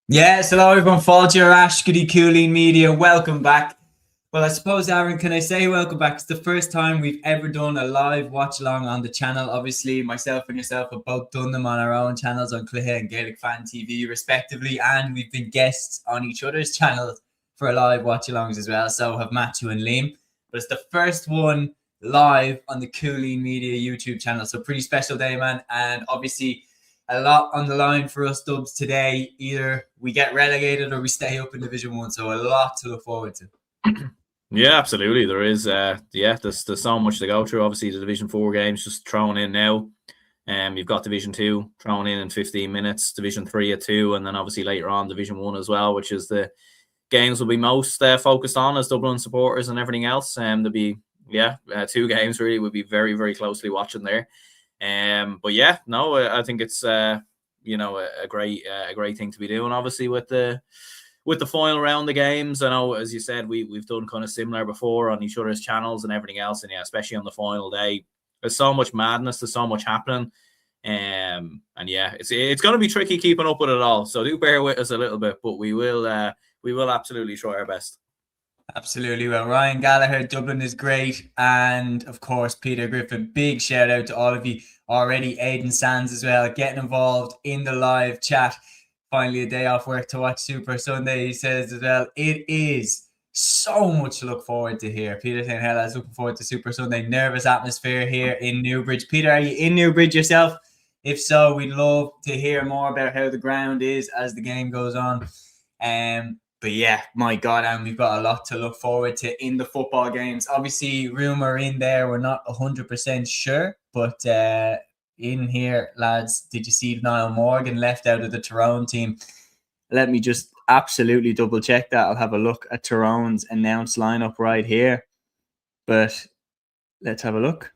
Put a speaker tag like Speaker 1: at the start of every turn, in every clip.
Speaker 1: Yes, hello everyone. Fáilte Ash, Goody Cúilín Media. Welcome back. Well, I suppose, Aaron, can I say welcome back? It's the first time we've ever done a live watch along on the channel. Obviously, myself and yourself have both done them on our own channels on Cúilín and Gaelic Fan TV, respectively, and we've been guests on each other's channels for live watch alongs as well. So have Matthew and Liam. But it's the first one live on the Cúilín Media YouTube channel. So pretty special day, man. And obviously, a lot on the line for us Dubs today. Either we get relegated or we stay up in Division 1. So a lot to look forward to.
Speaker 2: Yeah, absolutely. There is, there's so much to go through. Obviously, the Division 4 games just thrown in now. You've got Division 2 thrown in 15 minutes, Division 3 at 2, and then obviously later on Division 1 as well, which is the games will be most focused on as Dublin supporters and everything else. There'll be, 2 games really we'll be very, very closely watching there. But yeah, no, I think it's a great thing to be doing. Obviously, with the final round of games, I know, as you said, we've done kind of similar before on each other's channels and everything else, and yeah, especially on the final day, there's so much madness, there's so much happening, and yeah, it's going to be tricky keeping up with it all. So do bear with us a little bit, but we will absolutely try our best.
Speaker 1: Absolutely. Well, Ryan Gallagher, Dublin is great. And of course, Peter Griffin, big shout out to all of you already. Aidan Sands as well, getting involved in the live chat. Finally, a day off work to watch Super Sunday, he says as well. It is so much to look forward to here. Peter saying, hell, I was looking forward to Super Sunday. Nervous atmosphere here in Newbridge. Peter, are you in Newbridge yourself? If so, we'd love to hear more about how the ground is as the game goes on. But yeah, my God, and we've got a lot to look forward to in the football games. Obviously, rumour in there, we're not 100% sure, but in here, lads, did you see Niall Morgan left out of the Tyrone team? Let me just absolutely double check that. I'll have a look at Tyrone's announced lineup right here. But let's have a look.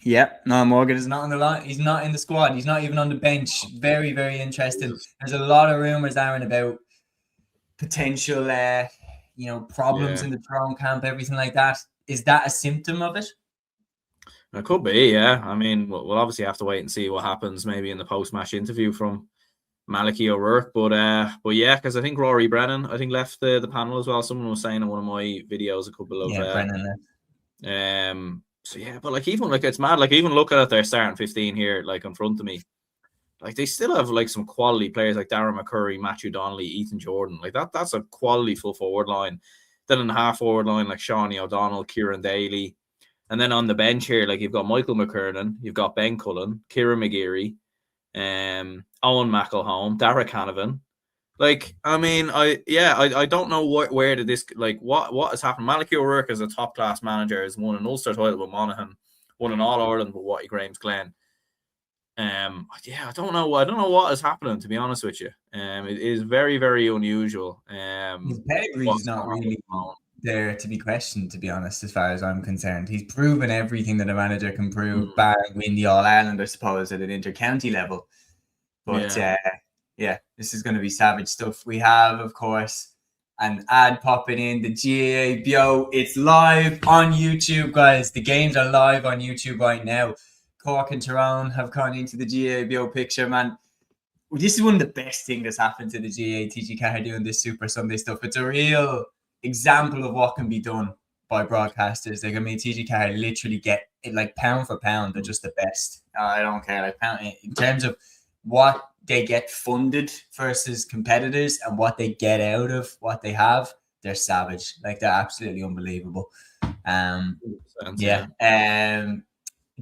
Speaker 1: Yep, Niall Morgan is not on the line. He's not in the squad. He's not even on the bench. Very, very interesting. There's a lot of rumours, Aaron, about potential problems in the Tyrone camp, everything like that. Is that a symptom of it?
Speaker 2: It could be, yeah. I mean, we'll obviously have to wait and see what happens maybe in the post-match interview from Malachy O'Rourke, but yeah, because I think Rory Brennan left the panel as well. Someone was saying in one of my videos a couple of
Speaker 1: Brennan
Speaker 2: left. So yeah, but like even like it's mad, like even looking at their starting 15 here, like in front of me, like they still have like some quality players like Darren McCurry, Matthew Donnelly, Ethan Jordan. Like that's a quality full forward line. Then in the half forward line, like Shawnee O'Donnell, Kieran Daly. And then on the bench here, like you've got Michael McKernan, you've got Ben Cullen, Kieran McGeary, Owen McElhone, Dara Canavan. Like, I mean, I don't know where did this, like, what has happened. Malachy O'Rourke is a top class manager, has won an Ulster title with Monaghan, won an All Ireland with Watty Grange-Glen. I don't know what is happening, to be honest with you. It is very, very unusual.
Speaker 1: His pedigree is not really there to be questioned, to be honest, as far as I'm concerned. He's proven everything that a manager can prove, barring win the All Ireland, I suppose, at an inter-county level. But this is going to be savage stuff. We have, of course, an ad popping in, the GAA Bio. It's live on YouTube, guys. The games are live on YouTube right now. Cork and Tyrone have gone into the GAA Bio picture, man. This is one of the best things that's happened to the GAA TG Car doing this Super Sunday stuff. It's a real example of what can be done by broadcasters. Like, I mean, TG Car literally get it, like, pound for pound, they're just the best. I don't care, like, pound in terms of what they get funded versus competitors and what they get out of what they have. They're savage. Like, they're absolutely unbelievable.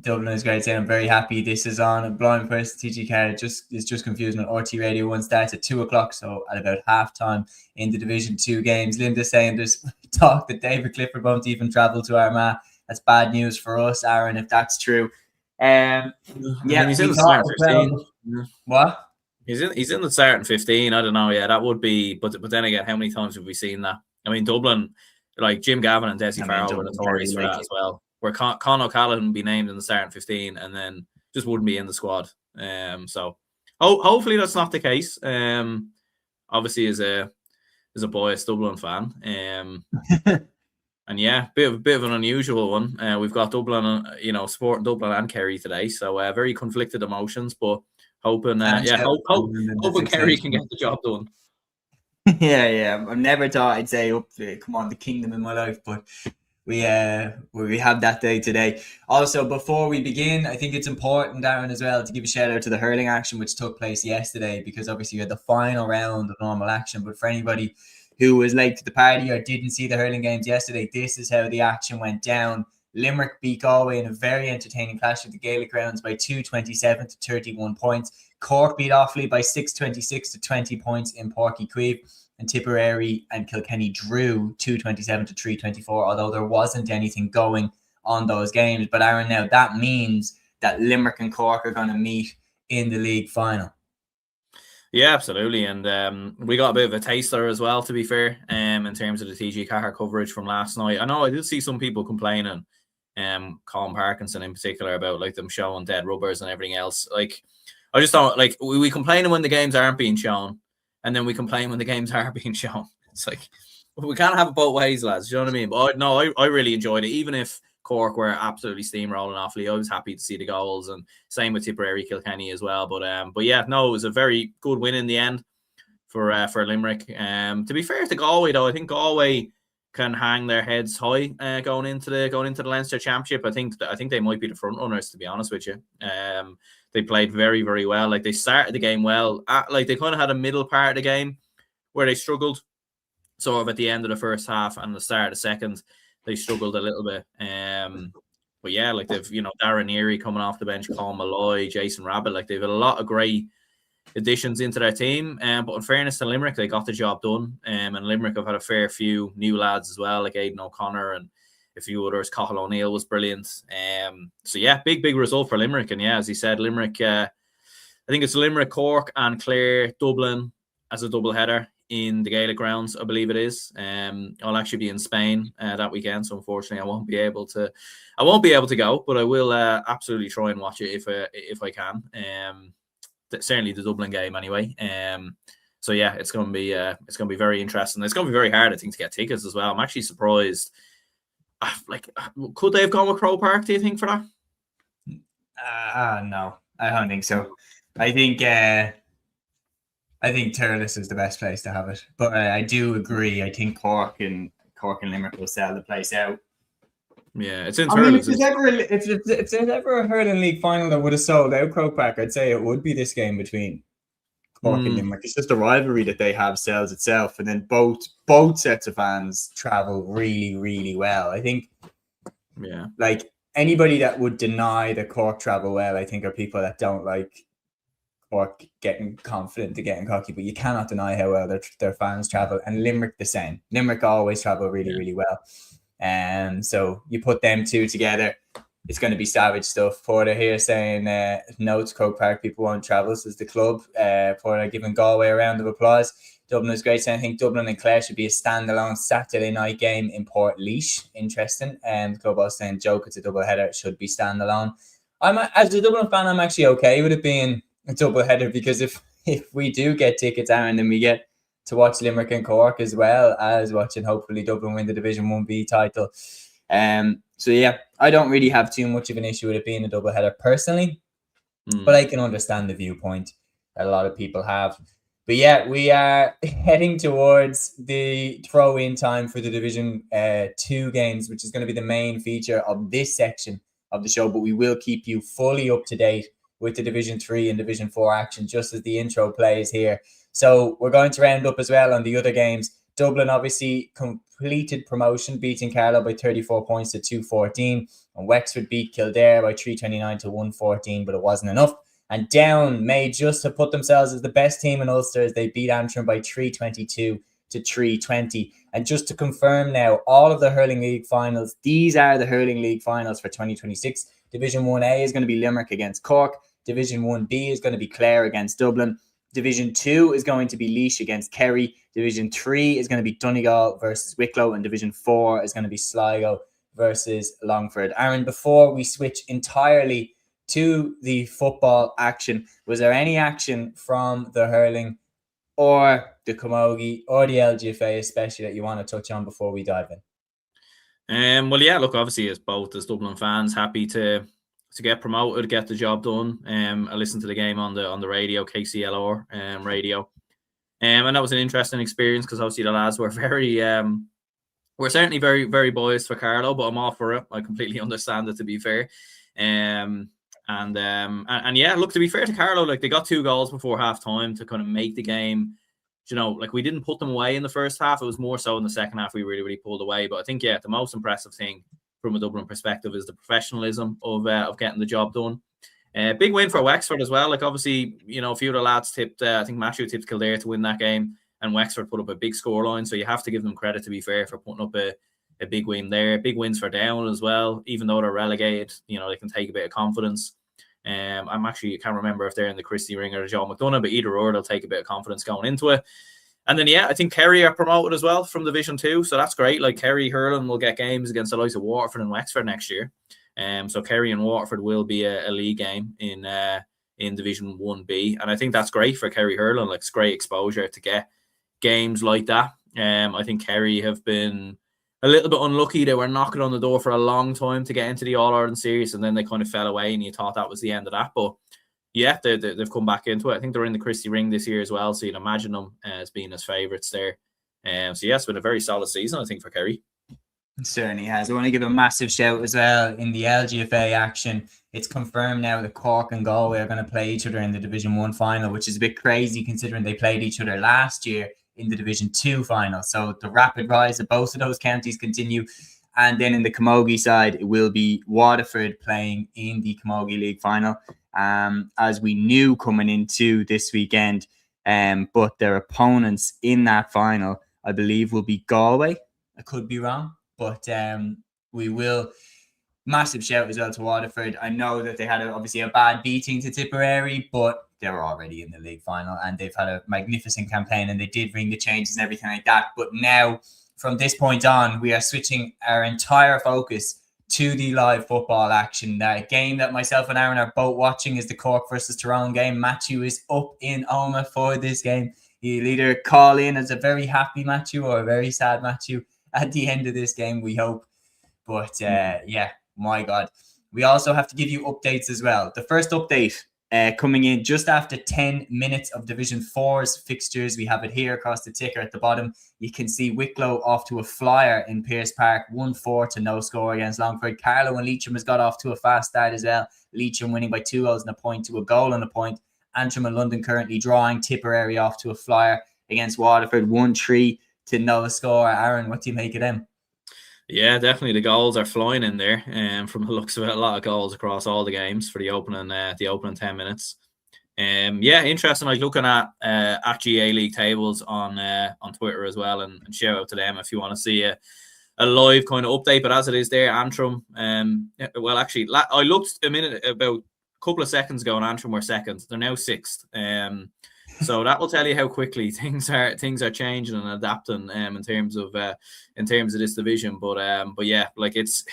Speaker 1: Dublin is great. I'm very happy this is on. A blind person, TG Car is just confusing. On RT Radio 1 starts at 2 o'clock, so at about halftime in the Division 2 games. Linda saying there's talk that David Clifford won't even travel to Armagh. That's bad news for us, Aaron, if that's true.
Speaker 2: He's in the starting 15.
Speaker 1: What?
Speaker 2: He's in the starting 15. I don't know. Yeah, that would be. But then again, how many times have we seen that? I mean, Dublin, like Jim Gavin and Desi Farrell were notorious for that as well. Where Con O'Callaghan would be named in the starting 15 and then just wouldn't be in the squad. So hopefully that's not the case. Obviously as a biased Dublin fan. And yeah, bit of an unusual one. We've got Dublin, supporting Dublin and Kerry today. So very conflicted emotions, but Hoping, hoping Kerry can get the job done.
Speaker 1: Yeah. I've never thought I'd say up to come on the kingdom in my life, but we have that day today. Also, before we begin, I think it's important, Darren, as well, to give a shout out to the hurling action which took place yesterday, because obviously we had the final round of normal action. But for anybody who was late to the party or didn't see the hurling games yesterday, this is how the action went down. Limerick beat Galway in a very entertaining clash with the Gaelic grounds by 227 to 31 points. Cork beat Offaly by 626 to 20 points in Páirc Uí Chaoimh. And Tipperary and Kilkenny drew 227 to 324, although there wasn't anything going on those games. But Aaron, now that means that Limerick and Cork are going to meet in the league final.
Speaker 2: Yeah, absolutely. And we got a bit of a taster as well, to be fair, in terms of the TG Cathar coverage from last night. I know I did see some people complaining, Colin Parkinson in particular, about like them showing dead rubbers and everything else. Like, I just don't like, we complain when the games aren't being shown, and then we complain when the games are being shown. It's like, we can't have it both ways, lads. You know what I mean? But I really enjoyed it. Even if Cork were absolutely steamrolling Offaly, I was happy to see the goals, and same with Tipperary, Kilkenny as well. But yeah, no, it was a very good win in the end for Limerick. To be fair to Galway, though, I think Galway can hang their heads high going into the Leinster Championship. I think they might be the front runners, to be honest with you. They played very, very well. Like, they started the game well. Like, they kind of had a middle part of the game where they struggled. Sort of at the end of the first half and the start of the second, they struggled a little bit. But yeah, like, they've, Darren Neary coming off the bench, Colin Malloy, Jason Rabbit, like, they've had a lot of great additions into their team. But in fairness to Limerick, they got the job done. And Limerick have had a fair few new lads as well, like Aidan O'Connor and a few others. Cathal O'Neill was brilliant. So yeah, big result for Limerick. And yeah, as he said, Limerick, I think it's Limerick, Cork and Clare, Dublin as a double header in the Gaelic grounds, I believe it is. I'll actually be in Spain that weekend, so unfortunately I won't be able to go, but I will absolutely try and watch it if I can. Certainly the Dublin game anyway. So yeah, it's going to be very interesting. It's going to be very hard, I think, to get tickets as well. I'm actually surprised. Like, could they have gone with Croke Park, do you think, for that?
Speaker 1: No, I don't think so. I think Thurles is the best place to have it, but I do agree. I think Cork and Limerick will sell the place out.
Speaker 2: Yeah, it's in Thurles.
Speaker 1: If there's ever a hurling league final that would have sold out Croke Park, I'd say it would be this game between Cork and Limerick. It's just a rivalry that they have sells itself, and then both sets of fans travel really, really well. I think,
Speaker 2: yeah, like,
Speaker 1: anybody that would deny that Cork travel well, I think, are people that don't like Cork getting confident to getting cocky. But you cannot deny how well their fans travel, and Limerick the same. Limerick always travel really, really well. So you put them two together, it's going to be savage stuff. Porter here saying no to Croke Park, people won't travel, says the club. Porter giving Galway a round of applause. Dublin is great, saying I think Dublin and Clare should be a standalone Saturday night game in Portlaoise. Interesting. And the club was saying joke, it's a double header, it should be standalone. As a Dublin fan, I'm actually okay with it being a double header, because if we do get tickets, Aaron, then we get to watch Limerick and Cork as well as watching hopefully Dublin win the Division 1B title. So yeah, I don't really have too much of an issue with it being a double header personally, but I can understand the viewpoint that a lot of people have. But yeah, we are heading towards the throw-in time for the Division 2 games, which is going to be the main feature of this section of the show. But we will keep you fully up to date with the Division 3 and Division 4 action just as the intro plays here. So we're going to round up as well on the other games. Dublin obviously completed promotion, beating Carlow by 34 points to 214. And Wexford beat Kildare by 329 to 114, but it wasn't enough. And Down made just to put themselves as the best team in Ulster as they beat Antrim by 322 to 320. And just to confirm now, all of the Hurling League finals, these are the Hurling League finals for 2026. Division 1A is going to be Limerick against Cork. Division 1B is going to be Clare against Dublin. Division 2 is going to be Laois against Kerry. Division 3 is going to be Donegal versus Wicklow. And Division 4 is going to be Sligo versus Longford. Aaron, before we switch entirely to the football action, was there any action from the hurling or the camogie or the LGFA especially that you want to touch on before we dive in?
Speaker 2: Well, yeah, look, obviously as Dublin fans, happy to get promoted, get the job done. I listened to the game on the radio, KCLR radio, and that was an interesting experience because obviously the lads were we're certainly very, very biased for Carlow, but I'm all for it. I completely understand it, to be fair. And yeah, look, to be fair to Carlow, like they got 2 goals before half time to kind of make the game. You know, like we didn't put them away in the first half. It was more so in the second half we really, really pulled away. But I think, yeah, the most impressive thing from a Dublin perspective is the professionalism of getting the job done. Big win for Wexford as well. Like obviously, you know, a few of the lads tipped, I think MacHale tipped Kildare to win that game, and Wexford put up a big scoreline. So you have to give them credit, to be fair, for putting up a big win there. Big wins for Down as well. Even though they're relegated, you know, they can take a bit of confidence. I can't remember if they're in the Christie Ring or John McDonough, but either or, they'll take a bit of confidence going into it. And then, yeah, I think Kerry are promoted as well from Division 2, so that's great. Like Kerry hurling will get games against the likes of Waterford and Wexford next year. So Kerry and Waterford will be a league game in Division 1B, and I think that's great for Kerry hurling. Like it's great exposure to get games like that. I think Kerry have been a little bit unlucky. They were knocking on the door for a long time to get into the All-Ireland series, and then they kind of fell away, and you thought that was the end of that. But yeah, they've come back into it. I think they're in the Christie Ring this year as well, so you'd imagine them as being as favourites there. So yeah, it's been a very solid season, I think, for Kerry.
Speaker 1: It certainly has. I want to give a massive shout as well in the LGFA action. It's confirmed now that Cork and Galway are going to play each other in the Division 1 final, which is a bit crazy considering they played each other last year in the Division 2 final. So the rapid rise of both of those counties continue. And then in the Camogie side, it will be Waterford playing in the Camogie League final, as we knew coming into this weekend. But their opponents in that final, I believe, will be Galway. I could be wrong, but we will. Massive shout as well to Waterford. I know that they had obviously a bad beating to Tipperary, but they're already in the league final and they've had a magnificent campaign and they did ring the changes and everything like that. But now, from this point on, we are switching our entire focus to the live football action. That game that myself and Aaron are both watching is the Cork versus Tyrone game. Matthew is up in Omagh for this game. He'll either call in as a very happy Matthew or a very sad Matthew at the end of this game, we hope. But yeah, my God. We also have to give you updates as well. The first update coming in just after 10 minutes of Division 4's fixtures. We have it here across the ticker at the bottom. You can see Wicklow off to a flyer in Pearse Park, 1-4 to no score against Longford. Carlow and Leitrim has got off to a fast start as well. Leitrim winning by 2 goals and a point to a goal and a point. Antrim and London currently drawing. Tipperary off to a flyer against Waterford, 1-3 to no score. Aaron, what do you make of them?
Speaker 2: Yeah, definitely the goals are flying in there. From the looks of it, a lot of goals across all the games for the opening 10 minutes. Yeah, interesting. Like looking at GA League tables on Twitter as well, and shout out to them if you want to see a live kind of update. But as it is there, Antrim. Well, actually, I looked about a couple of seconds ago, and Antrim were second. They're now sixth. So that will tell you how quickly things are changing and adapting in terms of this division. But yeah, like it's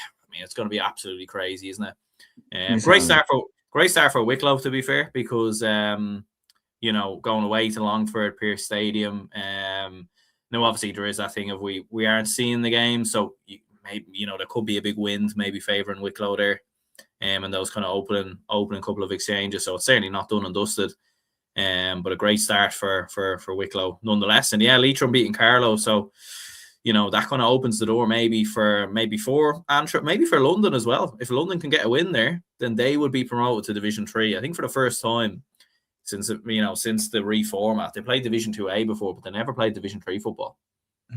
Speaker 2: going to be absolutely crazy, isn't it? Great start for Wicklow, to be fair, because you know, going away to Longford Pearse Stadium. Now obviously there is that thing of we aren't seeing the game, so maybe, you know, there could be a big wind maybe favouring Wicklow there, and those kind of opening couple of exchanges. So it's certainly not done and dusted. But a great start for Wicklow nonetheless. And yeah, Leitrim beating Carlow, so you know that kind of opens the door maybe for Antrim, maybe for London as well. If London can get a win there, then they would be promoted to Division 3. I think for the first time since the reformat. They played Division 2A before, but they never played Division 3 football.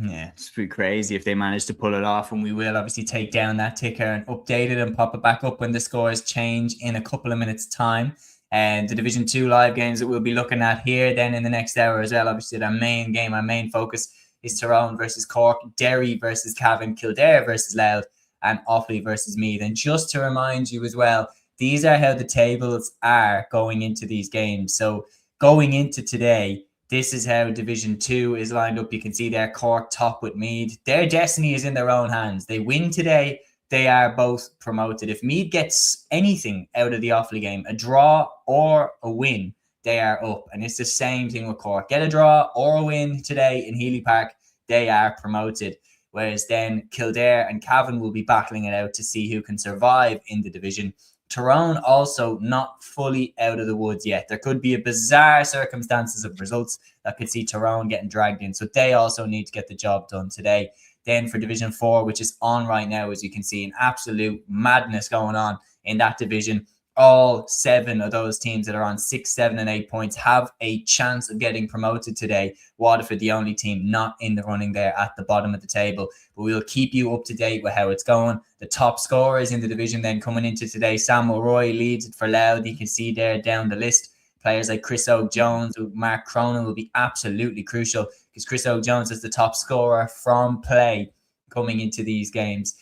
Speaker 1: Yeah, it's pretty crazy if they manage to pull it off, and we will obviously take down that ticker and update it and pop it back up when the scores change in a couple of minutes' time. And the Division 2 live games that we'll be looking at here then in the next hour as well. Obviously, our main game, our main focus is Tyrone versus Cork, Derry versus Cavan, Kildare versus Louth, and Offaly versus Meath. And just to remind you as well, these are how the tables are going into these games. So going into today, this is how Division 2 is lined up. You can see there Cork top with Meath. Their destiny is in their own hands. They win today, they are both promoted. If Meath gets anything out of the Offaly game, a draw or a win, they are up. And it's the same thing with Cork. Get a draw or a win today in Healy Park, they are promoted. Whereas then Kildare and Cavan will be battling it out to see who can survive in the division. Tyrone also not fully out of the woods yet. There could be a bizarre circumstances of results that could see Tyrone getting dragged in. So they also need to get the job done today. Then for Division 4, which is on right now, as you can see, an absolute madness going on in that division. All 7 of those teams that are on 6, 7, and 8 points have a chance of getting promoted today. Waterford, the only team not in the running there at the bottom of the table. But we'll keep you up to date with how it's going. The top scorers in the division then coming into today. Samuel Roy leads it for Louth. You can see there down the list. Players like Chris O'Jones, Mark Cronin will be absolutely crucial because Chris O'Jones is the top scorer from play coming into these games.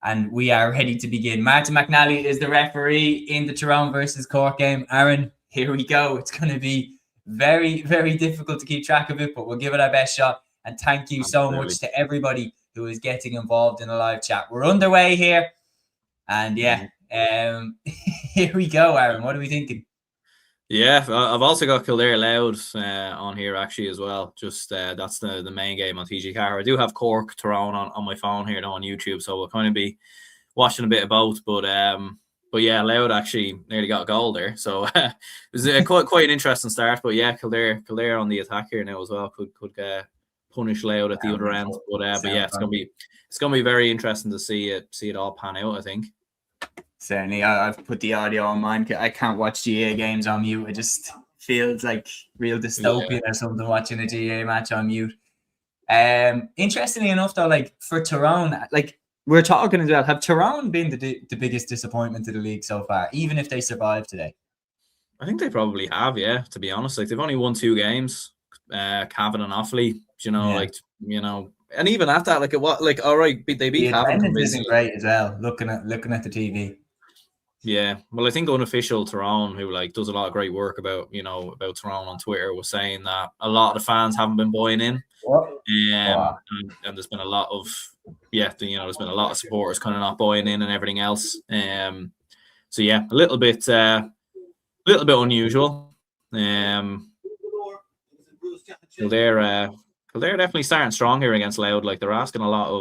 Speaker 1: And we are ready to begin. Martin McNally is the referee in the Tyrone versus Cork game. Aaron, here we go. It's going to be very, very difficult to keep track of it, but we'll give it our best shot. And thank you so much to everybody who is getting involved in the live chat. We're underway here. And here we go, Aaron. What are we thinking?
Speaker 2: Yeah, I've also got Kildare Louth on here actually as well. Just that's the main game on TG Car. I do have Cork Tyrone on my phone here now on YouTube, so we'll kind of be watching a bit of both. But yeah, Louth actually nearly got a goal there, so it was quite an interesting start. But yeah, Kildare on the attack here now as well could punish Louth at the other end. But yeah, it's gonna be very interesting to see it all pan out, I think.
Speaker 1: Certainly, I've put the audio on mine. I can't watch GA games on mute. It just feels like real dystopian or something watching a GA match on mute. Interestingly enough, though, like for Tyrone, like we're talking as well, have Tyrone been the biggest disappointment to the league so far, even if they survive today?
Speaker 2: I think they probably have, yeah, to be honest. Like they've only won 2 games, Cavan and Offaly, and even at that, all right, they beat Cavan.
Speaker 1: The attendance isn't great as well, looking at the TV.
Speaker 2: Yeah, well, I think unofficial Tyrone, who does a lot of great work about Tyrone on Twitter, was saying that a lot of the fans haven't been buying in, and there's been a lot of there's been a lot of supporters kind of not buying in and everything else. So yeah, a little bit unusual. Kildare definitely starting strong here against Louth. Like they're asking a lot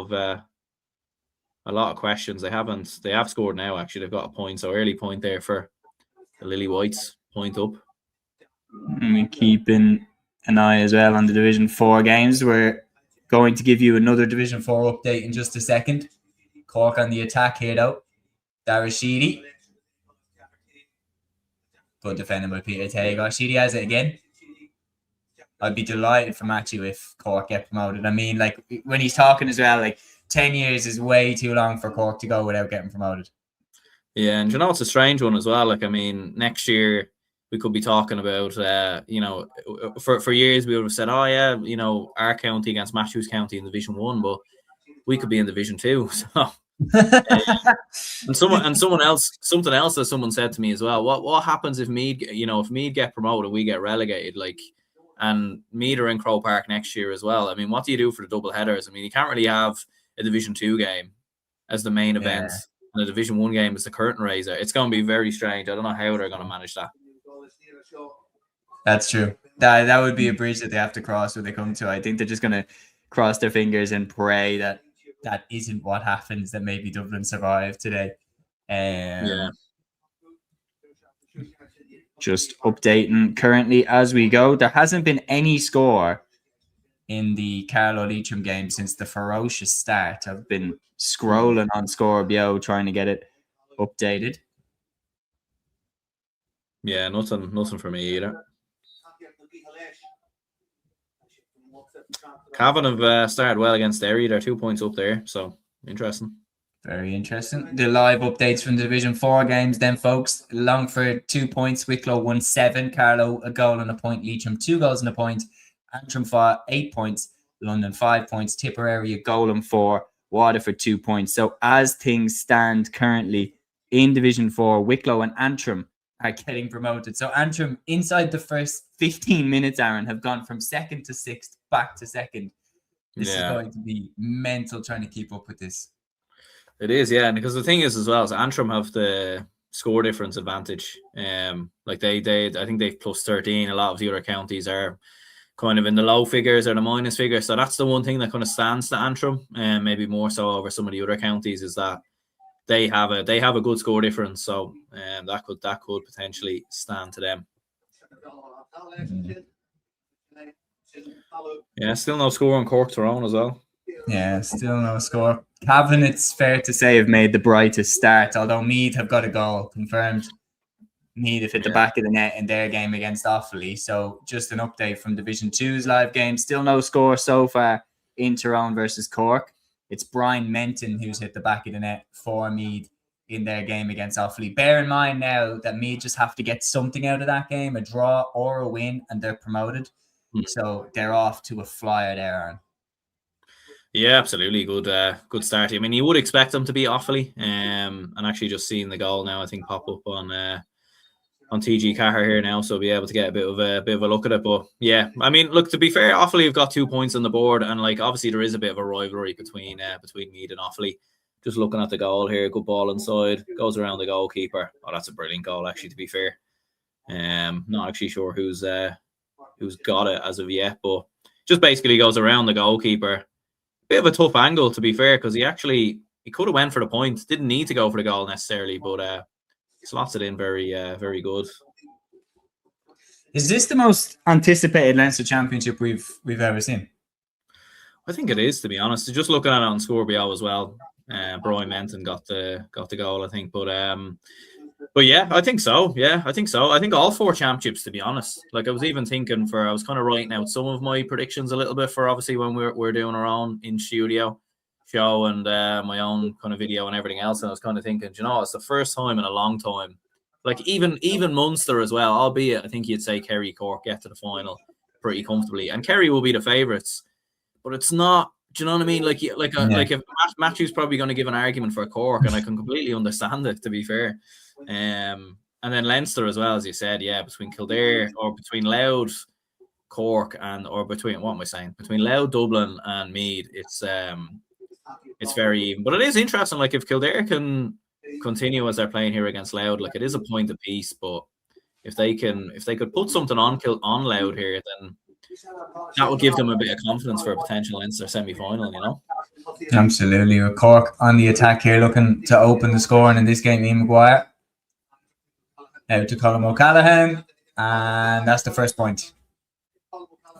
Speaker 2: of questions. They have scored now, actually. They've got a point, so early point there for the Lily Whites, point up.
Speaker 1: And keeping an eye as well on the Division 4 games. We're going to give you another Division 4 update in just a second. Cork on the attack here though. Darragh good defending by Peter Tago. Sheedy has it again. I'd be delighted for Matthew if Cork get promoted. I mean, like when he's talking as well, like 10 years is way too long for Cork to go without getting promoted.
Speaker 2: Yeah, and it's a strange one as well. Like, I mean, next year we could be talking about, for years we would have said, oh yeah, our county against Matthew's county in Division 1, but we could be in Division 2. So, and something else that someone said to me as well. What happens if Meath get promoted, we get relegated? And Meath are in Croke Park next year as well. I mean, what do you do for the double headers? I mean, you can't really have a Division 2 game as the main event and a Division 1 game as the curtain raiser. It's going to be very strange. I don't know how they're going to manage that.
Speaker 1: That's true. That would be a bridge that they have to cross when they come to. I think they're just going to cross their fingers and pray that isn't what happens, that maybe Dublin survive today. Just updating currently as we go. There hasn't been any score in the Carlow Leitrim game since the ferocious start. I've been scrolling on Scorebio trying to get it updated.
Speaker 2: Yeah, nothing for me either. Cavan have started well against Derry. They're 2 points up there, so interesting.
Speaker 1: Very interesting. The live updates from the Division 4 games then, folks. Longford 2 points, Wicklow 1-7, Carlow a goal and a point, Leitrim 2 goals and a point, Antrim 8 points, London 5 points, Tipperary a goal and 4, Waterford 2 points. So as things stand currently in Division 4, Wicklow and Antrim are getting promoted. So Antrim, inside the first 15 minutes, Aaron, have gone from second to sixth, back to second. This is going to be mental trying to keep up with this.
Speaker 2: It is, yeah. And because the thing is as well, so Antrim have the score difference advantage. I think they've plus 13. A lot of the other counties are kind of in the low figures or the minus figures. So that's the one thing that kind of stands to Antrim, and maybe more so over some of the other counties, is that they have a good score difference, so that could potentially stand to them. Yeah, still no score on Cork Tyrone as well.
Speaker 1: Yeah, still no score. Cavan, it's fair to say, have made the brightest start, although Meath have got a goal confirmed. Meath have hit the back of the net in their game against Offaly. So just an update from Division 2's live game. Still no score so far in Tyrone versus Cork. It's Brian Menton who's hit the back of the net for Meath in their game against Offaly. Bear in mind now that Meath just have to get something out of that game, a draw or a win, and they're promoted. So they're off to a flyer there, Aaron.
Speaker 2: Yeah, absolutely. Good start. I mean, you would expect them to be Offaly. And actually just seeing the goal now, I think, pop up on TG Carr here now, so be able to get a bit of a look at it. But yeah, I mean, look, to be fair, Offaly have got 2 points on the board, and like obviously there is a bit of a rivalry between Meath and Offaly. Just looking at the goal here, good ball inside, goes around the goalkeeper. Oh, that's a brilliant goal, actually, to be fair. Not actually sure who's got it as of yet, but just basically goes around the goalkeeper. Bit of a tough angle, to be fair, because he could have went for the point. Didn't need to go for the goal necessarily, but slots it in very good.
Speaker 1: Is this the most anticipated Leinster Championship we've ever seen?
Speaker 2: I think it is, to be honest. Just looking at it on Scorpio as well. Brian Menton got the goal, I think. But yeah, I think so. Yeah, I think so. I think all 4 championships, to be honest. Like I was even thinking I was kind of writing out some of my predictions a little bit for obviously when we're doing our own in studio show and my own kind of video and everything else. And I was kind of thinking, it's the first time in a long time. Like even Munster as well, albeit I think you'd say Kerry, Cork get to the final pretty comfortably. And Kerry will be the favourites. But it's not, do you know what I mean? Like if Matthew's probably going to give an argument for Cork, and I can completely understand it, to be fair. And then Leinster as well, as you said, yeah, between Kildare or between Louth, Cork, between Louth, Dublin, and Meath, it's very even. But it is interesting. Like if Kildare can continue as they're playing here against Louth, like it is a point apiece. But if they could put something on Louth here, then that would give them a bit of confidence for a potential Leinster semi-final,
Speaker 1: Absolutely. With Cork on the attack here, looking to open the scoring in this game. Ian Maguire out to Colm O'Callaghan, and that's the first point.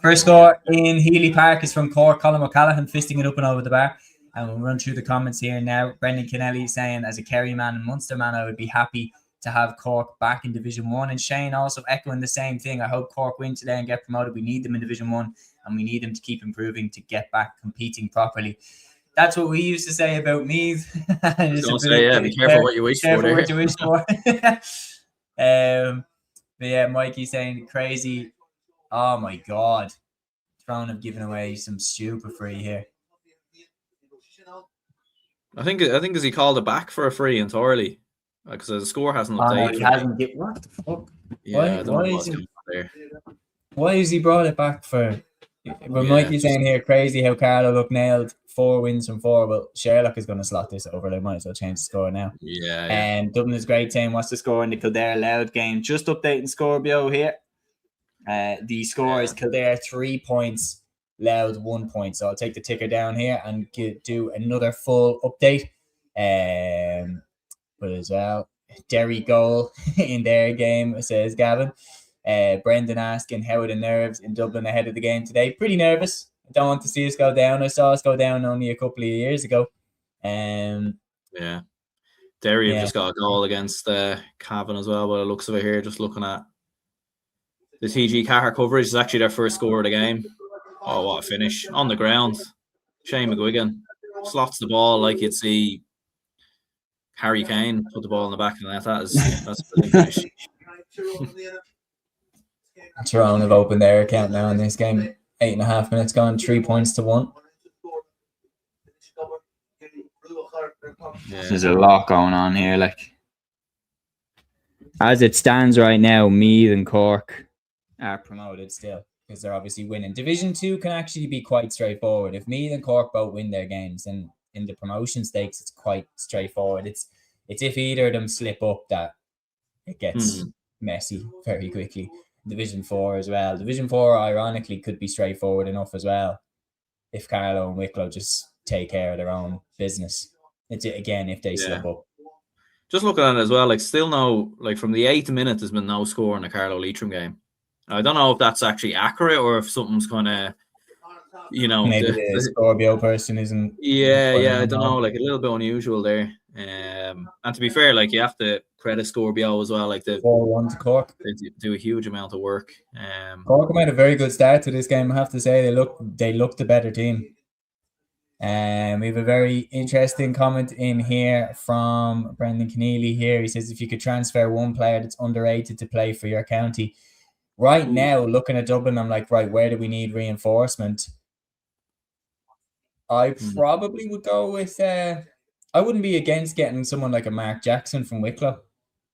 Speaker 1: First score in Healy Park is from Cork. Colm O'Callaghan fisting it up and over the bar. And we'll run through the comments here now. Brendan Kennelly saying, as a Kerry man and Munster man, I would be happy to have Cork back in Division 1. And Shane also echoing the same thing. I hope Cork win today and get promoted. We need them in Division 1, and we need them to keep improving to get back competing properly. That's what we used to say about Meath.
Speaker 2: Be careful what you wish for.
Speaker 1: What you wish for. But yeah, Mikey saying crazy. Oh my God. Throne have given away some super free here.
Speaker 2: I think as he called it back for a free entirely, because the score hasn't updated.
Speaker 1: He hasn't get what the fuck?
Speaker 2: Yeah,
Speaker 1: why is he brought it back for? But Mikey's saying here crazy how Carlo look nailed 4 wins from 4. Well, Sherlock is going to slot this over. They might as well change the score now.
Speaker 2: Yeah.
Speaker 1: And Dublin is great team. What's the score in the Kildare Louth game? Just updating Scorpio here. The score is Kildare 3 points. Louth 1 point. So I'll take the ticker down here and do another full update. But as well, Derry goal in their game, says Gavin. Brendan asking, how are the nerves in Dublin ahead of the game today? Pretty nervous. I don't want to see us go down. I saw us go down only a couple of years ago.
Speaker 2: Yeah. Derry have just got a goal against Cavan as well, by the looks of it here. Just looking at the TG Carr coverage, is actually their first score of the game. Oh, what a finish. On the ground. Shane McGuigan slots the ball like you'd see Harry Kane put the ball in the back of the net. That's a brilliant finish.
Speaker 1: Tyrone have opened their account now in this game. 8.5 minutes gone, 3 points to 1.
Speaker 2: Yeah.
Speaker 1: There's a lot going on here. Like, as it stands right now, Meath and Cork are promoted still, because they're obviously winning. Division 2 can actually be quite straightforward. If Meath and Cork both win their games, then in the promotion stakes, it's quite straightforward. It's if either of them slip up that it gets messy very quickly. Division 4 as well. Division 4, ironically, could be straightforward enough as well if Carlo and Wicklow just take care of their own business. It's again if they slip up.
Speaker 2: just looking at it as well, like still no, like from the 8th minute, there's been no score in the Carlow Leitrim game. I don't know if that's actually accurate or if something's kind of,
Speaker 1: maybe the Scorpio person isn't.
Speaker 2: Yeah, I don't know, like a little bit unusual there. And to be fair, like you have to credit Scorpio as well, like the
Speaker 1: 4-1 to Cork.
Speaker 2: They do a huge amount of work.
Speaker 1: Cork made a very good start to this game. I have to say they looked the better team. We have a very interesting comment in here from Brendan Keneally here. He says, if you could transfer one player that's underrated to play for your county. Right now, looking at Dublin, I'm like, right, where do we need reinforcement? I probably would go with... I wouldn't be against getting someone like a Mark Jackson from Wicklow.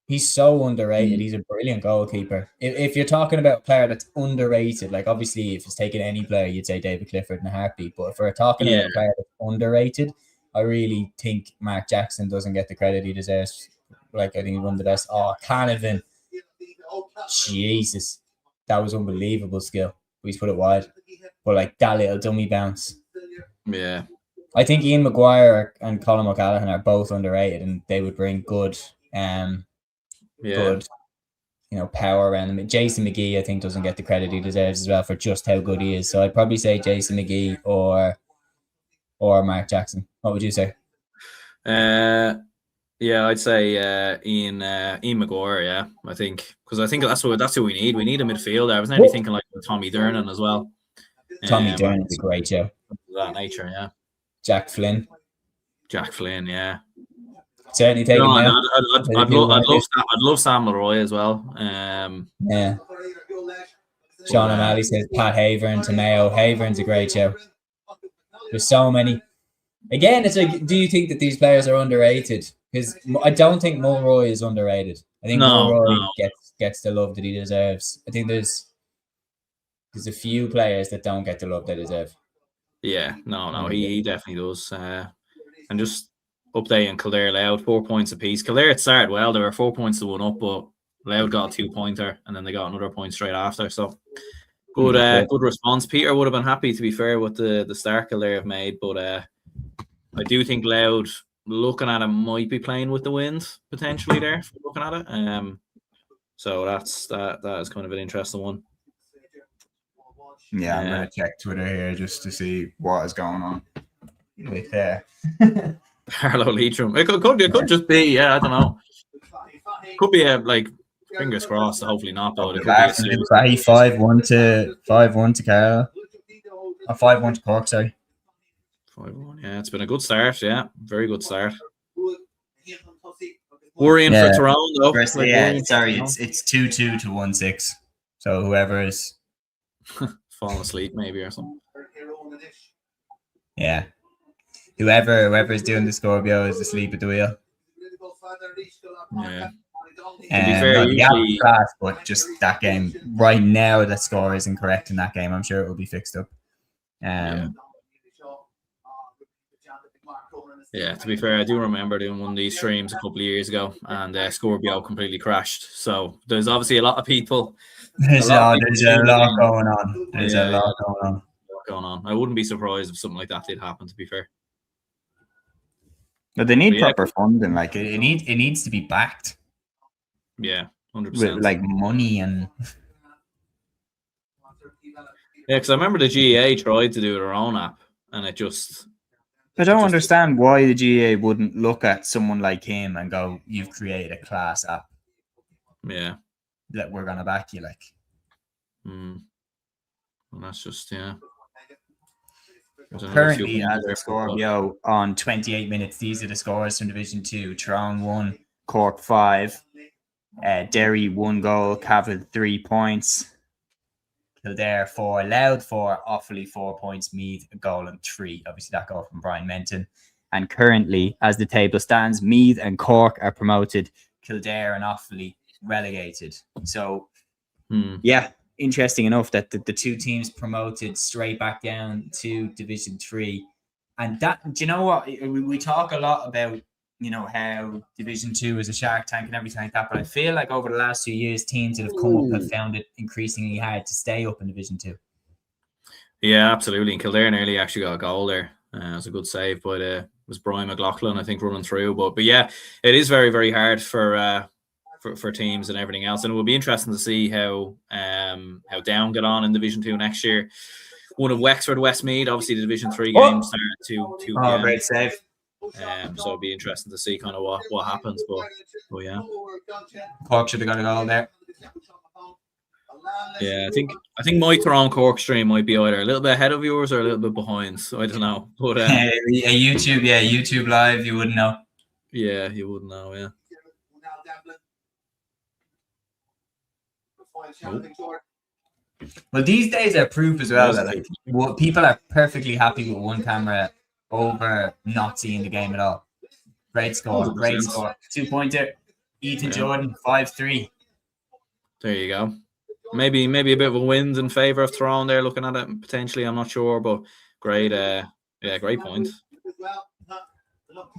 Speaker 1: He's so underrated. He's a brilliant goalkeeper. If you're talking about a player that's underrated, like obviously if it's taking any player, you'd say David Clifford in a heartbeat. But if we're talking about a player that's underrated, I really think Mark Jackson doesn't get the credit he deserves. Like I think he's one of the best. Oh, Cavan. Jesus. That was unbelievable skill. He's put it wide. But like that little dummy bounce.
Speaker 2: Yeah.
Speaker 1: I think Ian Maguire and Colin O'Callaghan are both underrated and they would bring good good, power around him. Jason McGee, I think, doesn't get the credit he deserves as well for just how good he is. So I'd probably say Jason McGee or Mark Jackson. What would you say?
Speaker 2: Yeah, I'd say Ian Maguire. Yeah, I think that's who we need. We need a midfielder. I was nearly thinking like Tommy Dernan as well.
Speaker 1: Tommy Dernan is a great show.
Speaker 2: That nature, yeah.
Speaker 1: Jack Flynn,
Speaker 2: yeah.
Speaker 1: Certainly taking him.
Speaker 2: I'd love Sam Leroy as well.
Speaker 1: Yeah. Sean O'Malley says Pat Havern to Mayo. Havern's a great show. There's so many. Again, it's like, do you think that these players are underrated? Because I don't think Mulroy is underrated. I think Mulroy gets the love that he deserves. I think there's a few players that don't get the love they deserve.
Speaker 2: Yeah, no, he definitely does. And just updating Kildare Louth, 4 points apiece. Kildare had started well. There were 4 points to 1 up, but Louth got a 2-pointer and then they got another point straight after. So good response. Peter would have been happy, to be fair, with the start Kildare have made, but I do think Louth, looking at it, might be playing with the wind potentially there. Looking at it, so that is kind of an interesting one.
Speaker 1: Yeah, I'm gonna check Twitter here just to see what is going on with
Speaker 2: Carlow Leitrim. It could just be, I don't know. Could be fingers crossed. Hopefully not, though. It could be
Speaker 1: 5-1 to Carlow. 5-1 to Cork. Sorry.
Speaker 2: 5-1. Yeah, it's been a good start. Yeah, very good start. Worrying for Tyrone though.
Speaker 1: It's 2-2 to 1-6. So whoever is
Speaker 2: falling asleep maybe or something.
Speaker 1: Yeah. Whoever is doing the Scorpio is asleep at the wheel.
Speaker 2: Yeah. To be fair,
Speaker 1: class, but just that game right now, that score is incorrect in that game. I'm sure it will be fixed up.
Speaker 2: Yeah, to be fair, I do remember doing one of these streams a couple of years ago, and Scorpio completely crashed. So there's obviously a lot of people.
Speaker 1: There's a lot going on. There's a lot
Speaker 2: going on. I wouldn't be surprised if something like that did happen, to be fair.
Speaker 1: But they need proper funding. Like it needs to be backed.
Speaker 2: Yeah, 100%.
Speaker 1: With like money and.
Speaker 2: Yeah, because I remember the GAA tried to do their own app, and it just.
Speaker 1: I don't understand why the GAA wouldn't look at someone like him and go, "You've created a class app.
Speaker 2: Yeah,
Speaker 1: that we're gonna back you." Like,
Speaker 2: and that's just
Speaker 1: Currently, as a Scorpio on 28 minutes, these are the scores from Division 2. Tyrone 1, Cork 5, Derry 1 goal, Cavan 3 points, Kildare 4, Louth 4, Offaly 4 points, Meath a goal and 3. Obviously, that goal from Brian Menton. And currently, as the table stands, Meath and Cork are promoted, Kildare and Offaly relegated. So, yeah. Interesting enough that the two teams promoted straight back down to Division 3. And that, do you know what? We talk a lot about, how Division 2 is a shark tank and everything like that. But I feel like over the last 2 years, teams that have come up have found it increasingly hard to stay up in Division 2.
Speaker 2: Yeah, absolutely. And Kildare nearly actually got a goal there. It was a good save by the was Brian McLaughlin, I think, running through. But yeah, it is very, very hard for teams and everything else, and it will be interesting to see how Down get on in Division 2 next year. One of Wexford, Westmeath, obviously the Division 3 games start at 2 p.m.
Speaker 1: Oh, great save.
Speaker 2: So it'll be interesting to see kind of what happens. But yeah,
Speaker 1: Cork should have got a goal there.
Speaker 2: Yeah, I think my Tyrone Cork stream might be either a little bit ahead of yours or a little bit behind. So I don't know. But
Speaker 1: YouTube live, you wouldn't know.
Speaker 2: Yeah, you wouldn't know. Yeah. Oh.
Speaker 1: Well, these days are proof as well that people are perfectly happy with one camera over not seeing the game at all. Great score, 2-pointer. Ethan Jordan, 5-3.
Speaker 2: There you go. Maybe a bit of a wind in favour of Tyrone there. Looking at it potentially, I'm not sure, but great. Great point.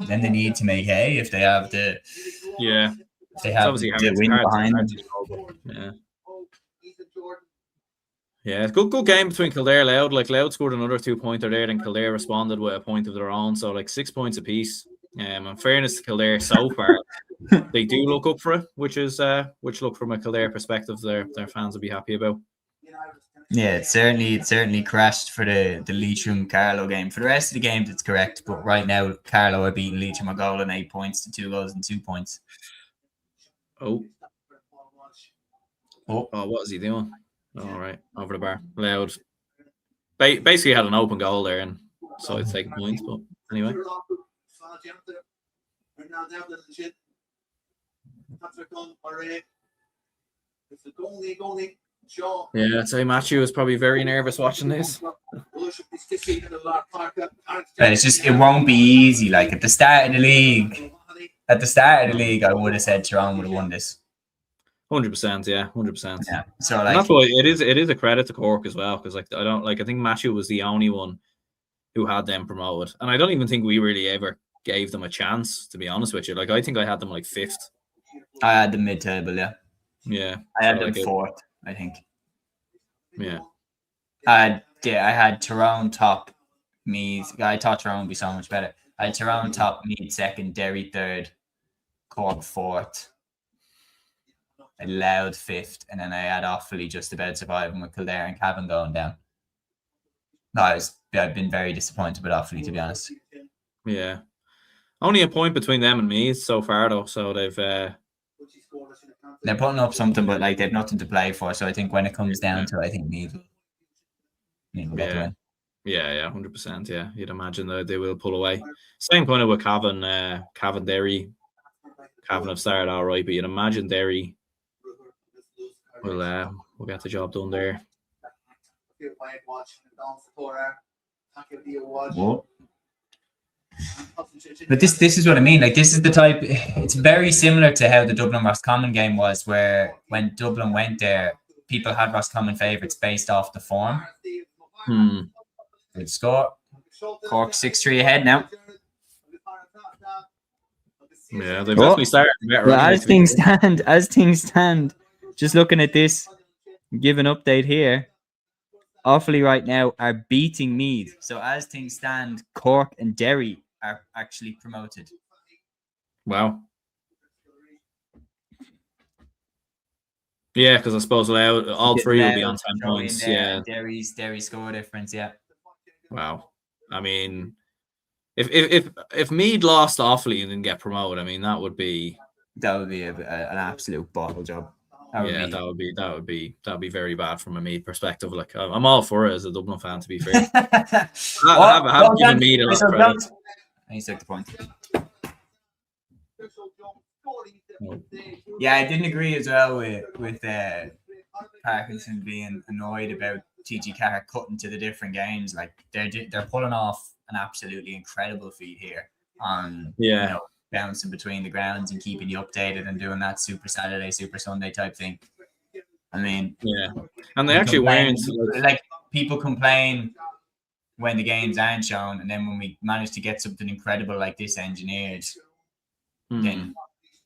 Speaker 1: Then they need to make hay if they have the.
Speaker 2: Yeah.
Speaker 1: If they have the win behind them.
Speaker 2: Yeah. Yeah, it's good game between Kildare and Louth. Like Louth scored another 2-pointer there, and Kildare responded with a point of their own. So 6 points apiece. In fairness to Kildare so far, they do look up for it, which look from a Kildare perspective, their fans will be happy about.
Speaker 1: Yeah, it certainly crashed for the Leitrim Carlow game. For the rest of the games, it's correct, but right now Carlow are beating Leitrim a goal and 8 points to 2 goals and 2 points.
Speaker 2: Oh, what is he doing? All right, over the bar. Loud. Basically had an open goal there, and so it's taking points. But anyway. Yeah, I'd say Matthew was probably very nervous watching this.
Speaker 1: It's just, it won't be easy. Like at the start of the league, I would have said Tyrone would have won this.
Speaker 2: 100%, yeah, 100%.
Speaker 1: Yeah, so
Speaker 2: like, that's why it is a credit to Cork as well, because I think Matthew was the only one who had them promoted, and I don't even think we really ever gave them a chance, to be honest with you. Like I think I had them 5th.
Speaker 1: I had them mid-table, yeah.
Speaker 2: Yeah,
Speaker 1: I had them 4th, I think.
Speaker 2: Yeah,
Speaker 1: I had Tyrone top, Meath. I thought Tyrone would be so much better. I had Tyrone top, Meath 2nd, Derry 3rd, Cork 4th. I Louth 5th, and then I had Offaly just about surviving with Kildare and Cavan going down. No, I've been very disappointed with Offaly, to be honest.
Speaker 2: Yeah, only a point between them and me so far, though. So they're
Speaker 1: putting up something, but they've nothing to play for. So I think when it comes down to it, I think Meath will get the win.
Speaker 2: Yeah, 100%. Yeah, you'd imagine that they will pull away. Same kind of with Cavan, Derry. Cavan have started all right, but you'd imagine Derry we'll get the job done there.
Speaker 1: Whoa. But this is what I mean. This is the type. It's very similar to how the Dublin Roscommon game was, where when Dublin went there, people had Roscommon favourites based off the form. Good score. Cork 6-3 ahead now.
Speaker 2: Yeah, they've definitely started.
Speaker 3: Well, as things stand, just looking at this, give an update here. Offaly right now are beating Meath.
Speaker 1: So as things stand, Cork and Derry are actually promoted.
Speaker 2: Wow. Yeah, because I suppose all three will be on 10 points. Yeah.
Speaker 1: Derry's score difference. Yeah.
Speaker 2: Wow. I mean, if Meath lost Offaly and didn't get promoted, I mean that would be
Speaker 1: an absolute bottle job.
Speaker 2: That would be very bad from a Meath perspective. Like I'm all for it as a Dublin fan, to be fair. I haven't given Meath a lot of credit.
Speaker 1: He's took the point. Yeah, I didn't agree as well with Parkinson being annoyed about TG Carr cutting to the different games. They're pulling off an absolutely incredible feat here on bouncing between the grounds and keeping you updated and doing that Super Saturday, Super Sunday type thing. I mean,
Speaker 2: yeah, and they actually weren't
Speaker 1: people complain when the games aren't shown, and then when we manage to get something incredible like this engineered, then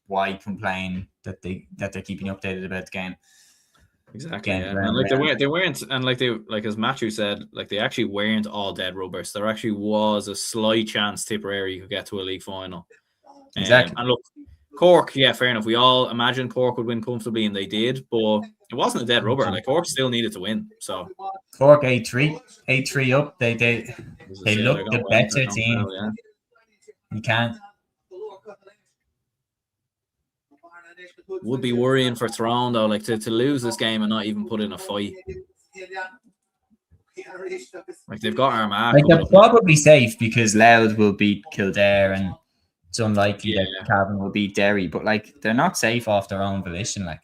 Speaker 1: why complain that they're keeping you updated about the game?
Speaker 2: Exactly.
Speaker 1: Again,
Speaker 2: Yeah.
Speaker 1: round
Speaker 2: And
Speaker 1: and round.
Speaker 2: they weren't, and like as Matthew said, like they actually weren't all dead rubbers. There actually was a slight chance Tipperary could get to a league final.
Speaker 1: Exactly.
Speaker 2: And look, Cork, yeah, fair enough. We all imagined Cork would win comfortably, and they did, but it wasn't a dead rubber. Like Cork still needed to win. So
Speaker 1: Cork 8-3 up. They
Speaker 2: they're
Speaker 1: look
Speaker 2: going
Speaker 1: the
Speaker 2: well. They're
Speaker 1: better
Speaker 2: going
Speaker 1: team.
Speaker 2: well, yeah.
Speaker 1: You can't.
Speaker 2: Would be worrying for Tyrone though, like to lose this game and not even put in a fight. Like they've got Armagh.
Speaker 1: Like
Speaker 2: coming
Speaker 1: they're
Speaker 2: up.
Speaker 1: probably safe because Louth will beat Kildare, and it's unlikely that
Speaker 2: Yeah.
Speaker 1: Cavan will beat Derry. But like they're not safe off their own volition. Like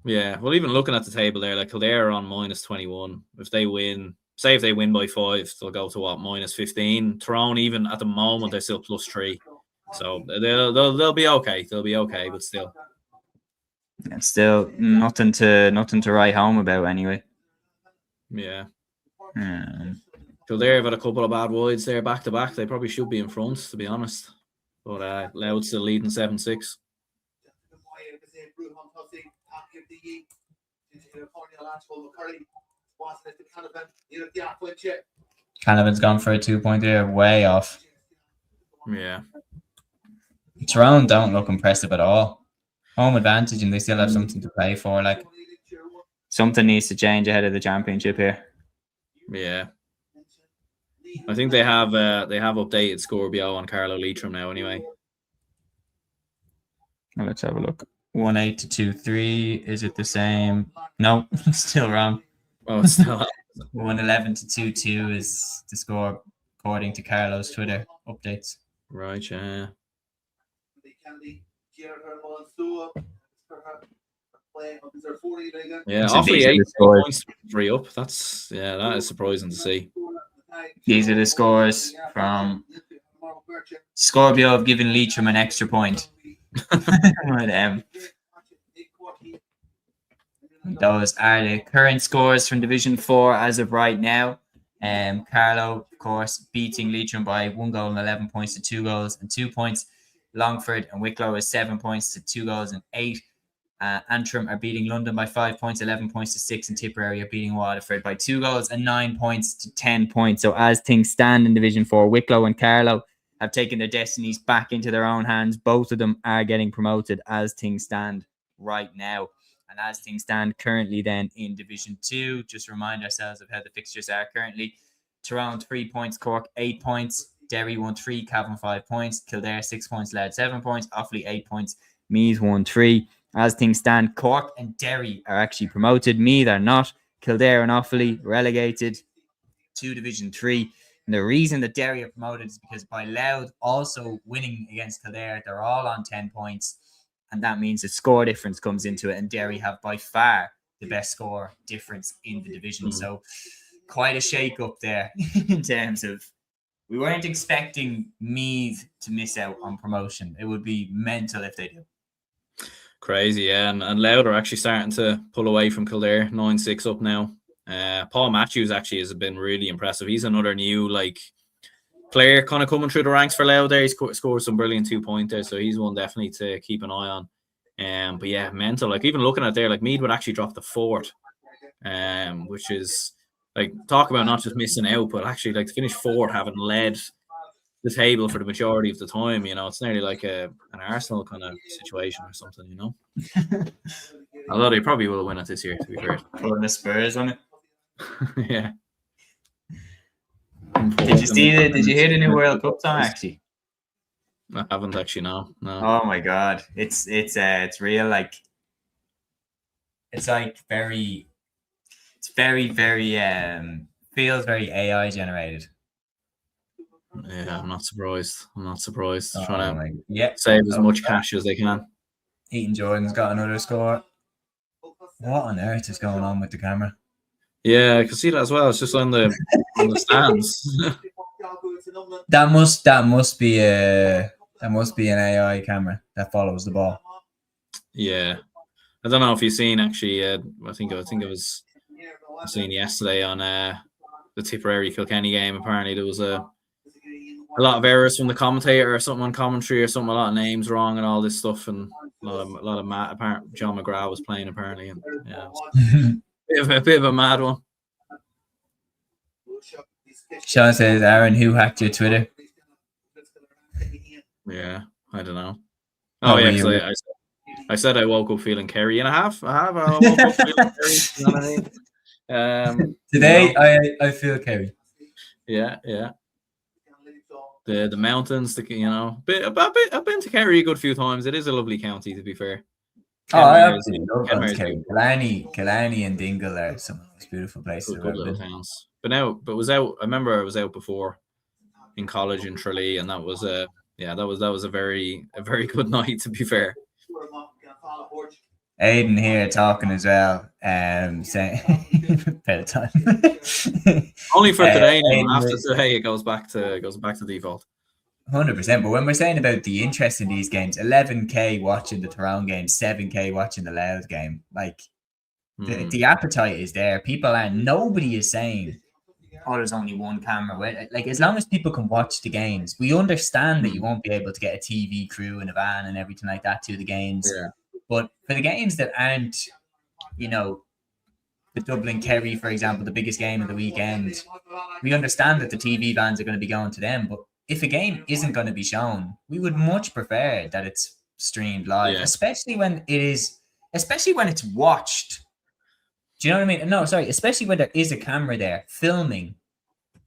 Speaker 2: Yeah, well, even looking at the table there, like Kildare are on -21. If they win, say if they win by 5, they'll go to what, -15. Tyrone, even at the moment, they're still +3. So they'll be okay. They'll be okay, but still.
Speaker 3: It's still nothing to write home about anyway.
Speaker 2: Yeah.
Speaker 3: Kildare
Speaker 2: have had a couple of bad wides there back to back. They probably should be in front, to be honest. But Louth's still leading 7-6.
Speaker 1: Canavan's gone for a 2-point there, way off.
Speaker 2: Yeah.
Speaker 1: Tyrone don't look impressive at all. Home advantage, and they still have something to play for. Like
Speaker 3: something needs to change ahead of the championship here.
Speaker 2: Yeah. I think they have updated Scorpio on Carlo Leitrim now anyway.
Speaker 3: Well, let's have a look.
Speaker 1: 1-8 to 2-3. Is it the same? No, still wrong.
Speaker 2: Oh, it's still
Speaker 1: 1-11 to 2-2 is the score according to Carlo's Twitter updates.
Speaker 2: Right, yeah. Yeah, Offaly 8 points, 3 up. That is surprising to see.
Speaker 1: These are the scores from Scorpio have given Leitrim an extra point. Those are the current scores from Division 4 as of right now. Carlo, of course, beating Leitrim by 1 goal and 11 points to 2 goals and 2 points. Longford and Wicklow is 7 points to 2 goals and 8. Antrim are beating London by 5 points, 11 points to 6, and Tipperary are beating Waterford by 2 goals and 9 points to 10 points. So as things stand in Division 4, Wicklow and Carlo have taken their destinies back into their own hands. Both of them are getting promoted as things stand right now. And as things stand currently then in Division 2, just remind ourselves of how the fixtures are currently. Tyrone 3 points, Cork 8 points, Derry 1-3, Cavan 5 points, Kildare 6 points, Louth 7 points, Offaly 8 points, Meath 1-3. As things stand, Cork and Derry are actually promoted. Meath are not. Kildare and Offaly relegated to Division 3. And the reason that Derry are promoted is because by Louth also winning against Kildare, they're all on 10 points. And that means the score difference comes into it. And Derry have by far the best score difference in the division. So quite a shake up there in terms of, we weren't expecting Meath to miss out on promotion. It would be mental if they do.
Speaker 2: Crazy, yeah. And Louth are actually starting to pull away from Kildare, 9-6 up now. Paul Matthews actually has been really impressive. He's another new player kind of coming through the ranks for Louth there. He's scored some brilliant 2-pointers, so he's one definitely to keep an eye on. But yeah, mental. Like even looking at there, Meath would actually drop the 4th, which is talk about not just missing out, but actually to finish 4th, having led the table for the majority of the time. It's nearly like an Arsenal kind of situation or something. Although they probably will win it this year, to be fair.
Speaker 1: Putting the Spurs on it.
Speaker 2: Yeah.
Speaker 1: Did you hear the new World Cup song actually?
Speaker 2: I haven't actually, no.
Speaker 1: Oh my god. It's real it's very feels very AI generated.
Speaker 2: Yeah, I'm not surprised. Trying to
Speaker 1: yeah,
Speaker 2: save as much cash as they can.
Speaker 1: Eaton Jordan's got another score. What on earth is going on with the camera?
Speaker 2: Yeah, I can see that as well. It's just on the stands.
Speaker 1: That must be an AI camera that follows the ball.
Speaker 2: Yeah, I don't know if you've seen actually. I think it was seen yesterday on the Tipperary Kilkenny game. Apparently there was a lot of errors from the commentator or something on commentary or something. A lot of names wrong and all this stuff. And A lot of mad. Apparently, John McGrath was playing apparently, and yeah, it was a bit of a mad one.
Speaker 1: Sean says, Aaron, who hacked your Twitter?
Speaker 2: Yeah, I don't know.
Speaker 1: Oh,
Speaker 2: Oh yeah,
Speaker 1: were you-
Speaker 2: because I said I woke up feeling Kerry, and I have. I woke up feeling Kerry. You know what I mean?
Speaker 1: Today,
Speaker 2: you know,
Speaker 1: I feel Kerry.
Speaker 2: yeah. The mountains, I've been to Kerry a good few times. It is a lovely county, to be fair.
Speaker 1: Oh, I
Speaker 2: Kenmare is-
Speaker 1: absolutely love
Speaker 2: Kenmare is
Speaker 1: Kerry. Killarney and Dingle are some of the most beautiful places
Speaker 2: good
Speaker 1: I've ever
Speaker 2: little
Speaker 1: been.
Speaker 2: towns. But was out. I remember I was out before in college in Tralee, and that was a very good night, to be fair.
Speaker 1: Aidan here talking as well, saying better time.
Speaker 2: Only for today now.
Speaker 1: Aidan
Speaker 2: After
Speaker 1: was-
Speaker 2: today, it goes back to default.
Speaker 1: 100%. But when we're saying about the interest in these games, 11K watching the Tyrone game, 7K watching the Louth game, like the appetite is there. Nobody is saying, oh, there's only one camera. Like, as long as people can watch the games, we understand that you won't be able to get a TV crew and a van and everything like that to the games.
Speaker 2: Yeah.
Speaker 1: But for the games that aren't, the Dublin Kerry, for example, the biggest game of the weekend, we understand that the TV vans are going to be going to them. But if a game isn't going to be shown, we would much prefer that it's streamed live, especially when it's watched. Do you know what I mean? No, sorry, especially when there is a camera there filming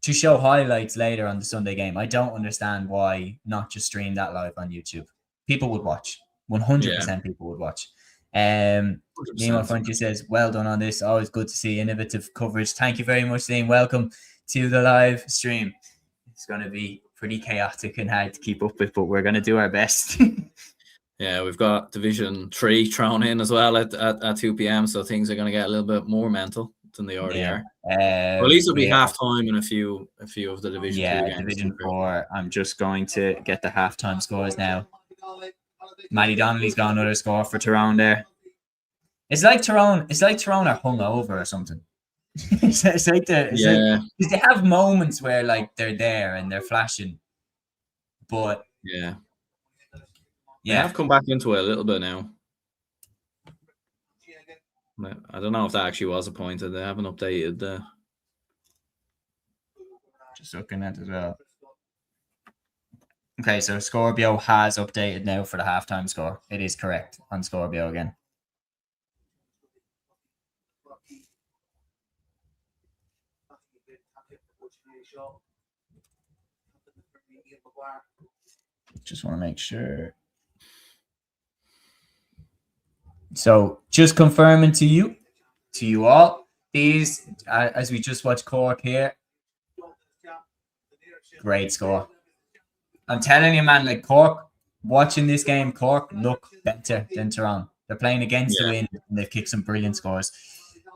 Speaker 1: to show highlights later on the Sunday game. I don't understand why not just stream that live on YouTube. People would watch. 100% people would watch. Nemo Frontier says, well done on this. Always good to see innovative coverage. Thank you very much, Liam. Welcome to the live stream. It's going to be pretty chaotic and hard to keep up with, but we're going to do our best.
Speaker 2: Yeah, we've got Division 3 thrown in as well at 2 p.m, so things are going to get a little bit more mental than they already are. Or at least it'll be half-time in a few of the Division 2 games.
Speaker 1: Division 4. I'm just going to get the half-time scores now. Matty Donnelly's got another score for Tyrone there. It's like Tyrone are hungover or something. It's like they have moments where like they're there and they're flashing, but
Speaker 2: I've come back into it a little bit now. I don't know if that actually was appointed. They haven't updated the.
Speaker 1: Just looking at it as well. Okay, so Scorpio has updated now for the halftime score. It is correct on Scorpio again. Just want to make sure. So just confirming to you all, these, as we just watched Cork here, great score. I'm telling you, man, like Cork, watching this game, Cork look better than Tyrone. They're playing against the wind and they've kicked some brilliant scores.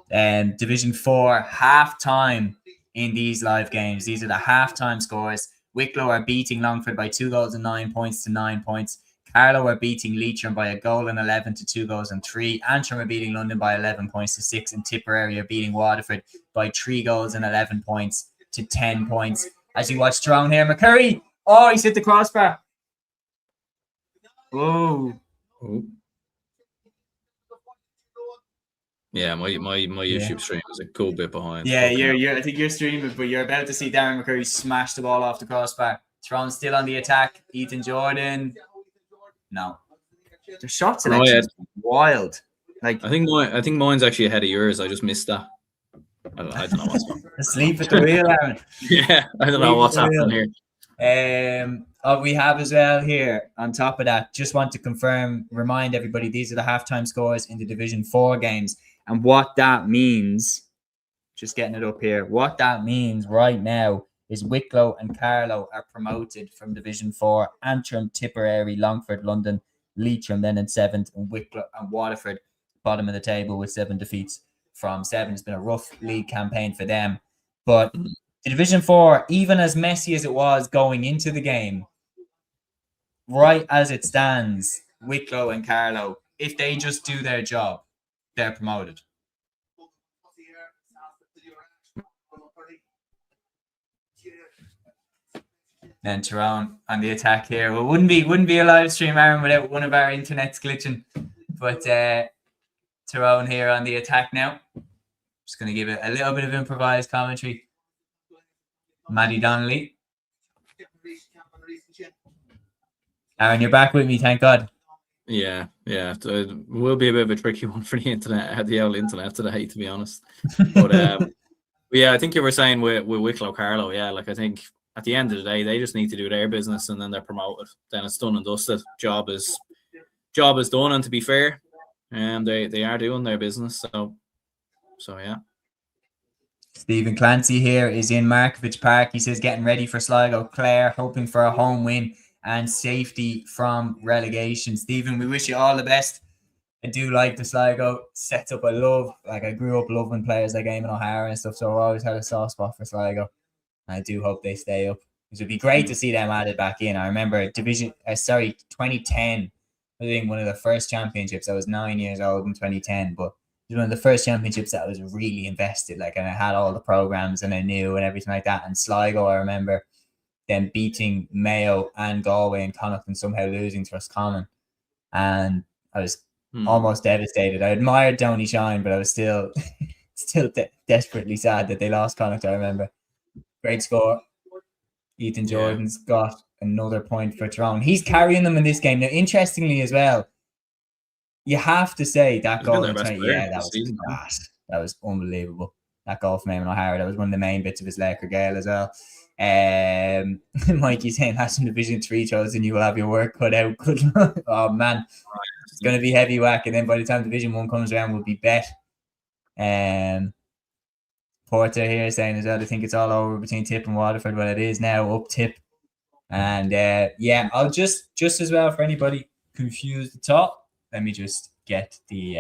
Speaker 1: Division 4, half-time in these live games. These are the half-time scores. Wicklow are beating Longford by 2 goals and 9 points to 9 points. Carlow are beating Leitrim by 1 goal and 11 to 2 goals and 3. Antrim are beating London by 11 points to 6. And Tipperary are beating Waterford by 3 goals and 11 points to 10 points. As you watch Tyrone here, McCurry. Oh, he's hit the crossbar. Whoa.
Speaker 2: Yeah, my YouTube stream is a cool bit behind.
Speaker 1: Yeah, I think you're streaming, but you're about to see Darren McCurry smash the ball off the crossbar. Tyrone still on the attack. Ethan Jordan. No. The shot selection is wild. Like
Speaker 2: I think mine's actually ahead of yours. I just missed that. I don't know what's wrong.
Speaker 1: Asleep at the wheel, Aaron.
Speaker 2: Yeah, I don't know what's happening here.
Speaker 1: We have as well here on top of that, just want to remind everybody, these are the halftime scores in the Division 4 games. And what that means, just getting it up here, what that means right now is Wicklow and Carlow are promoted from Division 4. Antrim, Tipperary, Longford, London, Leitrim then in 7th, and Wicklow and Waterford bottom of the table with 7 defeats from 7. It's been a rough league campaign for them. But the Division 4, even as messy as it was going into the game, right as it stands, Wicklow and Carlow, if they just do their job, they're promoted. Then Tyrone on the attack here. Well, wouldn't be a live stream, Aaron, without one of our internets glitching. But Tyrone here on the attack now. Just going to give it a little bit of improvised commentary. Maddie Donnelly. Aaron, you're back with me, thank God.
Speaker 2: Yeah. It will be a bit of a tricky one for the internet, the old internet today, to be honest. But yeah, I think you were saying with Wicklow Carlow, yeah, like I think at the end of the day, they just need to do their business and then they're promoted. Then it's done and dusted. Job is done, and to be fair, they are doing their business. So yeah.
Speaker 1: Stephen Clancy here is in Markovich Park. He says getting ready for Sligo. Clare hoping for a home win and safety from relegation. Stephen, we wish you all the best. I do like the Sligo setup. I grew up loving players like Eamon O'Hara and stuff, so I've always had a soft spot for Sligo. I do hope they stay up. It would be great to see them added back in. I remember 2010, I think one of the first championships. I was 9 years old in 2010, but it was one of the first championships that I was really invested, and I had all the programs and I knew and everything like that. And Sligo, I remember them beating Mayo and Galway and Conleth and somehow losing to Roscommon. And I was almost devastated. I admired Tony Shine, but I was still desperately sad that they lost Connacht. I remember. Great score. Ethan Jordan's got another point for Tyrone. He's carrying them in this game. Now, interestingly as well, you have to say that goal in 20, that was class. That was unbelievable. That goal from Eamon O'Hara, that was one of the main bits of his Laker Gale as well. Mikey saying that's in Division 3 throws and you will have your work cut out. Good luck. Oh man, it's going to be heavy whack, and then by the time Division 1 comes around, we'll be bet. Porter here saying as well, I think it's all over between Tip and Waterford. Well, it is now up Tip. And I'll just as well for anybody confused at all, let me just get the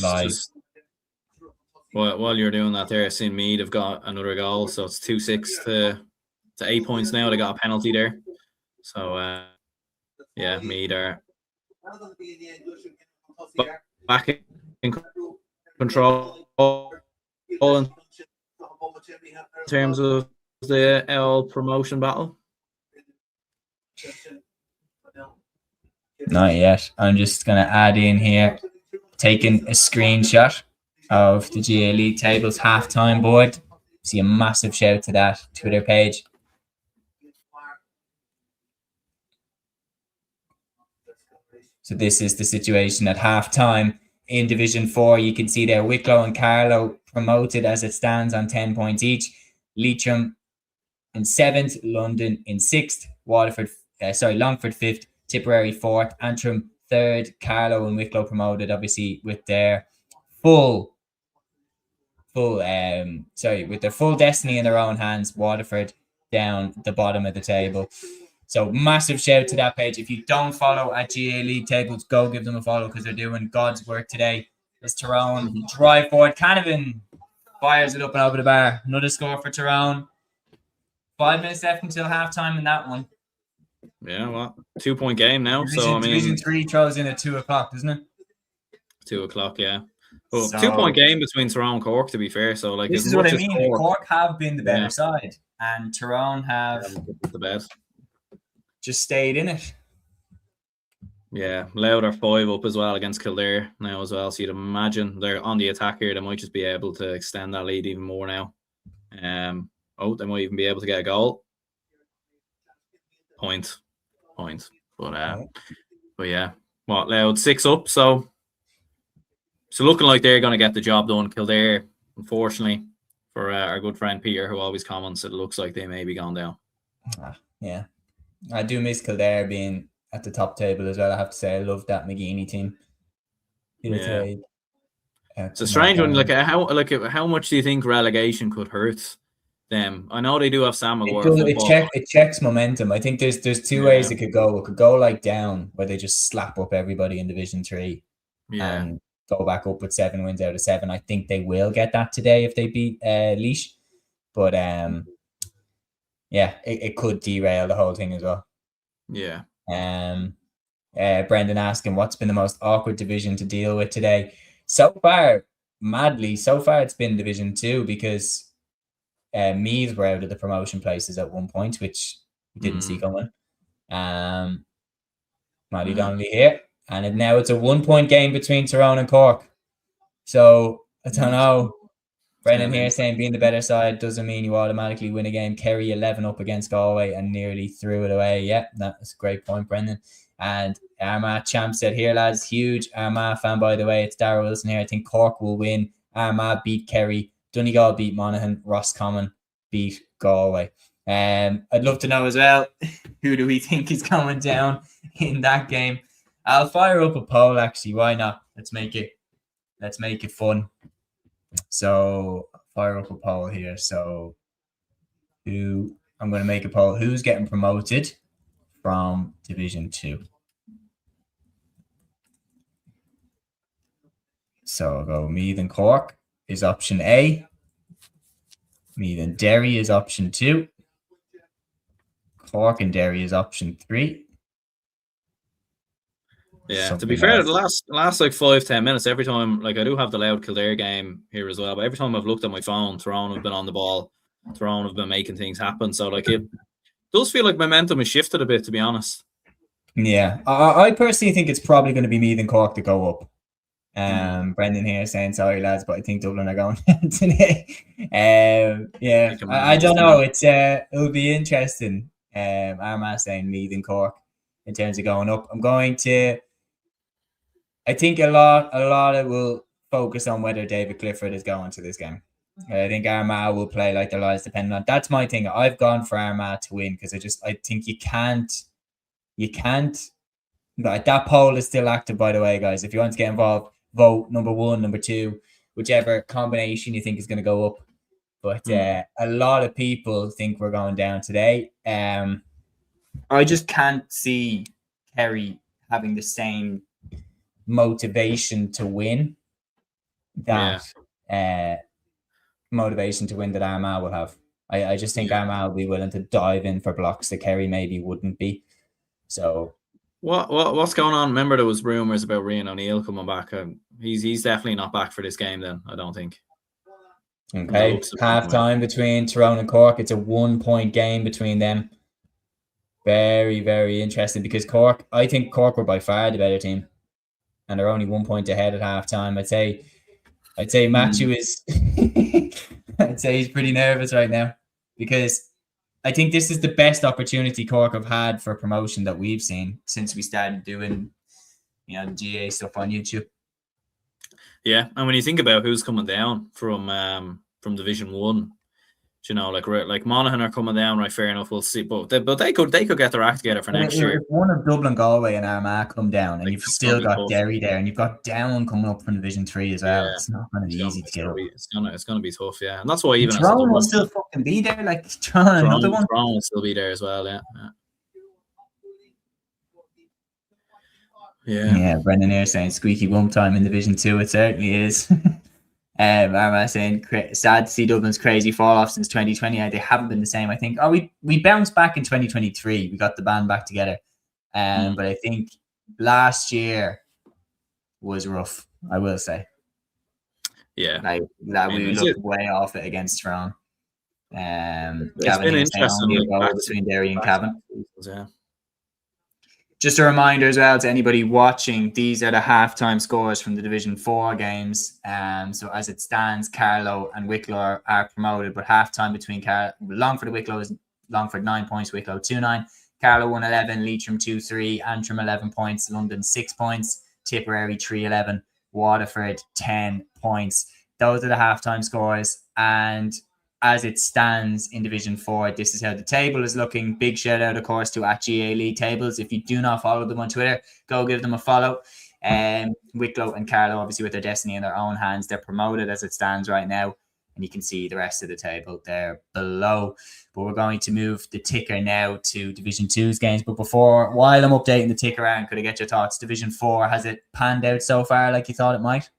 Speaker 1: live.
Speaker 2: While you're doing that there, St. Meath have got another goal, so it's 2-6 to 8 points now. They got a penalty there. So Meath are back in control in terms of the L promotion battle.
Speaker 1: Not yet. I'm just going to add in here, taking a screenshot of the GA League tables halftime board. See a massive shout to that Twitter page. So this is the situation at halftime in Division 4. You can see there Wicklow and Carlow promoted as it stands on 10 points each. Leitrim in 7th, London in 6th, Longford 5th, Tipperary 4th, Antrim 3rd, Carlow and Wicklow promoted obviously with their full destiny in their own hands. Waterford down the bottom of the table. So massive shout to that page. If you don't follow at GA League Tables, go give them a follow because they're doing God's work today. It's Tyrone. Drive forward. Canavan fires it up and over the bar. Another score for Tyrone. 5 minutes left until halftime in that one.
Speaker 2: Yeah, well, 2-point game now.
Speaker 1: Division 3 throws in at 2 o'clock, doesn't it?
Speaker 2: 2 o'clock, yeah. Well, 2-point game between Tyrone and Cork, to be fair. So,
Speaker 1: this is what I mean. Cork have been the better side, and Tyrone have
Speaker 2: the best.
Speaker 1: Just stayed in it.
Speaker 2: Yeah, Louth are 5 up as well against Kildare now as well. So you'd imagine they're on the attack here. They might just be able to extend that lead even more now. They might even be able to get a goal. Point. But yeah, Louth 6 up. So looking like they're going to get the job done. Kildare, unfortunately, for our good friend Peter, who always comments, it looks like they may be gone down.
Speaker 1: Yeah. I do miss Kildare being at the top table as well. I have to say, I love that McGeaney team.
Speaker 2: Yeah. It's a strange one. How much do you think relegation could hurt them? I know they do have Sam McGuire.
Speaker 1: It checks momentum. I think there's two ways it could go. It could go like down, where they just slap up everybody in Division 3 and go back up with 7 wins out of 7. I think they will get that today if they beat Laois. But it could derail the whole thing as well.
Speaker 2: Yeah.
Speaker 1: Brendan asking what's been the most awkward division to deal with today. So far it's been Division 2 because Meath were out of the promotion places at one point, which we didn't see coming. Matty Donnelly here. And now it's a 1 point game between Tyrone and Cork. So I don't know. Brendan here saying being the better side doesn't mean you automatically win a game. Kerry 11 up against Galway and nearly threw it away. Yeah, that's a great point, Brendan. And Armagh champ said here, lads, huge Armagh fan, by the way. It's Darrell Wilson here. I think Cork will win. Armagh beat Kerry. Donegal beat Monaghan. Roscommon beat Galway. I'd love to know as well, who do we think is coming down in that game? I'll fire up a poll, actually. Why not? Let's make it fun. So fire up a poll here. So I'm going to make a poll. Who's getting promoted from Division 2? So I'll go Meath and Cork is option A. Meath and Derry is option 2. Cork and Derry is option 3.
Speaker 2: Yeah,
Speaker 1: Something
Speaker 2: to be fair,
Speaker 1: else.
Speaker 2: the last like 5-10 minutes, every time, like I do have the Louth Kildare game here as well, but every time I've looked at my phone, Tyrone have been on the ball, Tyrone have been making things happen. So like it does feel like momentum has shifted a bit, to be honest.
Speaker 1: Yeah, I personally think it's probably going to be Meath and Cork to go up. Brendan here saying sorry lads, but I think Dublin are going today. Yeah, I don't know. It'll be interesting. Armagh saying Meath and Cork in terms of going up. I think a lot of it will focus on whether David Clifford is going to this game. I think Armagh will play like their lives depending on. That's my thing. I've gone for Armagh to win because I think you can't. But that poll is still active, by the way, guys. If you want to get involved, vote number 1, number 2, whichever combination you think is going to go up. But a lot of people think we're going down today. I just can't see Kerry having the same motivation to win that motivation to win that Armagh will have. I just think Armagh will be willing to dive in for blocks that Kerry maybe wouldn't be. So
Speaker 2: what's going on? Remember there was rumours about Rian O'Neill coming back. He's definitely not back for this game then, I don't think.
Speaker 1: Okay, half time between Tyrone and Cork. It's a 1 point game between them. Very, very interesting because I think Cork were by far the better team. And they're only 1 point ahead at half time. I'd say Matthew is I'd say he's pretty nervous right now because I think this is the best opportunity Cork have had for promotion that we've seen since we started doing GA stuff on YouTube.
Speaker 2: Yeah, and when you think about who's coming down from Division 1, like Monaghan are coming down, right? Fair enough, we'll see. But they could get their act together for next year.
Speaker 1: If one of Dublin, Galway, and Armagh come down, and you've still got Derry there, and you've got Down coming up from Division 3 as well. It's not going to be easy to get up.
Speaker 2: It's going to be tough, yeah. And that's why even
Speaker 1: Tyrone will still fucking be there. Like Tyrone, another one.
Speaker 2: Tyrone will still be there as well, yeah.
Speaker 1: Yeah, Brendan here saying squeaky bum time in Division 2. It certainly is. Armagh saying sad to see Dublin's crazy fall off since 2020. They haven't been the same. I think we bounced back in 2023. We got the band back together. But I think last year was rough, I will say.
Speaker 2: Yeah.
Speaker 1: We looked way off it against Tyrone.
Speaker 2: It's been interesting
Speaker 1: between Derry and Cavan.
Speaker 2: Yeah.
Speaker 1: Just a reminder as well to anybody watching, these are the halftime scores from the Division 4 games. So as it stands, Carlow and Wicklow are promoted, but halftime between Longford and Wicklow is Longford 9 points, Wicklow 2-9. Carlow 1-11, Leitrim 2-3, Antrim 11 points, London 6 points, Tipperary 3-11, Waterford 10 points. Those are the halftime scores. And as it stands in Division 4, this is how the table is looking. Big shout out, of course, to @GA League Tables. If you do not follow them on Twitter, go give them a follow. Wicklow and Carlow, obviously, with their destiny in their own hands, they're promoted as it stands right now. And you can see the rest of the table there below. But we're going to move the ticker now to Division 2's games. But while I'm updating the ticker, Aaron, could I get your thoughts? Division 4, has it panned out so far like you thought it might?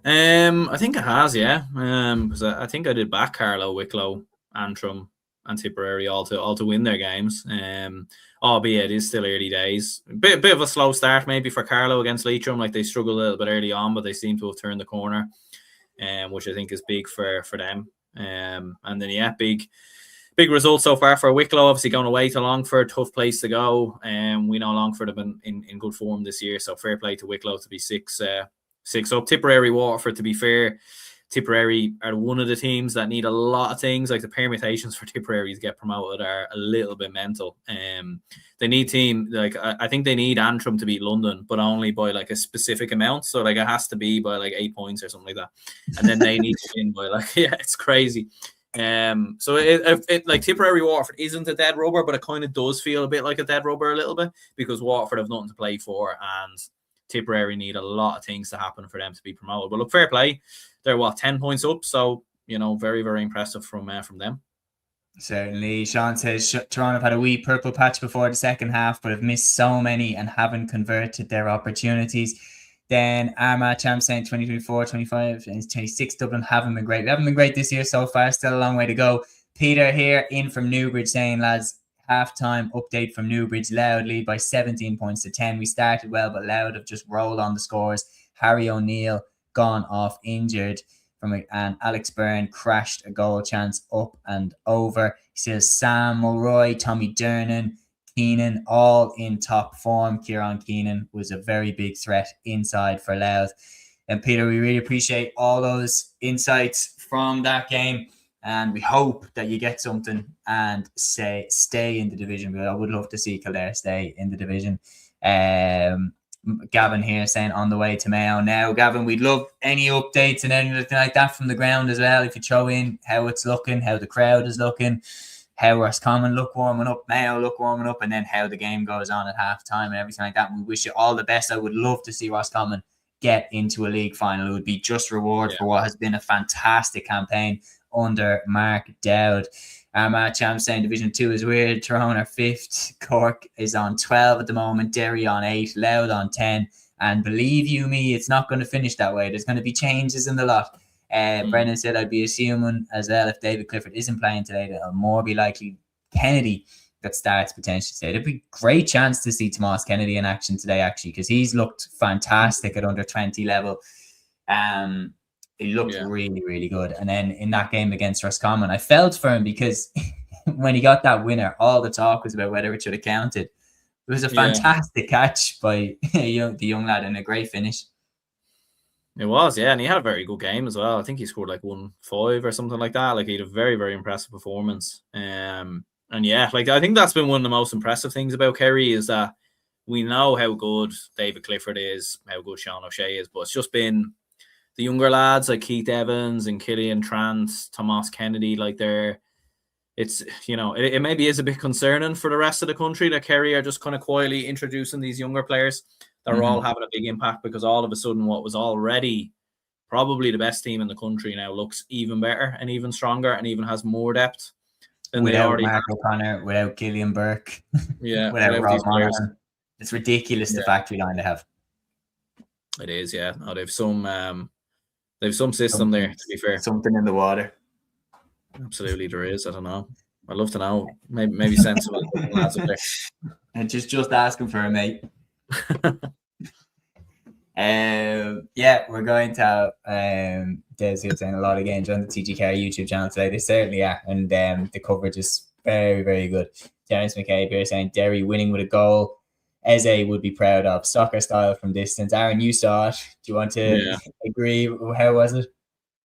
Speaker 2: I think it has, yeah. Because I think I did back Carlow, Wicklow, Antrim, and Tipperary all to win their games. Albeit it is still early days. Bit of a slow start maybe for Carlow against Leitrim. Like they struggled a little bit early on, but they seem to have turned the corner, which I think is big for them. And then big result so far for Wicklow. Obviously going away to Longford, tough place to go. We know Longford have been in good form this year, so fair play to Wicklow to be six up. Tipperary, Waterford, to be fair, Tipperary are one of the teams that need a lot of things. Like the permutations for Tipperary to get promoted are a little bit mental. They need I think they need Antrim to beat London, but only by like a specific amount. So like it has to be by like 8 points or something like that. And then they need to win by like, yeah, it's crazy. So it like Tipperary Waterford isn't a dead rubber, but it kind of does feel a bit like a dead rubber a little bit, because Waterford have nothing to play for and Tipperary need a lot of things to happen for them to be promoted. But look, fair play. They're 10 points up, so very, very impressive from them.
Speaker 1: Certainly. Sean says Toronto have had a wee purple patch before the second half, but have missed so many and haven't converted their opportunities. Then Armagh champs saying 2024, 25, and 26 Dublin haven't been great. We haven't been great this year so far. Still a long way to go. Peter here in from Newbridge saying, lads, halftime update from Newbridge. Louth lead by 17 points to 10. We started well, but Louth have just rolled on the scores. Harry O'Neill gone off injured and Alex Byrne crashed a goal chance up and over. He says Sam Mulroy, Tommy Dernan, Keenan, all in top form. Kieran Keenan was a very big threat inside for Louth. And Peter, we really appreciate all those insights from that game. And we hope that you get something and stay in the division. But I would love to see Kildare stay in the division. Gavin here saying on the way to Mayo now. Gavin, we'd love any updates and anything like that from the ground as well. If you throw in how it's looking, how the crowd is looking, how Roscommon look warming up, Mayo look warming up, and then how the game goes on at halftime and everything like that. And we wish you all the best. I would love to see Roscommon get into a league final. It would be just reward for what has been a fantastic campaign under Mark Dowd. Armagh champs saying Division 2 is weird. Tyrone are 5th. Cork is on 12 at the moment. Derry on 8. Louth on 10. And believe you me, it's not going to finish that way. There's going to be changes in the lot. Brendan said I'd be assuming as well if David Clifford isn't playing today, that it'll more be likely Kennedy that starts potentially today. There'd be a great chance to see Tomas Kennedy in action today, actually, because he's looked fantastic at under 20 level. He looked really, really good. And then in that game against Roscommon, I felt for him because when he got that winner, all the talk was about whether it should have counted. It was a fantastic catch by the young lad and a great finish.
Speaker 2: It was, yeah. And he had a very good game as well. I think he scored like 1-5 or something like that. Like he had a very, very impressive performance. And yeah, like I think that's been one of the most impressive things about Kerry is that we know how good David Clifford is, how good Sean O'Shea is, but it's just been the younger lads like Keith Evans and Killian Trant, Tomas Kennedy, like it maybe is a bit concerning for the rest of the country that Kerry are just kind of quietly introducing these younger players that are all having a big impact, because all of a sudden what was already probably the best team in the country now looks even better and even stronger and even has more depth than
Speaker 1: without
Speaker 2: they already
Speaker 1: Mark O'Connor, without Killian Burke, without
Speaker 2: these players.
Speaker 1: Monaghan. It's ridiculous the factory line they have.
Speaker 2: It is, yeah. Oh, they've some system there, to be fair.
Speaker 1: Something in the water.
Speaker 2: Absolutely, there is. I don't know. I'd love to know. Maybe sensible lads up there.
Speaker 1: And just asking for a mate. We're going to Des here saying a lot of games on the TGK YouTube channel today. They certainly are, and the coverage is very, very good. Terence McCabe here saying Derry winning with a goal Eze would be proud of. Soccer style from distance. Aaron, you saw it. Do you want to agree? How was it?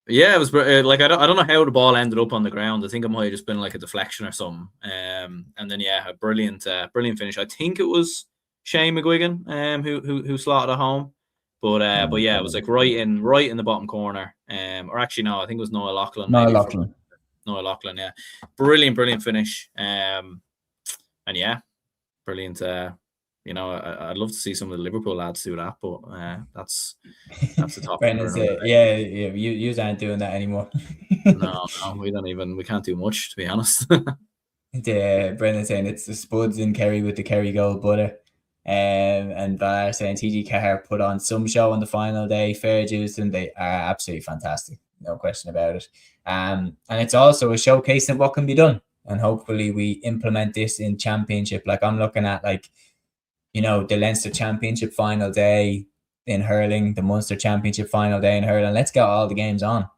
Speaker 2: Yeah, it was like I don't know how the ball ended up on the ground. I think it might have just been like a deflection or something. And then a brilliant finish. I think it was Shane McGuigan who slotted it home. But yeah, it was like right in the bottom corner. Or actually no, I think it was Noah Loughlin. Noah Loughlin, yeah. Brilliant finish. And yeah, brilliant. I'd love to see some of the Liverpool lads do that, but that's the top.
Speaker 1: You aren't doing that anymore.
Speaker 2: No, we can't do much, to be honest.
Speaker 1: Brendan saying it's the Spuds in Kerry with the Kerry gold butter. And Bar saying TG Carr put on some show on the final day. Fair dues to them. They are absolutely fantastic. No question about it. And it's also a showcase of what can be done. And hopefully we implement this in championship. Like I'm looking at the Leinster Championship final day in hurling, the Munster Championship final day in hurling. Let's get all the games on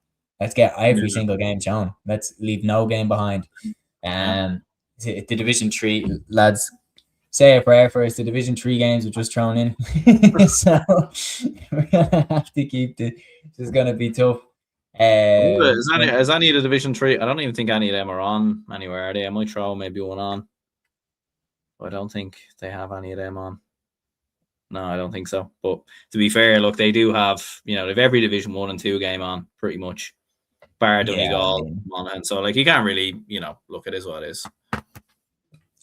Speaker 1: Let's get every single game shown. Let's leave no game behind. The Division 3 lads, say a prayer for us. The Division 3 games were just thrown in, so we're gonna have to keep this. This is gonna be tough.
Speaker 2: Is any of the Division 3? I don't even think any of them are on anywhere, are they? I might throw maybe one on. I don't think they have any of them on. No, I don't think so. But to be fair, look, they do have, they've every Division 1 and 2 game on, pretty much. Bar Donegal, Monaghan. So, you can't really, look, it is what it is.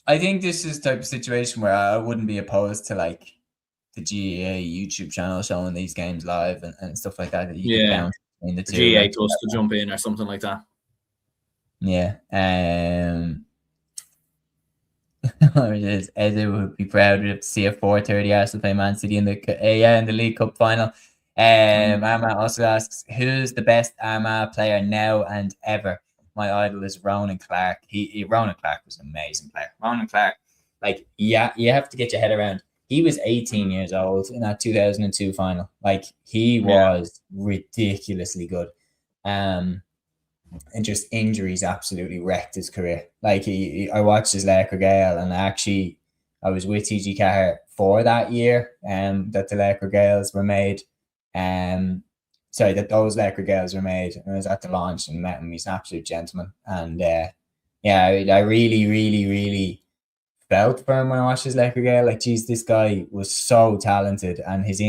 Speaker 1: I think this is the type of situation where I wouldn't be opposed to, the GAA YouTube channel showing these games live and stuff like that. You can bounce in the two.
Speaker 2: GAA Plus to jump in or something like that.
Speaker 1: Yeah. Ed would be proud to see a 4:30 Arsenal play Man City in the League Cup final. Armagh also asks, who's the best Armagh player now and ever? My idol is Ronan Clark. Ronan Clark was an amazing player. Ronan Clark, you have to get your head around. He was 18 years old in that 2002 final. He was ridiculously good. And just injuries absolutely wrecked his career. I watched his Laker Gale, and actually I was with TG Carr for that year that the Laker Gales were made. That those Laker Gales were made. And I was at the launch and met him. He's an absolute gentleman. And I really, really, really felt for him when I watched his Laker Gale. This guy was so talented, and his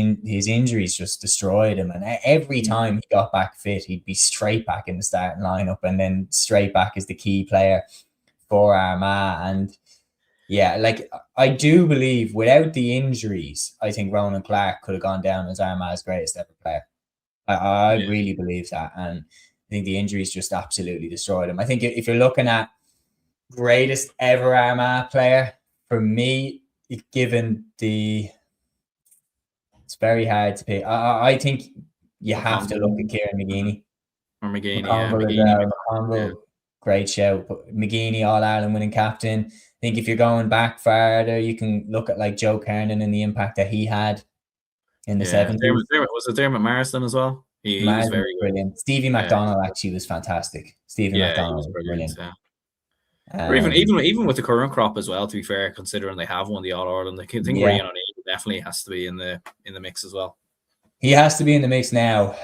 Speaker 1: injuries just destroyed him. And every time he got back fit, he'd be straight back in the starting lineup, and then straight back as the key player for Armagh. And I do believe without the injuries, I think Ronan Clark could have gone down as Armagh's greatest ever player. I really believe that, and I think the injuries just absolutely destroyed him. I think if you're looking at greatest ever Armagh player, for me, it's very hard to pick. I think you have to look at Kieran McGeeney.
Speaker 2: Or McGeeney,
Speaker 1: McConville, great shout. But McGeeney, All-Ireland winning captain. I think if you're going back farther, you can look at Joe Kernan and the impact that he had in the 70s.
Speaker 2: Was it Dermot Marsden as well? He was very
Speaker 1: brilliant. Stevie McDonald actually was fantastic. McDonald was brilliant.
Speaker 2: Even with the current crop as well, to be fair, considering they have won the All-Ireland, I think Rian O'Neill definitely has to be in the mix as well.
Speaker 1: He has to be in the mix now.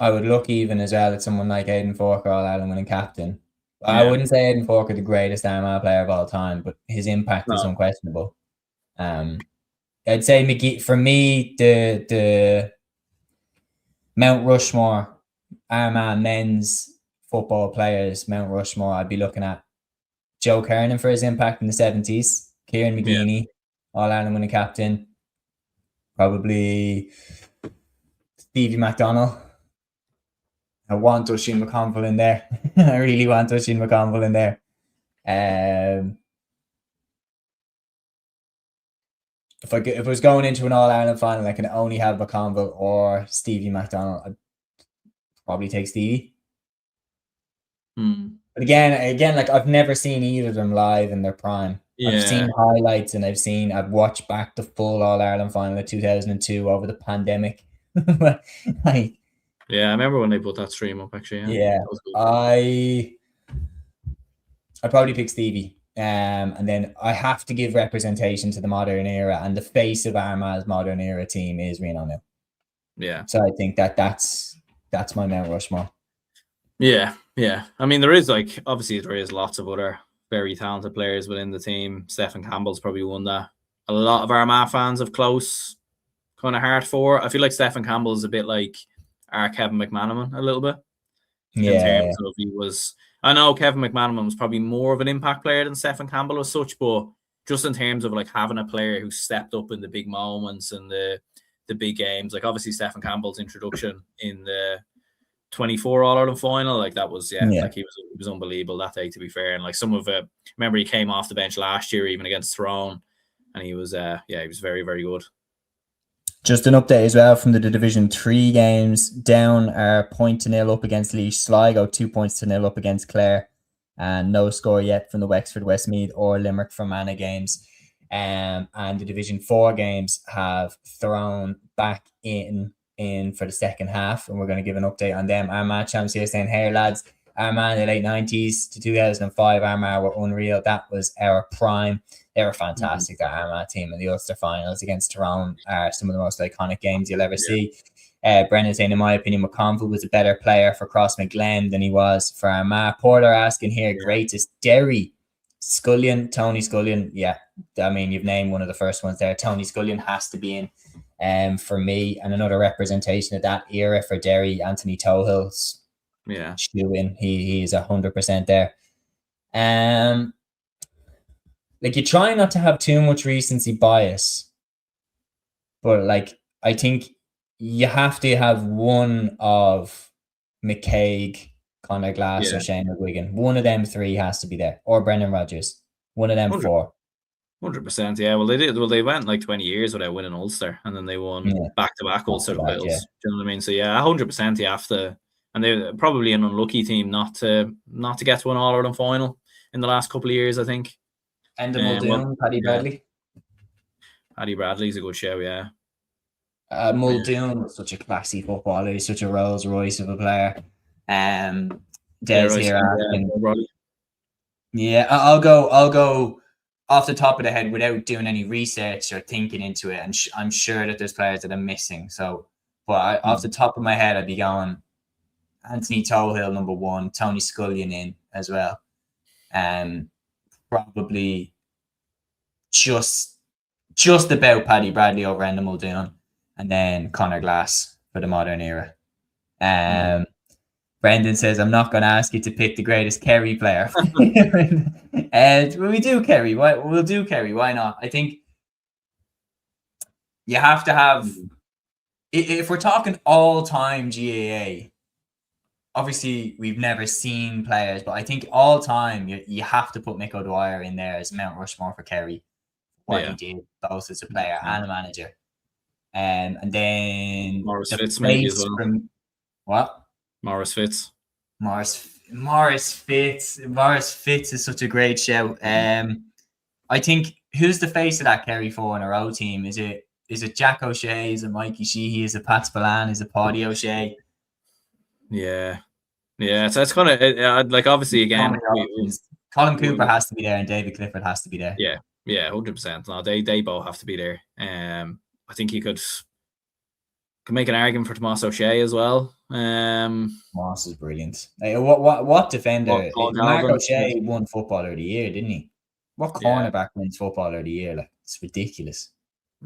Speaker 1: I would look even as well at someone like Aidan Forker, All-Ireland winning captain. I wouldn't say Aidan Forker the greatest Armagh player of all time, but his impact is unquestionable. I'd say McGee, for me, the Mount Rushmore Armagh men's football players, Mount Rushmore, I'd be looking at Joe Kernan for his impact in the 70s, Kieran McGeeney, All-Ireland winning captain, probably Stevie McDonald. I want Oisin McConville in there. I really want Oisin McConville in there. If I was going into an All-Ireland final, I can only have McConville or Stevie McDonald. I'd probably take Stevie. But again, I've never seen either of them live in their prime. I've seen highlights, and I've watched back the full All-Ireland final of 2002 over the pandemic. I
Speaker 2: remember when they put that stream up, actually.
Speaker 1: Yeah. I'd probably pick Stevie. And then I have to give representation to the modern era, and the face of Armagh's modern era team is Rian O'Neill.
Speaker 2: Yeah.
Speaker 1: So I think that's my Mount Rushmore.
Speaker 2: Yeah. I mean, there is obviously there is lots of other very talented players within the team. Stephen Campbell's probably one that a lot of Armagh fans have close kind of heart for. I feel like Stephen Campbell is a bit like our Kevin McManaman a little bit. In terms of I know Kevin McManaman was probably more of an impact player than Stephen Campbell as such, but just in terms of having a player who stepped up in the big moments and the big games, obviously Stephen Campbell's introduction in the 24 All-Ireland final, that was he was unbelievable that day, to be fair. And some of it, remember he came off the bench last year even against Tyrone, and he was he was very, very good.
Speaker 1: Just an update as well from the Division 3 games. Down are 0-0 up against Laois. Sligo 2-0 up against Clare. And no score yet from the Wexford, Westmeath or Limerick Fermanagh games. And the Division 4 games have thrown back in in for the second half, and we're going to give an update on them. Armagh champs here saying, "Hey lads, Armagh in the late 90s to 2005, Armagh were unreal. That was our prime. They were fantastic, that Armagh team, and the Ulster finals against Tyrone are some of the most iconic games you'll ever see." Brendan saying, "In my opinion, McConville was a better player for Crossmaglen than he was for Armagh." Porter asking here, "Greatest Derry, Scullion, Tony Scullion." Yeah, I mean, you've named one of the first ones there. Tony Scullion has to be in for me. And another representation of that era for Derry, Anthony Tohill's shoe in. He is 100% there. Like, you try not to have too much recency bias, but like, I think you have to have one of McCaig, Conor Glass, or Shane McGuigan. One of them three has to be there, or Brendan Rodgers. One of them 4.
Speaker 2: 100%. Yeah, well, they did. Well, they went like 20 years without winning Ulster, and then they won back-to-back Ulster titles. Do you know what I mean? So yeah, 100%. You have to, and they're probably an unlucky team not to get to an All-Ireland final in the last couple of years, I think.
Speaker 1: And the Muldoon, Paddy Bradley.
Speaker 2: Paddy Bradley's a good show, yeah.
Speaker 1: Muldoon was such a classy footballer. He's such a Rolls Royce of a player. Des here asking. I'll go off the top of the head without doing any research or thinking into it, and I'm sure that there's players that I'm missing. So, but off the top of my head, I'd be going Anthony Tohill, number 1, Tony Scullion in as well, probably just about Paddy Bradley over Enda Muldoon, and then Conor Glass for the modern era. Brendan says, "I'm not going to ask you to pick the greatest Kerry player." And we do Kerry. We'll do Kerry. Why not? I think you have to have, if we're talking all-time GAA, obviously we've never seen players, but I think all-time you have to put Mick O'Dwyer in there as Mount Rushmore for Kerry. What he did, both as a player and a manager. And then
Speaker 2: Maurice Fitz maybe as well.
Speaker 1: What?
Speaker 2: Maurice Fitz.
Speaker 1: Maurice Fitz is such a great shout. I think, who's the face of that Kerry 4 in a row team? Is it Jack O'Shea? Is it Mikey Sheehy? Is it Pat Spillane? Is it Paddy O'Shea?
Speaker 2: Yeah. So it's kind of like, obviously again,
Speaker 1: Colin Cooper has to be there, and David Clifford has to be there.
Speaker 2: Yeah, 100%. No, they both have to be there. I think you could make an argument for Tomas O'Shea as well.
Speaker 1: Moss is brilliant. Like, what defender? Mark O'Shea won Footballer of the Year, didn't he? What cornerback wins Footballer of the Year? Like, it's ridiculous.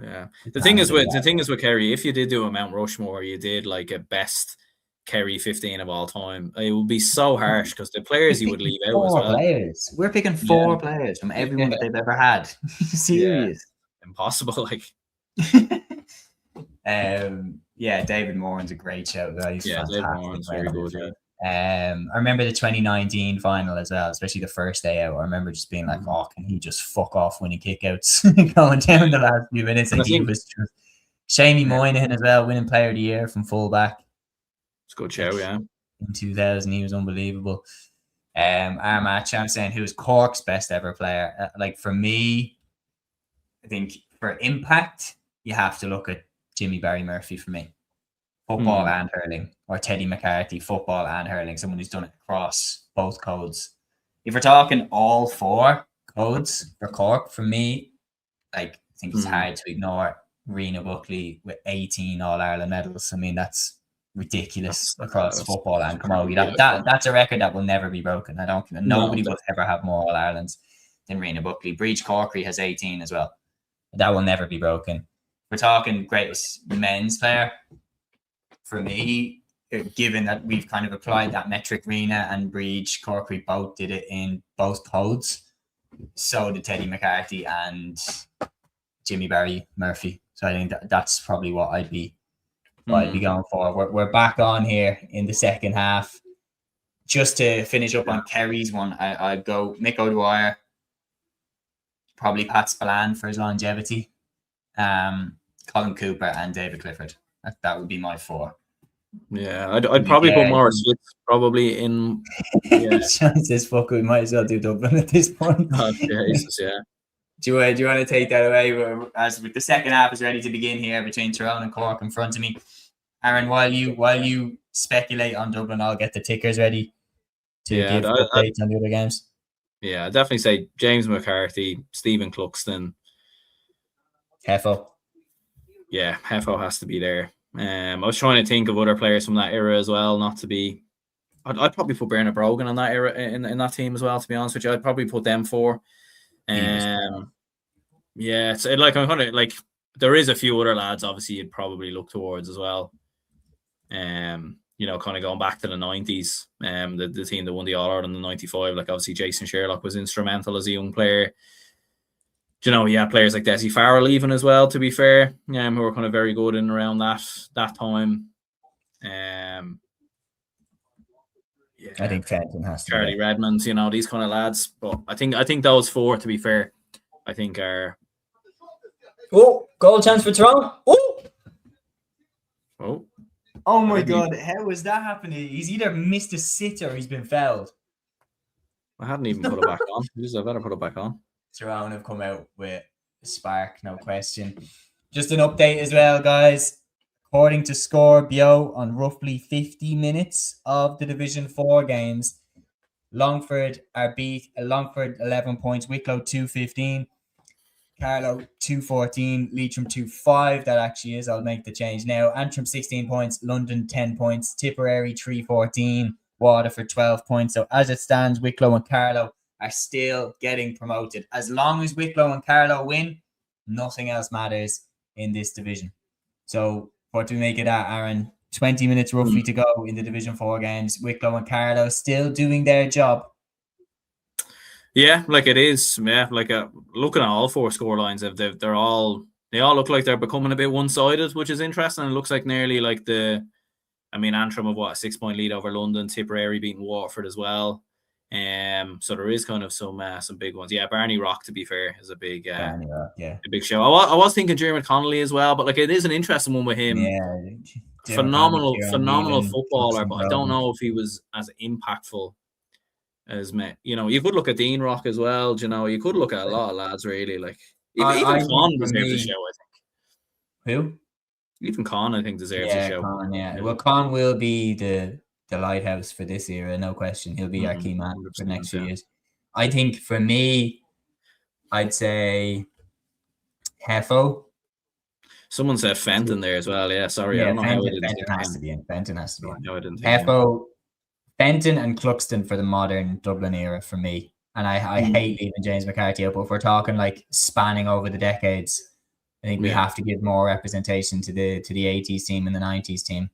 Speaker 2: Yeah. The thing is with Kerry, if you did do a Mount Rushmore, you did like a best Kerry 15 of all time, it would be so harsh because the players you would leave out as well.
Speaker 1: Players. We're picking 4 players from everyone that they've ever had. Serious.
Speaker 2: Impossible. Like.
Speaker 1: David Moran's a great shout. He's fantastic.
Speaker 2: David Moran's very good.
Speaker 1: I remember the 2019 final as well, especially the first day out. I remember just being like, "Oh, can he just fuck off winning kickouts going down the last few minutes?" And he was just Shamey Moynihan as well, winning Player of the Year from fullback.
Speaker 2: It's a good show, yeah.
Speaker 1: In 2000, he was unbelievable. Armagh champ saying, "Who's Cork's best ever player?" Like, for me, I think for impact, you have to look at Jimmy Barry Murphy for me. Football and hurling. Or Teddy McCarthy, football and hurling. Someone who's done it across both codes. If we're talking all 4 codes for Cork, for me, like, I think it's hard to ignore Rena Buckley with 18 All-Ireland medals. I mean, that's ridiculous across football and camogie. That's a record that will never be broken. Nobody will ever have more All-Irelands than Rena Buckley. Breach Corkery has 18 as well. That will never be broken. We're talking greatest men's player. For me, given that we've kind of applied that metric, Rena and Breach Corkery both did it in both codes. So did Teddy McCarthy and Jimmy Barry Murphy. So I think that's probably what I'd be going for. We're back on here in the second half. Just to finish up on Kerry's one, I'd go Mick O'Dwyer, probably Pat Spillane for his longevity, Colin Cooper and David Clifford. That would be my 4.
Speaker 2: Yeah, I'd probably put Maurice Fitz probably in. Yeah.
Speaker 1: Chances, fuck, we might as well do Dublin at this point.
Speaker 2: Oh, Jesus, yeah.
Speaker 1: Do you want to take that away? As with the second half is ready to begin here between Tyrone and Cork in front of me. Aaron, while you speculate on Dublin, I'll get the tickers ready to give updates on the other games.
Speaker 2: Yeah, I'd definitely say James McCarthy, Stephen Cluxton.
Speaker 1: Hefo.
Speaker 2: Yeah, Hefo has to be there. I was trying to think of other players from that era as well, not to be... I'd probably put Bernard Brogan on that era in that team as well, to be honest with you. I'd probably put them 4. Yeah, it's like I'm kind of like there is a few other lads obviously you'd probably look towards as well. You know, kind of going back to the 90s, the team that won the All-Ireland in the 95, like obviously Jason Sherlock was instrumental as a young player. You know, yeah, players like Desi Farrell even as well, to be fair, who were kind of very good in around that time. Yeah,
Speaker 1: I think Fenton has to
Speaker 2: Charlie Redmonds, you know, these kind of lads. But I think those 4, to be fair, I think are...
Speaker 1: Oh, goal chance for Toronto. Oh my God, how was that happening? He's either missed a sit or he's been fouled.
Speaker 2: I hadn't even put it back on. I better put it back on.
Speaker 1: Toronto have come out with a spark, no question. Just an update as well, guys. According to Score Bio, on roughly 50 minutes of the Division 4 games, Longford are beat. Longford 11 points, Wicklow 2-15, Carlow 2-14, Leitrim 2-5. That actually is. I'll make the change now. Antrim 16 points, London 10 points, Tipperary 3-14, Waterford 12 points. So as it stands, Wicklow and Carlow are still getting promoted. As long as Wicklow and Carlow win, nothing else matters in this division. So what do we make of that, Aaron? 20 minutes roughly to go in the Division 4 games. Wicklow and Carlow still doing their job.
Speaker 2: Yeah, like it is. Yeah, like looking at all 4 scorelines, they all look like they're becoming a bit one-sided, which is interesting. It looks like nearly like Antrim have a 6-point lead over London, Tipperary beating Waterford as well. So there is kind of some big ones. Yeah, Barney Rock, to be fair, is a big a big show. I was thinking Dermot Connolly as well, but like it is an interesting one with him.
Speaker 1: Yeah,
Speaker 2: phenomenal footballer, but I don't know if he was as impactful as me. You know, you could look at Dean Rock as well. You know, you could look at a lot of lads really. Like even Con deserves a show, I think.
Speaker 1: Who?
Speaker 2: Even Con, I think, deserves a show.
Speaker 1: Con, yeah. Well, Con will be the lighthouse for this era, no question. He'll be our key man for the next few years. I think for me, I'd say Hefo.
Speaker 2: Someone said Fenton there as well. Yeah, sorry, I don't know how it
Speaker 1: Fenton has to be in. Fenton has to be in.
Speaker 2: No, I didn't think
Speaker 1: Hefo, Fenton and Cluxton for the modern Dublin era for me. And I hate leaving James McCarthy out, but if we're talking like spanning over the decades, I think we have to give more representation to the 80s team and the 90s team.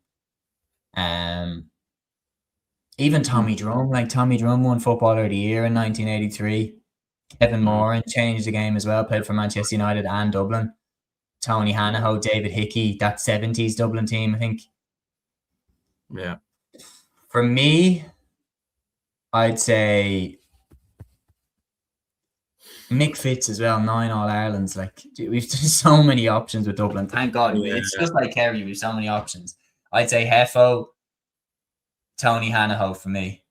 Speaker 1: Even Tommy Drum, won Footballer of the Year in 1983. Kevin Moran changed the game as well, played for Manchester United and Dublin. Tony Hanaho, David Hickey, that 70s Dublin team, I think.
Speaker 2: Yeah.
Speaker 1: For me, I'd say Mick Fitz as well, 9 All-Irelands. Like, we've done so many options with Dublin. Thank God. It's just like Kerry, we've so many options. I'd say Hefo, Tony Hanaho for me,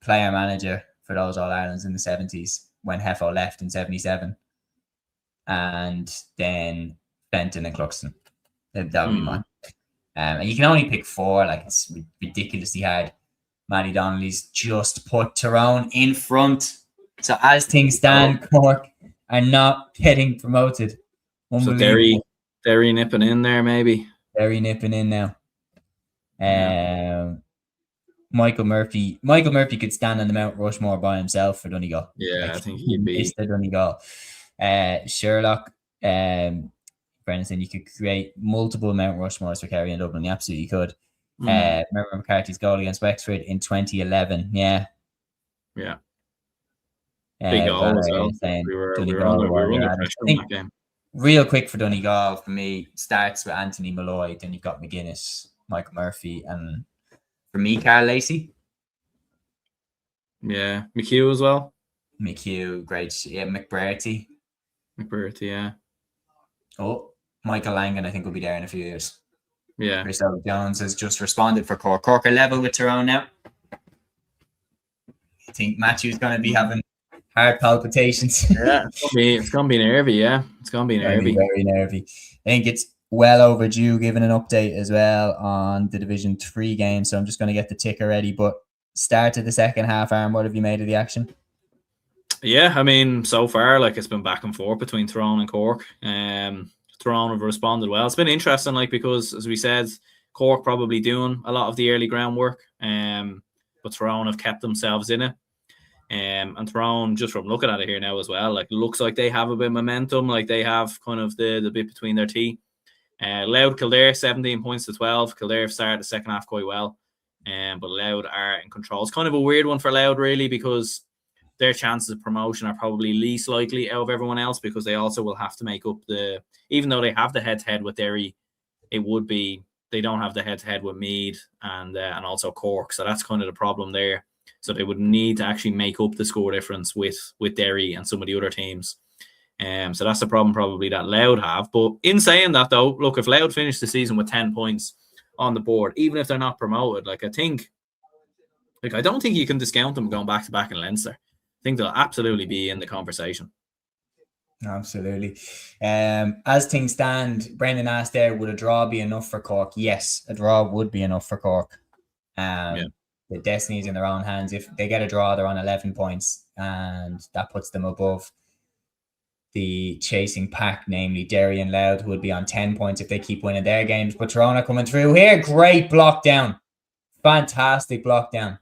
Speaker 1: player manager for those All-Irelands in the 70s when Hefo left in 77. And then Fenton and Cluxton. That would be mine. And you can only pick 4. Like, it's ridiculously hard. Matty Donnelly's just put Tyrone in front. So as things stand, Cork are not getting promoted.
Speaker 2: So Derry nipping in there, maybe.
Speaker 1: Derry nipping in now. Michael Murphy could stand on the Mount Rushmore by himself for Donegal.
Speaker 2: Yeah, like, I think he'd be.
Speaker 1: Mr. Donegal. Sherlock, Brendan said you could create multiple Mount Rushmores for Kerry and Dublin. You absolutely could. Remember McCarthy's goal against Wexford in 2011? Yeah.
Speaker 2: Yeah. Big goal as well. We were under pressure in that game.
Speaker 1: Real quick for Donegal, for me, starts with Anthony Malloy, then you've got McGuinness, Michael Murphy, and for me, Carl Lacey.
Speaker 2: Yeah. McHugh as well.
Speaker 1: McHugh, great. Yeah, McBurty,
Speaker 2: yeah.
Speaker 1: Oh, Michael Langan, I think, will be there in a few years.
Speaker 2: Yeah.
Speaker 1: Christopher Jones has just responded for Cork. Cork are level with Tyrone now. I think Matthew's going to be having heart palpitations.
Speaker 2: Yeah, it's gonna be nervy. Yeah, it's gonna be nervy.
Speaker 1: Very nervy. I think it's well overdue giving an update as well on the Division 3 game. So I'm just going to get the ticker ready. But start of the second half, Aaron, what have you made of the action?
Speaker 2: Yeah, I mean, so far, like, it's been back and forth between Tyrone and Cork. Tyrone have responded well. It's been interesting, like, because, as we said, Cork probably doing a lot of the early groundwork, but Tyrone have kept themselves in it. And Tyrone, just from looking at it here now as well, like, looks like they have a bit of momentum, like they have kind of the bit between their teeth. Louth Kildare 17 points to 12. Kildare have started the second half quite well, but Louth are in control. It's kind of a weird one for Louth, really, because their chances of promotion are probably least likely out of everyone else, because they also will have to make up even though they have the head-to-head with Derry, they don't have the head-to-head with Meath and also Cork. So that's kind of the problem there. So they would need to actually make up the score difference with Derry and some of the other teams. So that's the problem probably that Louth have. But in saying that, though, look, if Louth finish the season with 10 points on the board, even if they're not promoted, I don't think you can discount them going back-to-back in Leinster. I think they'll absolutely be in the conversation.
Speaker 1: Absolutely. As things stand, Brendan asked there, would a draw be enough for Cork? Yes, a draw would be enough for Cork. The destiny's in their own hands. If they get a draw, they're on 11 points, and that puts them above the chasing pack, namely Derry and Louth, who would be on 10 points if they keep winning their games. But Toronto coming through here. Great block down. Fantastic block down.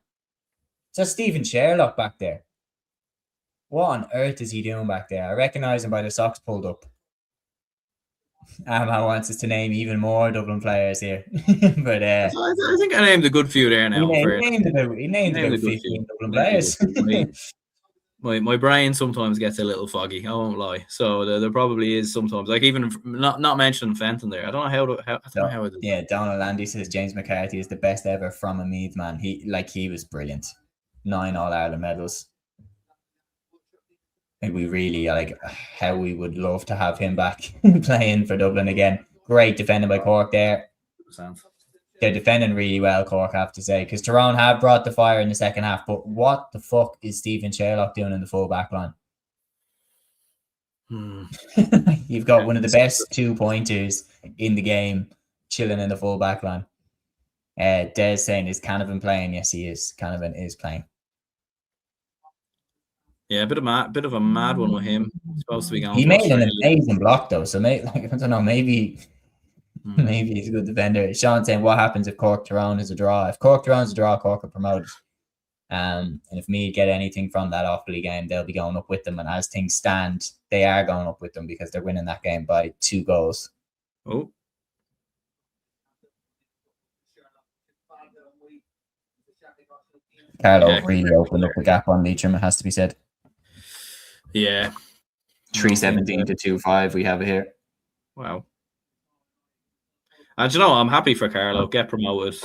Speaker 1: So Stephen Sherlock back there. What on earth is he doing back there? I recognise him by the socks pulled up. Armagh wants us to name even more Dublin players here. But I
Speaker 2: think I named a good few there now.
Speaker 1: He named about 15 Dublin players.
Speaker 2: My brain sometimes gets a little foggy, I won't lie. So there probably is sometimes, like, even not mentioning Fenton there. I don't know how it is.
Speaker 1: Yeah, Donald Landy says James McCarthy is the best ever from a Meath man. He was brilliant. 9 All-Ireland medals. We really how we would love to have him back playing for Dublin again. Great defending by Cork there. 100%. They're defending really well, Cork, I have to say, because Tyrone have brought the fire in the second half. But what the fuck is Stephen Sherlock doing in the full back line? You've got one of the best 2-pointers in the game chilling in the full back line. Des saying, is Canavan playing? Yes, he is. Canavan is playing.
Speaker 2: Yeah, a bit of a mad one with him. He's supposed to be going.
Speaker 1: He made an amazing block though, so I don't know, maybe he's a good defender. Sean saying, what happens if Cork Tyrone is a draw? If Cork Tyrone's a draw, Cork are promoted. And if Meath get anything from that Offaly game, they'll be going up with them. And as things stand, they are going up with them because they're winning that game by 2 goals.
Speaker 2: Oh.
Speaker 1: Carlo really opened up the gap on Leitrim, it has to be said.
Speaker 2: Yeah.
Speaker 1: 3-17 to 2-5 we have it here.
Speaker 2: Wow. And I'm happy for Carlo, get promoted.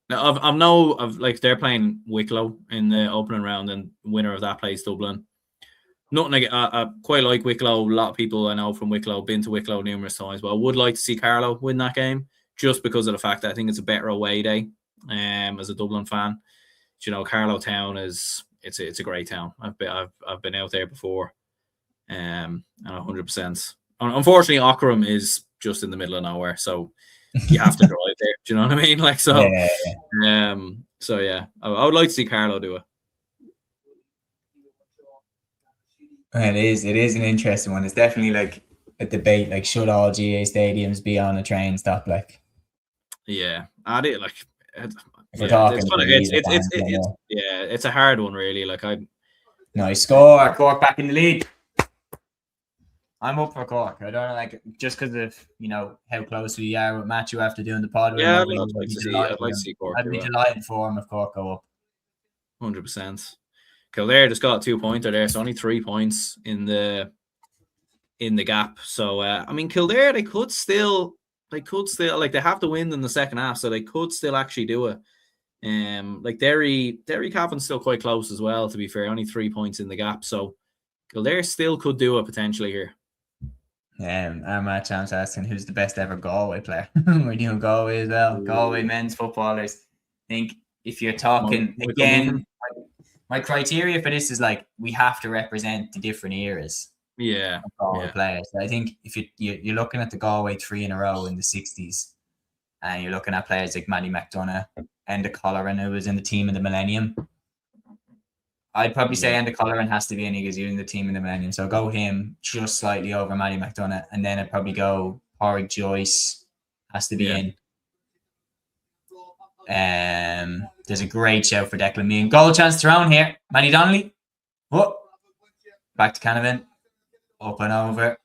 Speaker 2: They're playing Wicklow in the opening round, and winner of that plays Dublin. Nothing I quite like Wicklow. A lot of people I know from Wicklow, been to Wicklow numerous times, but I would like to see Carlo win that game just because of the fact that I think it's a better away day. As a Dublin fan, Carlow Town it's a great town. I've been out there before, and 100%. Unfortunately, Ockram is just in the middle of nowhere, so you have to drive there. Do you know what I mean? I would like to see Carlo do it.
Speaker 1: It is an interesting one. It's definitely like a debate. Like, should all GA stadiums be on a train stop? Like,
Speaker 2: yeah, I did like. It's a hard one, really.
Speaker 1: Nice score, Cork back in the lead. I'm up for Cork. I don't know, just because of how close we are with Matthew after doing the pod.
Speaker 2: Yeah, I'd like to see Cork.
Speaker 1: I'd be delighted for him if Cork go up.
Speaker 2: 100%. Kildare just got a 2-pointer there, so only 3 points in the gap. So Kildare, they could still they have the win in the second half, so they could still actually do it. Derry Cavan's still quite close as well, to be fair, only 3 points in the gap, so Kildare still could do it potentially here.
Speaker 1: Armagh Champs asking who's the best ever Galway player. We're doing Galway as well. Galway men's footballers. I think if you're talking again, my criteria for this is we have to represent the different eras.
Speaker 2: Yeah.
Speaker 1: Galway players. I think if you're looking at the Galway 3 in a row in the 60s, and you're looking at players like Matty McDonough and the Cúilín, who was in the team in the Millennium. I'd probably say Enda Cúilín has to be in because you're in the team in the Millennium. So go him just slightly over Matty McDonough, and then I'd probably go Pádraig Joyce has to be in. There's a great shout for Declan Meehan. Goal chance thrown here. Matty Donnelly. Whoop. Back to Cavan. Up and over.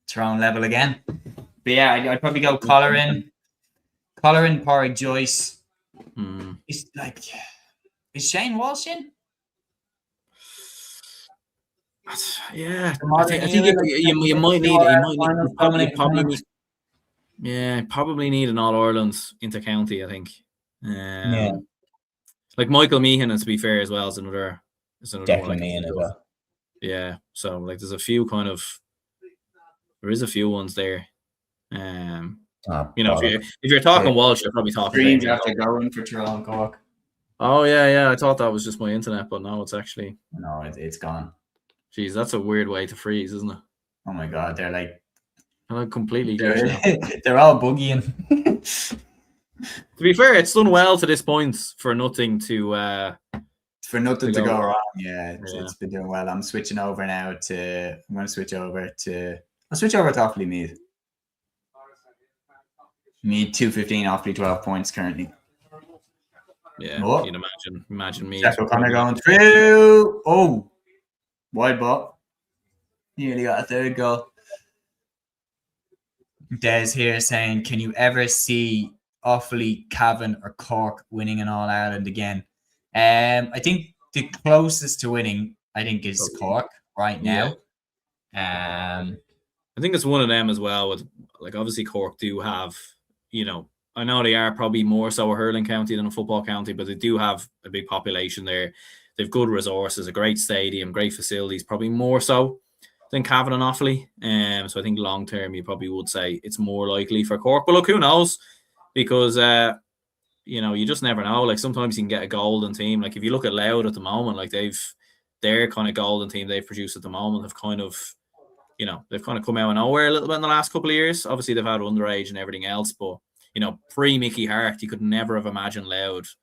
Speaker 1: Thrown level again. But yeah, I'd probably go Cúilín, Pádraig Joyce. Is Shane Walsh in?
Speaker 2: Yeah, I think you might need. Probably need an All Ireland inter-county. I think. Like Michael Meehan, to be fair, as well as another.
Speaker 1: Definitely Meehan as well.
Speaker 2: Yeah, so like there's a few there is a few ones there. If you're talking Walsh, you're probably talking.
Speaker 1: Dreams after going for Tyrone Cork.
Speaker 2: Oh yeah. I thought that was just my internet, but no, it's actually
Speaker 1: it's gone.
Speaker 2: Jeez, that's a weird way to freeze, isn't it?
Speaker 1: Oh my god, they're like
Speaker 2: completely.
Speaker 1: They're all boogieing.
Speaker 2: To be fair, it's done well to this point for nothing to go
Speaker 1: wrong. Yeah, it's been doing well. I'm switching over now to. I'll switch over to Offaly Meath. Meath 215, Offaly 12 points currently.
Speaker 2: Yeah, you can imagine Meath.
Speaker 1: Jack O'Connor going through. Oh, wide ball. Nearly got a third goal. Des here saying, "Can you ever see Offaly, Cavan, or Cork winning an All Ireland again?" I think the closest to winning, is Cork right now.
Speaker 2: I think it's one of them as well. With like obviously Cork do have, I know they are probably more so a hurling county than a football county, but they do have a big population there. They've good resources, a great stadium, great facilities, probably more so than Cavan and Offaly. So I think long term you probably would say it's more likely for Cork. But look, who knows? Because you just never know. Like sometimes you can get a golden team. Like if you look at Louth at the moment, like their kind of golden team they've produced at the moment have kind of, they've kind of come out of nowhere a little bit in the last couple of years. Obviously they've had underage and everything else, but pre-Mickey Hart, you could never have imagined Louth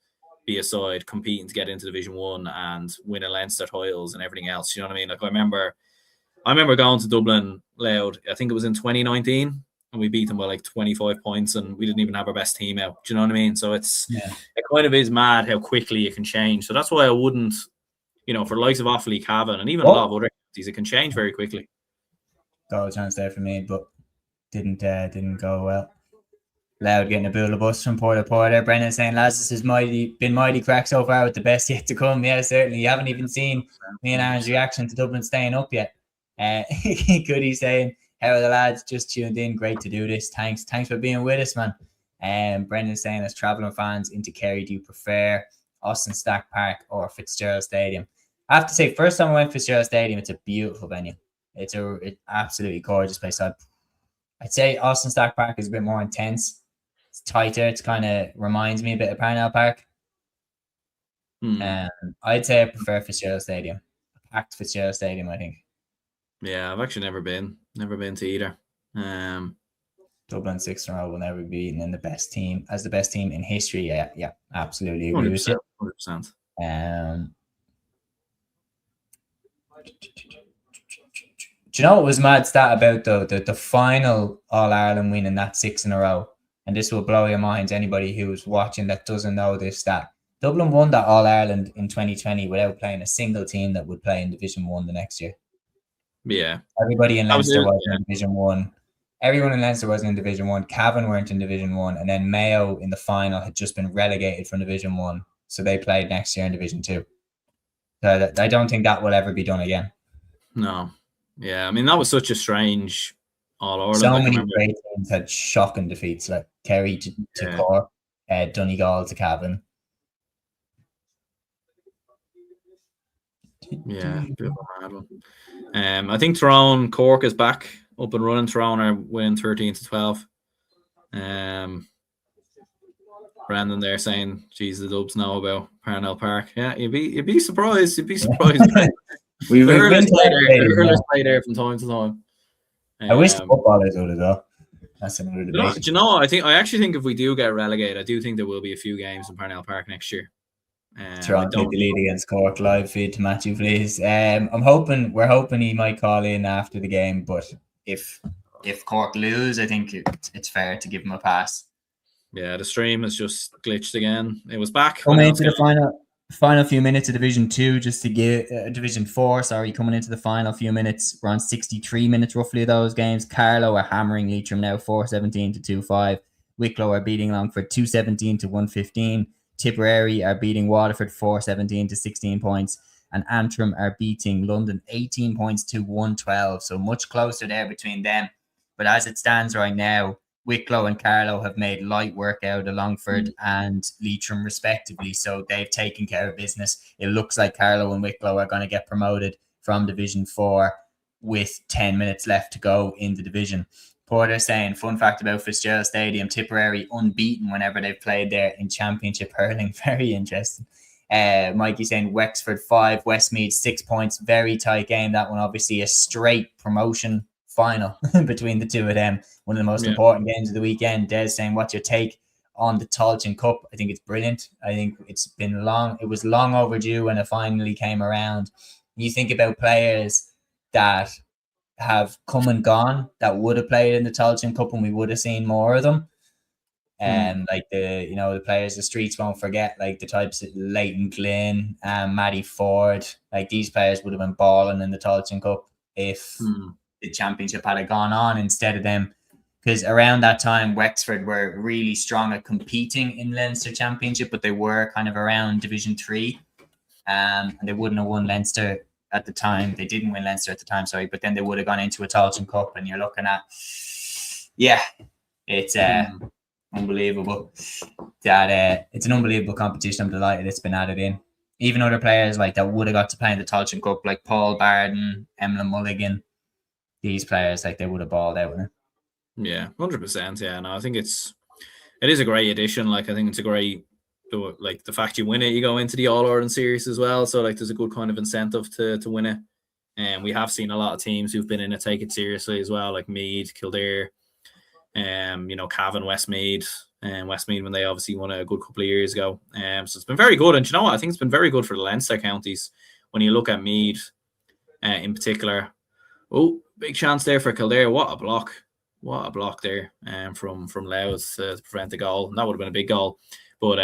Speaker 2: be a side competing to get into Division 1 and win a Leinster titles and everything else. You know what I mean? Like I remember going to Dublin, Louth, I think it was in 2019, and we beat them by like 25 points, and we didn't even have our best team out. Do you know what I mean? So it kind of is mad how quickly it can change. So that's why I wouldn't, for the likes of Offaly, Cavan, and even a lot of other counties, it can change very quickly.
Speaker 1: Goal chance there for me, but didn't go well. Louth getting a bull of bus from Porter. Brendan saying, lads, this has been mighty crack so far with the best yet to come. Yeah, certainly. You haven't even seen me and Aaron's reaction to Dublin staying up yet. Goody saying, how are the lads? Just tuned in. Great to do this. Thanks for being with us, man. Brendan saying, as travelling fans into Kerry, do you prefer Austin Stack Park or Fitzgerald Stadium? I have to say, first time I went to Fitzgerald Stadium, it's a beautiful venue. It's absolutely gorgeous place. I'd say Austin Stack Park is a bit more intense. It's tighter. It's kind of reminds me a bit of Parnell Park. I'd say I prefer Fitzgerald Stadium. A packed Fitzgerald Stadium, I think.
Speaker 2: Yeah, I've actually never been to either.
Speaker 1: Dublin 6 in a row will never be beaten in the best team in history. Yeah, absolutely agree with you.
Speaker 2: 100%.
Speaker 1: Do you know what was mad stat about the final All Ireland win in that 6 in a row? And this will blow your minds, anybody who's watching that doesn't know this stat. Dublin won that All Ireland in 2020 without playing a single team that would play in Division 1 the next year.
Speaker 2: Yeah.
Speaker 1: Everybody in Leinster was in Division 1. Everyone in Leinster was in Division 1. Cavan weren't in Division 1. And then Mayo in the final had just been relegated from Division 1. So they played next year in Division 2. So I don't think that will ever be done again.
Speaker 2: No. Yeah, I mean, that was such a strange All Ireland.
Speaker 1: So many great teams had shocking defeats, like Kerry to Cork, Donegal to Cavan.
Speaker 2: Yeah, bit of a mad one. I think Tyrone Cork is back up and running. Tyrone are winning 13-12. Brandon there saying, "Geez, the Dubs know about Parnell Park." Yeah, you'd be surprised. You'd be surprised.
Speaker 1: We've
Speaker 2: The
Speaker 1: been
Speaker 2: hurlers
Speaker 1: to
Speaker 2: play
Speaker 1: that
Speaker 2: there. The
Speaker 1: stadium,
Speaker 2: hurlers
Speaker 1: yeah.
Speaker 2: play there from time to time.
Speaker 1: I wish the
Speaker 2: Um,
Speaker 1: footballers would as well. That's another
Speaker 2: do
Speaker 1: debate.
Speaker 2: you know? I actually think if we do get relegated, I do think there will be a few games in Parnell Park next year. I
Speaker 1: Toronto take
Speaker 2: don't.
Speaker 1: the lead against Cork. Live feed to Matthew, please. We're hoping he might call in after the game, but if Cork lose, I think it's fair to give him a pass.
Speaker 2: Yeah, the stream has just glitched again. It was back.
Speaker 1: Coming into the final few minutes of Division 2, just to give Division 4, sorry, coming into the final few minutes, we're on 63 minutes roughly of those games. Carlow are hammering Leitrim now 4-17 to 2-5. Wicklow are beating Longford 2-17 to 1-15. Tipperary are beating Waterford 4-17 to 16 points. And Antrim are beating London 18 points to 112. So much closer there between them. But as it stands right now, Wicklow and Carlow have made light work out of Longford and Leitrim respectively. So they've taken care of business. It looks like Carlow and Wicklow are going to get promoted from Division 4 with 10 minutes left to go in the division. Porter saying, fun fact about Fitzgerald Stadium, Tipperary unbeaten whenever they've played there in Championship hurling. Very interesting. Mikey saying Wexford 5, Westmeath 6 points. Very tight game. That one obviously a straight promotion final between the two of them. One of the most important games of the weekend. Des saying, what's your take on the Tailteann Cup? I think it's brilliant. I think it's been long. It was long overdue when it finally came around. You think about players that have come and gone that would have played in the Tailteann Cup and we would have seen more of them. Like the players the streets won't forget, like the types of Leighton Glynn and Matty Ford, like these players would have been balling in the Tailteann Cup if the championship had gone on instead of them, because around that time Wexford were really strong at competing in Leinster Championship, but they were kind of around Division 3 and they wouldn't have won Leinster at the time. They didn't win Leinster at the time, sorry, but then they would have gone into a Tailteann Cup, and you're looking at it's unbelievable that it's an unbelievable competition. I'm delighted it's been added in. Even other players like that would have got to play in the Tailteann Cup, like Paul Barden, Emlyn Mulligan, these players, like they would have balled out with it.
Speaker 2: Yeah, 100%. Yeah, no, I think it is a great addition. Like I think it's a great, like the fact you win it, you go into the All-Ireland series as well. So like there's a good kind of incentive to win it. And we have seen a lot of teams who've been in it take it seriously as well, like Meath, Kildare, Cavan, Westmeath, and Westmeath when they obviously won a good couple of years ago. So it's been very good. And you know what? I think it's been very good for the Leinster counties when you look at Meath in particular. Oh, big chance there for Kildare. What a block. What a block there from Louth to prevent the goal. And that would have been a big goal. But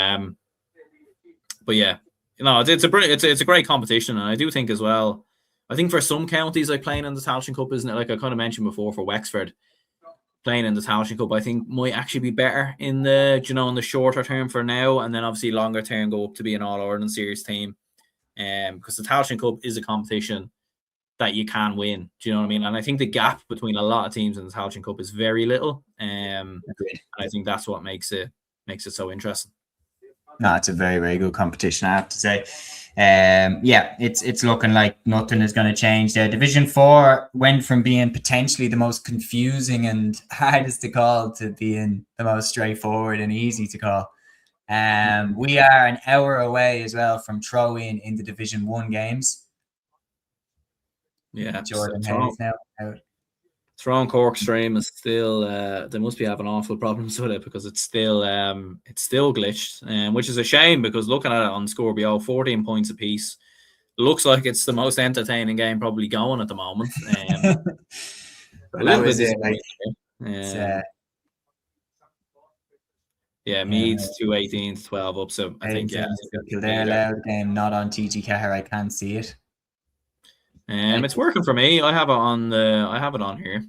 Speaker 2: yeah, it's a great competition. And I do think as well, I think for some counties like playing in the Tailteann Cup, isn't it? Like I kind of mentioned before for Wexford, playing in the Tailteann Cup, I think might actually be better in the shorter term for now, and then obviously longer term go up to be an All-Ireland series team. Because the Tailteann Cup is a competition that you can win. Do you know what I mean? And I think the gap between a lot of teams in the Tailteann Cup is very little. And I think that's what makes it so interesting.
Speaker 1: No, it's a very, very good competition, I have to say. It's looking like nothing is going to change there. Division 4 went from being potentially the most confusing and hardest to call to being the most straightforward and easy to call. We are an hour away as well from throwing in the Division 1 games.
Speaker 2: Yeah,
Speaker 1: Jordan Hayes now out.
Speaker 2: Throwing Cork stream is still they must be having awful problems with it because it's still glitched, which is a shame because looking at it on Scorpio, 14 points apiece, looks like it's the most entertaining game probably going at the moment.
Speaker 1: That was it.
Speaker 2: Meath 218 to 12 up. So I think
Speaker 1: Kildare Louth game not on TG Cahir. I can't see it.
Speaker 2: It's working for me. I have it on here.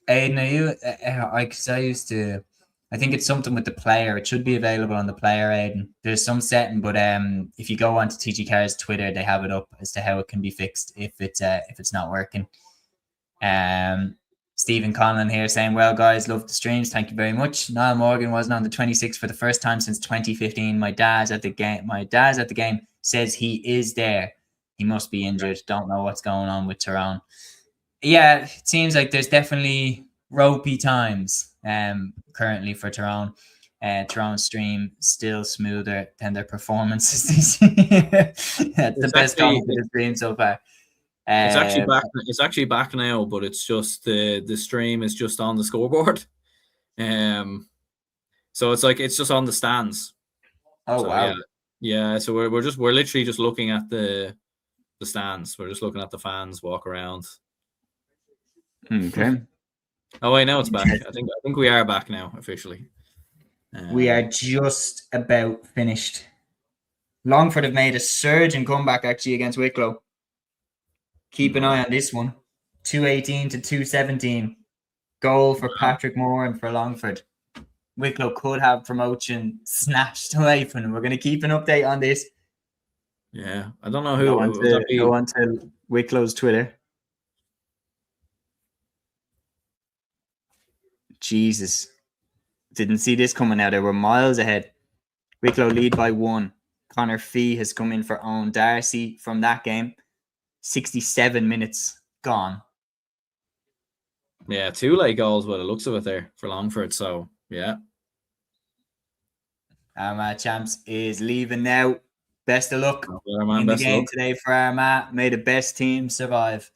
Speaker 1: Aidan, are you? I used to. I think it's something with the player. It should be available on the player, Aidan. There's some setting, but if you go onto TG Car's Twitter, they have it up as to how it can be fixed if it's not working. Stephen Conleth here saying, well, guys, love the streams. Thank you very much. Niall Morgan wasn't on the 26th for the first time since 2015. My dad's at the game. Says he is there. He must be injured. Don't know what's going on with Tyrone. Yeah, it seems like there's definitely ropey times currently for Tyrone. Tyrone Stream still smoother than their performances this year. That's the best comment for the stream so far.
Speaker 2: It's actually back. It's actually back now, but it's just the stream is just on the scoreboard. So it's just on the stands.
Speaker 1: Oh
Speaker 2: so,
Speaker 1: wow!
Speaker 2: Yeah. So we're literally just looking at the stands. We're just looking at the fans walk around.
Speaker 3: Okay.
Speaker 2: Oh wait, now it's back. I think we are back now officially.
Speaker 1: We are just about finished. Longford have made a surge and comeback actually against Wicklow. Keep an eye on this one. 218 to 217. Goal for Patrick Moore and for Longford. Wicklow could have promotion snatched away from them. We're going to keep an update on this.
Speaker 2: Yeah, I don't know who.
Speaker 1: Go on to Wicklow's Twitter. Jesus. Didn't see this coming out. They were miles ahead. Wicklow lead by 1. Connor Fee has come in for Owen Darcy from that game. 67 minutes gone.
Speaker 2: Yeah, 2 late goals by the looks of it there for Longford. So, yeah.
Speaker 1: Armagh champs is leaving now. Best of luck
Speaker 2: in
Speaker 1: the game today for Armagh. May the best team survive.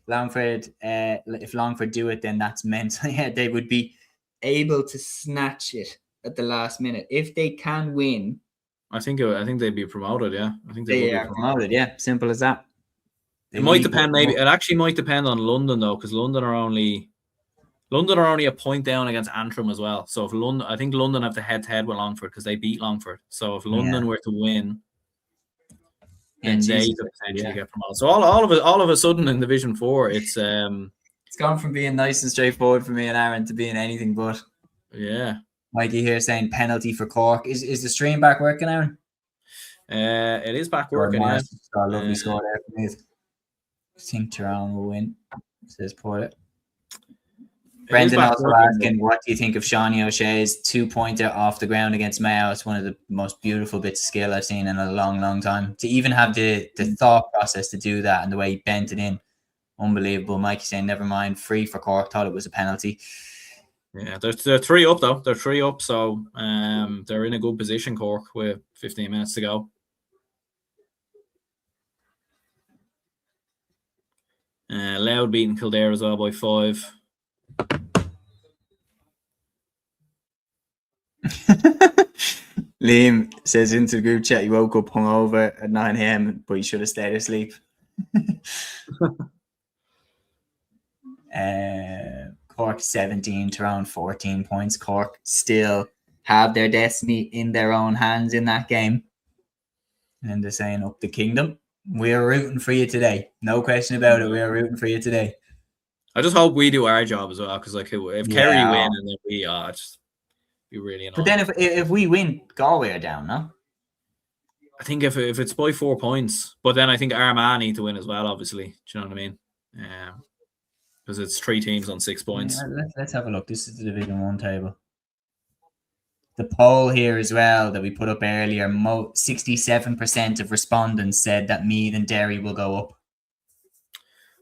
Speaker 1: Longford, if Longford do it, then that's mental. Yeah, they would be able to snatch it at the last minute. If they can win,
Speaker 2: I think they'd be promoted, yeah. I think
Speaker 1: they are promoted, yeah. Simple as that.
Speaker 2: It might depend, maybe. It actually might depend on London, though, because London are only a point down against Antrim as well. So if I think London have the head-to-head with Longford because they beat Longford. So if London were to win, then they could potentially get promoted. So all of a sudden in Division 4, it's
Speaker 1: gone from being nice and straightforward for me and Aaron to being anything but.
Speaker 2: Yeah.
Speaker 1: Mikey here saying penalty for Cork. Is the stream back working, Aaron?
Speaker 2: It is back working, yeah.
Speaker 1: Lovely score there for me. I think Tyrone will win, says Porter. Brendan also asking, what do you think of Shawnee O'Shea's 2-pointer off the ground against Mayo? It's one of the most beautiful bits of skill I've seen in a long, long time. To even have the thought process to do that and the way he bent it in, unbelievable. Mikey saying, never mind, free for Cork, thought it was a penalty.
Speaker 2: Yeah, they're 3 up though. They're 3 up, so they're in a good position, Cork, with 15 minutes to go. Louth beating Kildare as well by 5.
Speaker 1: Liam says into the group chat he woke up hungover at 9 a.m, but he should have stayed asleep. Cork 17 to around 14 points. Cork still have their destiny in their own hands in that game. And they're saying up the kingdom. We're rooting for you today. No question about it. We're rooting for you today.
Speaker 2: I just hope we do our job as well, because like if Kerry win and then we just be really annoying.
Speaker 1: But then if we win, Galway are down, no?
Speaker 2: I think if it's by 4 points, but then I think Armagh need to win as well, obviously. Do you know what I mean? Because it's 3 teams on 6 points.
Speaker 1: Yeah, let's have a look. This is the Division 1 table. The poll here as well that we put up earlier, 67% of respondents said that Meath and Derry will go up.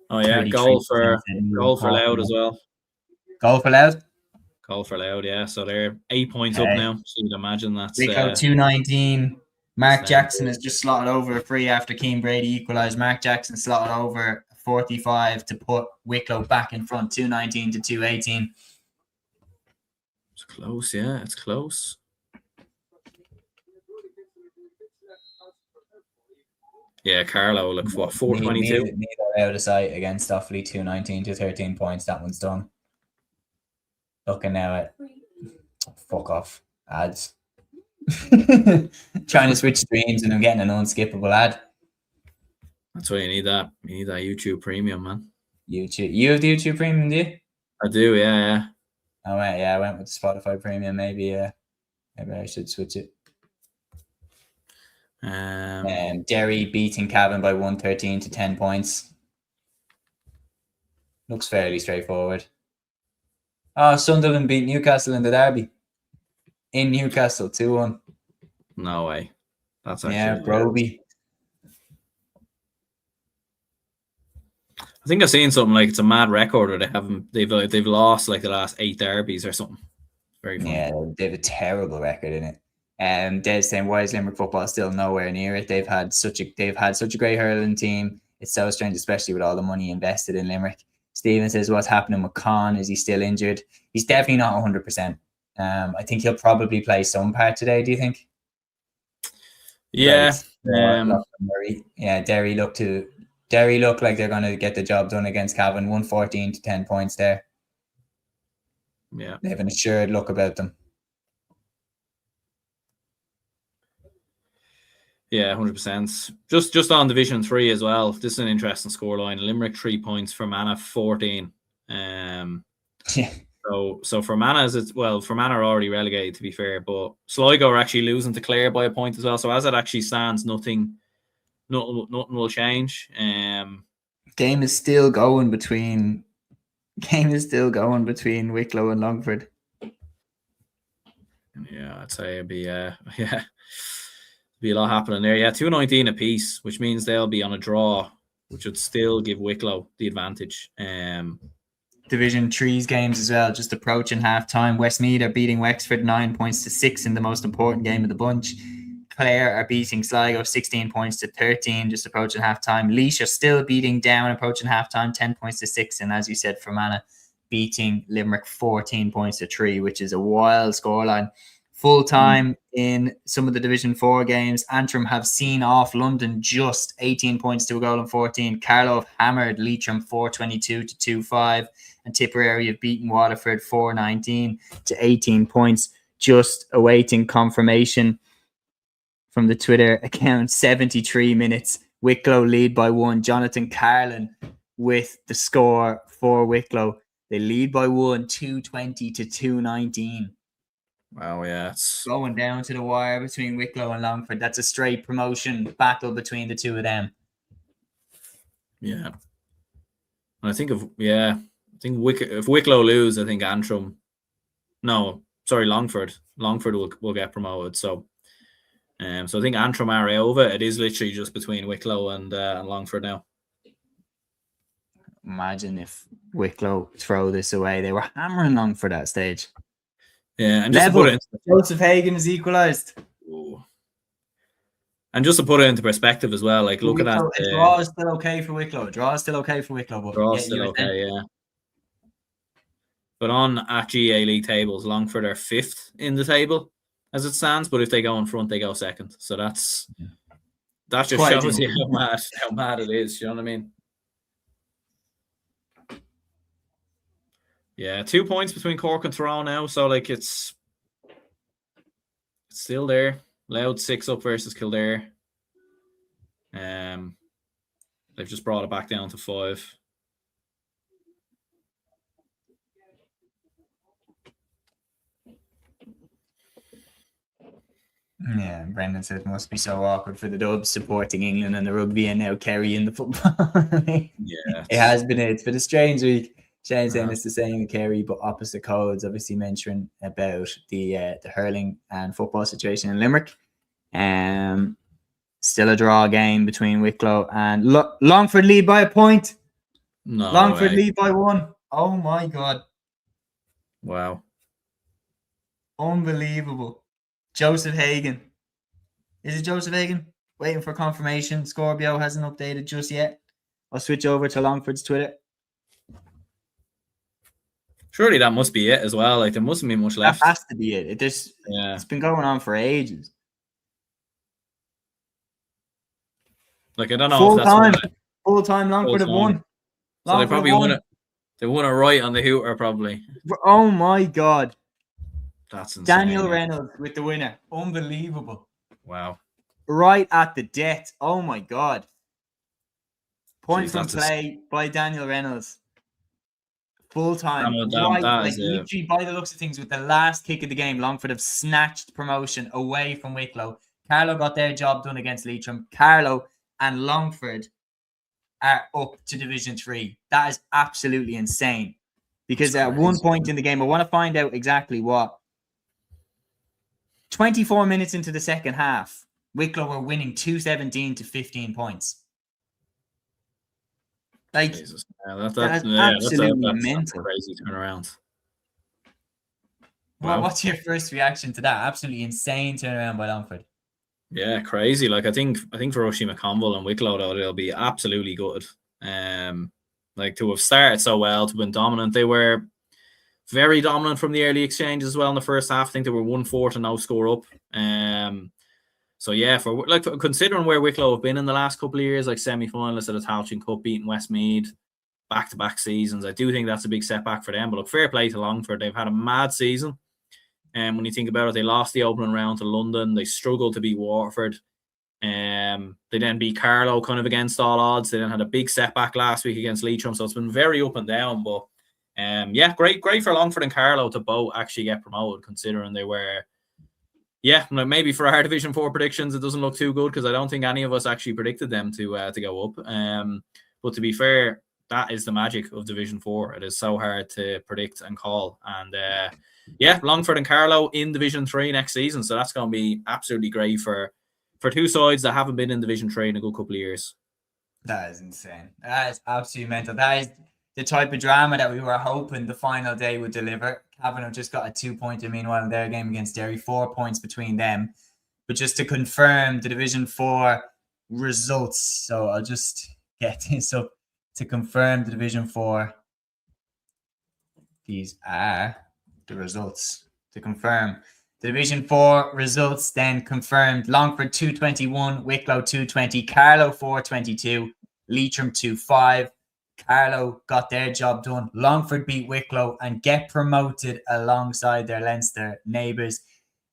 Speaker 2: Oh yeah, goal for Louth as well.
Speaker 1: Goal for Louth?
Speaker 2: Goal for Louth, yeah. So they're 8 points up now. So you'd imagine that's...
Speaker 1: Wicklow 219. Mark Jackson has just slotted over a free after Keane Brady equalised. Mark Jackson slotted over 45 to put Wicklow back in front, 219 to 218.
Speaker 2: It's close, yeah. It's close. Yeah, Carlo, look, what, 422?
Speaker 1: Neither out of sight against Offaly, 219 to 13 points. That one's done. Looking now at... Fuck off. Ads. Trying to switch streams and I'm getting an unskippable ad.
Speaker 2: That's why you need that. You need that YouTube Premium, man.
Speaker 1: YouTube. You have the YouTube Premium, do you?
Speaker 2: I do, yeah.
Speaker 1: Oh, right, yeah. I went with the Spotify Premium. Maybe I should switch it. Derry beating Cavan by 113 to 10 points. Looks fairly straightforward. Oh, Sunderland beat Newcastle in the derby. In Newcastle, 2-1.
Speaker 2: No way. That's actually...
Speaker 1: Broby.
Speaker 2: I think I've seen something like it's a mad record, or they've lost like the last 8 derbies or something. Very funny.
Speaker 1: Yeah, they have a terrible record in it. Des saying, why is Limerick football still nowhere near it? They've had such a great hurling team. It's so strange, especially with all the money invested in Limerick. Stephen says, what's happening with Con? Is he still injured? He's definitely not 100%. I think he'll probably play some part today. Do you think?
Speaker 2: Yeah.
Speaker 1: Yeah. Derry look like they're going to get the job done against Cavan. 114 to 10 points there.
Speaker 2: Yeah.
Speaker 1: They have an assured look about them.
Speaker 2: Yeah, 100%. Just on Division 3 as well. This is an interesting scoreline. Limerick 3 points, Fermanagh 14.
Speaker 1: Yeah.
Speaker 2: So Fermanagh are already relegated, to be fair, but Sligo are actually losing to Clare by a point as well. So as it actually stands, nothing will change.
Speaker 1: Game is still going between Wicklow and Longford.
Speaker 2: Yeah, I'd say it'd be be a lot happening there. Yeah, 219 apiece, which means they'll be on a draw, which would still give Wicklow the advantage.
Speaker 1: Division 3's games as well, just approaching half-time. Westmeath are beating Wexford 9 points to 6 in the most important game of the bunch. Clare are beating Sligo 16 points to 13, just approaching half-time. Laois are still beating Down, approaching half-time, 10 points to 6. And as you said, Fermanagh beating Limerick 14 points to 3, which is a wild scoreline. Full time in some of the Division 4 games. Antrim have seen off London just 18 points to a goal and 14. Carlow have hammered Leitrim 422 to 2-5. And Tipperary have beaten Waterford 419 to 18 points. Just awaiting confirmation from the Twitter account. 73 minutes. Wicklow lead by 1. Jonathan Carlin with the score for Wicklow. They lead by 1, 220 to 219.
Speaker 2: Wow, yeah. It's
Speaker 1: going down to the wire between Wicklow and Longford. That's a straight promotion battle between the two of them.
Speaker 2: Yeah. And I think if Wicklow lose, I think Longford will get promoted. So I think Antrim are over. It is literally just between Wicklow and Longford now.
Speaker 1: Imagine if Wicklow throw this away. They were hammering Longford at that stage.
Speaker 2: Yeah, and just to put it
Speaker 1: Joseph Hagan has equalised.
Speaker 2: And just to put it into perspective as well, like looking at
Speaker 1: a draw is still okay for Wicklow. Draw is still okay for Wicklow.
Speaker 2: Yeah. But on at GA League tables, Longford are 5th in the table as it stands. But if they go in front, they go 2nd. So that just shows you how mad it is. You know what I mean? Yeah, 2 points between Cork and Tyrone now, so like it's still there. Louth 6 up versus Kildare. They've just brought it back down to 5.
Speaker 1: Yeah, Brendan said it must be so awkward for the Dubs supporting England and the rugby, and now Kerry in the football.
Speaker 2: Yeah,
Speaker 1: it's been a strange week. Shane saying it's the same in Kerry, but opposite codes. Obviously mentioning about the hurling and football situation in Limerick. Still a draw game between Wicklow and Longford lead by a point.
Speaker 2: No
Speaker 1: Longford
Speaker 2: way.
Speaker 1: lead by 1. Oh my God.
Speaker 2: Wow.
Speaker 1: Unbelievable. Joseph Hagan. Is it Joseph Hagan? Waiting for confirmation. Scorbio hasn't updated just yet. I'll switch over to Longford's Twitter.
Speaker 2: Surely that must be it as well. Like there mustn't be much left.
Speaker 1: That has to be it. It's been going on for ages.
Speaker 2: Like I don't know if that's
Speaker 1: full time Longford have won.
Speaker 2: So they probably won it. They won it right on the hooter, probably.
Speaker 1: Oh my God.
Speaker 2: That's insane.
Speaker 1: Daniel Reynolds with the winner. Unbelievable.
Speaker 2: Wow.
Speaker 1: Right at the death. Oh my God. Point from play by Daniel Reynolds. Full time. Literally by the looks of things, with the last kick of the game, Longford have snatched promotion away from Wicklow. Carlow got their job done against Leitrim. Carlow and Longford are up to Division 3. That is absolutely insane. Because at one point in the game, I want to find out exactly what. 24 minutes into the second half, Wicklow were winning 217 to 15 points. Like,
Speaker 2: Jesus. Yeah, that's
Speaker 1: absolutely mental.
Speaker 2: That's a crazy turnaround.
Speaker 1: Well,
Speaker 2: Wow.
Speaker 1: what's your first reaction to that? Absolutely insane turnaround by Longford.
Speaker 2: Yeah, crazy. Like I think for Rushy McConville and Wicklow though, they'll be absolutely good. Like to have started so well, to have been dominant. They were very dominant from the early exchanges as well in the first half. I think they were 1-4 to no score up. So yeah, for like considering where Wicklow have been in the last couple of years, like semi-finalists at the Tailteann Cup, beating Westmeath, back-to-back seasons, I do think that's a big setback for them. But look, fair play to Longford. They've had a mad season. And when you think about it, they lost the opening round to London. They struggled to beat Waterford. They then beat Carlow kind of against all odds. They then had a big setback last week against Leitrim. So it's been very up and down. But yeah, great for Longford and Carlow to both actually get promoted, considering they were, yeah, maybe for our Division 4 predictions, it doesn't look too good because I don't think any of us actually predicted them to go up. But to be fair, that is the magic of Division 4. It is so hard to predict and call. And yeah, Longford and Carlow in Division 3 next season. So that's going to be absolutely great for two sides that haven't been in Division 3 in a good couple of years.
Speaker 1: That is insane. That is absolutely mental. That is the type of drama that we were hoping the final day would deliver. Cavan have just got a 2-pointer, meanwhile, in their game against Derry, 4 points between them. But just to confirm the Division 4 results, so I'll just get this up to confirm the Division 4. These are the results to confirm. The Division 4 results then confirmed: Longford 221, Wicklow 220, Carlow 422, Leitrim 2-5. Carlow got their job done. Longford beat Wicklow and get promoted alongside their Leinster neighbours.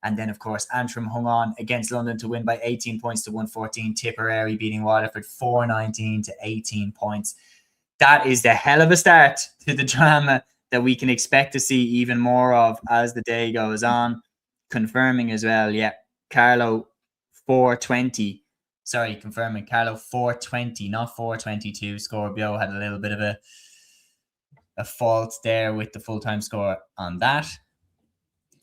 Speaker 1: And then, of course, Antrim hung on against London to win by 18 points to 114. Tipperary beating Waterford 419 to 18 points. That is the hell of a start to the drama that we can expect to see even more of as the day goes on. Confirming as well, yeah, Carlow 420. Sorry, confirming Carlow 420, not 422. Scorbio had a little bit of a fault there with the full-time score on that.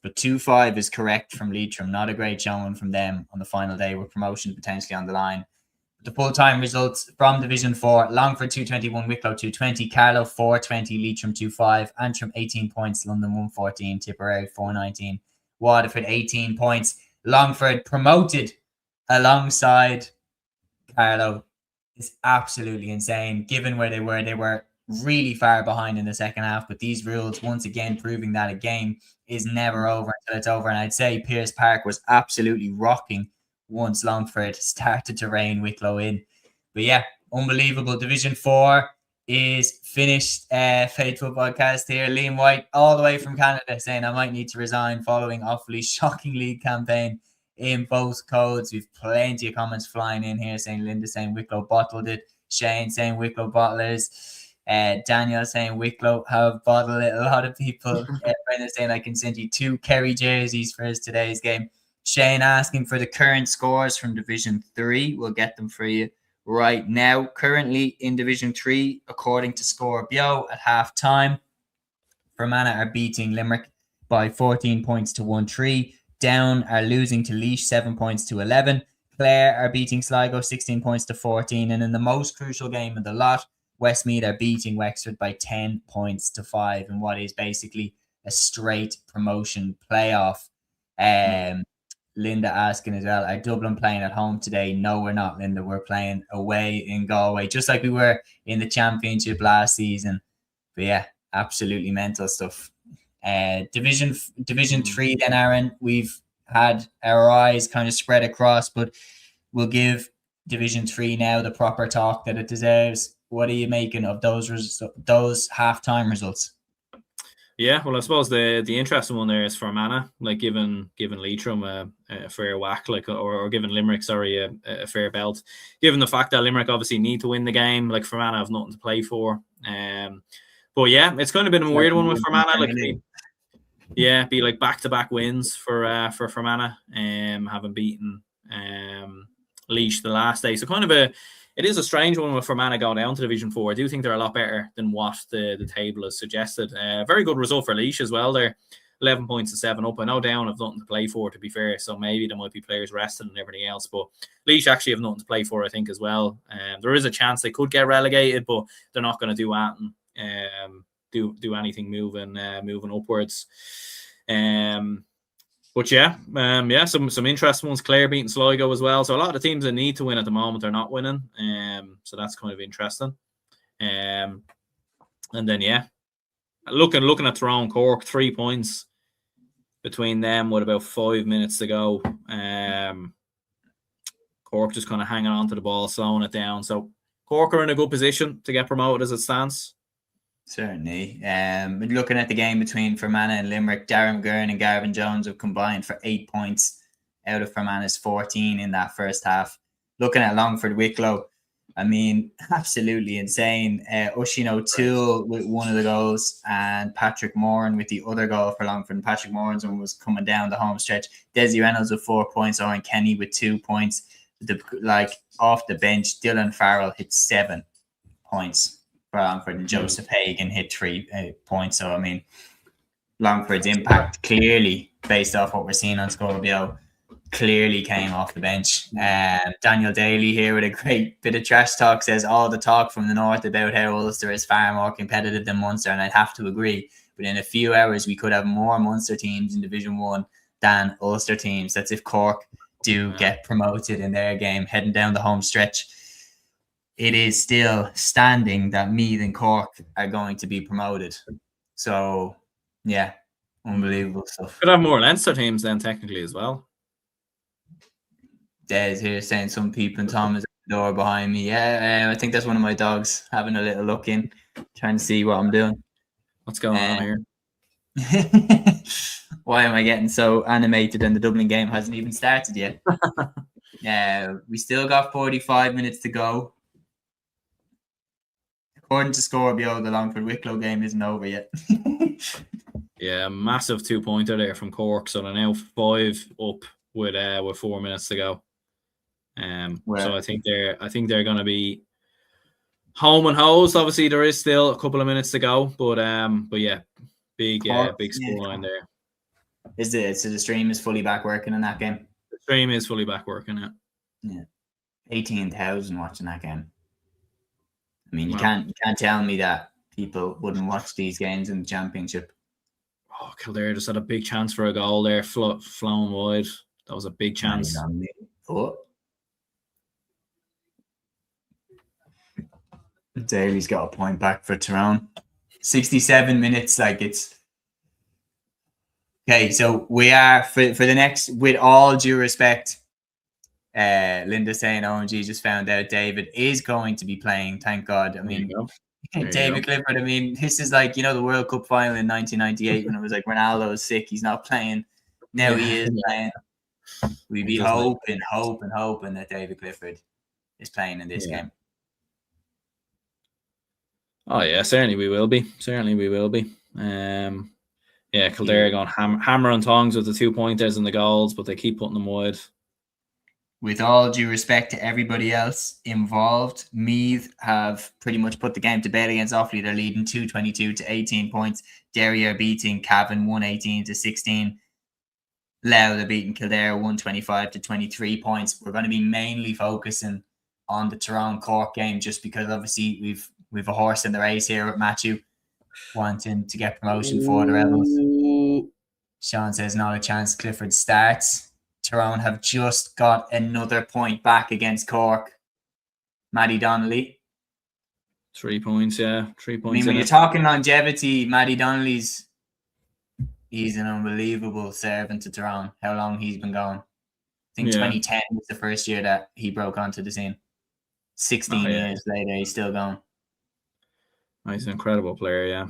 Speaker 1: But 2-5 is correct from Leitrim. Not a great showing from them on the final day with promotion potentially on the line. The full-time results from Division 4: Longford 221, Wicklow 220, Carlow 420, Leitrim 2-5, Antrim 18 points, London 114, Tipperary 419, Waterford 18 points. Longford promoted alongside Carlow is absolutely insane. Given where they were really far behind in the second half. But these rules, once again, proving that a game is never over until it's over. And I'd say Pearse Park was absolutely rocking once Longford started to rein Wicklow in. But yeah, unbelievable. Division 4 is finished. Faithful podcast here. Liam White, all the way from Canada, saying I might need to resign following Offaly's shocking league campaign in both codes. We've plenty of comments flying in here saying Linda saying Wicklow bottled it. Shane saying Wicklow bottlers. Daniel saying Wicklow have bottled it. A lot of people. Brendan saying I can send you 2 Kerry jerseys for today's game. Shane asking for the current scores from Division 3. We'll get them for you right now. Currently in Division 3, according to Scorbio at half time, Fermanagh are beating Limerick by 14 points to 1-3. Down are losing to Laois 7 points to 11. Clare are beating Sligo 16 points to 14. And in the most crucial game of the lot, Westmeath are beating Wexford by 10 points to 5 in what is basically a straight promotion playoff. Linda asking as well, are Dublin playing at home today? No, we're not, Linda. We're playing away in Galway, just like we were in the championship last season. But yeah, absolutely mental stuff. Division 3 then, Aaron, we've had our eyes kind of spread across, but we'll give Division 3 now the proper talk that it deserves. What are you making of those half-time results?
Speaker 2: Yeah, well, I suppose the interesting one there is Fermanagh, like giving Leitrim a fair whack, like or giving Limerick, a fair belt. Given the fact that Limerick obviously need to win the game, like Fermanagh have nothing to play for. But yeah, it's kind of been a weird one with Fermanagh. Like, be like back-to-back wins for Fermanagh, having beaten Laois the last day. So it is a strange one with Fermanagh going down to Division 4. I do think they're a lot better than what the table has suggested. Very good result for Laois as well. They're 11 points to 7 up. I know Down have nothing to play for, to be fair, so maybe there might be players rested and everything else. But Laois actually have nothing to play for, I think, as well. There is a chance they could get relegated, but they're not going to do anything moving upwards. But yeah, some interesting ones. Clare beating Sligo as well. So a lot of the teams that need to win at the moment are not winning. So that's kind of interesting. And then looking at Tyrone Cork, 3 points between them with about 5 minutes to go. Cork just kind of hanging on to the ball, slowing it down. So Cork are in a good position to get promoted as it stands.
Speaker 1: Certainly. Looking at the game between Fermanagh and Limerick, Darren Gurn and Garvin Jones have combined for 8 points out of Fermanagh's 14 in that first half. Looking at Longford Wicklow, I mean, absolutely insane. Oisin O'Toole with one of the goals and Patrick Moran with the other goal for Longford. And Patrick Moran's one was coming down the home stretch. Desi Reynolds with 4 points, Owen Kenny with 2 points. Off the bench, Dylan Farrell hit 7 points for Longford, and Joseph Hagan hit 3 points. So, I mean, Longford's impact clearly, based off what we're seeing on Scorpio, clearly came off the bench. Daniel Daly here with a great bit of trash talk says all the talk from the north about how Ulster is far more competitive than Munster, and I'd have to agree. But in a few hours, we could have more Munster teams in Division 1 than Ulster teams. That's if Cork do get promoted in their game heading down the home stretch. It is still standing that Meath and Cork are going to be promoted. So, yeah, unbelievable stuff.
Speaker 2: Could have more Leinster teams then, technically, as well.
Speaker 1: Des here saying some people and Tom is at the door behind me. Yeah, I think that's one of my dogs having a little look in, trying to see what I'm doing.
Speaker 2: What's going on here?
Speaker 1: Why am I getting so animated and the Dublin game hasn't even started yet? We still got 45 minutes to go. According to Scorpio, the Longford Wicklow game isn't over yet.
Speaker 2: Yeah, massive 2-pointer there from Cork. So they're now 5 up with 4 minutes to go. So I think they're going to be home and hosed. Obviously, there is still a couple of minutes to go, but yeah, big scoreline there.
Speaker 1: So the stream is fully back working in that game?
Speaker 2: The stream is fully back working,
Speaker 1: yeah. 18,000 watching that game. I mean, you can't tell me that people wouldn't watch these games in the championship.
Speaker 2: Oh, Kildare just had a big chance for a goal there, flown wide. That was a big chance.
Speaker 1: Daly's got a point back for Tyrone. 67 minutes, it's okay. So we are for the next, with all due respect, Linda saying OMG just found out David is going to be playing, thank God. I mean, David Clifford, I mean, this is the World Cup final in 1998 when it was Ronaldo is sick, he's not playing. Now he is playing. We'd be hoping that David Clifford is playing in this game.
Speaker 2: Oh yeah, certainly we will be. Kildare going hammer and tongs with the 2-pointers and the goals, but they keep putting them wide.
Speaker 1: With all due respect to everybody else involved, Meath have pretty much put the game to bed against Offaly. They're leading 222 to 18 points. Derry are beating Cavan 118 to 16. Louth are beating Kildare 125 to 23 points. We're going to be mainly focusing on the Tyrone Cork game just because obviously we've a horse in the race here with Matthew wanting to get promotion for the Rebels. Sean says not a chance Clifford starts. Tyrone have just got another point back against Cork. Maddie Donnelly.
Speaker 2: 3 points, yeah. 3 points.
Speaker 1: I mean, when you're talking longevity, Maddie Donnelly's he's an unbelievable servant to Tyrone. How long he's been going. I think 2010 was the first year that he broke onto the scene. 16 years later, he's still going.
Speaker 2: Oh, he's an incredible player, yeah.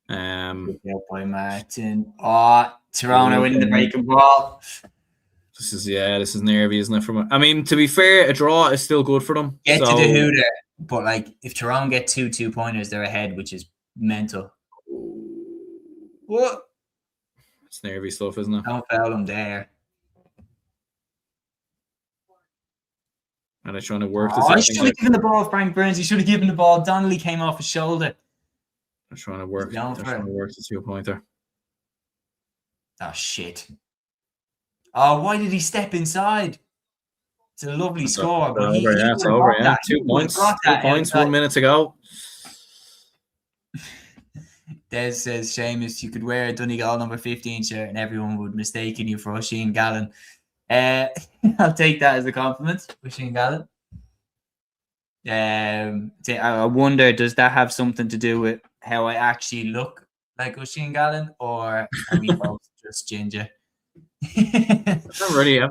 Speaker 1: Good boy, Martin. Tyrone are winning the breaking ball.
Speaker 2: This is nervy, isn't it? I mean, to be fair, a draw is still good for them.
Speaker 1: Get to the hooter. But if Tyrone get 2-pointers, they're ahead, which is mental. What?
Speaker 2: It's nervy stuff, isn't it?
Speaker 1: Don't foul him there.
Speaker 2: And they're trying to work this.
Speaker 1: I should have given the ball Frank Burns. He should have given the ball. Donnelly came off his shoulder.
Speaker 2: They're trying to work. They're trying to work the 2-pointer.
Speaker 1: Oh shit! Oh, why did he step inside? It's a lovely score. But
Speaker 2: it's over. Yeah, 2 points. 2 points. 1 minute to go.
Speaker 1: Des says, Seamus, you could wear a Donegal number 15 shirt and everyone would mistaken you for Oisin Gallen. I'll take that as a compliment, Oisin Gallen. I wonder, does that have something to do with how I actually look like Oisin Gallen, or are we both just ginger?
Speaker 2: I've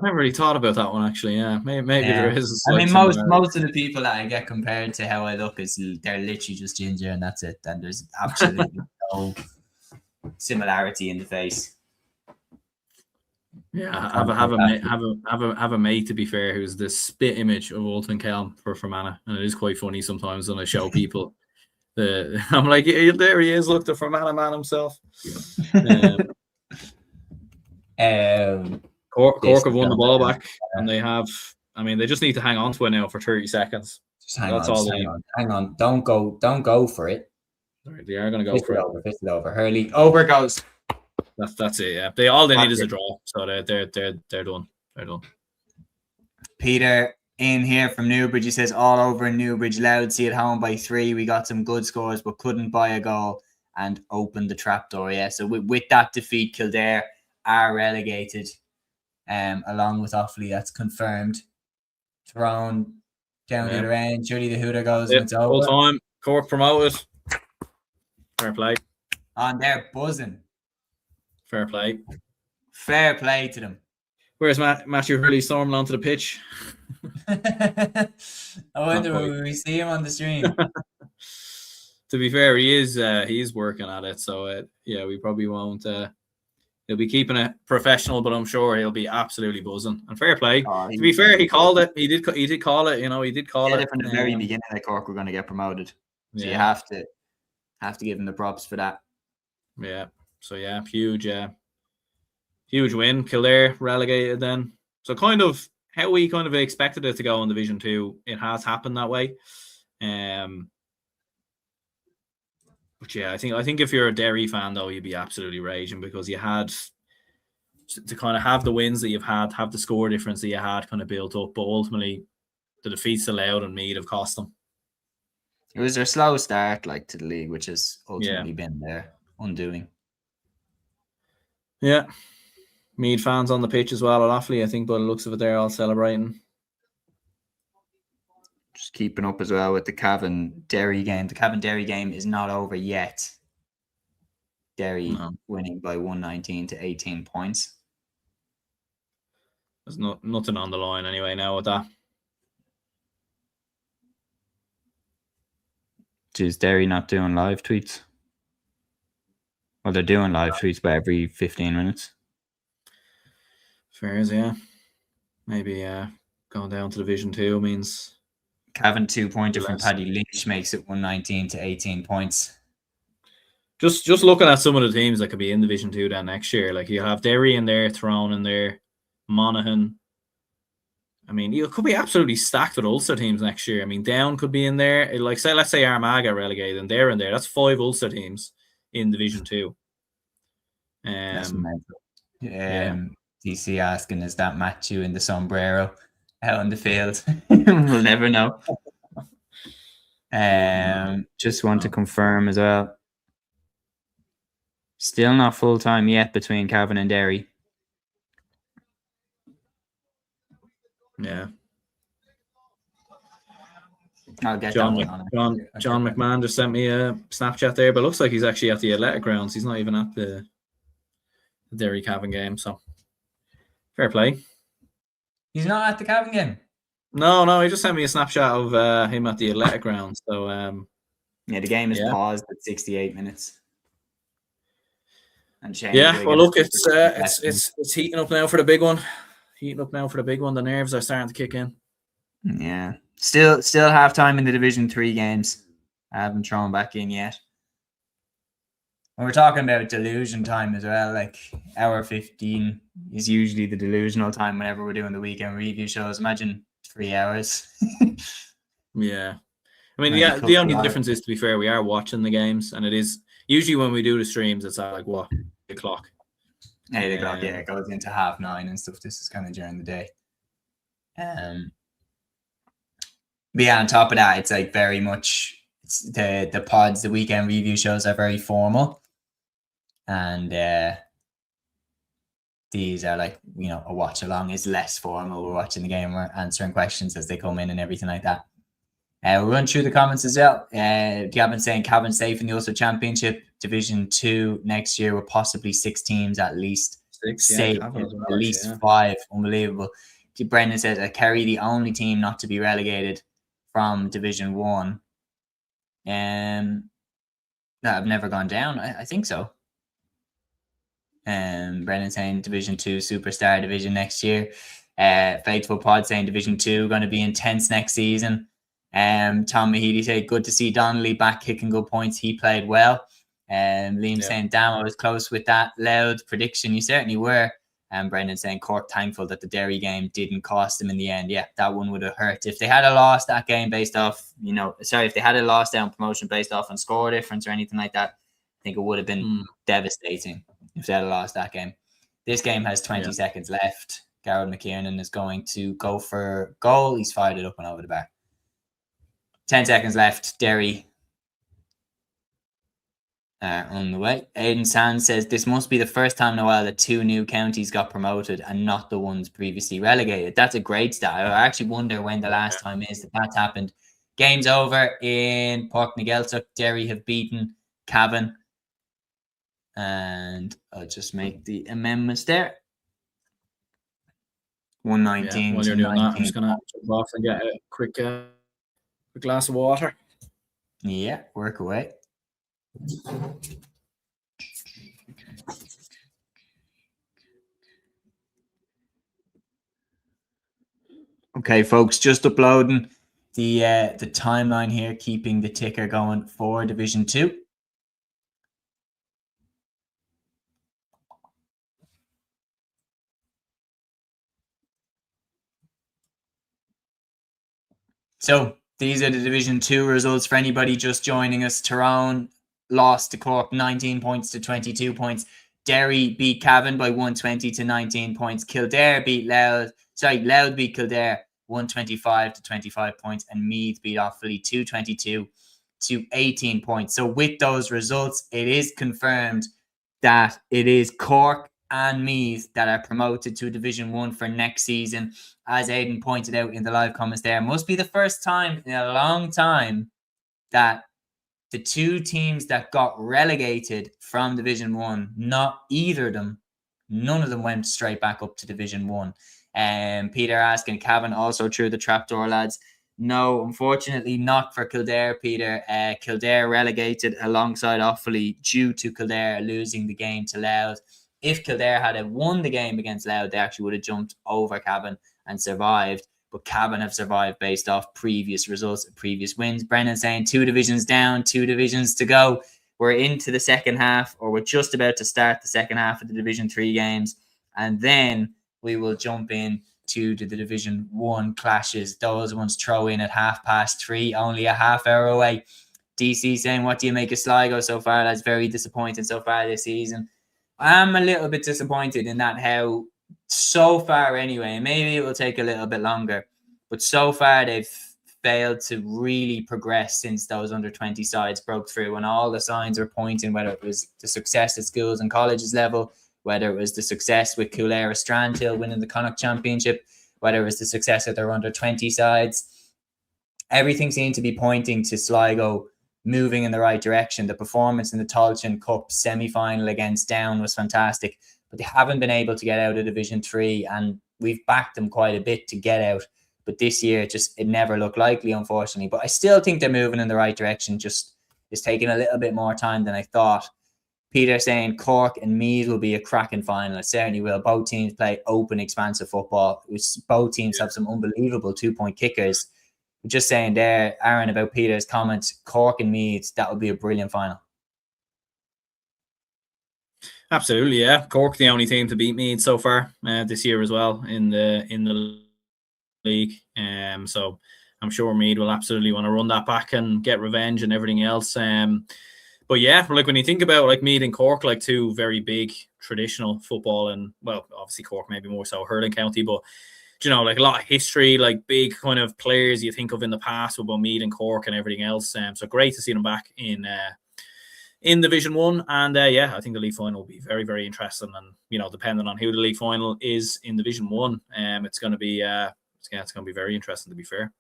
Speaker 2: never really thought about that one actually. Yeah, maybe there is. A
Speaker 1: I
Speaker 2: slight
Speaker 1: mean,
Speaker 2: similarity.
Speaker 1: most of the people that I get compared to how I look is they're literally just ginger, and that's it. And there's absolutely no similarity in the face.
Speaker 2: Yeah, have a mate, to be fair, who's the spit image of Ultan Kelm for Fermanagh, and it is quite funny sometimes when I show people. I'm like, yeah, there he is, look, the Fermanagh man himself. Cork have won the ball back, and they have. I mean, they just need to hang on to it now for 30 seconds.
Speaker 1: Just hang on. Don't go for it.
Speaker 2: Right, they are going to go for it.
Speaker 1: Fist it over. Hurley over goes.
Speaker 2: That's it. Yeah, they need is a draw, so they're done. They're done.
Speaker 1: Peter in here from Newbridge, he says all over in Newbridge, Louth at home by 3. We got some good scores, but couldn't buy a goal and open the trapdoor. Yeah, so with that defeat, Kildare are relegated, along with Offaly. That's confirmed. Thrown down the other end. Surely the hooter goes and it's over.
Speaker 2: Full time. Cork promoted. Fair play.
Speaker 1: On there buzzing.
Speaker 2: Fair play.
Speaker 1: Fair play to them.
Speaker 2: Where's Matthew Hurley storming onto the pitch?
Speaker 1: I wonder will we see him on the stream.
Speaker 2: To be fair, he is working at it, so yeah, we probably won't. He'll be keeping it professional, but I'm sure he'll be absolutely buzzing. And fair play. To be fair, he called it. He did call it. You know, he did call it
Speaker 1: from the very beginning that Cork were going to get promoted. So you have to give him the props for that.
Speaker 2: Yeah. So yeah, huge win. Kildare relegated then. So kind of how we kind of expected it to go in Division 2. It has happened that way. But yeah, I think if you're a Derry fan though, you'd be absolutely raging because you had to kind of have the wins that you've had, have the score difference that you had kind of built up, but ultimately the defeats allowed and Meath have cost them.
Speaker 1: It was their slow start to the league, which has ultimately been their undoing.
Speaker 2: Yeah. Meath fans on the pitch as well at Offaly, I think, by the looks of it, they're all celebrating.
Speaker 1: Just keeping up as well with the Cavan Derry game. The Cavan Derry game is not over yet. Derry winning by 119 to 18 points.
Speaker 2: There's nothing on the line anyway now with that.
Speaker 3: Is Derry not doing live tweets? Well, they're doing live tweets by every 15 minutes.
Speaker 2: Fair as, yeah. Maybe going down to Division 2 means...
Speaker 1: Cavan 2-pointer from Paddy Lynch makes it 119 to 18 points.
Speaker 2: Just looking at some of the teams that could be in Division 2 then next year, like you have Derry in there, Tyrone in there, Monaghan. I mean, you could be absolutely stacked with Ulster teams next year. I mean, Down could be in there. Let's say Armagh get relegated and they're in there. That's 5 Ulster teams in Division 2.
Speaker 1: That's mental. DC asking, is that Matthew in the sombrero out on the field? We'll never know.
Speaker 3: Just want to confirm as well. Still not full time yet between Cavan and Derry.
Speaker 2: Yeah.
Speaker 1: I'll get
Speaker 2: John McMahon just sent me a Snapchat there, but it looks like he's actually at the Athletic grounds. He's not even at the Derry Cavan game, so fair play.
Speaker 1: He's not at the Cavan game?
Speaker 2: No, he just sent me a snapshot of him at the Athletic ground. So
Speaker 1: the game is paused at 68 minutes. And
Speaker 2: well, look, it's heating up now for the big one. The nerves are starting to kick in.
Speaker 1: Yeah, still half time in the Division 3 games. I haven't thrown back in yet. And we're talking about delusion time as well. Like hour 15 is usually the delusional time whenever we're doing the weekend review shows. Imagine 3 hours.
Speaker 2: Yeah. I mean, the only difference is, to be fair, we are watching the games, and it is usually when we do the streams, it's at 8 o'clock.
Speaker 1: 8 o'clock, yeah. It goes into 9:30 and stuff. This is kind of during the day. But yeah, on top of that, it's very much the pods, the weekend review shows are very formal. And these are like, a watch along is less formal. We're watching the game, we're answering questions as they come in and everything like that. We'll run through the comments as well. Gavin saying Cavan safe in the Ulster Championship Division 2 next year with possibly 6 teams at least. Safe,
Speaker 2: Cavan as well,
Speaker 1: at least 5. Unbelievable. Brendan says Kerry the only team not to be relegated from Division 1. No, I've never gone down. I think so. Brendan saying Division 2 Superstar Division next year. Faithful Pod saying Division 2 going to be intense next season. Tom Mahidi said good to see Donnelly back kicking good points. He played well. Liam saying damn, I was close with that loud prediction. You certainly were. Brendan saying Cork thankful that the Derry game didn't cost them in the end. Yeah, that one would have hurt if they had lost that game based off, if they had lost down promotion based off on score difference or anything like that. I think it would have been devastating if they had lost that game. This game has 20 seconds left. Garrett McKiernan is going to go for goal. He's fired it up and over the bar. 10 seconds left. Derry on the way. Aidan Sands says this must be the first time in a while that 2 new counties got promoted and not the ones previously relegated. That's a great stat. I actually wonder when the last time is that that's happened. Game's over in Páirc na Gaeltacht. Derry have beaten Cavan. And I'll just make the amendments there. 119.
Speaker 2: While you're doing that, I'm just going to jump off and get a quick glass of water.
Speaker 1: Yeah, work away. Okay, folks, just uploading the timeline here, keeping the ticker going for Division 2. So these are the Division 2 results for anybody just joining us. Tyrone lost to Cork 19 points to 22 points. Derry beat Cavan by 120 to 19 points. Kildare beat Louth beat Kildare 125 to 25 points. And Meath beat Offaly 222 to 18 points. So with those results, it is confirmed that it is Cork and Meath that are promoted to Division 1 for next season. As Aidan pointed out in the live comments there, must be the first time in a long time that the 2 teams that got relegated from Division 1, none of them went straight back up to Division 1. Peter asking, Cavan also through the trapdoor, lads? No, unfortunately not for Kildare, Peter. Kildare relegated alongside Offaly due to Kildare losing the game to Louth. If Kildare had won the game against Louth, they actually would have jumped over Cavan and survived. But Cavan have survived based off previous results and previous wins. Brennan saying 2 divisions down, 2 divisions to go. We're into the second half, or we're just about to start the second half of the Division 3 games. And then we will jump in to the Division 1 clashes. Those ones throw in at 3:30, only a half hour away. DC saying, what do you make of Sligo so far? That's very disappointing so far this season. I'm a little bit disappointed in that how so far anyway, maybe it will take a little bit longer, but so far they've failed to really progress since those under-20 sides broke through, and all the signs were pointing, whether it was the success at schools and colleges level, whether it was the success with Coolera Strandhill winning the Connacht Championship, whether it was the success of their under-20 sides. Everything seemed to be pointing to Sligo moving in the right direction. The performance in the Tailteann Cup semi-final against Down was fantastic, but they haven't been able to get out of Division 3, and we've backed them quite a bit to get out. But this year, it never looked likely, unfortunately. But I still think they're moving in the right direction. Just it's taking a little bit more time than I thought. Peter saying Cork and Meath will be a cracking final. It certainly will. Both teams play open, expansive football. Both teams have some unbelievable 2-point kickers. Just saying there, Aaron, about Peter's comments, Cork and Meath, that would be a brilliant final.
Speaker 2: Absolutely, yeah. Cork the only team to beat Meath so far this year as well in the league. So I'm sure Meath will absolutely want to run that back and get revenge and everything else. But yeah, like when you think about like Meath and Cork, like 2 very big traditional football, and well, obviously Cork maybe more so hurling county, but you know, like a lot of history, like big kind of players you think of in the past with Meath and Cork and everything else. So great to see them back in in Division 1. And I think the league final will be very, very interesting. And, depending on who the league final is in Division 1, it's going to be it's going to be very interesting, to be fair.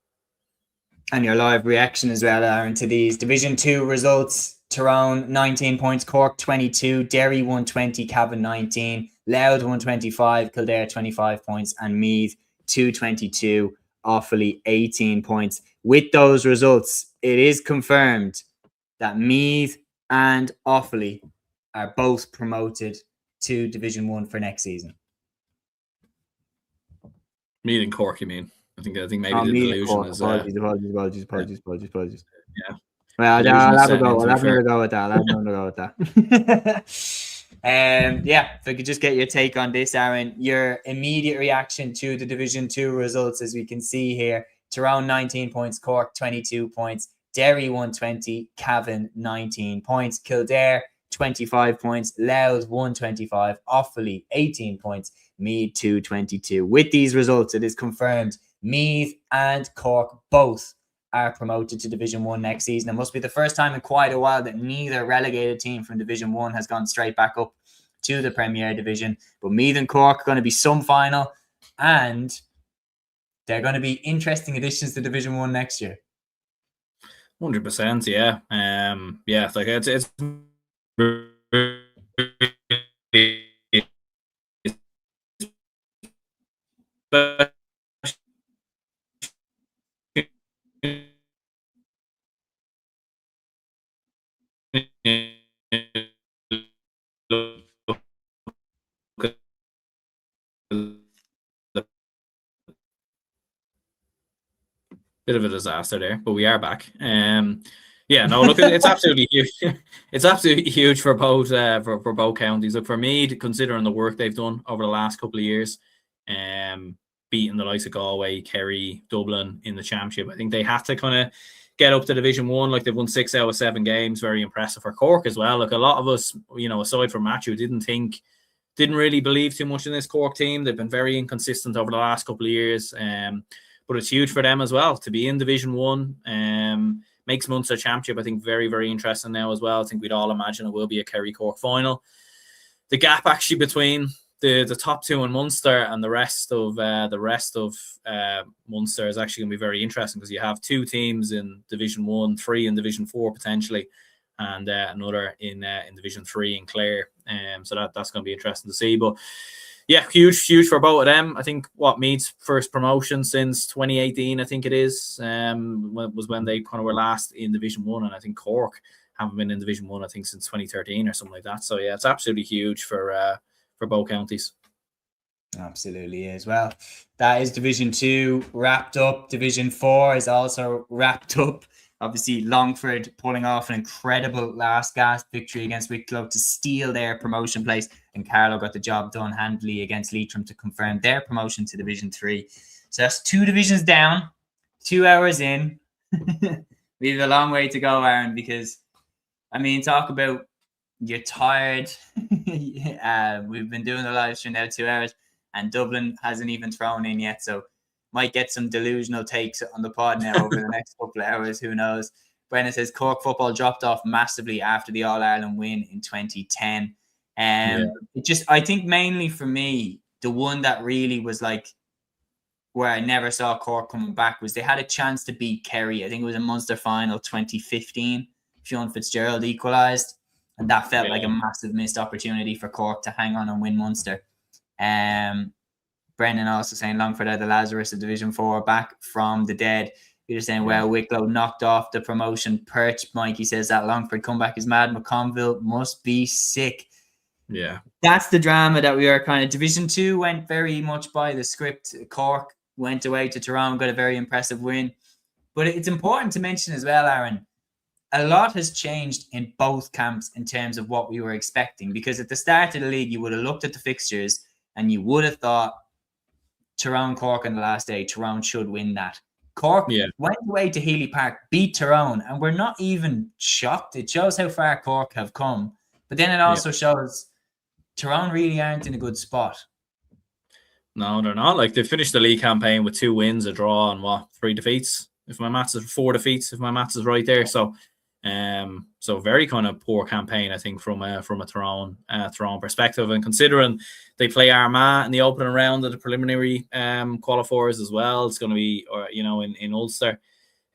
Speaker 1: And your live reaction as well, Aaron, to these Division 2 results. Tyrone 19 points, Cork 22, Derry 120, Cavan 19, Louth 125, Kildare 25 points, and Meath 222, Offaly 18 points. With those results, it is confirmed that Meath and Offaly are both promoted to Division 1 for next season.
Speaker 2: Meath and Cork, you mean? I think maybe the delusion is...
Speaker 1: Apologies.
Speaker 2: Yeah.
Speaker 1: Well, I'll have another go with that. If I could just get your take on this, Aaron, your immediate reaction to the Division 2 results, as we can see here. Tyrone 19 points, Cork 22 points, Derry 120, Cavan 19 points, Kildare 25 points, Louth 125, Offaly 18 points, Meath 222. With these results, it is confirmed Meath and Cork both are promoted to Division 1 next season. It must be the first time in quite a while that neither relegated team from Division 1 has gone straight back up to the Premier Division. But Meath and Cork are going to be some final, and they're going to be interesting additions to Division 1 next year.
Speaker 2: 100%, yeah. Like it's bit of a disaster there, but we are back. Look, it's absolutely huge. It's absolutely huge for both for both counties. Look, for me, considering the work they've done over the last couple of years, beating the likes of Galway, Kerry, Dublin in the championship, I think they had to kind of get up to Division 1. Like, they've won 6 out of 7 games. Very impressive for Cork as well. Like, a lot of us, aside from Matthew, didn't really believe too much in this Cork team. They've been very inconsistent over the last couple of years. But it's huge for them as well to be in Division 1. Makes Munster Championship, I think, very, very interesting now as well. I think we'd all imagine it will be a Kerry-Cork final. The gap actually between the top 2 in Munster and the rest of Munster is actually going to be very interesting, because you have 2 teams in Division 1, 3 in Division 4 potentially, and another in Division 3 in Clare. So that's going to be interesting to see. But yeah, huge for both of them. I think Meath's first promotion since 2018, I think it is, was when they kind of were last in Division 1. And I think Cork haven't been in Division 1, I think, since 2013 or something like that. So yeah, it's absolutely huge for both counties.
Speaker 1: Absolutely is. Well, that is Division 2 wrapped up. Division 4 is also wrapped up. Obviously, Longford pulling off an incredible last gasp victory against Wicklow to steal their promotion place, and Carlow got the job done handily against Leitrim to confirm their promotion to Division 3. So that's 2 divisions down, 2 hours in. We have a long way to go, Aaron, because, talk about you're tired. We've been doing the live stream now 2 hours, and Dublin hasn't even thrown in yet, so might get some delusional takes on the pod now over the next couple of hours. Who knows? Brennan says Cork football dropped off massively after the All-Ireland win in 2010. I think mainly for me, the one that really was like where I never saw Cork coming back was they had a chance to beat Kerry. I think it was a Munster final 2015. Sean Fitzgerald equalised, and that felt like a massive missed opportunity for Cork to hang on and win Munster. Brendan also saying Longford are the Lazarus of Division 4, back from the dead. You're saying, well, Wicklow knocked off the promotion perch. Mikey says that Longford comeback is mad. McConville must be sick.
Speaker 2: Yeah.
Speaker 1: That's the drama that we are kind of... Division 2 went very much by the script. Cork went away to Tyrone, got a very impressive win. But it's important to mention as well, Aaron, a lot has changed in both camps in terms of what we were expecting. Because at the start of the league, you would have looked at the fixtures and you would have thought Tyrone Cork on the last day, Tyrone should win that. Cork went away to Healy Park, beat Tyrone, and we're not even shocked. It shows how far Cork have come. But then it also shows Tyrone really aren't in a good spot.
Speaker 2: No, they're not. Like, they finished the league campaign with 2 wins, a draw, and 3 defeats. If my maths is 4 defeats, if my maths is right there. So So very kind of poor campaign, I think, from a Tyrone perspective. And considering they play Armagh in the opening round of the preliminary qualifiers as well, it's going to be, in Ulster.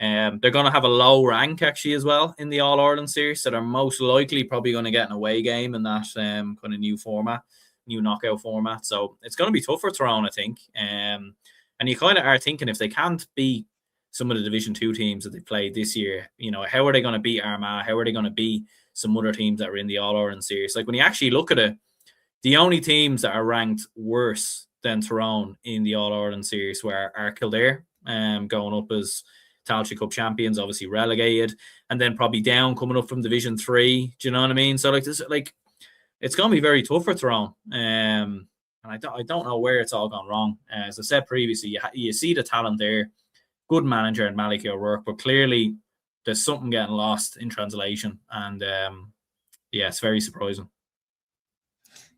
Speaker 2: They're going to have a low rank actually as well in the All Ireland series, so they're most likely probably going to get an away game in that kind of new knockout format. So it's going to be tough for Tyrone, I think. And you kind of are thinking, if they can't beat some of the Division 2 teams that they played this year, how are they going to beat Armagh? How are they going to beat some other teams that are in the All Ireland series? Like, when you actually look at it, the only teams that are ranked worse than Tyrone in the All Ireland series are Kildare, going up as Taoiseach Cup champions, obviously relegated, and then probably down coming up from Division 3. Do you know what I mean? So it's going to be very tough for Tyrone. And I don't know where it's all gone wrong. As I said previously, you see the talent there, good manager in MacHale work, but clearly there's something getting lost in translation, and it's very surprising.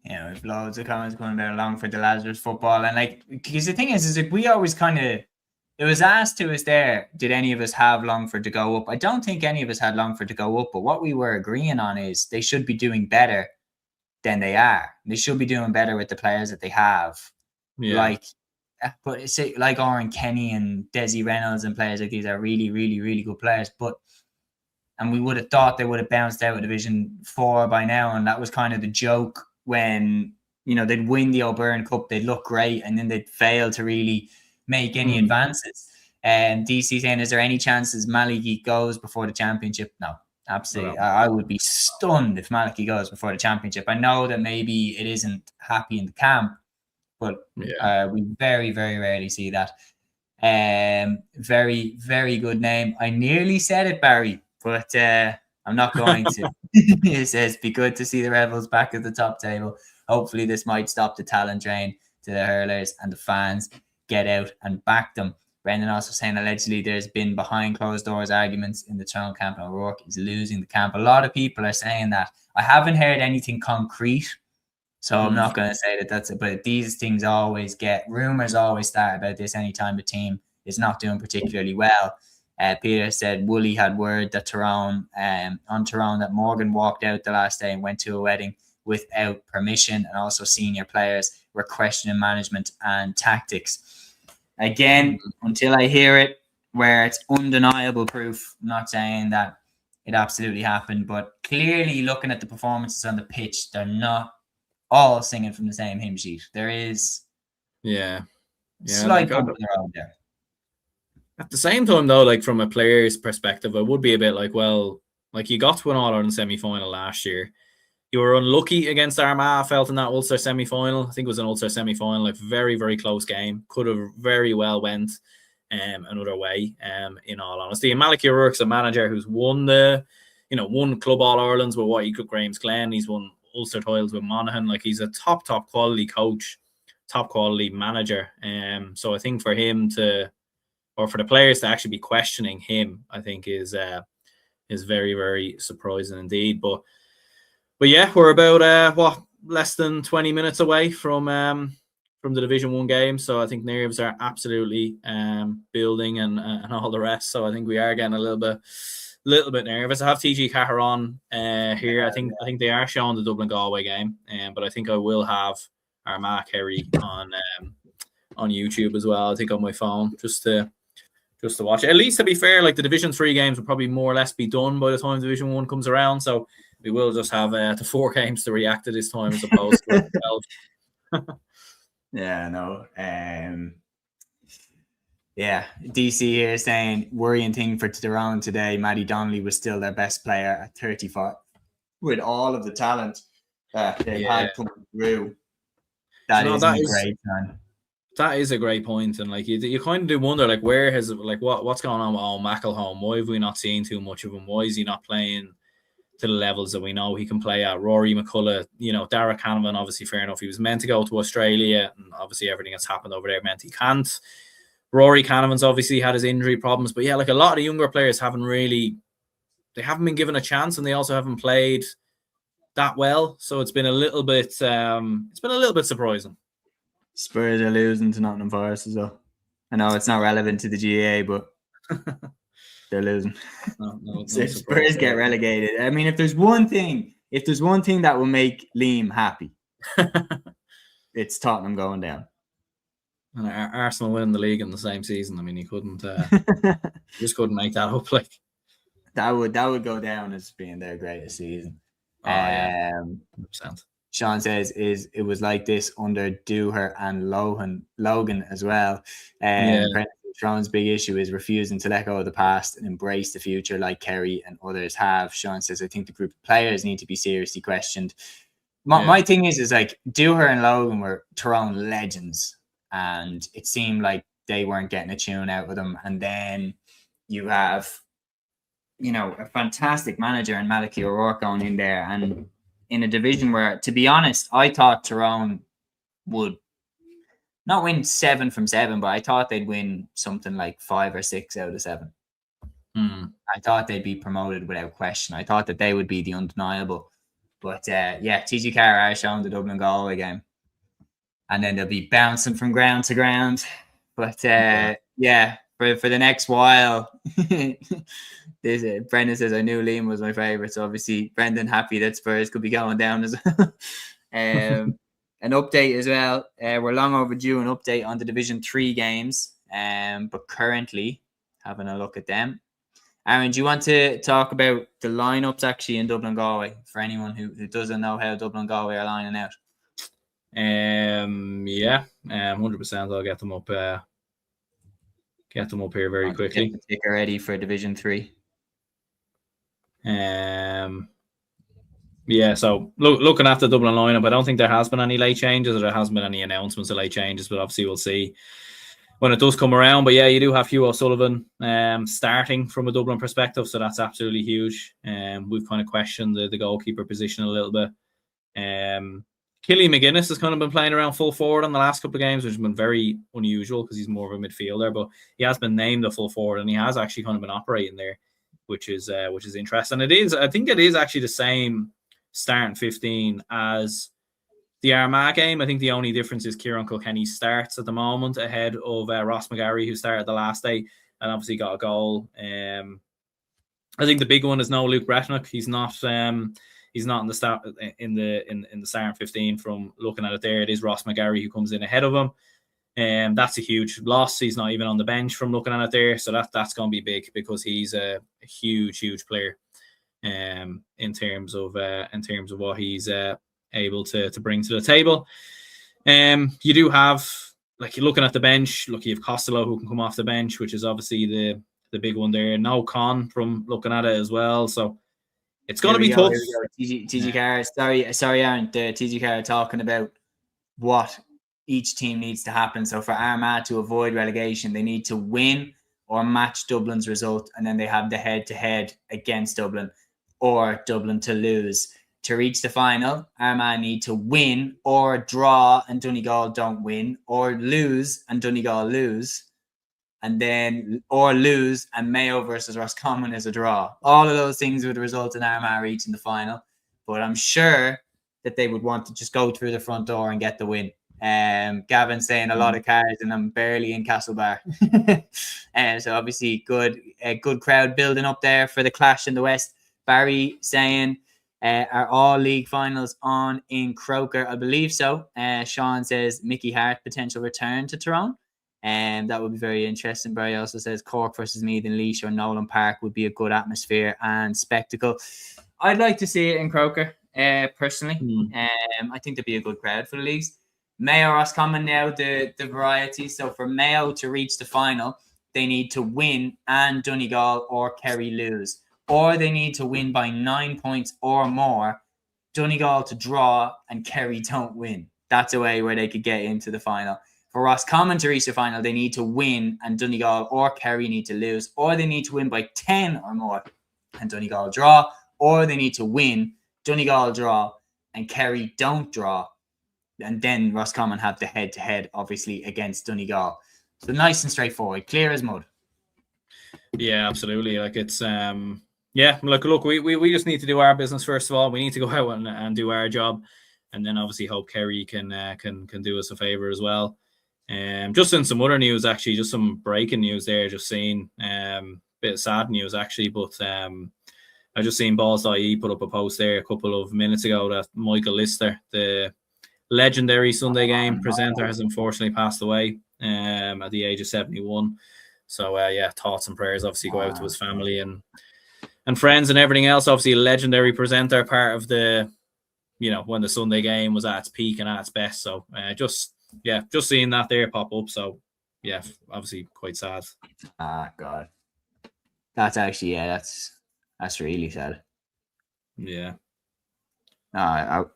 Speaker 1: Yeah, we've loads of comments going there along for the Lazarus football, and because the thing is we always it was asked to us there, did any of us have Longford to go up? I don't think any of us had Longford to go up, but what we were agreeing on is they should be doing better than they are. They should be doing better with the players that they have. Yeah. But it's like Oren Kenny and Desi Reynolds and players like these are really, really, really good players. And we would have thought they would have bounced out of Division 4 by now, and that was kind of the joke when, they'd win the O'Byrne Cup, they'd look great, and then they'd fail to really make any advances. And DC saying, is there any chances Malachy goes before the championship? No, absolutely. No. I would be stunned if Malachy goes before the championship. I know that maybe it isn't happy in the camp, but we very, very rarely see that. Very, very good name. I nearly said it, Barry, but I'm not going to. It says, be good to see the Rebels back at the top table. Hopefully this might stop the talent drain to the hurlers and the fans. Get out and back them. Brendan also saying allegedly there's been behind closed doors arguments in the Tyrone camp and O'Rourke is losing the camp. A lot of people are saying that. I haven't heard anything concrete, so I'm not going to say that that's it. But these things rumors always start about this anytime the team is not doing particularly well. Peter said Woolley had word that Tyrone that Morgan walked out the last day and went to a wedding without permission, and also senior players were questioning management and tactics. Again, until I hear it where it's undeniable proof, I'm not saying that it absolutely happened, but clearly looking at the performances on the pitch, they're not all singing from the same hymn sheet. There is slight bump around there.
Speaker 2: At the same time, though, from a player's perspective, it would be a bit you got to an All-Ireland semi-final last year. You were unlucky against Armagh, felt in that Ulster semi-final. I think it was an Ulster semi-final, very, very close game. Could have very well went another way, in all honesty. And Malachy O'Rourke's a manager who's won won Club All-Irelands with what he could Grange. He's won Ulster titles with Monaghan. He's a top quality coach, top quality manager. So I think for him for the players to actually be questioning him, I think is very, very surprising indeed. But yeah, we're about less than 20 minutes away from the Division 1 game, so I think nerves are absolutely building and all the rest. So I think we are getting a little bit nervous. I have TG Caher on here. I think they are showing the Dublin Galway game, but I think I will have Armagh Kerry on YouTube as well. I think on my phone just to watch it. At least, to be fair, the Division 3 games will probably more or less be done by the time Division 1 comes around. So we will just have the 4 games to react to this time as opposed to 12.
Speaker 1: Yeah, no. DC here saying worrying thing for Tyrone today. Matty Donnelly was still their best player at 35 with all of the talent that they had coming through. That is a great time.
Speaker 2: That is a great point, and you kind of do wonder where has what's going on with MacHale? Why have we not seen too much of him? Why is he not playing to the levels that we know he can play at? Rory McCullough, Dara Cavan, obviously fair enough. He was meant to go to Australia, and obviously everything that's happened over there meant he can't. Rory Canavan's obviously had his injury problems, but a lot of the younger players haven't been given a chance, and they also haven't played that well. So it's been a little bit surprising.
Speaker 3: Spurs are losing to Nottingham Forest as well. I know it's not relevant to the GAA, but They're losing.
Speaker 2: No
Speaker 3: If
Speaker 2: surprise
Speaker 3: Spurs get
Speaker 2: there.
Speaker 3: relegated, I mean, if there's one thing that will make Liam happy, it's Tottenham going down.
Speaker 2: And Arsenal winning the league in the same season. I mean, you couldn't, just couldn't make that up. Like
Speaker 3: that would go down as being their greatest season.
Speaker 2: Oh, yeah. 100%.
Speaker 3: Sean says it was like this under Dooher and Logan as well. Sean's big issue is refusing to let go of the past and embrace the future like Kerry and others have. Sean says, I think the group of players need to be seriously questioned. My thing is like Dooher and Logan were Tyrone legends, and it seemed like they weren't getting a tune out of them. And then you have, a fantastic manager in Malachy O'Rourke going in there, and in a division where, to be honest, I thought Tyrone would not win 7 from 7, but I thought they'd win something like 5 or 6 out of 7. I thought they'd be promoted without question. I thought that they would be the undeniable. But TG Carr are showing the Dublin Galway game, and then they'll be bouncing from ground to ground. But for the next while, Brendan says, I knew Liam was my favourite. So obviously, Brendan happy that Spurs could be going down as well. An update as well. We're long overdue an update on the Division 3 games, but currently having a look at them. Aaron, do you want to talk about the lineups actually in Dublin Galway for anyone who doesn't know how Dublin Galway are lining out?
Speaker 2: 100%. I'll get them up. Get them up here very quickly.
Speaker 3: Get the ticker ready for Division 3.
Speaker 2: So looking at the Dublin lineup, I don't think there has been any late changes, or there hasn't been any announcements of late changes, but obviously we'll see when it does come around. But you do have Hugh O'Sullivan starting from a Dublin perspective, so that's absolutely huge. We've kind of questioned the goalkeeper position a little bit. Killy McGuinness has kind of been playing around full forward on the last couple of games, which has been very unusual because he's more of a midfielder, but he has been named a full forward and he has actually kind of been operating there, which is interesting. I think it is actually the same starting 15 as the Armagh game. I think the only difference is Kieran Kilkenny starts at the moment ahead of Ross McGarry, who started the last day and obviously got a goal. I think the big one is no Luke Bretnock. He's not in the start in the starting 15. From looking at it there, it is Ross McGarry who comes in ahead of him. That's a huge loss. He's not even on the bench from looking at it there, so that's going to be big because he's a huge player in terms of what he's able to bring to the table. You do have, like, you're looking at the bench. Look, you have Costello who can come off the bench, which is obviously the big one there. No Con from looking at it as well, so it's going to be tough.
Speaker 3: TG Carr, sorry, Aaron. The TG Carr talking about what each team needs to happen. So for Armagh to avoid relegation, they need to win or match Dublin's result, and then they have the head-to-head against Dublin, or Dublin to lose. To reach the final, Armagh need to win or draw and Donegal don't win, or lose and Donegal lose, and then or lose and Mayo versus Roscommon is a draw. All of those things would result in Armagh reaching the final, but I'm sure that they would want to just go through the front door and get the win. Gavin saying a lot of cards and I'm barely in Castlebar. So obviously a good crowd building up there for the clash in the West. Barry saying, are all league finals on in Croker? I believe so. Sean says Mickey Hart potential return to Tyrone. That would be very interesting. Barry also says Cork versus Meath and Laois or Nolan Park would be a good atmosphere and spectacle. I'd like to see it in Croker, personally. I think there'd be a good crowd for the leagues. Mayo Roscommon now, the variety. So for Mayo to reach the final, they need to win and Donegal or Kerry lose. Or they need to win by 9 points or more, Donegal to draw and Kerry don't win. That's a way where they could get into the final. For Roscommon to reach the final, they need to win and Donegal or Kerry need to lose. Or they need to win by 10 or more and Donegal draw. Or they need to win, Donegal draw and Kerry don't draw. And then Roscommon have the head-to-head, obviously, against Donegal. So nice and straightforward, clear as mud.
Speaker 2: Yeah, absolutely. Like it's look, we just need to do our business first of all. We need to go out and do our job, and then obviously hope Kerry can do us a favor as well. Just in some other news, actually, just some breaking news there. Just seeing bit of sad news actually, but I just seen Balls.ie put up a post there a couple of minutes ago that Michael Lister, the legendary Sunday Game presenter, has unfortunately passed away at the age of 71. So thoughts and prayers obviously go out to his family and friends and everything else. Obviously a legendary presenter, part of the, when the Sunday Game was at its peak and at its best. So just seeing that there pop up. So yeah, obviously quite sad.
Speaker 3: God, that's actually that's really sad.
Speaker 2: Yeah.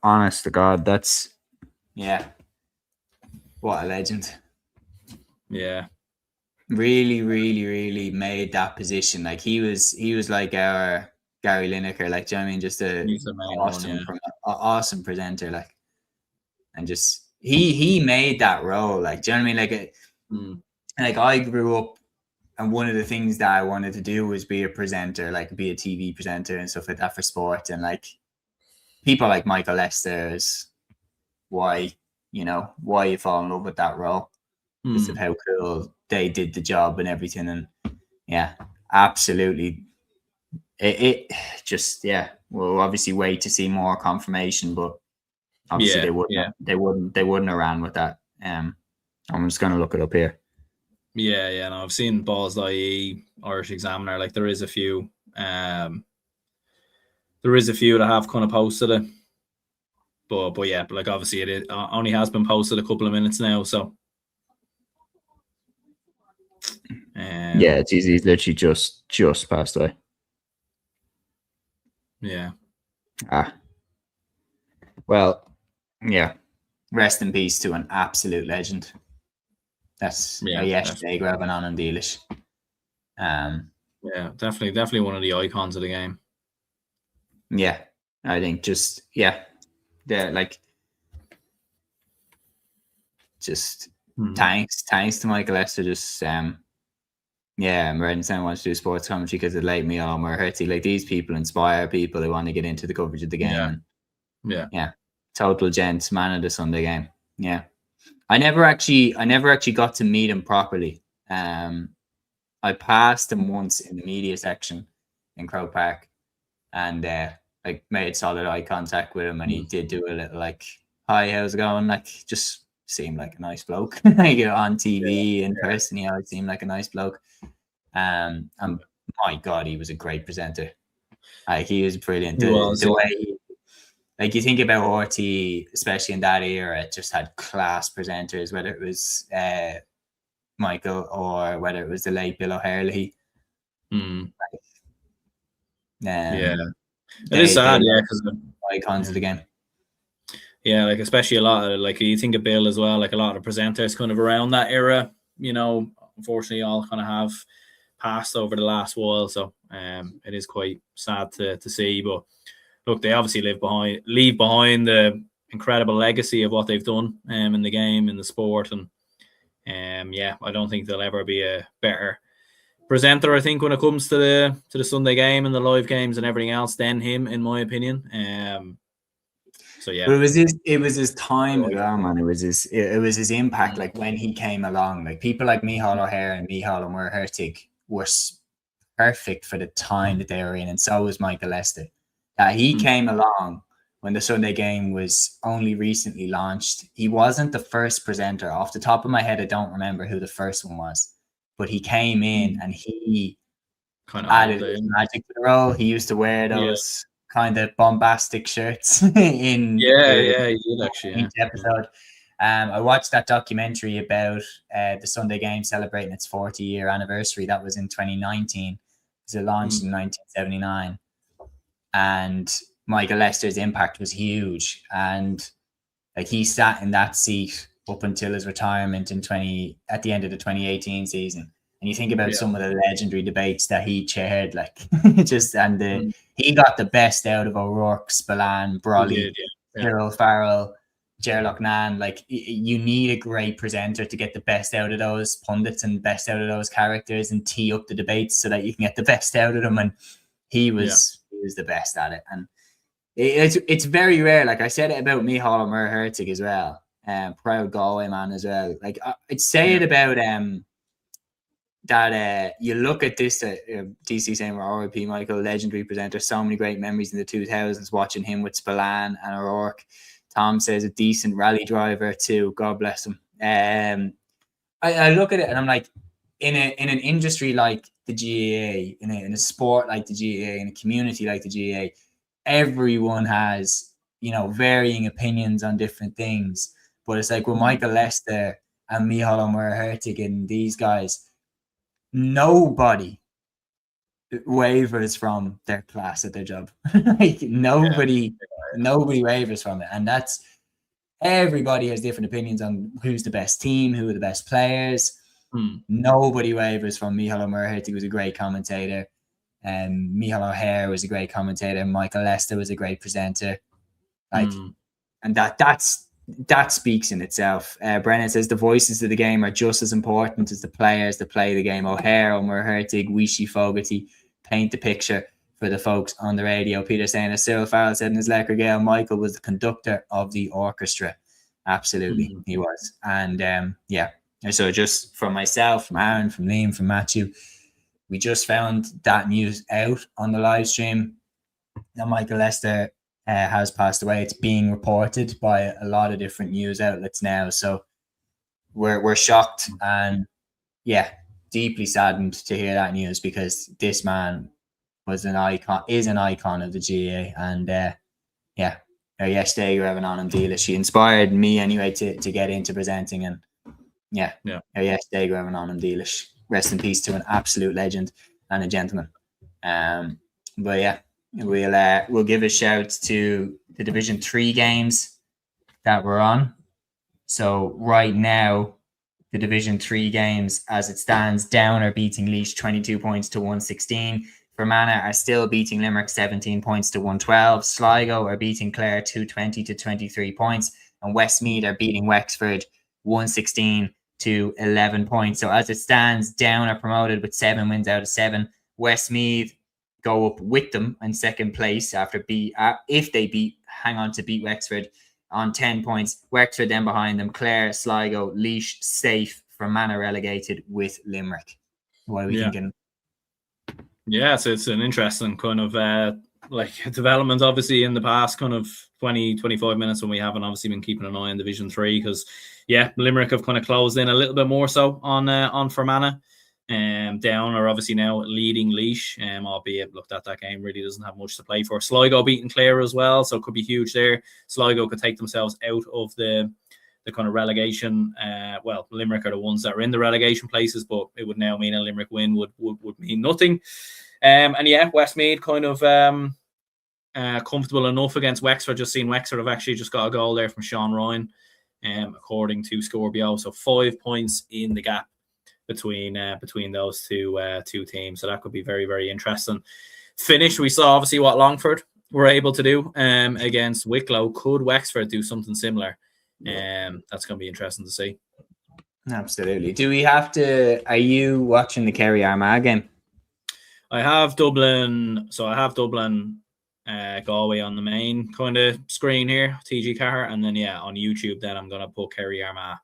Speaker 3: Honest to God, that's what a legend.
Speaker 2: Yeah.
Speaker 3: Really, really, really made that position. Like he was like our Gary Lineker, like, do you know what I mean? Just awesome presenter, like, and just he made that role, like, do you know what I mean? Like I grew up, and one of the things that I wanted to do was be a presenter, like be a TV presenter and stuff like that for sport. And like people like Michael Lester is why you fall in love with that role, because of how cool they did the job and everything. And absolutely. It just, we'll obviously wait to see more confirmation, but obviously they wouldn't have ran with that. I'm just going to look it up here.
Speaker 2: Yeah, no, I've seen Balls.ie, Irish Examiner. Like there is a few that have kind of posted it, but like obviously it only has been posted a couple of minutes now. So
Speaker 3: it's easy. He's literally just passed away.
Speaker 2: Yeah.
Speaker 3: Well, yeah. Rest in peace to an absolute legend. That's yesterday grabbing on in Dealish.
Speaker 2: Definitely one of the icons of the game.
Speaker 3: Yeah, I think they're like thanks to Michael Lester. Just I'm ready to wants to do sports commentary because it like me all more hurty. Like these people inspire people who want to get into the coverage of the game. Total gents, man of the Sunday Game. Yeah. I never actually got to meet him properly. I passed him once in the media section in Croke Park, and made solid eye contact with him, and he did do a little like, "Hi, how's it going?" Like, just seemed like a nice bloke. Like on TV in person, it seemed like a nice bloke. And my God, he was a great presenter. He was brilliant. The way. Like you think about RT, especially in that era, it just had class presenters, whether it was Michael or whether it was the late Bill O'Hurley.
Speaker 2: It is sad, because
Speaker 3: icons of the game.
Speaker 2: Yeah, like especially a lot of, like, you think of Bill as well, like a lot of presenters kind of around that era, unfortunately all kind of have passed over the last while. So it is quite sad to see, but look, they obviously leave behind the incredible legacy of what they've done in the game, in the sport, and I don't think there'll ever be a better presenter, I think, when it comes to the Sunday Game and the live games and everything else than him, in my opinion. But
Speaker 3: it was his time as well, man. It was his impact. Like when he came along, like people like MacHale O'Hare and MacHale and Hertig were perfect for the time that they were in, and so was Michael Lester. He came along when the Sunday Game was only recently launched. He wasn't the first presenter. Off the top of my head, I don't remember who the first one was, but he came in and he kind of added his magic to the role. He used to wear those kind of bombastic shirts in
Speaker 2: he did actually
Speaker 3: each episode. I watched that documentary about the Sunday Game celebrating its 40-year anniversary. That was in 2019. It launched in 1979. And Michael Lester's impact was huge, and like he sat in that seat up until his retirement at the end of the 2018 season. And you think about some of the legendary debates that he chaired, like he got the best out of O'Rourke, Spillane, Brolly, Cyril Farrell, Ger Loughnane. Like you need a great presenter to get the best out of those pundits and best out of those characters and tee up the debates so that you can get the best out of them. And he was the best at it, and it's very rare. Like I said it about MacHale and Hertig as well, proud Galway man as well. Like I'd say it about that you look at this, DC saying RIP Michael, legendary presenter, so many great memories in the 2000s watching him with Spillane and O'Rourke. Tom says a decent rally driver too. God bless him. I look at it and I'm like, in an industry like the GAA, in a sport like the GAA, in a community like the GAA, everyone has, varying opinions on different things. But it's like with Michael Lester and MacHale O'Meara and these guys, nobody wavers from their class at their job. Like nobody wavers from it. And that's, everybody has different opinions on who's the best team, who are the best players. Nobody wavers from MacHale O'Meara. He was a great commentator. MacHale O'Hare was a great commentator. Michael Lester was a great presenter. And that speaks in itself. Brennan says the voices of the game are just as important as the players that play the game. O'Hare, O'Meara, Wishy, Fogarty paint the picture for the folks on the radio. Peter saying, as Cyril Farrell said in his Lecker Gale, Michael was the conductor of the orchestra. Absolutely, he was. And so just from myself, from Aaron, from Liam, from Matthew, we just found that news out on the live stream that Michael Lester has passed away. It's being reported by a lot of different news outlets now. So we're shocked and deeply saddened to hear that news, because this man is an icon of the GAA. And yesterday you're having on him deal. She inspired me anyway to get into presenting. And yesterday you're having on him deal. Rest in peace to an absolute legend and a gentleman. We'll give a shout to the Division 3 games that we're on. So right now, the Division 3 games, as it stands, Down are beating Laois 22 points to 116. Fermanagh are still beating Limerick 17 points to 112. Sligo are beating Clare 220 to 23 points. And Westmeath are beating Wexford 116 to 11 points. So as it stands, Down are promoted with 7 wins out of 7. Westmeath go up with them in second place if they beat Wexford on 10 points. Wexford then behind them. Clare, Sligo, Laois safe. Fermanagh relegated with Limerick. What are we thinking?
Speaker 2: Yeah, so it's an interesting kind of development, obviously, in the past kind of 20, 25 minutes when we haven't obviously been keeping an eye on Division 3, because Limerick have kind of closed in a little bit more so on Fermanagh. Down are obviously now leading Laois, albeit that game really doesn't have much to play for. Sligo beating Clare as well, so it could be huge there. Sligo could take themselves out of the kind of relegation. Limerick are the ones that are in the relegation places, but it would now mean a Limerick win would mean nothing. Westmeath kind of comfortable enough against Wexford. Just seen Wexford have actually just got a goal there from Sean Ryan, according to Scorebio. So 5 points in the gap between those two teams. So that could be very, very interesting. Finish, we saw obviously what Longford were able to do against Wicklow. Could Wexford do something similar? That's going to be interesting to see.
Speaker 3: Absolutely. Do we have to? Are you watching the Kerry Armagh game?
Speaker 2: I have Dublin. So I have Dublin, Galway on the main kind of screen here, TG Car, and then on YouTube. Then I'm going to put Kerry Armagh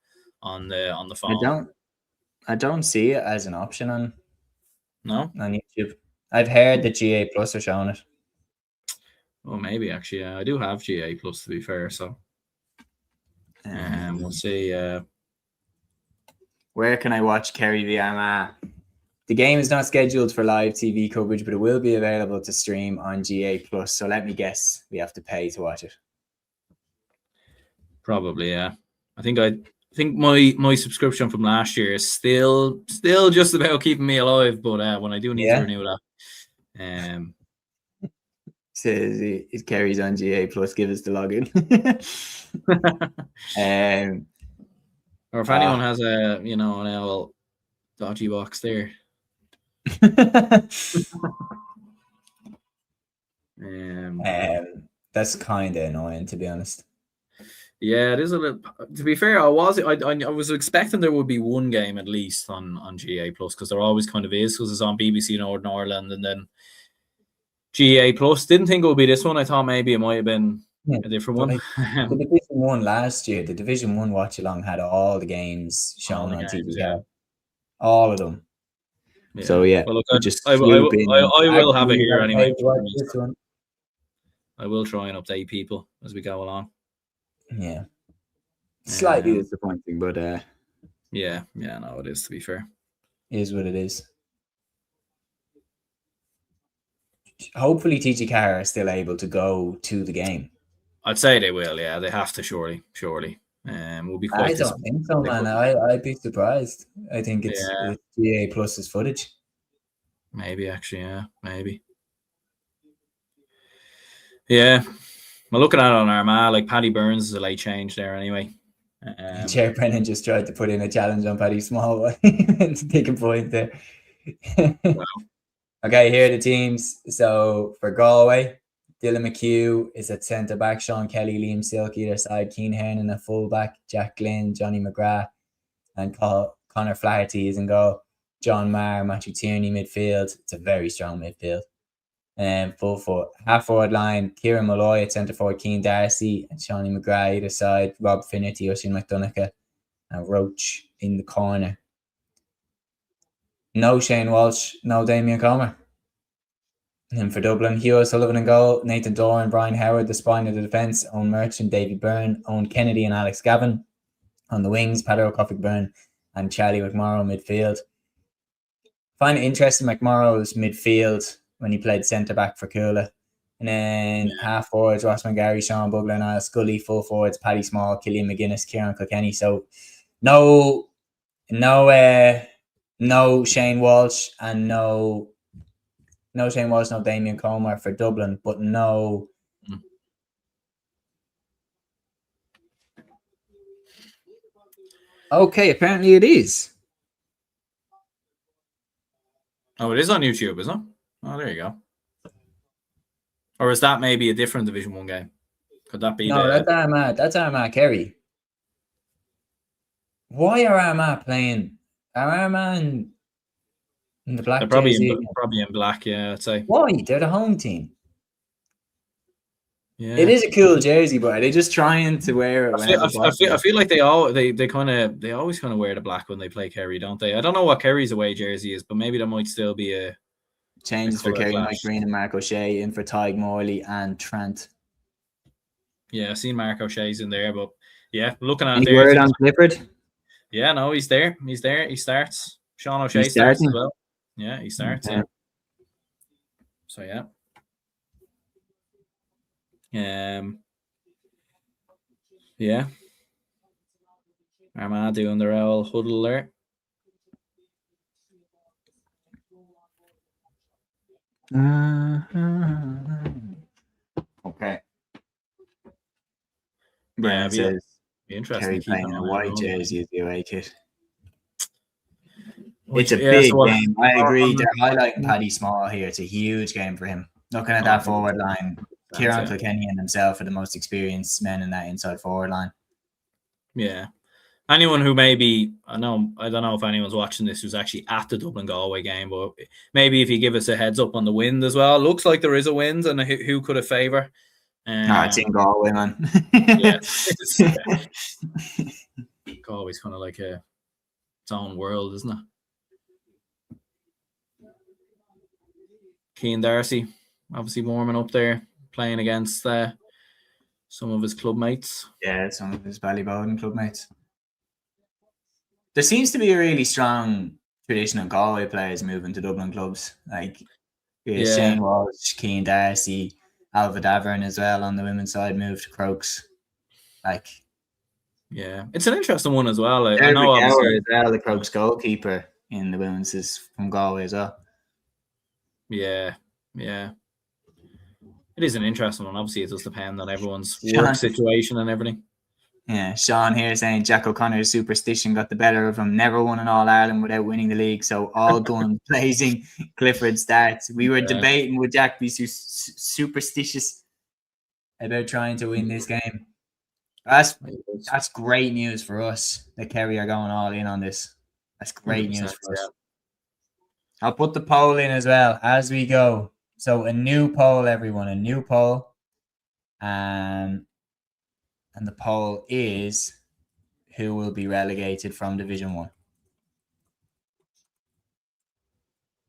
Speaker 2: on the phone.
Speaker 3: I don't see it as an option on YouTube. I've heard that GA Plus are showing it.
Speaker 2: Well, maybe actually, I do have GA Plus to be fair. So, we'll see.
Speaker 3: Where can I watch Kerry v Armagh? The game is not scheduled for live TV coverage, but it will be available to stream on GA Plus. So let me guess, we have to pay to watch it.
Speaker 2: Probably, yeah. I think my subscription from last year is still just about keeping me alive, but when I do need to renew that,
Speaker 3: says it carries on GA Plus. Give us the login.
Speaker 2: Or if anyone has an old dodgy box there.
Speaker 3: That's kind of annoying, to be honest.
Speaker 2: Yeah, it is a little. To be fair, I was expecting there would be one game at least on GA Plus, because there always kind of is, because it's on BBC Northern Ireland and then GA Plus. Didn't think it would be this one. I thought maybe it might have been a different one.
Speaker 3: The Division 1 last year, the Division 1 Watchalong had all the games shown on TV. Yeah. All of them.
Speaker 2: Yeah.
Speaker 3: So yeah,
Speaker 2: Well, look,
Speaker 3: we just
Speaker 2: I
Speaker 3: swoop in.
Speaker 2: will have it
Speaker 1: Actually,
Speaker 2: here
Speaker 1: gotta
Speaker 2: anyway.
Speaker 1: pay to watch this one.
Speaker 2: I will try and update people as we go along.
Speaker 3: Yeah, slightly
Speaker 2: Um,
Speaker 3: disappointing, but
Speaker 2: yeah, no, it is, to be fair.
Speaker 3: is what it is. Hopefully, TG Carr are still able to go to the game.
Speaker 2: I'd say they will. Yeah, they have to. Surely. We'll be quite.
Speaker 3: I don't think so, man. I'd be surprised. I think it's
Speaker 2: Yeah.
Speaker 3: GA Plus's footage.
Speaker 2: Maybe actually, yeah, maybe. Yeah, well, looking at it on Armagh, like Paddy Burns is a late change there anyway.
Speaker 3: Chair Brennan just tried to put in a challenge on Paddy Small to take a point there.
Speaker 2: Wow.
Speaker 3: Okay, here are the teams. So for Galway, Dylan McHugh is at centre back, Sean Kelly, Liam Silk either side, Keane Hernan at full back, Jack Glynn, Johnny McGrath, and Connor Flaherty is in goal. John Marr, Matthew Tierney midfield. It's a very strong midfield. Full foot, half forward line, Kieran Malloy at centre forward, Keane Darcy and Shawnee McGrath either side, Rob Finnerty, Oisin McDonagh, and Roach in the corner. No Shane Walsh, no Damien Comer. And for Dublin, Hugh O'Sullivan in goal, Nathan Doran, Brian Howard, the spine of the defence, Owen Merchant, David Byrne, Owen Kennedy and Alex Gavin. On the wings, Peadar O'Cofaigh-Byrne and Charlie McMorrow midfield. Find it interesting, McMorrow's midfield when he played centre back for Cúilín. And then half forwards, Rossman Gary, Sean Bugler, Niall Scully. Full forwards, Paddy Small, Killian McGuinness, Kieran Kilkenny. So no Shane Walsh and no Shane Walsh, no Damien Comer for Dublin, but no. Okay, apparently it is.
Speaker 2: Oh, it is on YouTube, isn't it? Oh, there you go. Or is that maybe a different Division 1 game? Could that be?
Speaker 3: No, that's Armagh Kerry. Why are Armagh playing? Are Armagh in the black
Speaker 2: They're probably
Speaker 3: jersey?
Speaker 2: probably in black, yeah, I'd say.
Speaker 3: Why? They're the home team.
Speaker 2: Yeah.
Speaker 3: It is a cool jersey, but are they just trying to wear it?
Speaker 2: I feel like they always kind of wear the black when they play Kerry, don't they? I don't know what Kerry's away jersey is, but maybe there might still be a
Speaker 3: changes for Kerry,
Speaker 2: clash.
Speaker 3: Mike Green and Mark O'Shea in for Tig Morley and Trent.
Speaker 2: Yeah, I've seen Mark O'Shea's in there, but yeah, looking at
Speaker 3: Any word on Clifford?
Speaker 2: Yeah, no, he's there. He starts. Sean O'Shea starts as well. Yeah, he starts. Okay. Yeah. So yeah. Yeah. Armagh doing their old huddle there.
Speaker 3: Okay.
Speaker 2: Yeah,
Speaker 3: says
Speaker 2: be interesting.
Speaker 3: Kerry playing a white jersey is the away kit. It's a
Speaker 2: big
Speaker 3: game. I agree. They're highlighting Paddy Small here. It's a huge game for him. Looking at that forward line, Kieran Kilkenny and himself are the most experienced men in that inside forward line.
Speaker 2: Yeah. Anyone who maybe, I don't know if anyone's watching this who's actually at the Dublin Galway game, but maybe if you give us a heads up on the wind as well. Looks like there is a wind, and who could it favour?
Speaker 3: It's in Galway, man.
Speaker 2: Yeah. Galway's kind of like its own world, isn't it? Keane Darcy, obviously warming up there, playing against some of his club mates.
Speaker 3: Yeah, some of his Ballybowden club mates. There seems to be a really strong tradition of Galway players moving to Dublin clubs. Like Shane Walsh, Keane Darcy, Alva Davern as well on the women's side moved to Crokes.
Speaker 2: Yeah, it's an interesting one as well.
Speaker 3: I know obviously as well, the Crokes goalkeeper in the women's is from Galway as well.
Speaker 2: Yeah. It is an interesting one. Obviously, it does depend on everyone's work situation and everything.
Speaker 3: Yeah, Sean here saying Jack O'Connor's superstition got the better of him. Never won an All-Ireland without winning the league. So all guns blazing. Clifford starts. We were debating would Jack be superstitious about trying to win this game. That's great news for us that Kerry are going all in on this. That's great news for us. I'll put the poll in as well as we go. So a new poll, everyone, a new poll. And the poll is who will be relegated from Division 1.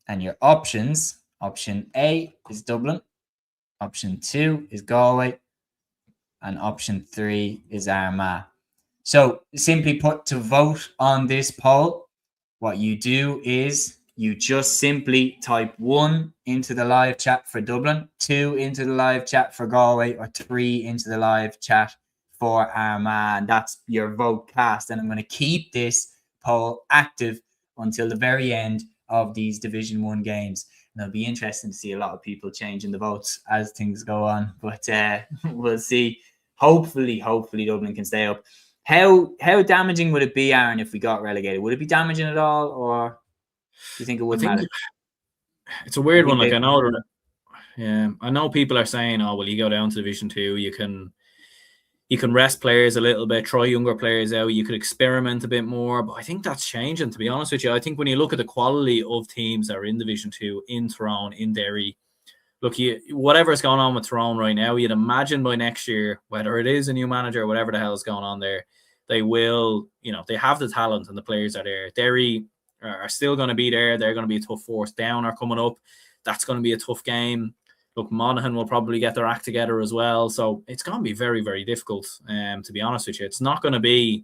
Speaker 1: And your options, option A is Dublin, option 2 is Galway, and option 3 is Armagh. So simply put, to vote on this poll, what you do is you just simply type 1 into the live chat for Dublin, 2 into the live chat for Galway, or 3 into the live chat for Armagh. And that's your vote cast. And I'm going to keep this poll active until the very end of these Division 1 games. And it'll be interesting to see a lot of people changing the votes as things go on. But we'll see. Hopefully Dublin can stay up. How damaging would it be, Aaron, if we got relegated? Would it be damaging at all, or do you think it wouldn't matter?
Speaker 2: It's a weird one. Like, I know people are saying, "Oh, well, you go down to Division 2, you can rest players a little bit, try younger players out, you could experiment a bit more." But I think that's changing, to be honest with you. I think when you look at the quality of teams that are in Division 2, in Tyrone, in Derry, look, whatever's going on with Tyrone right now, you'd imagine by next year, whether it is a new manager or whatever the hell is going on there, they will, they have the talent and the players are there. Derry are still going to be there. They're going to be a tough force. Down are coming up. That's going to be a tough game. Look, Monaghan will probably get their act together as well. So it's going to be very, very difficult, to be honest with you. It's not going to be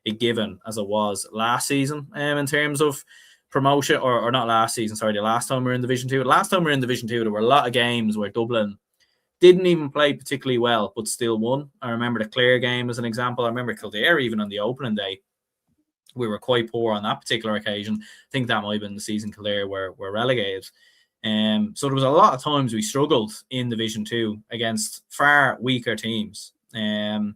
Speaker 2: a given as it was last season in terms of promotion, or not last season, sorry, the last time we were in Division 2. Last time we were in Division 2, there were a lot of games where Dublin didn't even play particularly well, but still won. I remember the Clare game as an example. I remember Kildare, even on the opening day, we were quite poor on that particular occasion. I think that might have been the season Kildare were relegated. So there was a lot of times we struggled in Division 2 against far weaker teams, and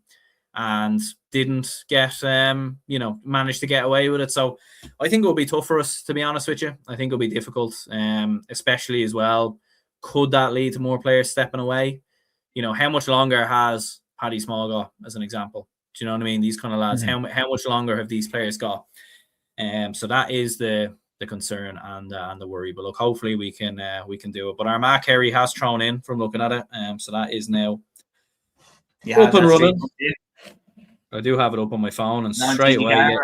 Speaker 2: didn't get, managed to get away with it. So I think it will be tough for us, to be honest with you. I think it'll be difficult, especially as well. Could that lead to more players stepping away? How much longer has Paddy Small got, as an example? Do you know what I mean? These kind of lads, how much longer have these players got? So that is the concern and the worry. But look, hopefully we can do it. But Armagh Kerry has thrown in from looking at it, so that is now up and running. I do have it up on my phone, and straight away,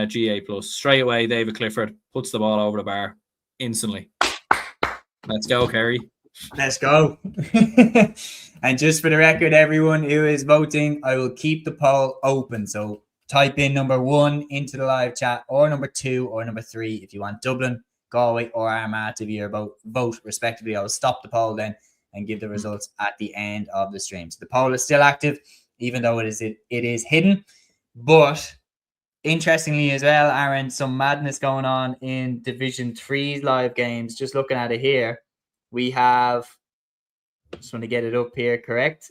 Speaker 2: GA plus. Straight away, David Clifford puts the ball over the bar instantly. Let's go, Kerry.
Speaker 1: Let's go. And just for the record, everyone who is voting, I will keep the poll open. So type in number 1 into the live chat, or number 2 or number 3 if you want Dublin, Galway, or Armagh to be your vote respectively. I will stop the poll then and give the results at the end of the stream. So the poll is still active, even though it is hidden. But interestingly as well, Aaron, some madness going on in Division 3's live games. Just looking at it here, we have, just want to get it up here, correct?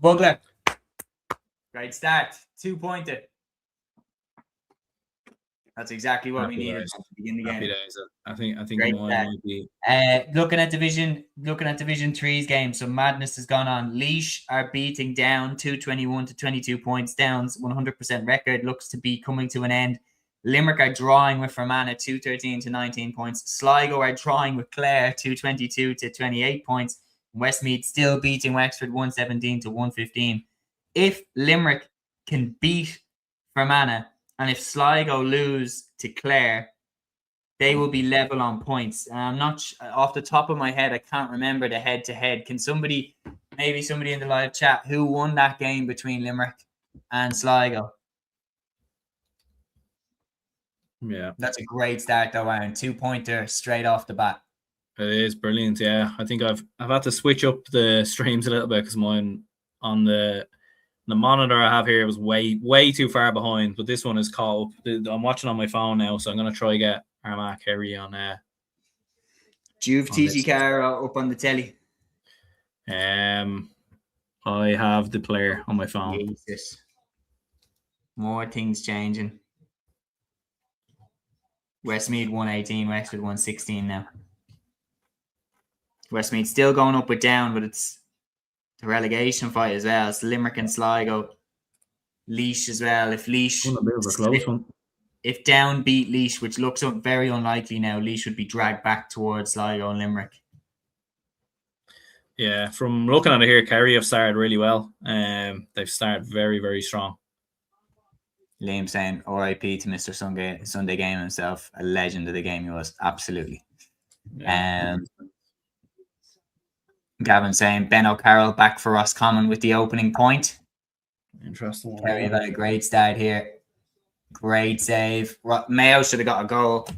Speaker 1: Bugler. Great start. 2-pointer. That's exactly what we needed to begin the game.
Speaker 2: Happy days. I think might be.
Speaker 1: Looking at Division 3's game, some madness has gone on. Laois are beating Down 221 to 22 points. Down's 100% record looks to be coming to an end. Limerick are drawing with Fermanagh 213 to 19 points. Sligo are drawing with Clare 222 to 28 points. Westmeath still beating Wexford 117 to 115. If Limerick can beat Fermanagh, and if Sligo lose to Clare, they will be level on points. And I'm not off the top of my head, I can't remember the head-to-head. Can maybe somebody in the live chat, who won that game between Limerick and Sligo?
Speaker 2: Yeah,
Speaker 1: that's a great start though, Aaron. 2-pointer straight off the bat.
Speaker 2: It is brilliant. Yeah, I think I've had to switch up the streams a little bit because mine on the monitor I have here was way too far behind. But this one is caught up. I'm watching on my phone now, so I'm gonna try get Armagh Kerry on.
Speaker 1: Do you have TG Cara up on the telly?
Speaker 2: I have the player on my phone.
Speaker 1: Jesus. More things changing. Westmeath 118, Wexford 116 now. Westmeath still going up with Down, but it's the relegation fight as well. It's Limerick and Sligo. Laois as well. If Laois,
Speaker 2: a bit of a close one.
Speaker 1: If Down beat Laois, which looks very unlikely now, Laois would be dragged back towards Sligo and Limerick.
Speaker 2: Yeah, from looking at it here, Kerry have started really well. They've started very, very strong.
Speaker 3: Liam saying RIP to Mr. Sunday Game himself. A legend of the game he was. Absolutely.
Speaker 2: Yeah.
Speaker 3: Gavin saying Ben O'Carroll back for Roscommon with the opening point.
Speaker 2: Interesting one.
Speaker 3: Kerry had a great start here. Great save. Mayo should have got a goal.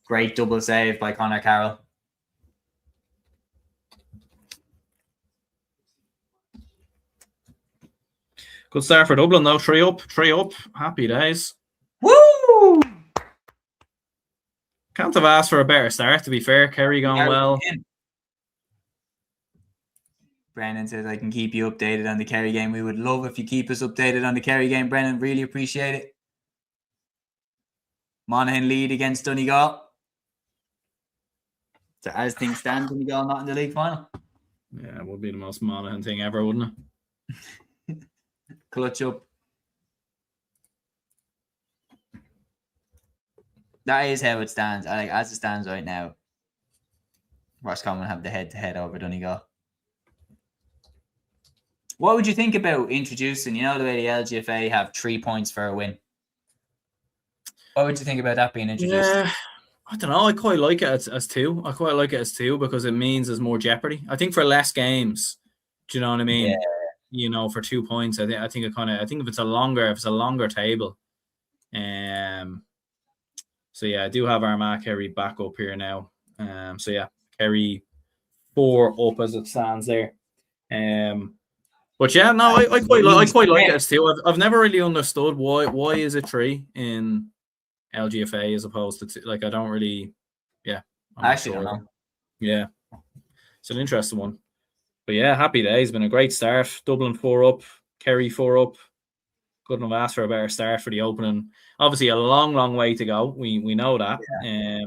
Speaker 3: Great double save by Conor Carroll.
Speaker 2: Good start for Dublin though. 3 up. Happy days.
Speaker 3: Woo!
Speaker 2: Can't have asked for a better start, to be fair. Kerry going well.
Speaker 3: Brennan says, I can keep you updated on the Kerry game. We would love if you keep us updated on the Kerry game, Brennan. Really appreciate it. Monaghan lead against Donegal. So as things stand, Donegal not in the league final.
Speaker 2: Yeah, it would be the most Monaghan thing ever, wouldn't it?
Speaker 3: Clutch up. That is how it stands. As it stands right now, Roscommon have the head-to-head over Donegal. What would you think about introducing, the way the LGFA have 3 points for a win? What would you think about that being introduced?
Speaker 2: Yeah, I don't know. I quite like it as 2. I quite like it as 2 because it means there's more jeopardy. I think for less games, do you know what I mean? Yeah. For 2 points, I think if it's a longer table, so yeah, I do have Armagh Kerry back up here now. So yeah, Kerry 4 up as it stands there. But yeah, no, I quite like it as 2. I've never really understood why is it 3 in LGFA as opposed to 2. Like I don't really, I'm
Speaker 3: I actually don't know.
Speaker 2: Yeah, it's an interesting one. But yeah, happy days. Been a great start. Dublin 4 up, Kerry 4 up. Couldn't have asked for a better start for the opening. Obviously, a long way to go. We know that. Yeah.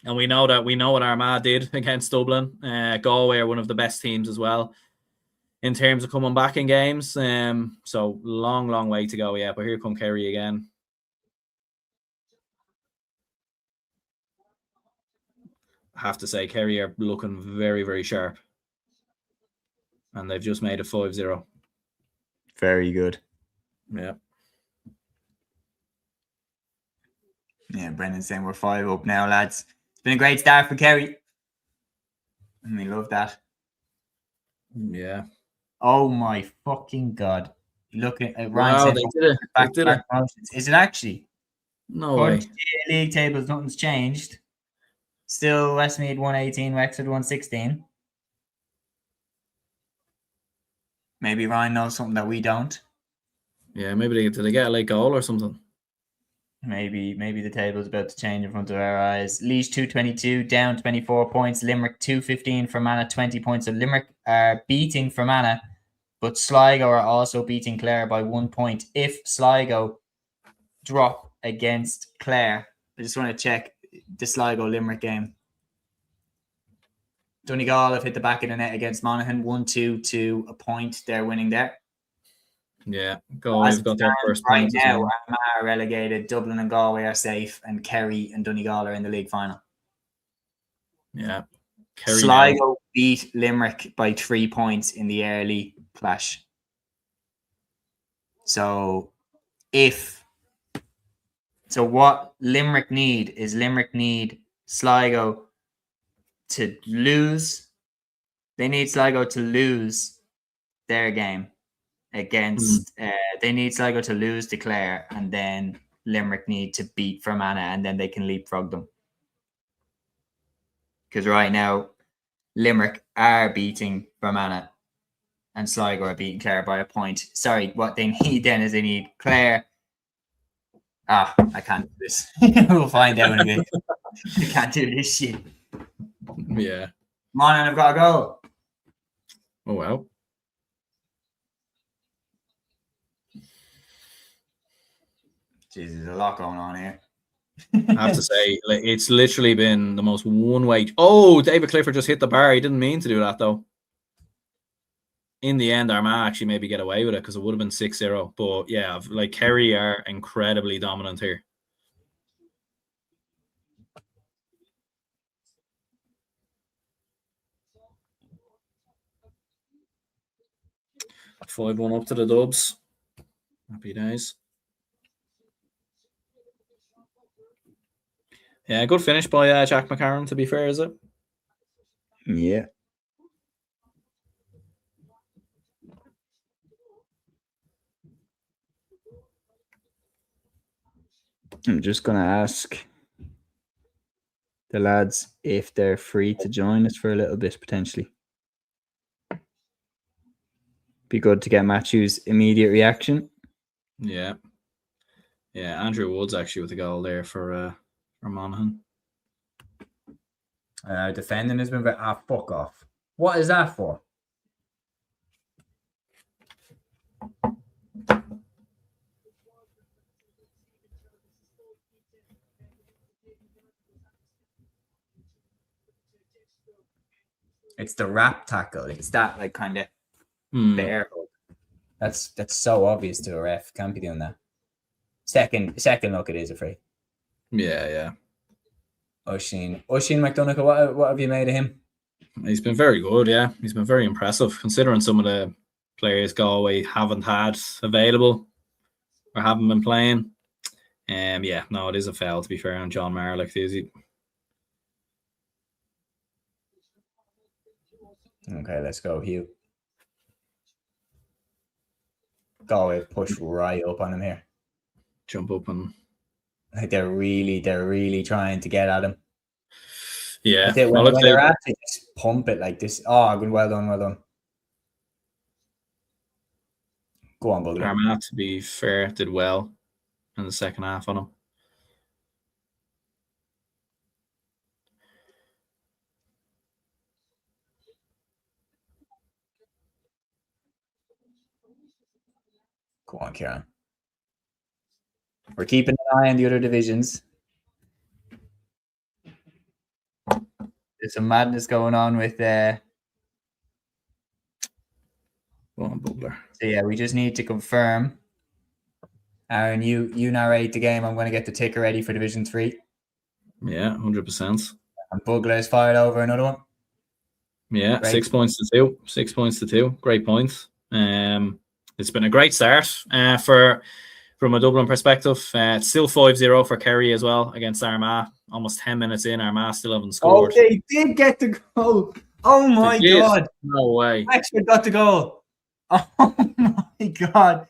Speaker 2: And we know what Armagh did against Dublin. Galway are one of the best teams as well in terms of coming back in games. So long way to go. Yeah, but here come Kerry again. I have to say, Kerry are looking very, very sharp. And they've just made it 5-0.
Speaker 3: Very good.
Speaker 2: Yeah.
Speaker 3: Yeah, Brendan's saying we're 5 up now, lads. It's been a great start for Kerry. And we love that.
Speaker 2: Yeah.
Speaker 3: Oh my fucking God. Look at
Speaker 2: Ryan. Wow, they did it. They did it.
Speaker 3: Is it actually?
Speaker 2: No way.
Speaker 3: League tables, nothing's changed. Still Westmeath 118, Wexford 116. Maybe Ryan knows something that we don't.
Speaker 2: Yeah, maybe did they get a late goal or something?
Speaker 3: Maybe the table's about to change in front of our eyes. Laois 222, down 24 points. Limerick 215, Fermanagh 20 points. So Limerick are beating Fermanagh, but Sligo are also beating Clare by 1 point. If Sligo drop against Clare, I just want to check the Sligo-Limerick game. Donegal have hit the back of the net against Monaghan, 1-2 to a point. They're winning there.
Speaker 2: Yeah, Galway've got their first
Speaker 3: right
Speaker 2: point.
Speaker 3: Now, Armagh are relegated. Dublin and Galway are safe, and Kerry and Donegal are in the league final.
Speaker 2: Yeah.
Speaker 3: Kerry Sligo beat Limerick by 3 points in the early clash. So what Limerick need Sligo to lose. They need Sligo to lose their game against they need Sligo to lose to Clare, and then Limerick need to beat Fermanagh, and then they can leapfrog them. Because right now Limerick are beating Fermanagh and Sligo are beating Clare by a point. Sorry, what they need then is they need Clare. I can't do this. We'll find out in a bit. I can't do this shit.
Speaker 2: Yeah.
Speaker 3: Monaghan have got a goal.
Speaker 2: Oh, well.
Speaker 3: Jesus, there's a lot going on here.
Speaker 2: I have to say, it's literally been the most one-way. Oh, David Clifford just hit the bar. He didn't mean to do that, though. In the end, Armagh actually maybe get away with it because it would have been 6-0. But yeah, Kerry are incredibly dominant here. Five 1 up to the Dubs. Happy days. Yeah, good finish by Jack McCarron, to be fair, is it?
Speaker 4: Yeah. I'm just going to ask the lads if they're free to join us for a little bit, potentially. Be good to get Matthew's immediate reaction.
Speaker 2: Yeah. Yeah, Andrew Woods actually with the goal there for Monaghan.
Speaker 1: Defending has been fuck off. What is that for? It's the wrap tackle. It's that like kind of bear hug. That's so obvious to a ref. Can't be doing that. Second look, it is a free.
Speaker 2: Yeah.
Speaker 1: Oisin McDonagh, what have you made of him?
Speaker 2: He's been very good, yeah. He's been very impressive, considering some of the players Galway haven't had available or haven't been playing. Yeah, no, it is a foul, to be fair, on John Marlick.
Speaker 1: Okay, let's go, Hugh. Galway push right up on him here.
Speaker 2: Jump up and
Speaker 1: like they're really trying to get at him.
Speaker 2: Yeah,
Speaker 1: when they're actually just pump it like this. Oh, good, well done. Go on, Bugler.
Speaker 2: Armagh, to be fair, did well in the second half on him.
Speaker 1: Go on, Kieran. We're keeping an eye on the other divisions. There's some madness going on with
Speaker 2: Go on, Bugler.
Speaker 1: So yeah, we just need to confirm. Aaron, you narrate the game. I'm going to get the ticker ready for Division 3.
Speaker 2: Yeah, 100%.
Speaker 1: And Bugler has fired over another one.
Speaker 2: Yeah, great. 6 points to 2. 6 points to 2. Great points. It's been a great start from a Dublin perspective. It's still 5-0 for Kerry as well against Armagh. Almost 10 minutes in, Armagh still haven't scored.
Speaker 1: Oh, they did get the goal. Oh my God.
Speaker 2: No way.
Speaker 1: Actually got the goal. Oh my God.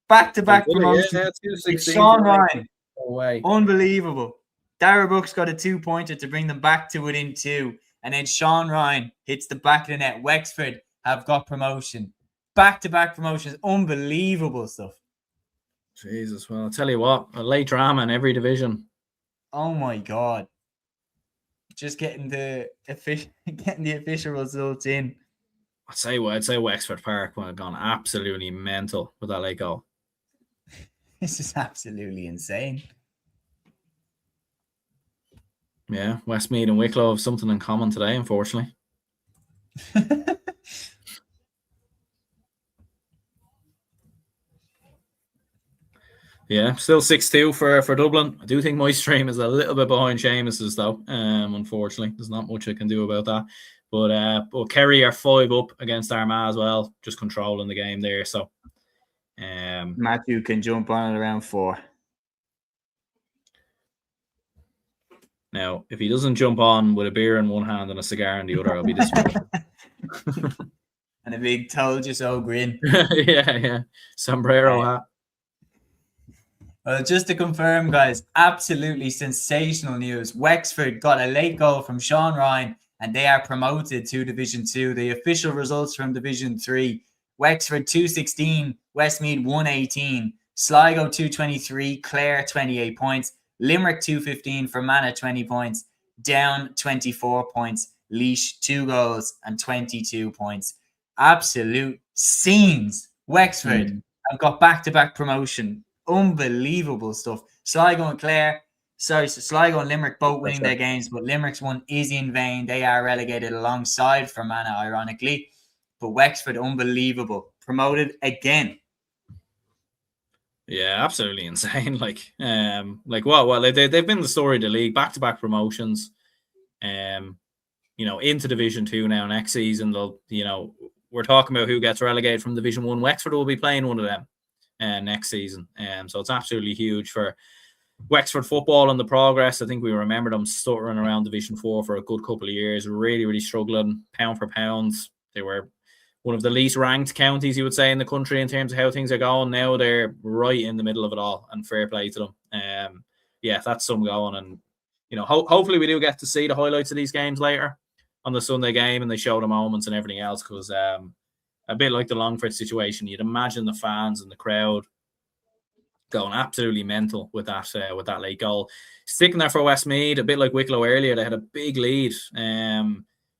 Speaker 1: Back-to-back promotion.
Speaker 2: Yeah,
Speaker 1: Sean Ryan.
Speaker 2: No way.
Speaker 1: Unbelievable. Dara Brooks got a 2-pointer to bring them back to within 2. And then Sean Ryan hits the back of the net. Wexford have got promotion. Back-to-back promotions. Unbelievable stuff.
Speaker 2: Jesus, well, I'll tell you what, a late drama in every division.
Speaker 1: Oh my God. Just getting the official results in.
Speaker 2: I'd say Wexford Park would have gone absolutely mental with that late goal.
Speaker 1: This is absolutely insane.
Speaker 2: Yeah, Westmeath and Wicklow have something in common today, unfortunately. Yeah, still 6-2 for Dublin. I do think my stream is a little bit behind Seamus's though. Unfortunately, there's not much I can do about that. But Kerry are 5 up against Armagh as well, just controlling the game there. So
Speaker 3: Matthew can jump on it around 4.
Speaker 2: Now, if he doesn't jump on with a beer in one hand and a cigar in the other, I'll be disappointed.
Speaker 1: And a big told you so grin.
Speaker 2: yeah. Sombrero hat.
Speaker 1: Well, just to confirm, guys, absolutely sensational news. Wexford got a late goal from Sean Ryan, and they are promoted to Division 2. The official results from Division 3. Wexford 216, Westmeath 118, Sligo 223, Clare 28 points, Limerick 215, Fermanagh 20 points, Down 24 points, Laois 2 goals and 22 points. Absolute scenes. Wexford have got back-to-back promotion. Unbelievable stuff. Sligo and Limerick both winning their games, but Limerick's one is in vain. They are relegated alongside Fermanagh, ironically. But Wexford, unbelievable. Promoted again.
Speaker 2: Yeah, absolutely insane. They've been the story of the league, back-to-back promotions. Into Division 2 now next season. We're talking about who gets relegated from Division 1. Wexford will be playing one of them. next season. So it's absolutely huge for Wexford football and the progress. I think we remember them stuttering around Division 4 for a good couple of years, really, really struggling pound for pound. They were one of the least ranked counties, you would say, in the country in terms of how things are going. Now they're right in the middle of it all, and fair play to them. That's some going. And, hopefully we do get to see the highlights of these games later on the Sunday game, and they show the moments and everything else, because a bit like the Longford situation, you'd imagine the fans and the crowd going absolutely mental with that late goal. Sticking there for Westmeath, a bit like Wicklow earlier, they had a big lead.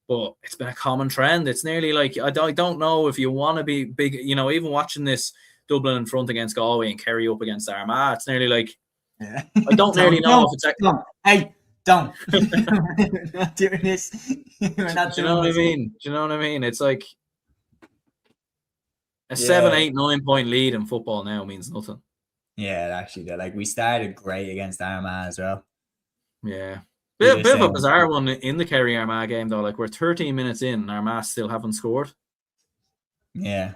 Speaker 2: But it's been a common trend. It's nearly like, I don't know if you want to be big, even watching this Dublin in front against Galway and Kerry up against Armagh, it's nearly like, I don't really know if it's actually...
Speaker 3: Hey, don't. We're not doing this. We're not doing this.
Speaker 2: Do you know what I mean? Do you know what I mean? It's like a 7, 8, 9 point lead in football now means nothing.
Speaker 1: Yeah, actually, we started great against Armagh as well.
Speaker 2: Yeah. Bit of a bizarre one in the Kerry Armagh game, though. Like, we're 13 minutes in and Armagh still haven't scored.
Speaker 1: Yeah.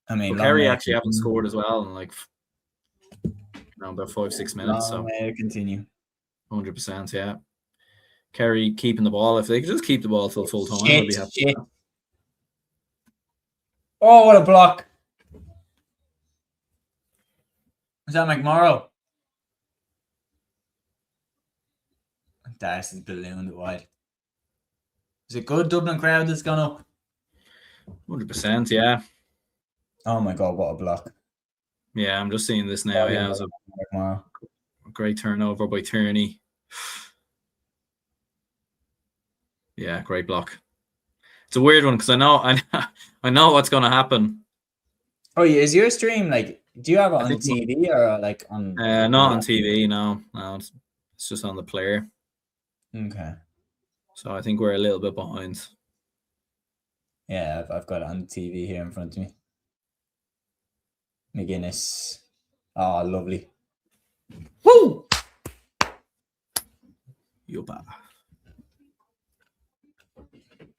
Speaker 1: I mean,
Speaker 2: Kerry actually haven't scored as well in about 5-6 minutes.
Speaker 1: Long way to continue.
Speaker 2: 100%, yeah. Kerry keeping the ball. If they could just keep the ball till full time, I'd be happy.
Speaker 1: Oh, what a block. Was that McMorrow? Darcy's ballooned it wide. Is it good Dublin crowd that's gone up?
Speaker 2: 100%, yeah.
Speaker 1: Oh my God, what a block.
Speaker 2: Yeah, I'm just seeing this now. Yeah, it was a great turnover by Tiernach. Yeah, great block. It's a weird one because I know what's going to happen.
Speaker 1: Oh, yeah. Is your stream do you have it on TV or on?
Speaker 2: Not on TV. No, it's just on the player.
Speaker 1: Okay.
Speaker 2: So I think we're a little bit behind.
Speaker 1: Yeah, I've got it on the TV here in front of me. McGuinness. Oh, lovely. Woo!
Speaker 2: Yupa.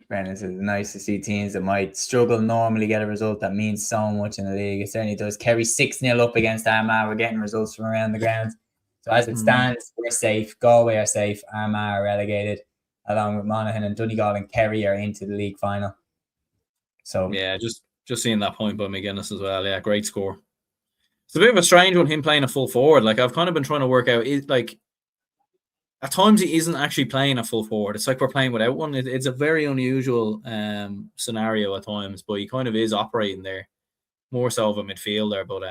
Speaker 1: Brendan says it's nice to see teams that might struggle normally get a result that means so much in the league. It certainly does. Kerry 6-0 up against Armagh. We're getting results from around the ground. So as it stands, we're safe. Galway are safe. Armagh are relegated, along with Monaghan and Donegal and Kerry are into the league final. So
Speaker 2: yeah, just seeing that point by McGuinness as well. Yeah, great score. It's a bit of a strange one, him playing a full forward. I've kind of been trying to work out, at times he isn't actually playing a full forward. It's like we're playing without one. It's a very unusual scenario at times, but he kind of is operating there, more so of a midfielder. But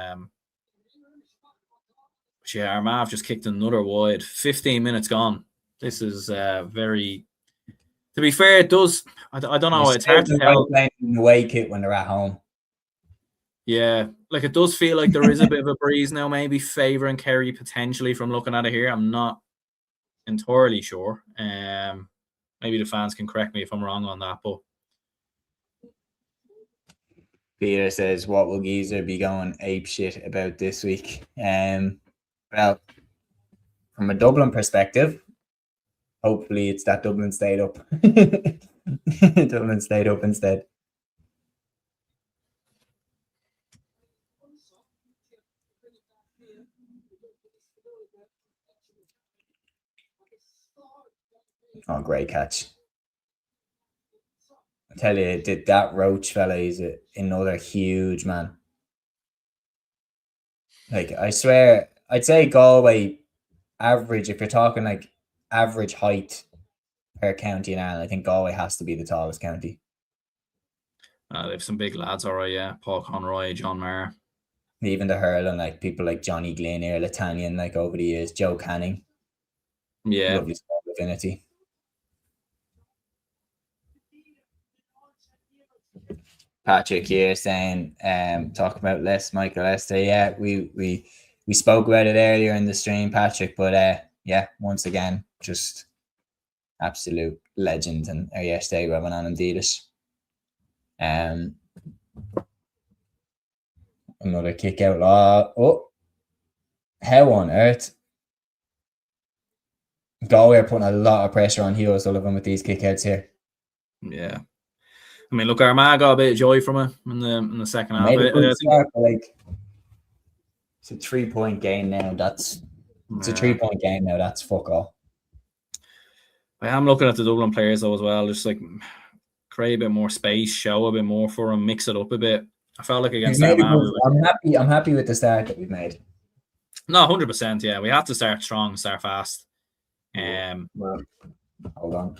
Speaker 2: Armagh have just kicked another wide. 15 minutes gone. This is very... To be fair, it does... I don't know. It's hard to tell.
Speaker 1: Playing in the away kit when they're at home.
Speaker 2: Yeah, it does feel like there is a bit of a breeze now, maybe favouring Kerry potentially from looking at it here. I'm not entirely sure. Maybe the fans can correct me if I'm wrong on that, but
Speaker 1: Peter says, what will Geezer be going ape shit about this week? Well, from a Dublin perspective, hopefully it's that Dublin stayed up. Dublin stayed up instead. Oh, great catch. I tell you, that Roach fella is another huge man. I swear, I'd say Galway average, if you're talking average height per county in Ireland, I think Galway has to be the tallest county.
Speaker 2: They have some big lads, all right, yeah. Paul Conroy, John Maher.
Speaker 1: Even the hurling, people like Johnny Glynn, Latanian, over the years, Joe Canning.
Speaker 2: Yeah.
Speaker 1: Lovely small affinity. Patrick here saying, talking about Michael Lester. Yeah, we spoke about it earlier in the stream, Patrick, but once again, just absolute legend, and yesterday we went on and did it. Another kick out. Oh, how on earth? Galway are putting a lot of pressure on Hugh O'Sullivan with these kickouts here.
Speaker 2: Yeah. I mean, look, Armagh got a bit of joy from it in the second half.
Speaker 1: It's a 3-point game now. It's a
Speaker 2: Yeah.
Speaker 1: 3-point game now. That's fuck all.
Speaker 2: I am looking at the Dublin players though as well. Just like create a bit more space, show a bit more for them, mix it up a bit. I felt like against Armagh.
Speaker 1: I'm happy with the start that we've made.
Speaker 2: No, 100%. Yeah, we have to start strong, start fast.
Speaker 1: Well, hold on.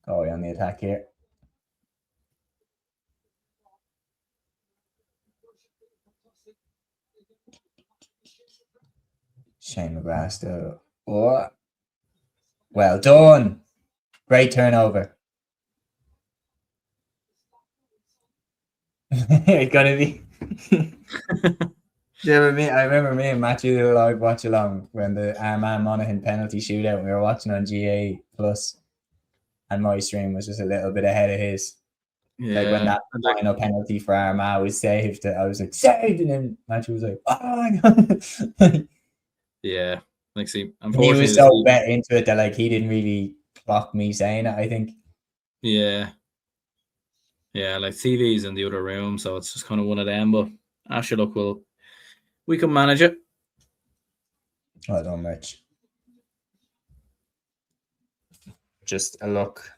Speaker 1: Oh, we're on the attack here. Shane McGrath though. Oh. Well done. Great turnover. It's gonna be. I remember me and Matthew did a live watch along when the Armagh Monaghan penalty shootout. We were watching on GA Plus, and my stream was just a little bit ahead of his.
Speaker 2: Yeah.
Speaker 1: Like when that final penalty for Armagh was saved, I was like, saved, and then Matthew was like, oh my god.
Speaker 2: Yeah. Like, see,
Speaker 1: he was so bet into it that like he didn't really clock me saying it, I think.
Speaker 2: Yeah. Yeah, like TV's in the other room, so it's just kind of one of them. But Asher, look, we can manage it.
Speaker 1: Well done, Rich. Just a look.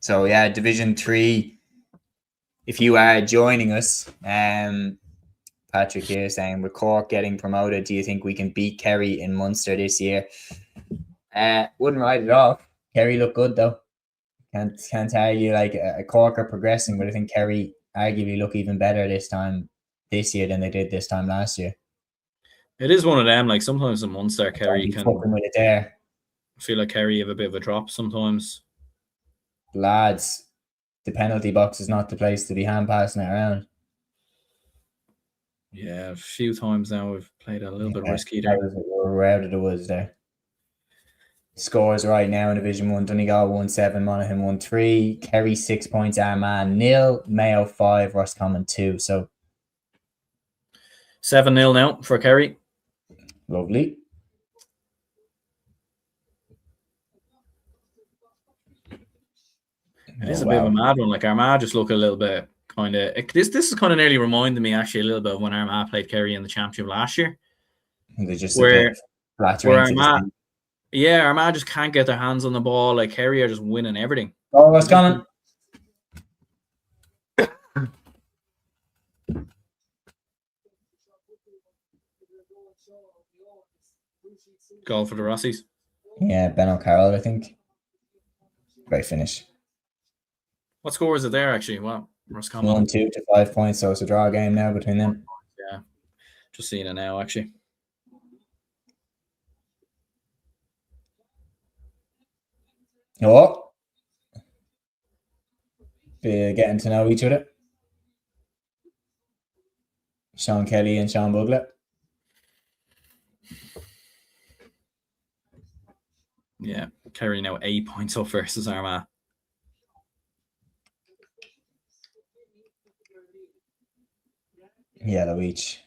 Speaker 1: So yeah, Division 3. If you are joining us, Patrick here saying, with Cork getting promoted, do you think we can beat Kerry in Munster this year? Wouldn't write it off. Kerry look good though. Can't tell you like a Cork are progressing, but I think Kerry arguably look even better this year than they did this time last year.
Speaker 2: It is one of them. Like sometimes in Munster, Kerry can
Speaker 1: fucking with it there.
Speaker 2: I feel like Kerry have a bit of a drop sometimes.
Speaker 1: Lads, the penalty box is not the place to be hand passing it around.
Speaker 2: Yeah, a few times now we've played a little bit risky there.
Speaker 1: We're out of the woods there. Scores right now in Division 1. Donegal 1-7, Monaghan 1-3, Kerry 6 points, Armagh 0, Mayo 5, Roscommon 2. So
Speaker 2: 7-0 now for Kerry.
Speaker 1: Lovely.
Speaker 2: It is a bit of a mad one. Like Armagh just look a little bit kind of. This is kind of nearly reminding me actually a little bit of when Armagh played Kerry in the championship last year.
Speaker 1: They just
Speaker 2: where
Speaker 1: Armagh,
Speaker 2: Armagh just can't get their hands on the ball. Like Kerry are just winning everything.
Speaker 1: Oh, what's coming?
Speaker 2: Goal for the Rossies.
Speaker 1: Yeah, Ben O'Carroll, I think. Great finish.
Speaker 2: What score is it there, actually? Well, Roscommon
Speaker 1: 1-2 to 5 points, so it's a draw game now between them.
Speaker 2: Yeah, just seeing it now, actually.
Speaker 1: Oh, be getting to know each other. Sean Kelly and Sean Bugler.
Speaker 2: Yeah, Kerry now 8 points up versus Armagh.
Speaker 1: Yeah, they'll each.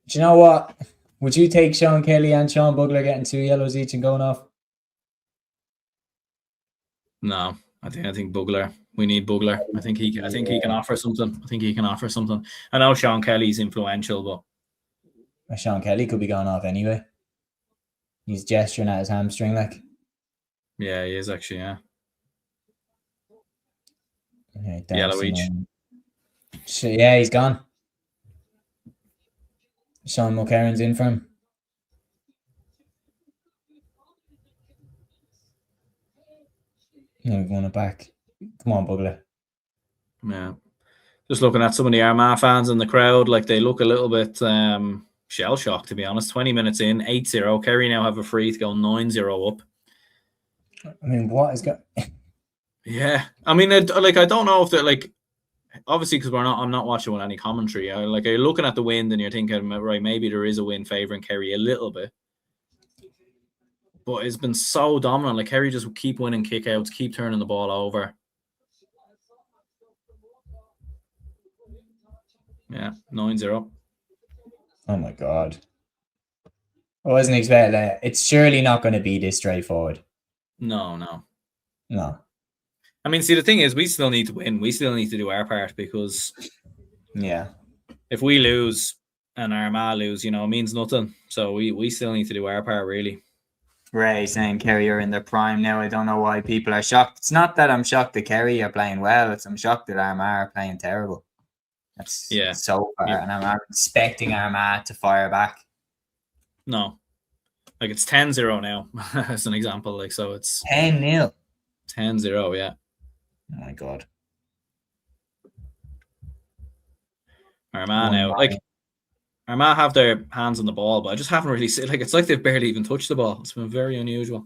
Speaker 1: Do you know what? Would you take Sean Kelly and Sean Bugler getting 2 yellows each and going off?
Speaker 2: No, I think Bugler. We need Bugler. I think he can offer something. I know Sean Kelly's influential, but
Speaker 1: Sean Kelly could be going off anyway. He's gesturing at his hamstring, like.
Speaker 2: Yeah, he is actually. Yeah.
Speaker 1: Okay,
Speaker 2: yellow each.
Speaker 1: Yeah, he's gone. Sean Mulcairn's in for him. Yeah, we've won it back. Come on, Bugler.
Speaker 2: Yeah. Just looking at some of the Armagh fans in the crowd, like they look a little bit shell-shocked, to be honest. 20 minutes in, 8-0. Kerry now have a free to go 9-0 up.
Speaker 1: I mean, what is going...
Speaker 2: Yeah. I mean, I don't know if they're like... Obviously, because I'm not watching with any commentary. You're looking at the wind and you're thinking, right, maybe there is a win favouring Kerry a little bit. But it's been so dominant. Like Kerry just keep winning kickouts, keep turning the ball over. Yeah, 9-0.
Speaker 1: Oh my God. I wasn't expecting that. It's surely not going to be this straightforward.
Speaker 2: No.
Speaker 1: No.
Speaker 2: I mean, see, the thing is, we still need to win. We still need to do our part, because
Speaker 3: Yeah.
Speaker 2: if we lose and Armagh lose, it means nothing. So we still need to do our part, really.
Speaker 3: Ray saying Kerry are in their prime now. I don't know why people are shocked. It's not that I'm shocked that Kerry are playing well. I'm shocked that Armagh are playing terrible. That's so far.
Speaker 2: Yeah.
Speaker 3: And I'm not expecting Armagh to fire back.
Speaker 2: No. Like, it's 10-0 now, as an example. Like, so it's
Speaker 3: 10-0.
Speaker 2: 10-0, yeah.
Speaker 3: Oh my God.
Speaker 2: Armagh now. Like, Armagh have their hands on the ball, but I just haven't really seen, like, it's like they've barely even touched the ball. It's been very unusual.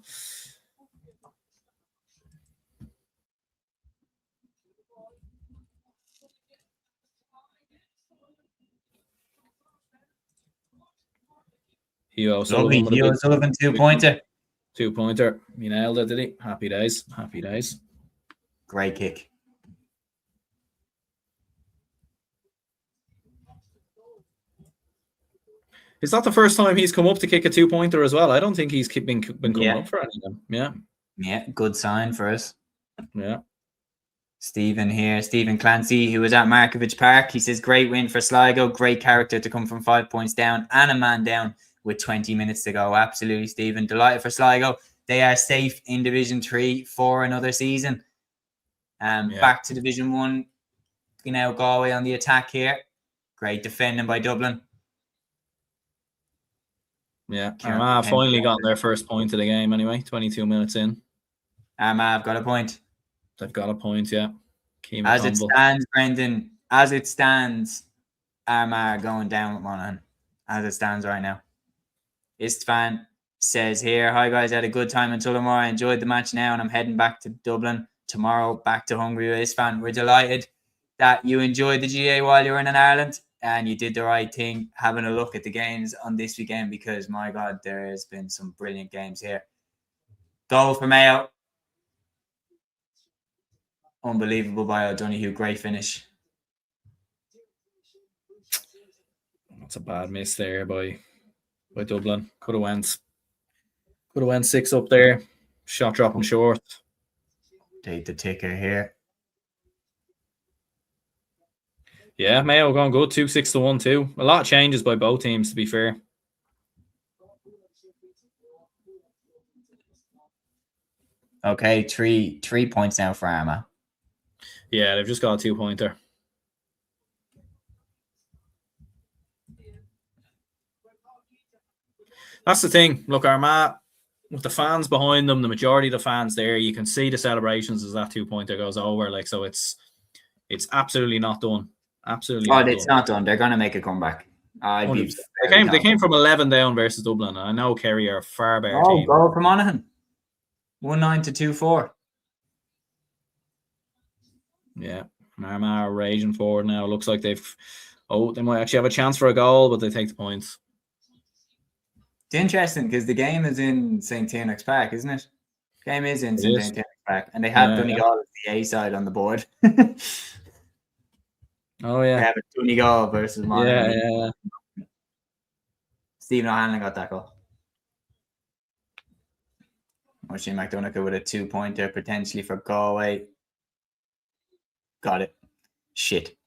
Speaker 2: Hugh Sullivan
Speaker 3: 2-pointer.
Speaker 2: 2-pointer. He nailed it, did he? Happy days. Happy days.
Speaker 3: Great kick.
Speaker 2: Is that the first time he's come up to kick a 2-pointer as well? I don't think he's been coming up for any of them. Yeah.
Speaker 3: Yeah, good sign for us.
Speaker 2: Yeah.
Speaker 3: Stephen here, Stephen Clancy, who was at Markovich Park. He says, great win for Sligo. Great character to come from 5 points down and a man down with 20 minutes to go. Absolutely, Stephen. Delighted for Sligo. They are safe in Division 3 for another season. Back to Division 1. Galway on the attack here. Great defending by Dublin.
Speaker 2: Yeah, Armagh finally got their first point of the game anyway, 22 minutes in.
Speaker 3: Armagh have got a point.
Speaker 2: They've got a point, yeah.
Speaker 3: As it stands, Brendan, Armagh are going down with Monaghan. As it stands right now. Istvan says here, hi guys, I had a good time in Tullamore. I enjoyed the match now and I'm heading back to Dublin tomorrow, back to Hungary with Istvan. We're delighted that you enjoyed the GA while you were in Ireland. And you did the right thing having a look at the games on this weekend, because, my God, there has been some brilliant games here. Goal for Mayo. Unbelievable by O'Donoghue. Great finish.
Speaker 2: That's a bad miss there by Dublin. Could have went 6 up there. Shot dropping short.
Speaker 3: Take the ticker here.
Speaker 2: Yeah, Mayo going good, 2-6 to 1-2. A lot of changes by both teams, to be fair.
Speaker 3: Okay, three points now for Armagh.
Speaker 2: Yeah, they've just got a 2-pointer. That's the thing. Look, Armagh, with the fans behind them, the majority of the fans there, you can see the celebrations as that 2-pointer goes over. Like, so it's absolutely not done. Absolutely.
Speaker 3: It's not done. They're going to make a comeback.
Speaker 2: They came from 11 down versus Dublin. I know Kerry are a far better team.
Speaker 3: Goal from Monaghan. 1-9 to 2-4.
Speaker 2: Yeah. Armagh are raging forward now. Looks like they might actually have a chance for a goal, but they take the points.
Speaker 3: It's interesting because the game is in St. Tiernach's Park, isn't it? The game is in St. Tiernach's Park, and they have Donegal as the A side on the board.
Speaker 2: Oh, yeah.
Speaker 3: They have a Donegal versus Monaghan.
Speaker 2: Yeah.
Speaker 3: Stephen O'Hanlon got that goal. Oisin McDonagh with a 2-pointer potentially for Galway. Got it. Shit.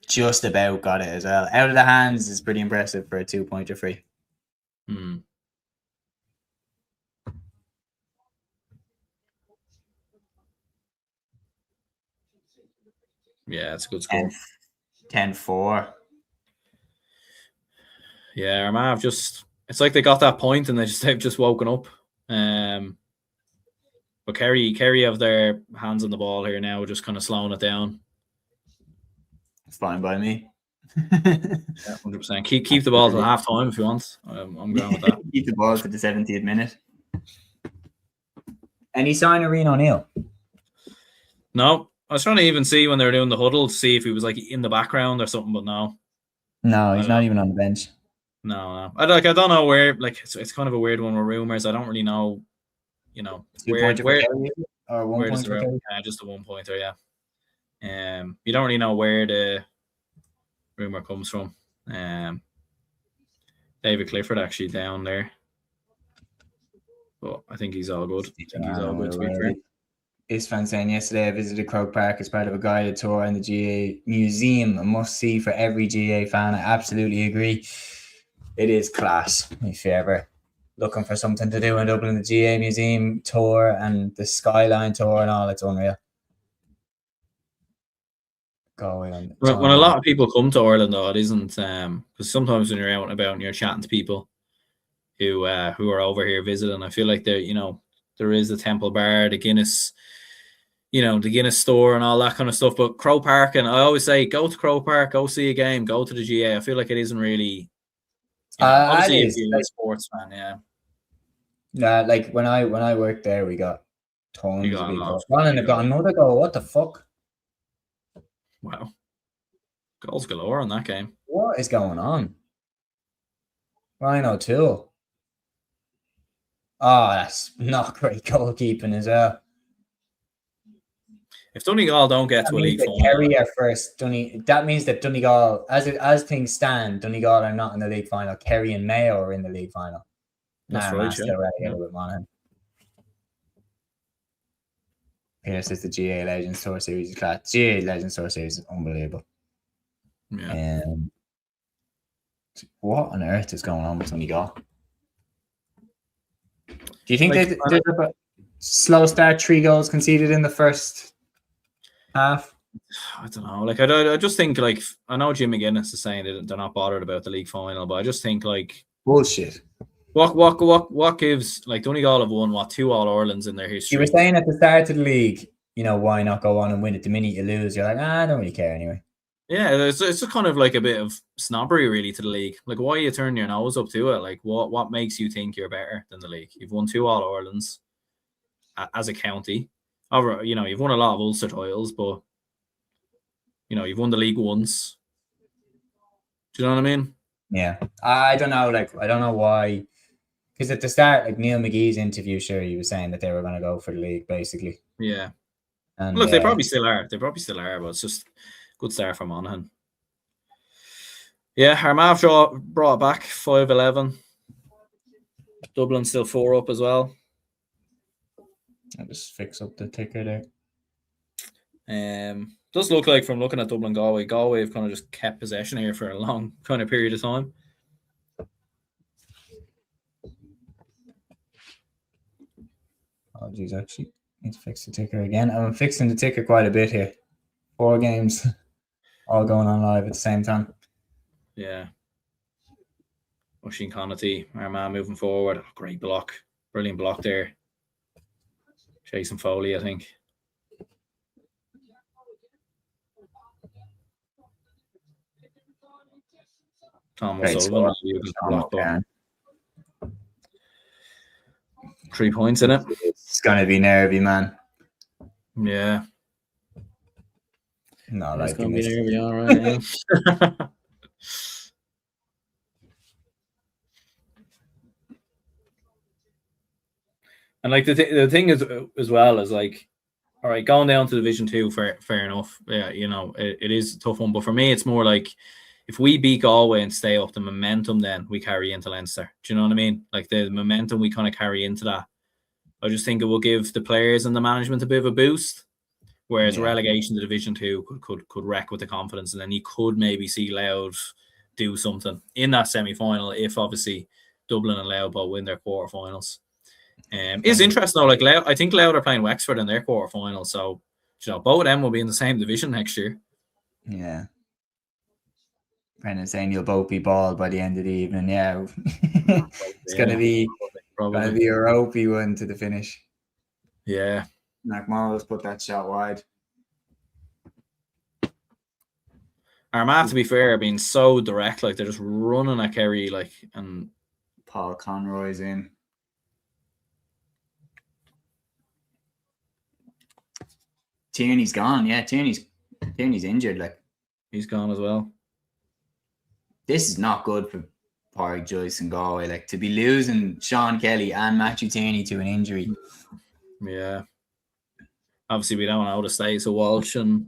Speaker 3: Just about got it as well. Out of the hands is pretty impressive for a 2-pointer free.
Speaker 2: Yeah, it's a good score.
Speaker 3: 10-4.
Speaker 2: Yeah, Armagh it's like they got that point and they've just woken up. But Kerry have their hands on the ball here now, just kind of slowing it down.
Speaker 3: It's fine by me.
Speaker 2: Yeah, 100%. Keep the ball till half time if you want. I'm going with that.
Speaker 3: Keep the ball to the 70th minute. Any sign of Rian O'Neill?
Speaker 2: No. I was trying to even see when they were doing the huddle to see if he was like in the background or something, but no.
Speaker 3: No, he's not even on the bench.
Speaker 2: No. I don't know where. Like it's kind of a weird one with rumors. I don't really know. Where does the rumor? Just a 1-pointer. Yeah. You don't really know where the rumor comes from. David Clifford actually down there. But I think he's all good. I think he's all good, to be fair.
Speaker 1: Isfan saying yesterday I visited Croke Park as part of a guided tour in the GA Museum, a must-see for every GA fan. I absolutely agree. It is class. If you're ever looking for something to do in Dublin, the GA Museum tour and the Skyline tour and all, it's unreal.
Speaker 2: When a lot of people come to Ireland, though, it isn't, because sometimes when you're out and about and you're chatting to people who are over here visiting, I feel like there is the Temple Bar, the Guinness, the Guinness store and all that kind of stuff. But Croke Park, and I always say, go to Croke Park, go see a game, go to the GA. I feel like it isn't really, obviously if you're a sports fan, yeah.
Speaker 1: Like when I worked there, we got tons of people.
Speaker 2: And
Speaker 1: they've got another goal. What the fuck?
Speaker 2: Wow. Goals galore on that game.
Speaker 1: What is going on? Ryan O'Toole. Oh, that's not great goalkeeping as well.
Speaker 2: If Donegal don't get to a league final,
Speaker 1: Kerry are first. That means that Donegal, as things stand, Donegal are not in the league final. Kerry and Mayo are in the league final.
Speaker 2: That's right.
Speaker 1: Still relegated with Monaghan. Pearse is the GA Legends Tour Series class. GA Legends Tour Series is unbelievable.
Speaker 2: Yeah.
Speaker 1: What on earth is going on with Donegal? Do you think there's a slow start, 3 goals conceded in the first half?
Speaker 2: I don't know. Like I just think, like, I know Jim McGuinness is saying that they're not bothered about the league final, but I just think, like,
Speaker 1: bullshit.
Speaker 2: What gives, like, Donegal have won 2 All-Irelands in their history.
Speaker 1: You were saying at the start of the league, why not go on and win it? The minute you lose, you're like, I don't really care anyway.
Speaker 2: Yeah, it's just kind of like a bit of snobbery, really, to the league. Like, why are you turning your nose up to it? Like, what makes you think you're better than the league? You've won 2 All-Irelands as a county. You've won a lot of Ulster titles, but you've won the league once. Do you know what I mean?
Speaker 1: Yeah, I don't know. Like, I don't know why. Because at the start, like Neil McGee's interview, sure, he was saying that they were going to go for the league, basically.
Speaker 2: Yeah.
Speaker 1: And
Speaker 2: look, they probably still are. But it's just good start from Monaghan. Yeah, Armagh brought it back 5-11. Dublin still 4 up as well.
Speaker 1: I'll just fix up the ticker
Speaker 2: there. Does look like, from looking at Dublin Galway have kind of just kept possession here for a long kind of period of time.
Speaker 1: Oh, geez, actually need to fix the ticker again. I'm fixing the ticker quite a bit here. 4 games all going on live at the same time.
Speaker 2: Yeah. Oisin Connaughty, Armagh moving forward. Oh, great block. Brilliant block there. Jason Foley, I think. Tom O'Sullivan. 3 points in it.
Speaker 1: It's going to be nervy, man.
Speaker 2: Yeah.
Speaker 1: No,
Speaker 2: it's
Speaker 1: like
Speaker 2: going to be nervy, all right. Yeah. And like the thing is as well is, like, all right, going down to Division 2, fair enough. Yeah, it is a tough one. But for me, it's more like, if we beat Galway and stay up, the momentum then we carry into Leinster. Do you know what I mean? Like, the momentum we kind of carry into that. I just think it will give the players and the management a bit of a boost. Whereas relegation to Division 2 could wreck with the confidence, and then you could maybe see Louth do something in that semi-final if obviously Dublin and Louth both win their quarterfinals. It's interesting though. Like, I think Louth are playing Wexford in their quarterfinal, so both of them will be in the same division next year.
Speaker 1: Yeah. Brendan saying you'll both be bald by the end of the evening. Yeah, it's gonna be a ropey one to the finish.
Speaker 2: Yeah.
Speaker 1: McMorrow's put that shot wide.
Speaker 2: Armagh, to be fair, being so direct, like, they're just running at Kerry, like, and
Speaker 1: Paul Conroy's in. Tierney's gone. Yeah, Tierney's injured. Like,
Speaker 2: he's gone as well.
Speaker 1: This is not good for Pádraig Joyce and Galway. Like, to be losing Sean Kelly and Matthew Tierney to an injury.
Speaker 2: Yeah. Obviously, we don't know the state, so Walsh and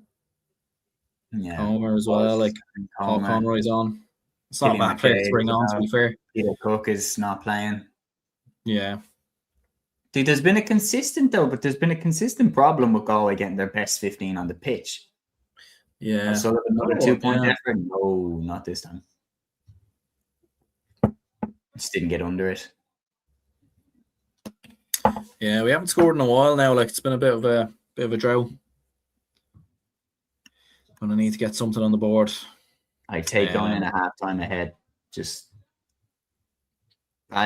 Speaker 2: Homer as well. Like, Paul Conroy's on. It's not a bad player to bring on, to be fair.
Speaker 1: Peter Cook is not playing.
Speaker 2: Yeah.
Speaker 3: See, there's been a consistent problem with Galway getting their best 15 on the pitch.
Speaker 2: Yeah.
Speaker 3: So another 2-point effort. No, not this time. Just didn't get under it.
Speaker 2: Yeah, we haven't scored in a while now. Like, it's been a bit of a drought. Gonna need to get something on the board.
Speaker 3: I take going in a half time ahead. Just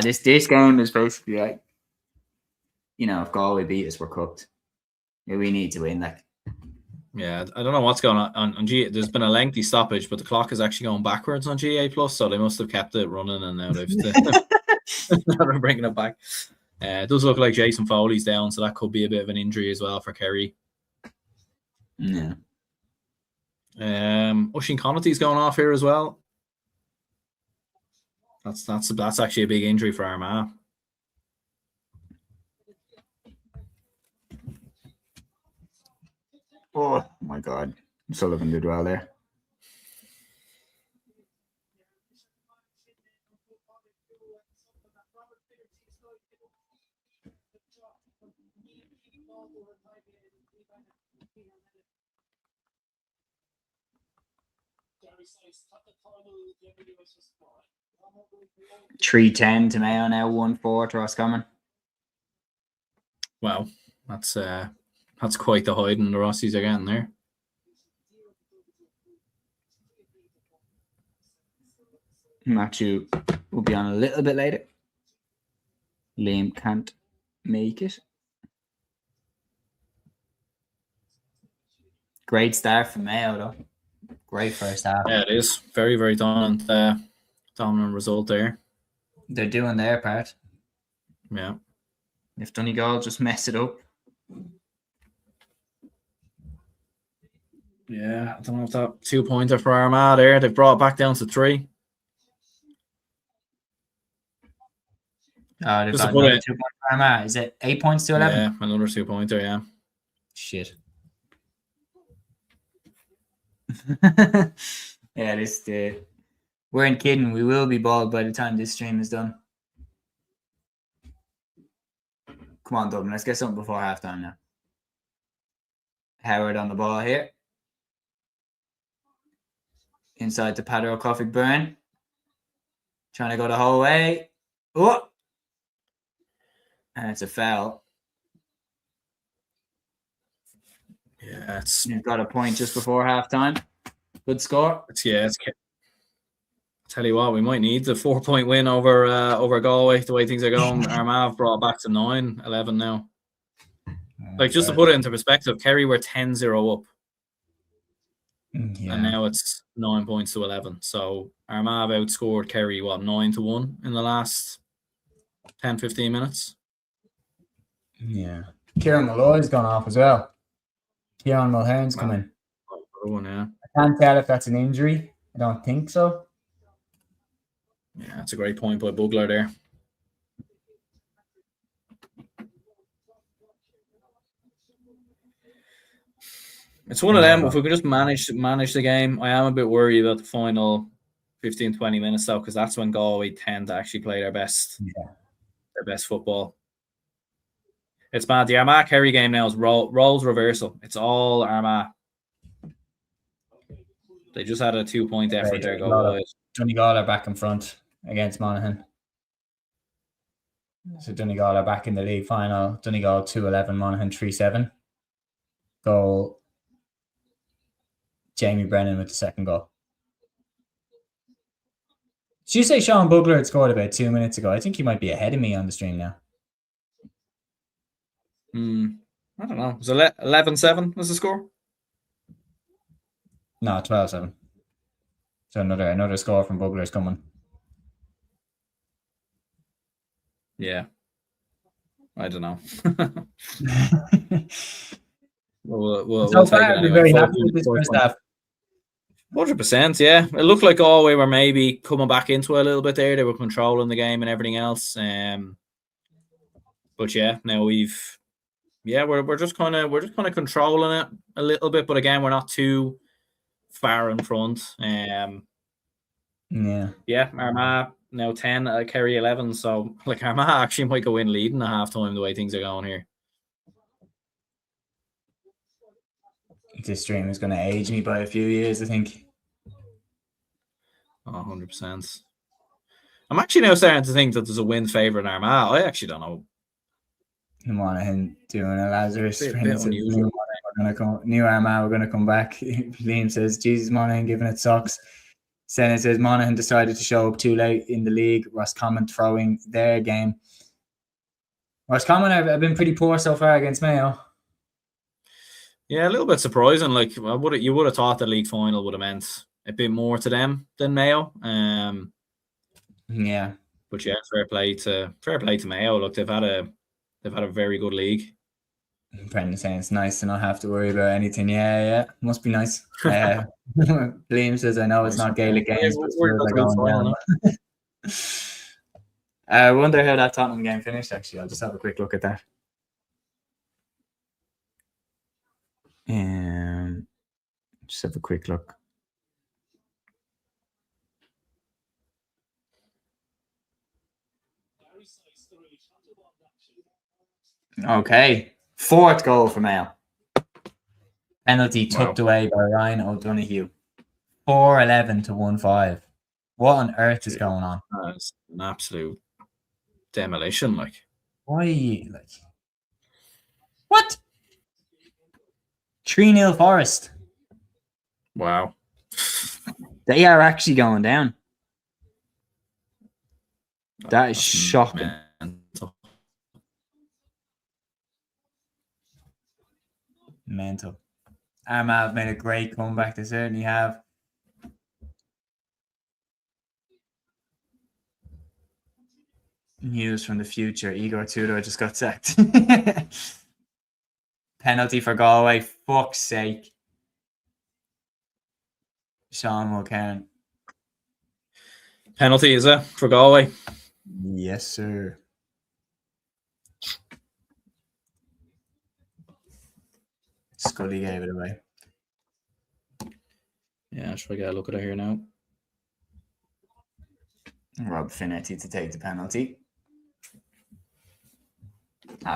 Speaker 3: this game is basically like, if Galway beat us, we're cooked. Yeah, we need to win. Like,
Speaker 2: yeah, I don't know what's going on G. There's been a lengthy stoppage, but the clock is actually going backwards on GA Plus, so they must have kept it running, and now they're bringing it back. It does look like Jason Foley's down, so that could be a bit of an injury as well for Kerry.
Speaker 3: Yeah.
Speaker 2: Oisin Connaughty's going off here as well. That's actually a big injury for Armagh.
Speaker 3: Oh my God, Sullivan did well there. $3.10 to Mayo now, 1-4 to Roscommon.
Speaker 2: Wow, that's quite the hiding the Rossies are getting there.
Speaker 3: Matthew will be on a little bit later. Liam can't make it. Great start from Mayo, though. Great first half.
Speaker 2: Yeah, it is. Very, very dominant result there.
Speaker 3: They're doing their part.
Speaker 2: Yeah.
Speaker 3: If Donegal just mess it up.
Speaker 2: Yeah, I don't know if that 2-pointer for Armagh there. They've brought it back down to 3.
Speaker 3: They've got another 2 points for Armagh. Is it 8 points to 11?
Speaker 2: Yeah, another 2-pointer, yeah.
Speaker 3: Shit. Yeah, we ain't kidding. We will be bald by the time this stream is done. Come on, Dublin. Let's get something before halftime now. Howard on the ball here. Inside to Padder O'Coffey Byrne. Trying to go the whole way. Oh! And it's a foul.
Speaker 2: Yeah,
Speaker 3: You've got a point just before halftime. Good score.
Speaker 2: Tell you what, we might need the 4-point win over Galway. The way things are going, Armagh brought back to 9-11 now. Like, just to put it into perspective, Kerry were 10-0 up. Yeah. And now it's 9 points to 11. So Armagh have outscored Kerry, 9-1 in the last 10-15 minutes.
Speaker 1: Yeah. Kieran Malloy's gone off as well. Kieran Mulhern's come in.
Speaker 2: Yeah.
Speaker 1: I can't tell if that's an injury. I don't think so.
Speaker 2: Yeah, that's a great point by Bugler there. It's one of them. If we could just manage the game, I am a bit worried about the final 15-20 minutes though, because that's when Galway tend to actually play their best football. It's bad. The Armagh Kerry game now is roles reversal. It's all Armagh. They just had a 2-point effort there.
Speaker 1: Donegal are back in front against Monaghan. So Donegal are back in the league final. Donegal 2-11, Monaghan 3-7. Goal. Jamie Brennan with the second goal. Did you say Sean Bugler had scored about 2 minutes ago? I think he might be ahead of me on the stream now.
Speaker 2: I don't know. Was it 11-7 was the score?
Speaker 1: No, 12-7. So another score from Bugler is coming.
Speaker 2: Yeah. I don't know. we'll
Speaker 1: so
Speaker 2: take
Speaker 1: far,
Speaker 2: it
Speaker 1: I'd be
Speaker 2: anyway.
Speaker 1: very happy with this first half.
Speaker 2: 100%, yeah. It looked like Galway were maybe coming back into it a little bit there. They were controlling the game and everything else. But yeah, now we're just kind of controlling it a little bit. But again, we're not too far in front. Yeah, Armagh now 10, Kerry 11. So, like, Armagh actually might go in leading at half time the way things are going here.
Speaker 1: This stream is going to age me by a few years, I think.
Speaker 2: Oh, 100%. I'm actually now starting to think that there's a win favourite in Armagh. I actually don't know.
Speaker 1: Monaghan doing a Lazarus.
Speaker 2: Bit unusual.
Speaker 1: New Armagh, we're going to come back. Liam says, Jesus, Monaghan giving it socks. Senna says, Monaghan decided to show up too late in the league. Roscommon throwing their game. Roscommon have been pretty poor so far against Mayo.
Speaker 2: Yeah, a little bit surprising. Like, you would have thought the league final would have meant a bit more to them than Mayo.
Speaker 1: Yeah,
Speaker 2: but yeah, fair play to Mayo. Look, they've had a very good league.
Speaker 1: Brendan saying it's nice to not have to worry about anything. Yeah, must be nice. Liam says, I know it's not Gaelic games, but I wonder how that Tottenham game finished. Actually, I'll just have a quick look at that. Just have a quick look. Okay, 4th goal for Mayo. Penalty tucked away by Ryan O'Donoghue. 4-11 to 1-5. What on earth is going on?
Speaker 2: It's an absolute demolition. Like,
Speaker 1: why? Like, what? 3-0 Forest.
Speaker 2: Wow.
Speaker 3: They are actually going down. That is shocking.
Speaker 1: Mental. Armagh have made a great comeback. They certainly have. News from the future. Igor Tudor just got sacked. Penalty for Galway. Fuck's sake. Sean Mulcairn.
Speaker 2: Penalty, is it, for Galway?
Speaker 1: Yes, sir. Scully gave it away.
Speaker 2: Yeah, should I get a look at it here now?
Speaker 1: Rob Finnerty to take the penalty.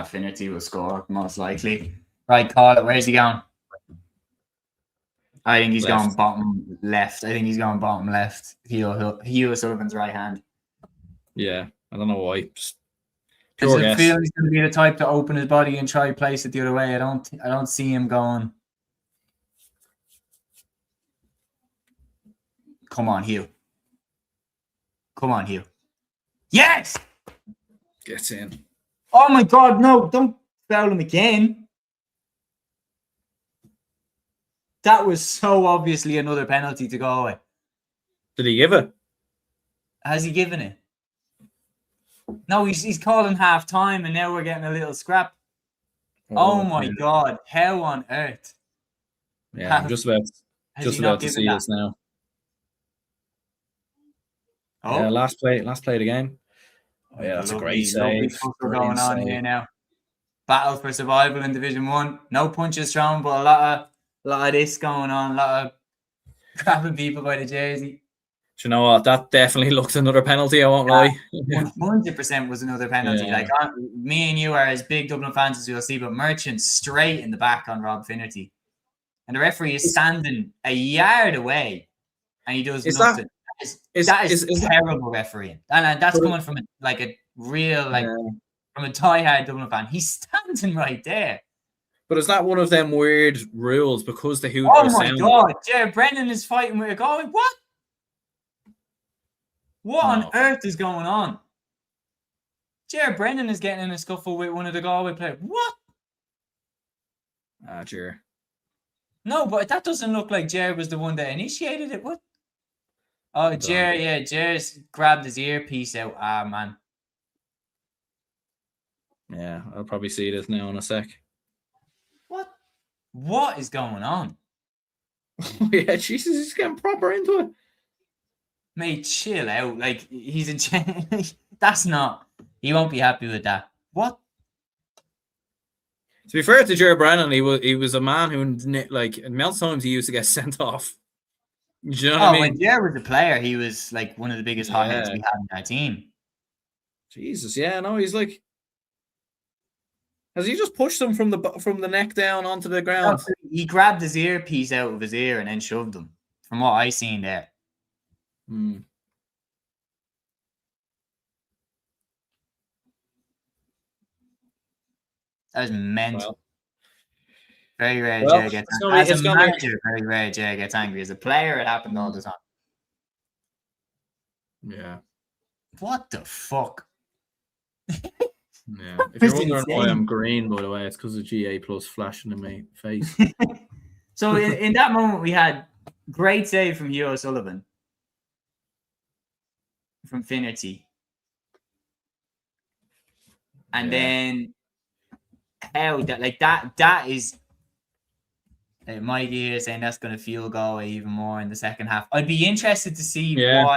Speaker 1: Finnerty will score, most likely. Right, call it. Where's he going? I think he's going bottom left. Hugh Sullivan's right hand.
Speaker 2: Yeah, I don't know why.
Speaker 1: Does it feel he's going to be the type to open his body and try place it the other way? I don't see him going. Come on, Hugh. Yes!
Speaker 2: Gets in.
Speaker 1: Oh my God, no, don't foul him again. That was so obviously another penalty to go away.
Speaker 2: Did he give it?
Speaker 1: Has he given it? No, he's calling half time and now we're getting a little scrap. Oh my God, how on earth?
Speaker 2: Yeah, I'm just about to see this now.
Speaker 1: Oh.
Speaker 2: Yeah, last play of the game. Oh yeah, that's a great save.
Speaker 1: Going on here now. Battle for survival in Division 1. No punches thrown, but a lot of this going on. A lot of grabbing people by the jersey.
Speaker 2: Do you know what? That definitely looks another penalty. I won't lie.
Speaker 1: 100% was another penalty. Yeah. Like me and you are as big Dublin fans as you'll see, but Merchant straight in the back on Rob Finnerty, and the referee is standing a yard away, and he does nothing. That is terrible refereeing, and that's coming from a real from a diehard Dublin fan. He's standing right there.
Speaker 2: But is that one of them weird rules because the Hooter?
Speaker 1: Oh my God! Jared Brennan is fighting with a goal. What? What on earth is going on? Jared Brennan is getting in a scuffle with one of the Galway players. What?
Speaker 2: Jared.
Speaker 1: No, but that doesn't look like Jared was the one that initiated it. What? Oh, Jared, yeah, Jared's grabbed his earpiece out. Ah, man.
Speaker 2: Yeah, I'll probably see this now in a sec.
Speaker 1: What? What is going on?
Speaker 2: Yeah, Jesus, he's getting proper into it.
Speaker 1: Mate, chill out. Like, he's a... That's not... He won't be happy with that. What?
Speaker 2: To be fair to Jared Brennan, he was a man who, like, in amount of times he used to get sent off. Do you know what I mean?
Speaker 3: When Ger was a player, he was like one of the biggest hotheads we had in our team.
Speaker 2: Jesus, yeah, no, he's like, has he just pushed him from the neck down onto the ground?
Speaker 3: He grabbed his earpiece out of his ear and then shoved him. From what I seen there.
Speaker 2: Hmm.
Speaker 3: That was mental.
Speaker 2: Well,
Speaker 3: very rare Ger gets angry. As a manager, very rare Ger gets angry. As a player, it happened all the time.
Speaker 2: Yeah.
Speaker 3: What the fuck?
Speaker 2: Yeah. If you're wondering why I'm green, by the way, it's because of GA Plus flashing in my face.
Speaker 3: So in that moment, we had great save from Hugh O'Sullivan from Finnerty. And then how that is Mikey here saying that's going to fuel Galway even more in the second half. I'd be interested to see why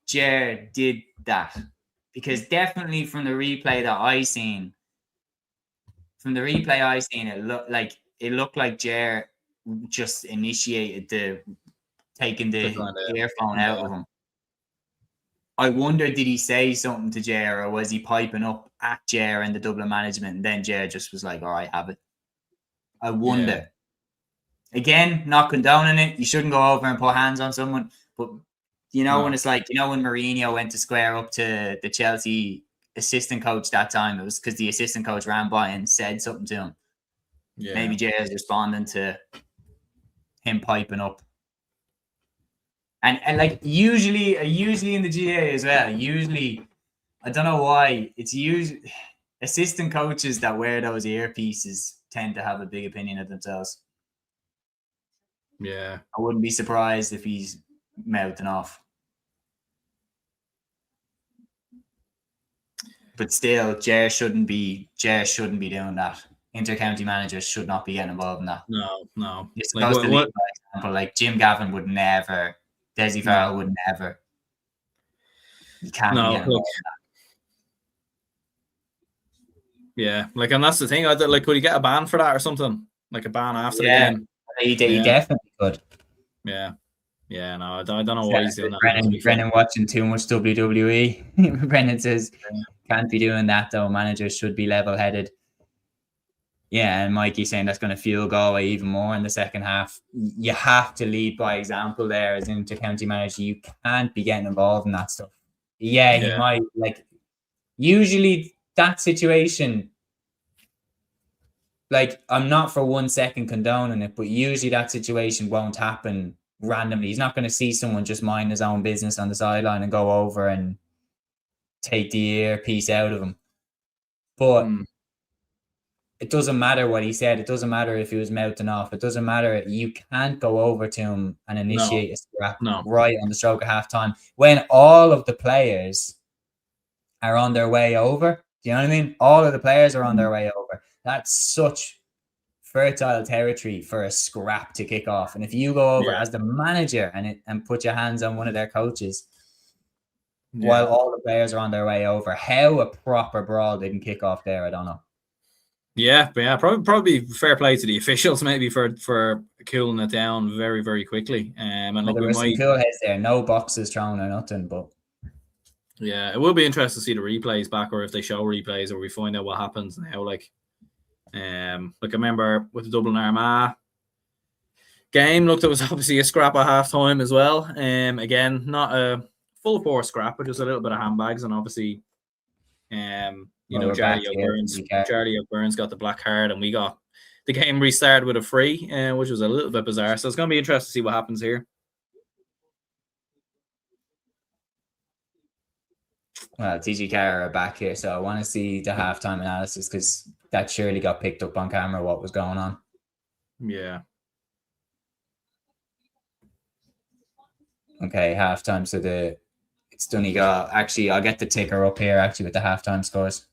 Speaker 3: Ger did that, because definitely from the replay I seen, it looked like Ger just initiated taking the earphone out of him. I wonder, did he say something to Ger, or was he piping up at Ger and the Dublin management, and then Ger just was like, all right, have it. I wonder. Yeah. Again, not condoning it. You shouldn't go over and put hands on someone. But, when it's like, when Mourinho went to square up to the Chelsea assistant coach that time, it was because the assistant coach ran by and said something to him. Yeah. Maybe Ger is responding to him piping up. And like usually in the GA as well, I don't know why, it's usually assistant coaches that wear those earpieces tend to have a big opinion of themselves.
Speaker 2: Yeah.
Speaker 3: I wouldn't be surprised if he's mouthing off. But still, Ger shouldn't be doing that. Inter-county managers should not be getting involved in that.
Speaker 2: No.
Speaker 3: You're supposed to lead by example. Like Jim Gavin would never, Desi Farrell would never. You can't be getting involved in that.
Speaker 2: Yeah, and that's the thing. Could he get a ban for that or something? Like a ban after the game?
Speaker 3: He definitely could.
Speaker 2: Yeah. Yeah, no, I don't know why he's doing
Speaker 3: that. Brennan watching too much WWE. Brennan says, can't be doing that though. Managers should be level-headed. Yeah, and Mikey saying that's going to fuel Galway even more in the second half. You have to lead by example there as inter-county manager. You can't be getting involved in that stuff. Yeah, he might. Usually that situation, I'm not for 1 second condoning it, but usually that situation won't happen randomly. He's not going to see someone just mind his own business on the sideline and go over and take the earpiece out of him. But it doesn't matter what he said. It doesn't matter if he was mouthing off. It doesn't matter. You can't go over to him and initiate a scrap right on the stroke of halftime when all of the players are on their way over. Do you know what I mean? All of the players are on their way over. That's such fertile territory for a scrap to kick off. And if you go over as the manager and put your hands on one of their coaches while all the players are on their way over, how a proper brawl didn't kick off there, I don't know.
Speaker 2: Yeah, but probably fair play to the officials maybe for cooling it down very, very quickly. And
Speaker 3: there were some cool heads there, no boxes thrown or nothing, but
Speaker 2: yeah, it will be interesting to see the replays back, or if they show replays, or we find out what happens now. I remember with the Dublin Armagh game, it was obviously a scrap at half time as well. Again, not a full force scrap, but just a little bit of handbags, and obviously Charlie O'Byrne's got the black card, and we got the game restarted with a free, which was a little bit bizarre. So it's going to be interesting to see what happens here.
Speaker 3: Well, TG Carr are back here, so I want to see the halftime analysis because that surely got picked up on camera what was going on.
Speaker 2: Yeah.
Speaker 3: Okay, halftime. So it's Donegal. Actually, I'll get the ticker up here actually with the halftime scores.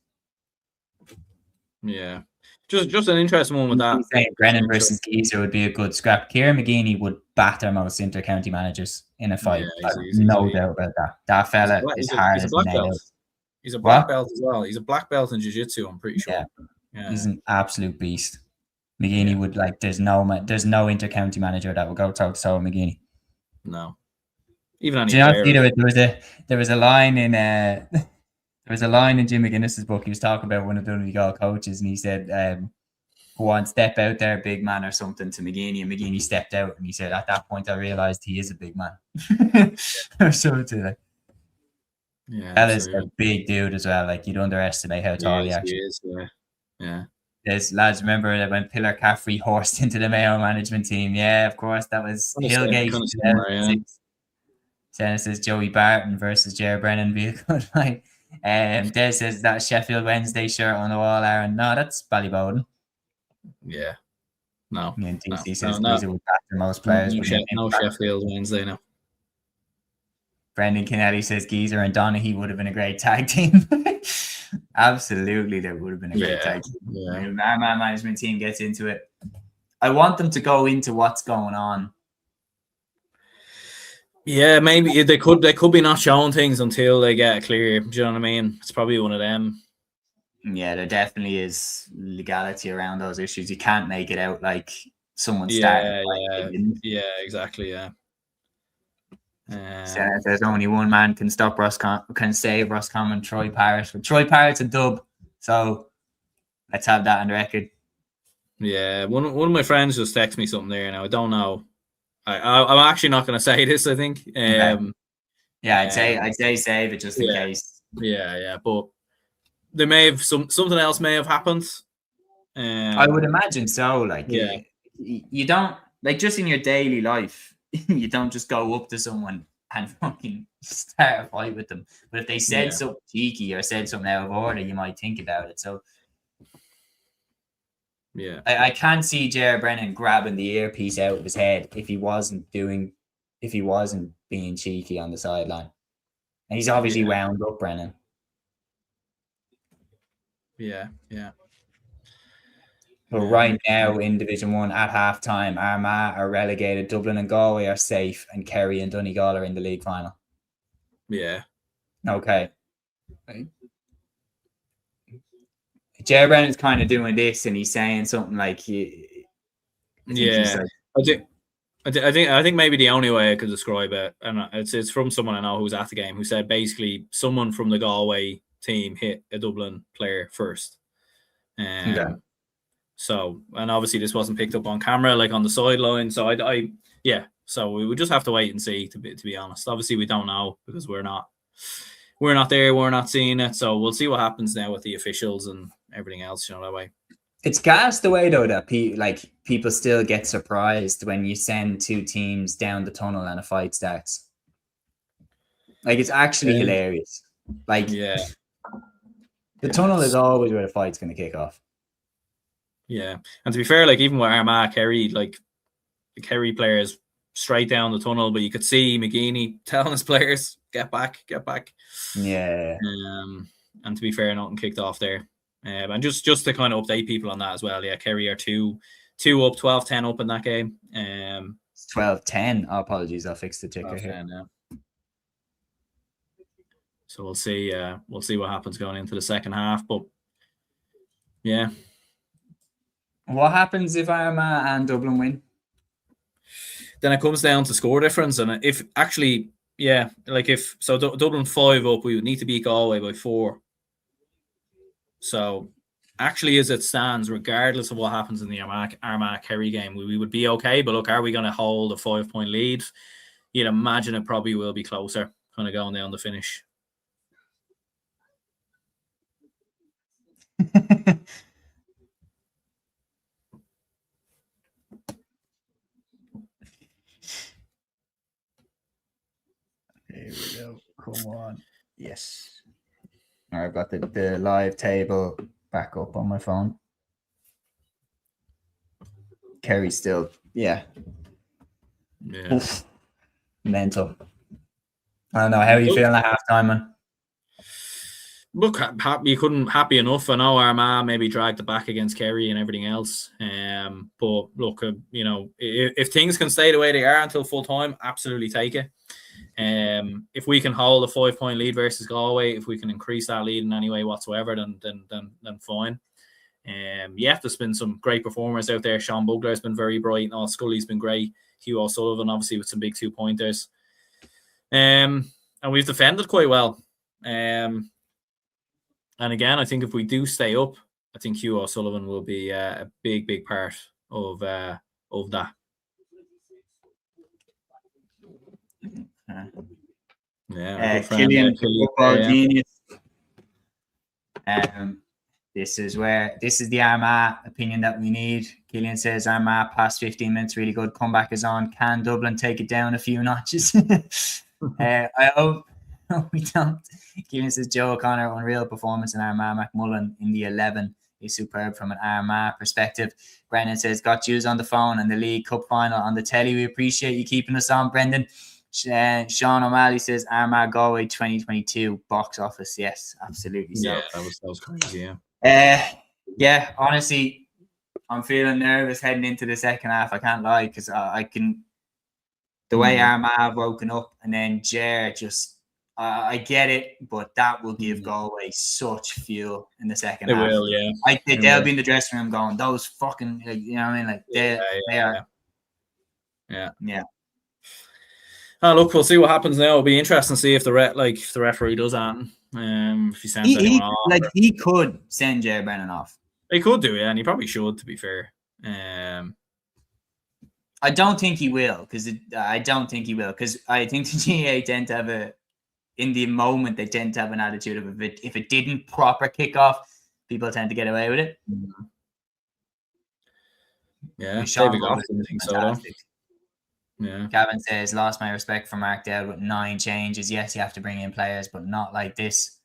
Speaker 2: Yeah. Just an interesting one with that.
Speaker 3: Brennan versus Geezer would be a good scrap. Kieran McGeeney would batter most inter-county managers in a fight. No doubt about that. That fella is hard as nails.
Speaker 2: He's a black belt as well. He's a black belt in jiu-jitsu, I'm pretty sure.
Speaker 3: Yeah. He's an absolute beast. McGeeney would there's no inter-county manager that would go toe-to-toe with McGeeney.
Speaker 2: No. Even any
Speaker 1: Do you know,
Speaker 2: player.
Speaker 1: there was a line in there was a line in Jim McGuinness's book. He was talking about one of the Donegal coaches, and he said, "Go on, step out there, big man," or something to McGeaney, and McGeaney stepped out, and he said, "At that point, I realized he is a big man." Or something like.
Speaker 2: Yeah,
Speaker 1: That is a big dude as well. Like, you'd underestimate how tall he actually
Speaker 2: is. Yeah.
Speaker 1: There's lads, remember that when Pillar Caffrey horsed into the Mayo management team? Yeah, of course, that was Hillgate. Then says Joey Barton versus Ger Brennan be a good fight. Des says that Sheffield Wednesday shirt on the wall, Aaron. No, that's Ballyboden.
Speaker 2: Yeah. No.
Speaker 1: And DC says
Speaker 2: no.
Speaker 1: Geezer would back the most players.
Speaker 2: No Sheffield Wednesday now.
Speaker 1: Brendan Kennelly says Geezer and Donaghy would have been a great tag team. Absolutely, there would have been a great tag team.
Speaker 2: Yeah.
Speaker 1: When our management team gets into it, I want them to go into what's going on.
Speaker 2: Yeah, maybe they could be not showing things until they get clear. Do you know what I mean? It's probably one of them.
Speaker 1: Yeah, there definitely is legality around those issues. You can't make it out like someone started.
Speaker 2: Yeah, exactly. Yeah.
Speaker 1: So if there's only one man can save Roscommon, Troy Parrott. But Troy Parrott's a dub, so let's have that on the record.
Speaker 2: Yeah, one of my friends just texted me something there. Now I don't know. I'm actually not going to say this. I think.
Speaker 1: Yeah, I'd say save it just in case.
Speaker 2: Yeah, but there may have something else may have happened.
Speaker 1: I would imagine so. Like, you don't like just in your daily life. You don't just go up to someone and fucking start a fight with them. But if they said something cheeky or said something out of order, you might think about it. So,
Speaker 2: yeah,
Speaker 1: I can't see Ger Brennan grabbing the earpiece out of his head if he wasn't being cheeky on the sideline. And he's obviously wound up, Brennan.
Speaker 2: Yeah.
Speaker 1: But right now in Division 1 at halftime, Armagh are relegated, Dublin and Galway are safe, and Kerry and Donegal are in the league final.
Speaker 2: Yeah.
Speaker 1: Okay. Ger Brennan's kind of doing this, and he's saying something like,
Speaker 2: I think maybe the only way I could describe it, and it's from someone I know who's at the game, who said basically someone from the Galway team hit a Dublin player first. So, and obviously this wasn't picked up on camera, like on the sideline. So so we would just have to wait and see. To be honest, obviously we don't know because we're not there, we're not seeing it. So we'll see what happens now with the officials and everything else. You know that way.
Speaker 1: It's gas the way though that people still get surprised when you send two teams down the tunnel and a fight starts. Like, it's actually hilarious. Like, the tunnel is always where the fight's going to kick off.
Speaker 2: Yeah, and to be fair, like even with Armagh, Kerry, like the Kerry players straight down the tunnel, but you could see McGeaney telling his players, "Get back."
Speaker 1: Yeah.
Speaker 2: And to be fair, nothing kicked off there. And just to kind of update people on that as well. Yeah, Kerry are two up, 12-10 up in that game.
Speaker 1: It's 12-10. Oh, apologies, I'll fix the ticker here.
Speaker 2: Yeah. So we'll see what happens going into the second half. But yeah.
Speaker 1: What happens if Armagh and Dublin win?
Speaker 2: Then it comes down to score difference, and if actually, Dublin 5 up, we would need to beat Galway by 4. So, actually, as it stands, regardless of what happens in the Armagh Kerry game, we would be okay. But look, are we going to hold a 5-point lead? You'd imagine it probably will be closer, kind of going down the finish.
Speaker 1: Here we go. Come on. Yes. I've got the live table back up on my phone. Kerry still, Oof. Mental. I don't know. How are you feeling at halftime, man?
Speaker 2: Look, happy enough. I know Armagh maybe dragged it back against Kerry and everything else. But look, if things can stay the way they are until full time, absolutely take it. If we can hold a 5-point lead versus Galway, if we can increase that lead in any way whatsoever, then fine. There's been some great performers out there. Sean Bugler has been very bright, and Scully's been great. Hugh O'Sullivan, obviously, with some big 2-pointers. And we've defended quite well. And again, I think if we do stay up, I think Hugh O'Sullivan will be a big part of that. Yeah,
Speaker 3: Cúilín, football genius. This is the Armagh opinion that we need. Cúilín says Armagh past 15 minutes, really good. Comeback is on. Can Dublin take it down a few notches? I hope we don't. Cúilín says Joe O'Connor, unreal performance in Armagh. McMullen in the 11 is superb from an Armagh perspective. Brendan says, got yous on the phone and the League Cup final on the telly. We appreciate you keeping us on, Brendan. Sean O'Malley says Armagh Galway 2022 box office. Yes, absolutely. So.
Speaker 2: Yeah, that was crazy. Yeah.
Speaker 3: Honestly, I'm feeling nervous heading into the second half. I can't lie, because I can. The way Armagh have woken up, and then Ger just. I get it, but that will give Galway such fuel in the second half.
Speaker 2: It will, yeah.
Speaker 3: They'll be in the dressing room going, those fucking, you know what I mean? Like they are.
Speaker 2: Yeah. Oh, look, we'll see what happens now. It'll be interesting to see if the referee does that. If he sends anyone off.
Speaker 3: He could send Ger Brennan off.
Speaker 2: He could do, yeah, and he probably should, to be fair.
Speaker 3: I don't think he will, because I think the GA tend to have in the moment, they tend to have an attitude of if it didn't proper kick off, people tend to get away with it.
Speaker 2: Yeah, David Goff didn't think so, though. Yeah.
Speaker 3: Cavan says, lost my respect for Mark Dowd with 9 changes. Yes, you have to bring in players, but not like this.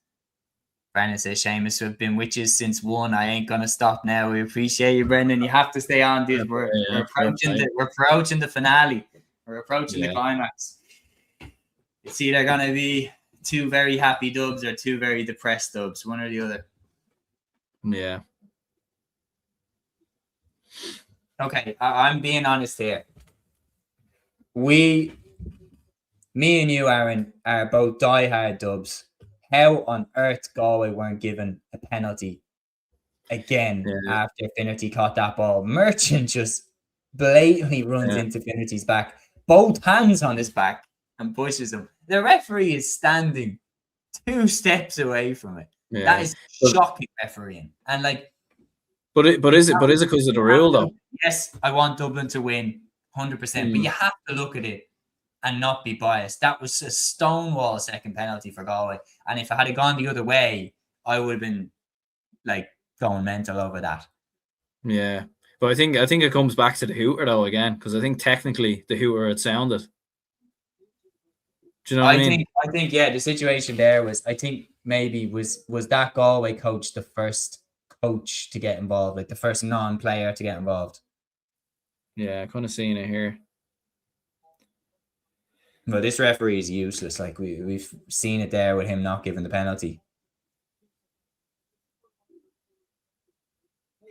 Speaker 3: Brendan says, Seamus have been witches since 1. I ain't going to stop now. We appreciate you, Brendan. You have to stay on, dude. We're approaching the finale. We're approaching the climax. It's either going to be 2 very happy dubs or 2 very depressed dubs, one or the other.
Speaker 2: Yeah.
Speaker 3: Okay, I'm being honest here. Me and you, Aaron, are both diehard dubs. How on earth Galway weren't given a penalty again after Finnerty caught that ball? Merchant just blatantly runs into Finnerty's back, both hands on his back, and pushes him. The referee is standing 2 steps away from it. Yeah. That is shocking refereeing. And
Speaker 2: but is it because of the rule though?
Speaker 3: Yes, I want Dublin to win 100%, but you have to look at it and not be biased. That was a stonewall second penalty for Galway, and if it had gone the other way, I would have been going mental over that.
Speaker 2: Yeah, but I think it comes back to the hooter though again, because I think technically the hooter had sounded. Do you know what I mean?
Speaker 3: I think the situation there was, I think maybe was that Galway coach the first coach to get involved, like the first non-player to get involved.
Speaker 2: Yeah, kind of seeing it here.
Speaker 3: Well, this referee is useless. Like we've seen it there with him not giving the penalty.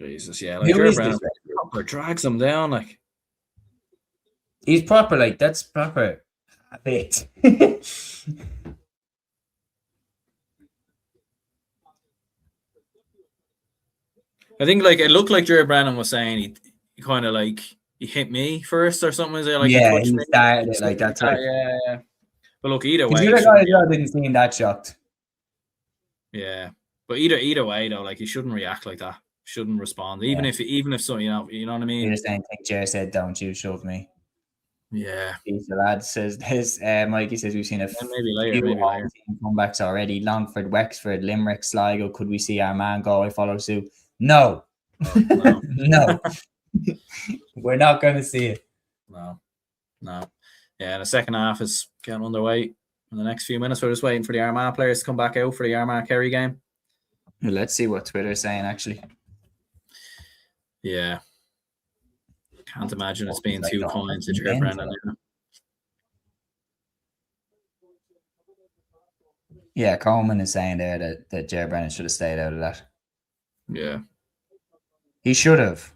Speaker 2: Jesus, yeah. Like Jared Brown proper drags him down, like
Speaker 3: he's proper, like that's proper a bit.
Speaker 2: I think it looked like Jared Brennan was saying he kind of he hit me first or something. Is it
Speaker 3: he started it like that's right.
Speaker 2: Yeah. But look, either way,
Speaker 3: the other guy didn't seem that shocked.
Speaker 2: Yeah, but either way though, he shouldn't react like that. Shouldn't respond, even if so, you know what I mean.
Speaker 3: You're saying, think Jer said, "Don't you shove me."
Speaker 2: Yeah.
Speaker 3: The lad says this. Mikey says we've seen a
Speaker 2: maybe later
Speaker 3: comebacks already. Longford, Wexford, Limerick, Sligo. Could we see our man Galway follow suit? No. No. We're not going to see it.
Speaker 2: No. Yeah, the second half is getting underway. In the next few minutes, we're just waiting for the Armagh players to come back out for the Armagh Kerry game.
Speaker 3: Well, let's see what Twitter's saying, actually.
Speaker 2: Yeah. Can't imagine it's being 2 coins to Jared Brennan.
Speaker 3: Yeah, Coleman is saying there that Jared Brennan should have stayed out of that.
Speaker 2: Yeah.
Speaker 3: He should have.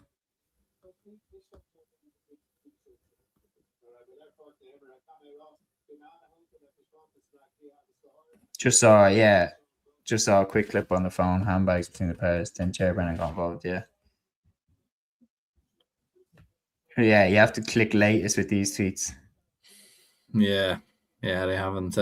Speaker 3: Just saw a quick clip on the phone. Handbags between the pairs. Then Jared Brennan got involved. Yeah. Yeah, you have to click latest with these tweets.
Speaker 2: Yeah, they haven't.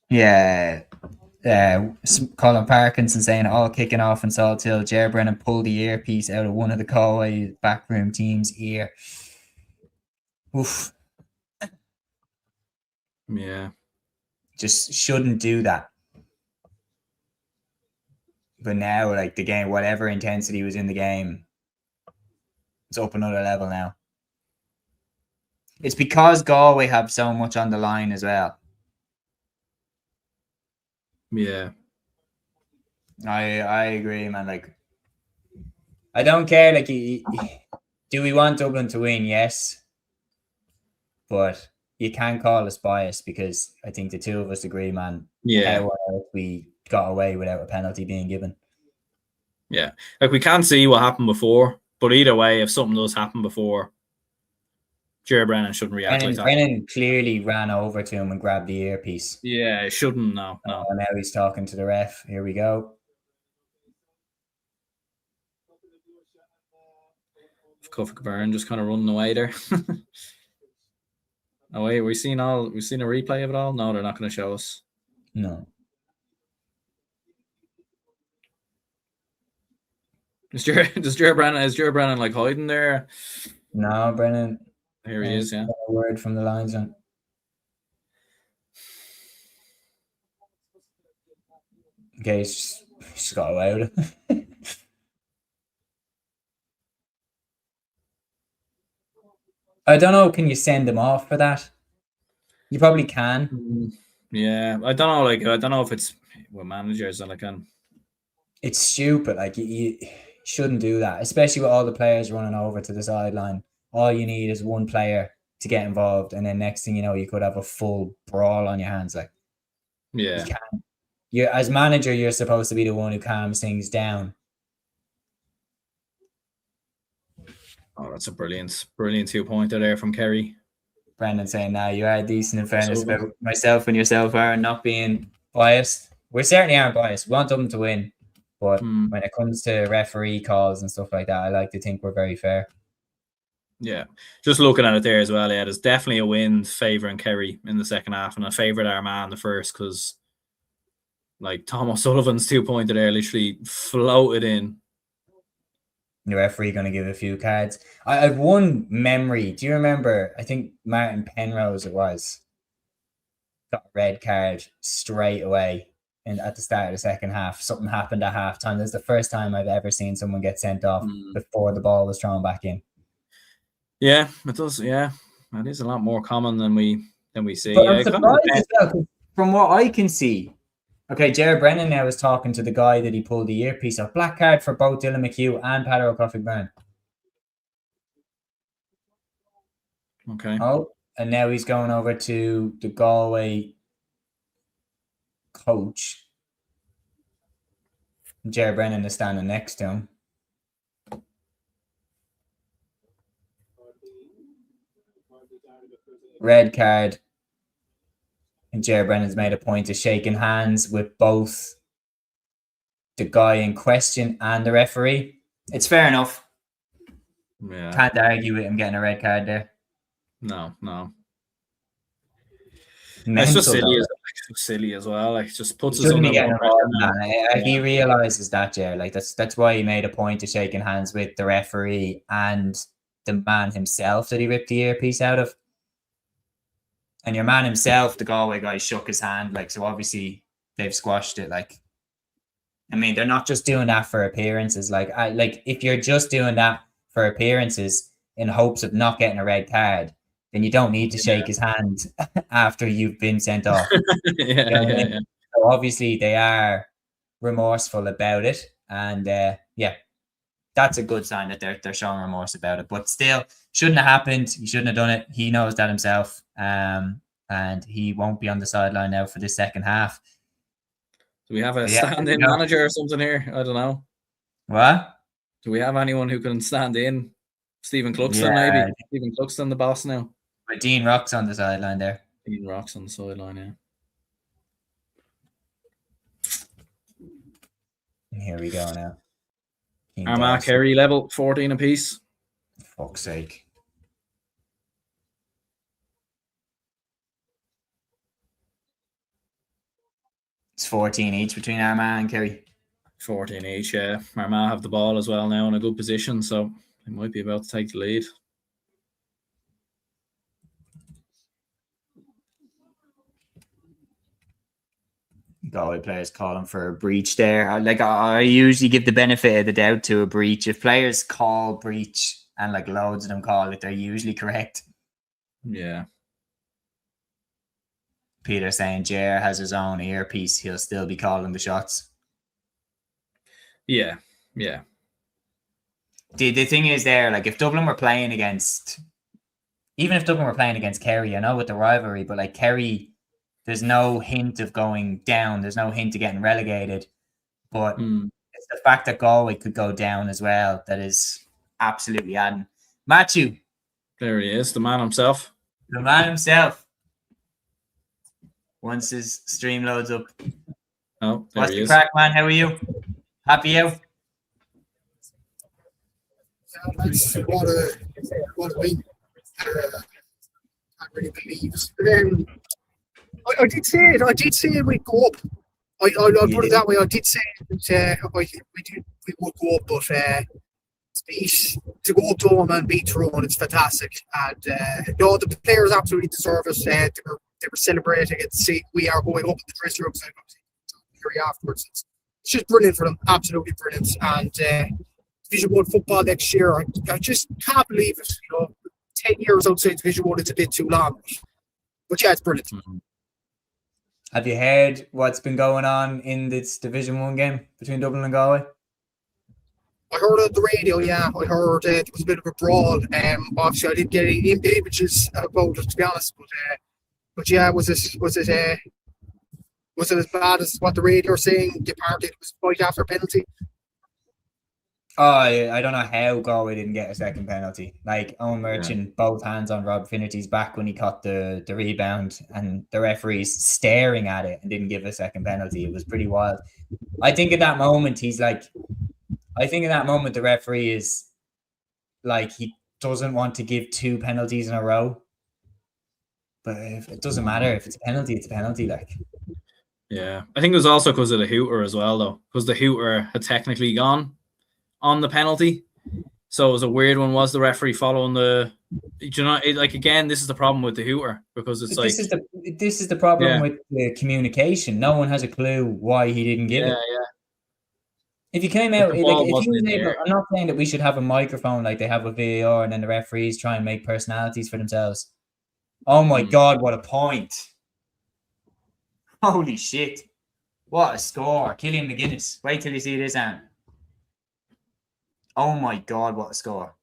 Speaker 3: Yeah. Colin Parkinson saying all kicking off in Salt Hill. Ger Brennan pulled the earpiece out of one of the Galway backroom team's ear. Oof.
Speaker 2: Yeah.
Speaker 3: Just shouldn't do that. But now, like the game, whatever intensity was in the game, it's up another level now. It's because Galway have so much on the line as well.
Speaker 2: Yeah.
Speaker 3: I agree, man. Like, I don't care. Like, do we want Dublin to win? Yes. But you can't call us biased because I think the two of us agree, man.
Speaker 2: Yeah.
Speaker 3: How we got away without a penalty being given.
Speaker 2: Yeah. Like, we can't see what happened before, but either way, if something does happen before, Ger Brennan shouldn't react like that.
Speaker 3: Brennan clearly ran over to him and grabbed the earpiece.
Speaker 2: Yeah, it shouldn't. No.
Speaker 3: Now he's talking to the ref. Here we go.
Speaker 2: Cuffy Byrne just kind of running away there. Oh wait, we've seen a replay of it all? No, they're not going to show us.
Speaker 3: No.
Speaker 2: Is Ger Brennan like hiding there?
Speaker 3: No, Brennan.
Speaker 2: Here he is, yeah.
Speaker 3: A word from the linesman. Okay, he's got away with it. I don't know. Can you send him off for that? You probably can.
Speaker 2: Yeah, I don't know. Like, I don't know if it's with managers and I can.
Speaker 3: It's stupid. Like, you shouldn't do that, especially with all the players running over to the sideline. All you need is one player to get involved, and then next thing you know, you could have a full brawl on your hands. Like,
Speaker 2: yeah,
Speaker 3: you can't. You as manager, you're supposed to be the one who calms things down.
Speaker 2: Oh, that's a brilliant 2-pointer there from Kerry.
Speaker 3: Brendan saying, "Now you are decent in fairness about myself and yourself are not being biased. We certainly aren't biased. We want them to win, but when it comes to referee calls and stuff like that, I like to think we're very fair."
Speaker 2: Yeah, just looking at it there as well. Yeah, there's definitely a wind favouring Kerry in the second half, and I favoured Armagh in the first because, like, Tom O'Sullivan's 2-pointer there literally floated in.
Speaker 3: The referee going to give a few cards. I have one memory. Do you remember? I think Martin Penrose it was got a red card straight away, and at the start of the second half, something happened at halftime. This is the first time I've ever seen someone get sent off before the ball was thrown back in.
Speaker 2: Yeah, it does. Yeah, that is a lot more common than we see.
Speaker 3: But I'm surprised as well, 'cause from what I can see. Okay, Ger Brennan now is talking to the guy that he pulled the earpiece off. Black card for both Dylan McHugh and Paddy O'Coffey-Byrne.
Speaker 2: Okay.
Speaker 3: Oh, and now he's going over to the Galway coach. Ger Brennan is standing next to him. Red card. And Ger Brennan's made a point of shaking hands with both the guy in question and the referee. It's fair enough.
Speaker 2: Yeah.
Speaker 3: Can't argue with him getting a red card there.
Speaker 2: No.
Speaker 3: Mental,
Speaker 2: it's just silly as well. Like, just puts us
Speaker 3: shouldn't
Speaker 2: under
Speaker 3: be getting
Speaker 2: more
Speaker 3: involved in that. He realizes that, Ger. Like, that's why he made a point of shaking hands with the referee and the man himself that he ripped the earpiece out of. And your man himself, the Galway guy, shook his hand. Like, so obviously they've squashed it. Like, I mean, they're not just doing that for appearances. Like, if you're just doing that for appearances in hopes of not getting a red card, then you don't need to shake his hand after you've been sent off.
Speaker 2: Yeah.
Speaker 3: So obviously they are remorseful about it, and that's a good sign that they're showing remorse about it. But still, shouldn't have happened. He shouldn't have done it. He knows that himself, and he won't be on the sideline now for the second half.
Speaker 2: Do we have a stand-in manager or something here? I don't know.
Speaker 3: What?
Speaker 2: Do we have anyone who can stand in Stephen Cluxton,
Speaker 3: Yeah.
Speaker 2: maybe. Stephen Cluxton, the boss now.
Speaker 1: But Dean Rock's on the sideline there.
Speaker 2: Dean Rock's on the sideline,
Speaker 1: And here we go now. King
Speaker 2: Armagh,
Speaker 1: Darcy.
Speaker 2: Kerry level, 14 apiece.
Speaker 1: Fuck's sake. It's 14 each between Armagh and Kerry.
Speaker 2: 14 each, yeah. Armagh have the ball as well now in a good position, so they might be about to take the lead.
Speaker 3: Galway players calling for a breach there. I usually give the benefit of the doubt to a breach. If players call breach and like loads of them call it, they're usually correct.
Speaker 2: Yeah.
Speaker 3: Peter saying Jer has his own earpiece, he'll still be calling the shots.
Speaker 2: Yeah.
Speaker 3: The thing is there, like if Dublin were playing against, even if Dublin were playing against Kerry, I know with the rivalry, but like Kerry, there's no hint of going down. There's no hint of getting relegated. But it's the fact that Galway could go down as well that is absolutely adding. Matthew.
Speaker 2: There he is, the man himself.
Speaker 3: The man himself. Once his stream loads up.
Speaker 2: Oh, there
Speaker 3: What's
Speaker 2: he
Speaker 3: the
Speaker 2: is.
Speaker 3: crack, man? How are you? Happy out?
Speaker 5: That's what a win. I really believe it. I did say it. I did say we'd go up. I put it that way. I did say that we would go up, but to go up to home and beat Tyrone, it's fantastic. And no, the players absolutely deserve it. They were celebrating it. See, we are going up in the dressing room. So afterwards, it's just brilliant for them. Absolutely brilliant. And Division 1 football next year, I just can't believe it. 10 years outside Division 1, it's a bit too long. But yeah, it's brilliant.
Speaker 2: Mm-hmm.
Speaker 1: Have you heard what's been going on in this Division 1 game between Dublin and Galway?
Speaker 5: I heard on the radio, yeah. I heard there was a bit of a brawl. Obviously, I didn't get any images about it, to be honest. But yeah, was it as bad as what the radio are saying? Apparently, it was a fight after penalty.
Speaker 1: Oh, I don't know how Galway didn't get a second penalty. Like, Owen Merchant, both hands on Rob Finnerty's back when he caught the rebound, and the referee's staring at it and didn't give a second penalty. It was pretty wild. I think at that moment, the referee is like, he doesn't want to give two penalties in a row. But it doesn't matter. If it's a penalty, it's a penalty. Like,
Speaker 2: yeah. I think it was also because of the hooter as well, though. Because the hooter had technically gone on the penalty, so it was a weird one. Was the referee following the? Again, this is the problem with the hooter, because it's
Speaker 1: this is the problem with the communication. No one has a clue why he didn't give it.
Speaker 2: Yeah.
Speaker 1: If you came out, if he was able, I'm not saying that we should have a microphone like they have with VAR, and then the referees try and make personalities for themselves. Oh my God, what a point!
Speaker 3: Holy shit! What a score, Cillian McGuinness. Wait till you see this, Aaron. Oh my God, what a score.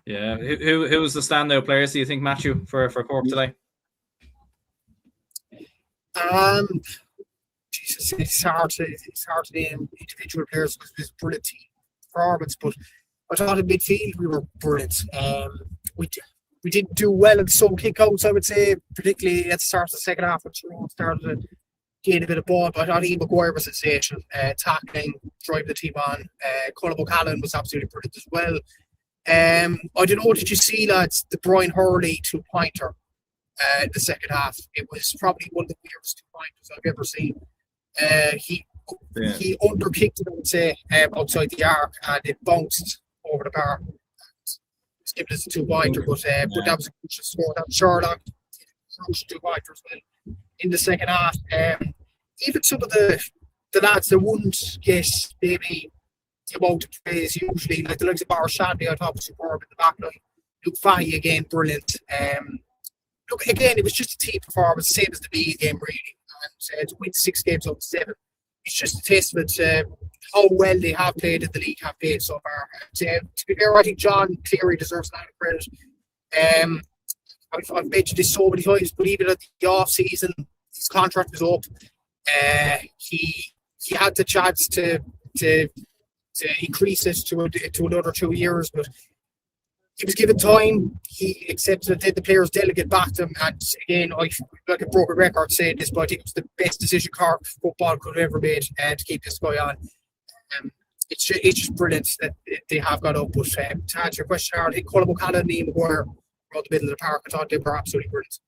Speaker 2: Yeah. Who was the standout players, do you think, Matthew, for Cork today?
Speaker 5: Jesus, it's hard to name individual players because there's brilliant team performance, but I thought in midfield we were brilliant. We didn't do well in some kickouts, I would say, particularly at the start of the second half when Tyrone started to gain a bit of ball, but I thought Ian Maguire was sensational, tackling, driving the team on. Colin O'Callaghan was absolutely brilliant as well. I don't know, did you see, lads, the Brian Hurley two-pointer in the second half? It was probably one of the weirdest two-pointers I've ever seen. He underkicked it, I would say, outside the arc, and it bounced over the bar. It's given as a two-pointer, but that was a crucial score. That Sherlock did a crucial two-pointer as well in the second half. Even some of the lads that wouldn't get maybe the amount of praise usually, like the likes of Bar Shandy, I thought was superb in the back line. Luke Fahy again, brilliant. Look, again, it was just a team performance, same as the B game, really. And to win 6 games out of 7, it's just a testament to how well they have played in the league, have played so far. And, to be fair, I think John Cleary deserves a lot of credit. I've mentioned this so many times, but even at the off season, his contract was up. He he had the chance to increase it to another 2 years, but he was given time. He accepted it. Then the players' delegate backed him, and again, I like a broken record saying this, but I think it was the best decision Cork football could have ever made to keep this guy on. It's just brilliant that they have got up. But to answer your question, Aaron, I think Colin O'Connor and Liam were around the middle of the park. I thought they were absolutely brilliant.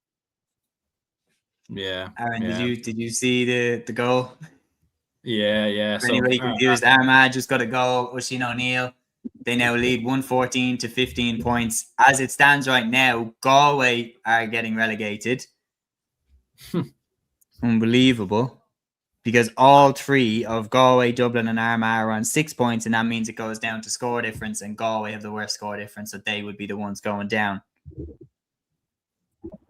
Speaker 2: Yeah.
Speaker 3: Aaron,
Speaker 2: yeah.
Speaker 3: did you see the goal?
Speaker 2: Yeah.
Speaker 3: For anybody confused, Armagh just got a goal. Oisin O'Neill. They now lead 114 to 15 points. As it stands right now, Galway are getting relegated. Unbelievable. Because all three of Galway, Dublin and Armagh are on 6 points, and that means it goes down to score difference, and Galway have the worst score difference, so they would be the ones going down.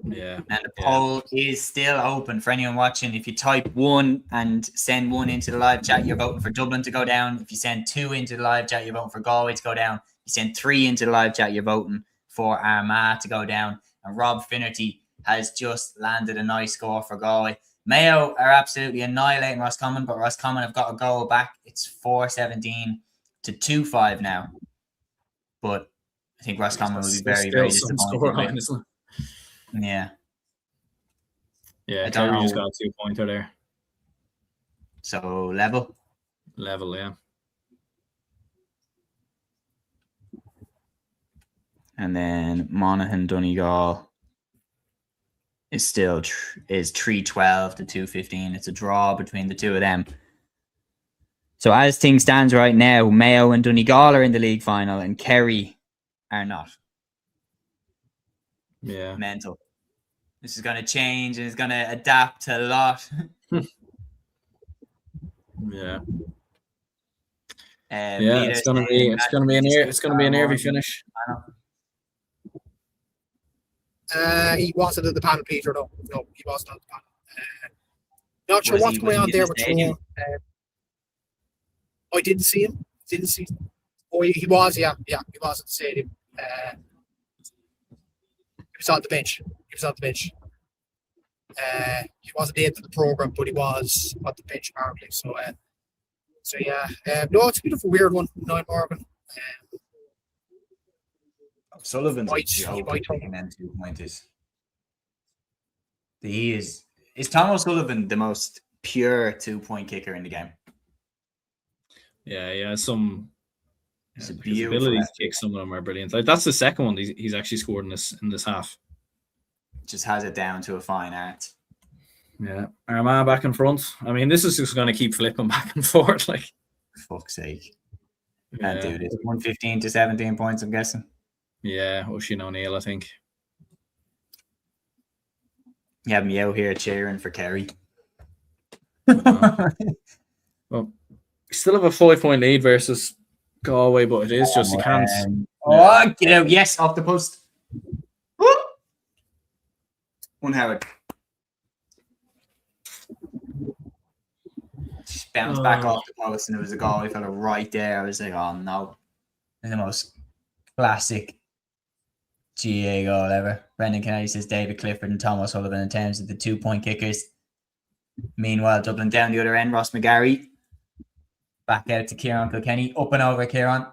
Speaker 2: Yeah.
Speaker 3: And the poll is still open for anyone watching. If you type 1 and send 1 into the live chat, you're voting for Dublin to go down. If you send 2 into the live chat, you're voting for Galway to go down. If you send 3 into the live chat, you're voting for Armagh to go down. And Rob Finnerty has just landed a nice score for Galway. Mayo are absolutely annihilating Roscommon, but Roscommon have got a goal back. It's 4-17 to 2-5 now. But I think Roscommon will be very, very disappointed. Yeah.
Speaker 2: Yeah, Kerry just got a 2-pointer there.
Speaker 3: So level,
Speaker 2: yeah.
Speaker 3: And then Monaghan Donegal is still is 312 to 215. It's a draw between the two of them. So as things stands right now, Mayo and Donegal are in the league final, and Kerry are not.
Speaker 2: Yeah.
Speaker 3: Mental. This is going to change and it's going to adapt to a lot.
Speaker 2: Yeah.
Speaker 3: It's
Speaker 2: going to be a nervy finish.
Speaker 5: He wasn't at the panel, Peter. No, he wasn't on the panel. Not sure what's going on there with Tyrone. I didn't see him. Oh, he was, yeah. He was at the stadium. He was on the bench. He wasn't named to the programme, but he was on the bench apparently. So yeah. No, it's a bit of a weird one, Niall Morgan.
Speaker 1: Sullivan's
Speaker 5: he might
Speaker 1: taking them 2 pointers. Is Thomas Sullivan
Speaker 3: the most pure 2-point kicker in the game?
Speaker 2: Yeah, his
Speaker 3: abilities
Speaker 2: to kick, some of them are brilliant. Like that's the second one he's actually scored in this half.
Speaker 3: Just has it down to a fine art.
Speaker 2: Yeah, Armagh back in front. I mean, this is just going to keep flipping back and forth. Like,
Speaker 3: for fuck's sake, can't do this. 115 to 17 points, I'm guessing.
Speaker 2: Yeah, Oisin O'Neill, I think.
Speaker 3: You have me out here cheering for Kerry.
Speaker 2: Well, we still have a 5-point lead versus Galway, but it is just you can't.
Speaker 3: Get out! Yes, off the post. One Howard. Just bounced back off the post, and it was a Galway fella right there. I was like, oh no.
Speaker 1: the most classic GA goal ever. Brendan Kennedy says David Clifford and Thomas Sullivan in terms of the 2-point kickers. Meanwhile, Dublin down the other end, Ross McGarry. Back out to Kieran Kilkenny. Up and over, Kieran.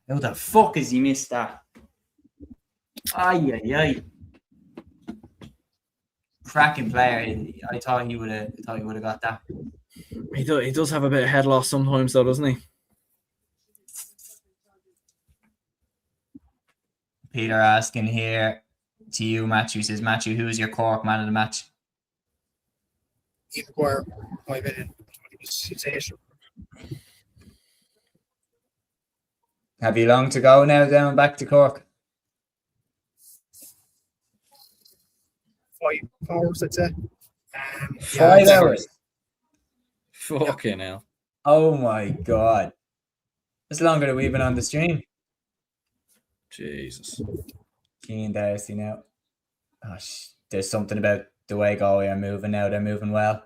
Speaker 1: How the fuck has he missed that? Ay. Cracking player. I thought he would have got that.
Speaker 2: He does have a bit of head loss sometimes, though, doesn't he?
Speaker 1: Peter asking here to you, Matthew. Says, Matthew, who is your Cork man of the match?
Speaker 5: Ian McGuire, 5 million. It was sensational.
Speaker 1: Have you long to go now down back to Cork?
Speaker 5: 5 hours, I'd say.
Speaker 1: 5 hours?
Speaker 2: Fucking hell.
Speaker 1: Oh my God. It's longer than we've been on the stream.
Speaker 2: Jesus.
Speaker 1: Keen Darcy now. Gosh, there's something about the way Galway are moving now. They're moving well.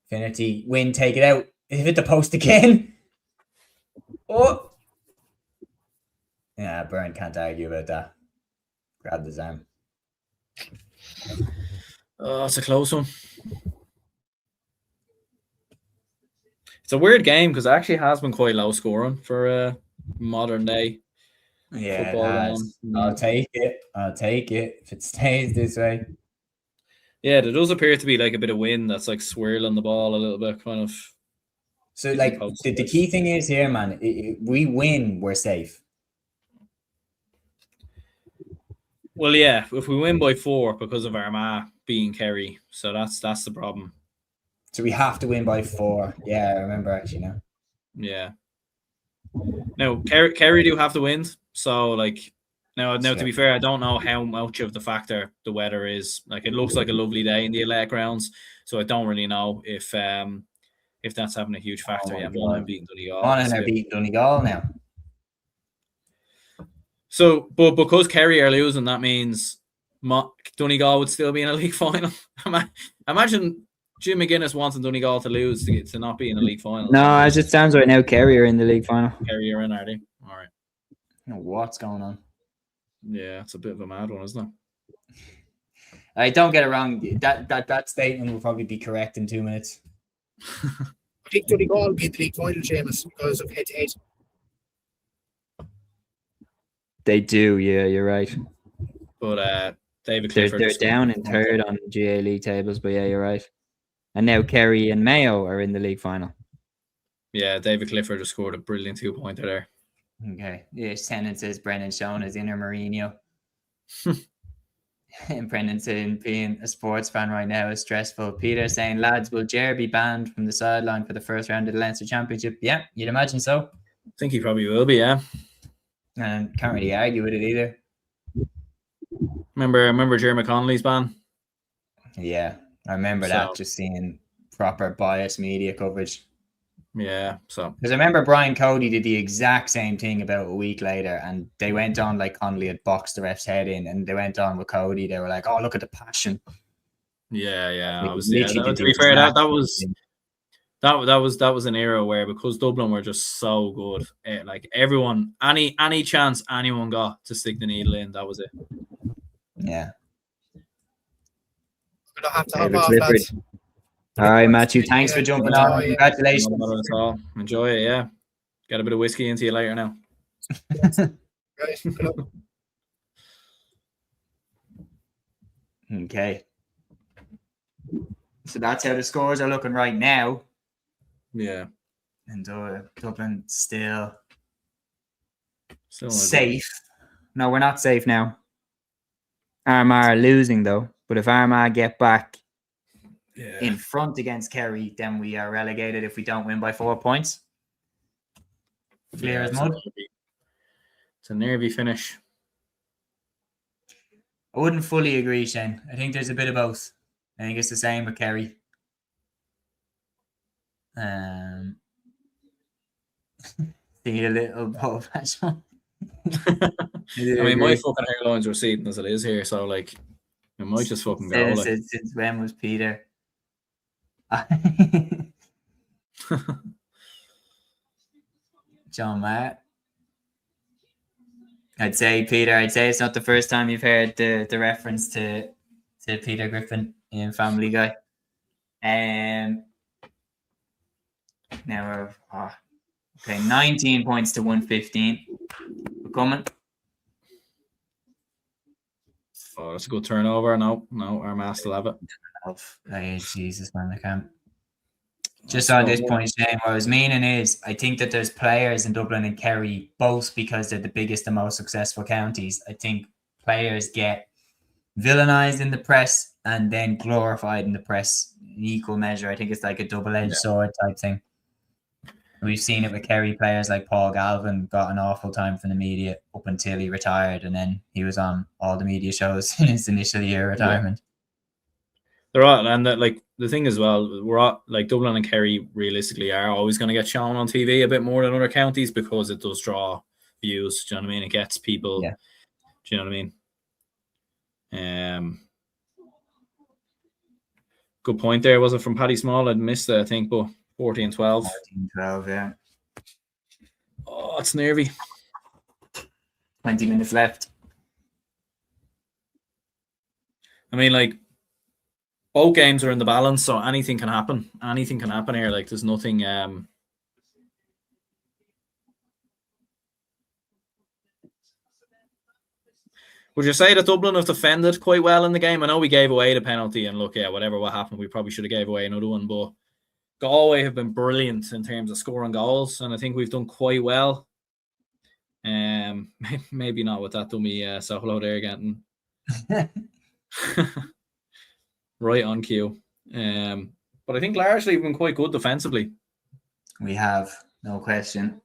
Speaker 1: Finnerty, win, take it out. Hit the post again. Oh. Yeah, Byrne can't argue about that. Grabbed his arm.
Speaker 2: Oh, it's a close one. It's a weird game because it actually has been quite low scoring for modern day
Speaker 1: Yeah,
Speaker 2: football
Speaker 1: it
Speaker 2: going
Speaker 1: has.
Speaker 2: on.
Speaker 1: I'll take it. I'll take it if it stays this way.
Speaker 2: Yeah, there does appear to be like a bit of wind that's like swirling the ball a little bit, kind of.
Speaker 1: So, like, the key thing is here, man, we win, we're safe.
Speaker 2: Well, yeah, if we win by 4 because of Armagh being Kerry, so that's the problem.
Speaker 1: So we have to win by 4. Yeah, I remember actually now.
Speaker 2: Yeah. Now, Kerry do have to win, so like now to be fair, I don't know how much of the factor the weather is. Like, it looks like a lovely day in the Elect grounds, so I don't really know if that's having a huge factor.
Speaker 1: Oh,
Speaker 2: yeah, Monaghan beating Donegal.
Speaker 1: Monaghan are beating Donegal now.
Speaker 2: So, but because Kerry are losing, that means Donegal would still be in a league final. Imagine Jim McGuinness wanting Donegal to lose to not be in a league final.
Speaker 4: No, as it stands right now, Kerry are in the league final.
Speaker 2: Kerry are in, are they? All right.
Speaker 1: I don't know what's going on.
Speaker 2: Yeah, it's a bit of a mad one, isn't
Speaker 1: I don't get it wrong. That statement will probably be correct in 2 minutes.
Speaker 5: I think Donegal will be in the league final, Seamus, because of head-to-head.
Speaker 4: They do, yeah, you're right.
Speaker 2: But David Clifford.
Speaker 4: They're down in third on GA league tables, but yeah, you're right. And now Kerry and Mayo are in the league final.
Speaker 2: Yeah, David Clifford just scored a brilliant 2-pointer there.
Speaker 1: Okay. Yeah, Tennant says Brendan shown his inner Mourinho. And Brendan saying being a sports fan right now is stressful. Peter saying, lads, will Ger be banned from the sideline for the first round of the Leinster Championship? Yeah, you'd imagine so.
Speaker 2: I think he probably will be, yeah.
Speaker 1: And can't really argue with it either.
Speaker 2: Remember Jeremy Connolly's ban?
Speaker 1: Yeah, I remember that, just seeing proper biased media coverage.
Speaker 2: Yeah, so.
Speaker 1: Because I remember Brian Cody did the exact same thing about a week later, and they went on like Connolly had boxed the ref's head in, and they went on with Cody. They were like, "Oh, look at the passion."
Speaker 2: Yeah.
Speaker 1: Like,
Speaker 2: To be fair, that was an era where, because Dublin were just so good, like everyone, any chance anyone got to stick the needle in, that was it.
Speaker 1: Yeah.
Speaker 5: We're going to have to hop off, lads.
Speaker 4: All right, Matthew.
Speaker 1: Thanks for jumping on. Congratulations.
Speaker 2: Enjoy it, yeah. Got a bit of whiskey into you later now.
Speaker 5: Right, good luck.
Speaker 1: Okay. So that's how the scores are looking right now.
Speaker 2: Yeah.
Speaker 1: And Dublin still
Speaker 2: Still
Speaker 1: safe.
Speaker 4: No, we're not safe now. Armagh are losing, though. But if Armagh get back
Speaker 1: in front against Kerry, then we are relegated if we don't win by 4 points. Clear as mud.
Speaker 2: It's a nervy finish.
Speaker 1: I wouldn't fully agree, Shane. I think there's a bit of both. I think it's the same with Kerry. See a little ball patch on.
Speaker 2: I mean, my fucking hairline's receding as it is here, so like, it might just fucking go.
Speaker 1: Since when was Peter? John Matt. I'd say it's not the first time you've heard the reference to Peter Griffin in Family Guy. Now we're 19 points to 115. We're coming.
Speaker 2: Oh, that's a good turnover. No, Armagh still have it.
Speaker 1: Oh, Jesus, man, I can't. Just on this point, Shane, what I was meaning is, I think that there's players in Dublin and Kerry, both because they're the biggest and most successful counties. I think players get villainized in the press and then glorified in the press in equal measure. I think it's like a double-edged sword type thing. We've seen it with Kerry players like Paul Galvin got an awful time from the media up until he retired, and then he was on all the media shows in his initial year of retirement.
Speaker 2: They're all, and like the thing as well, we're all, like, Dublin and Kerry realistically are always going to get shown on TV a bit more than other counties because it does draw views. Do you know what I mean? It gets people.
Speaker 1: Yeah.
Speaker 2: Do you know what I mean? Good point there. Was it from Paddy Small? I'd missed it, I think, but 14-12.
Speaker 1: 14-12, yeah.
Speaker 2: Oh, it's nervy.
Speaker 1: 20 minutes left.
Speaker 2: I mean, like, both games are in the balance, so anything can happen. Anything can happen here. Like, there's nothing Would you say that Dublin have defended quite well in the game? I know we gave away the penalty, and look, yeah, what happened, we probably should have gave away another one, but Galway have been brilliant in terms of scoring goals, and I think we've done quite well. Maybe not with that dummy solo there getting right on cue. But I think largely we've been quite good defensively.
Speaker 3: We have, no question.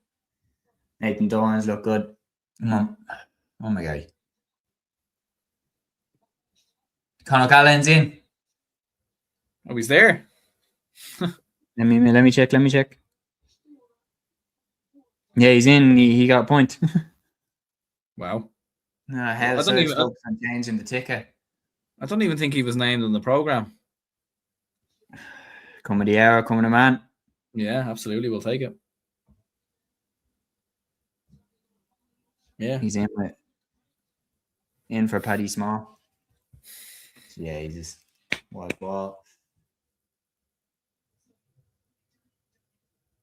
Speaker 3: Nathan Dorans look good. Come on. Oh my God. Conor Callan's in.
Speaker 2: Oh, he's there.
Speaker 3: Let me check. Yeah, he's in. He got a point.
Speaker 2: Wow.
Speaker 3: No, hell, so he's focused on changing the ticket.
Speaker 2: I don't even think he was named in the programme.
Speaker 3: Coming the hour, coming the man.
Speaker 2: Yeah, absolutely. We'll take it. Yeah.
Speaker 3: He's in for Paddy Small. Yeah, he's just wild ball.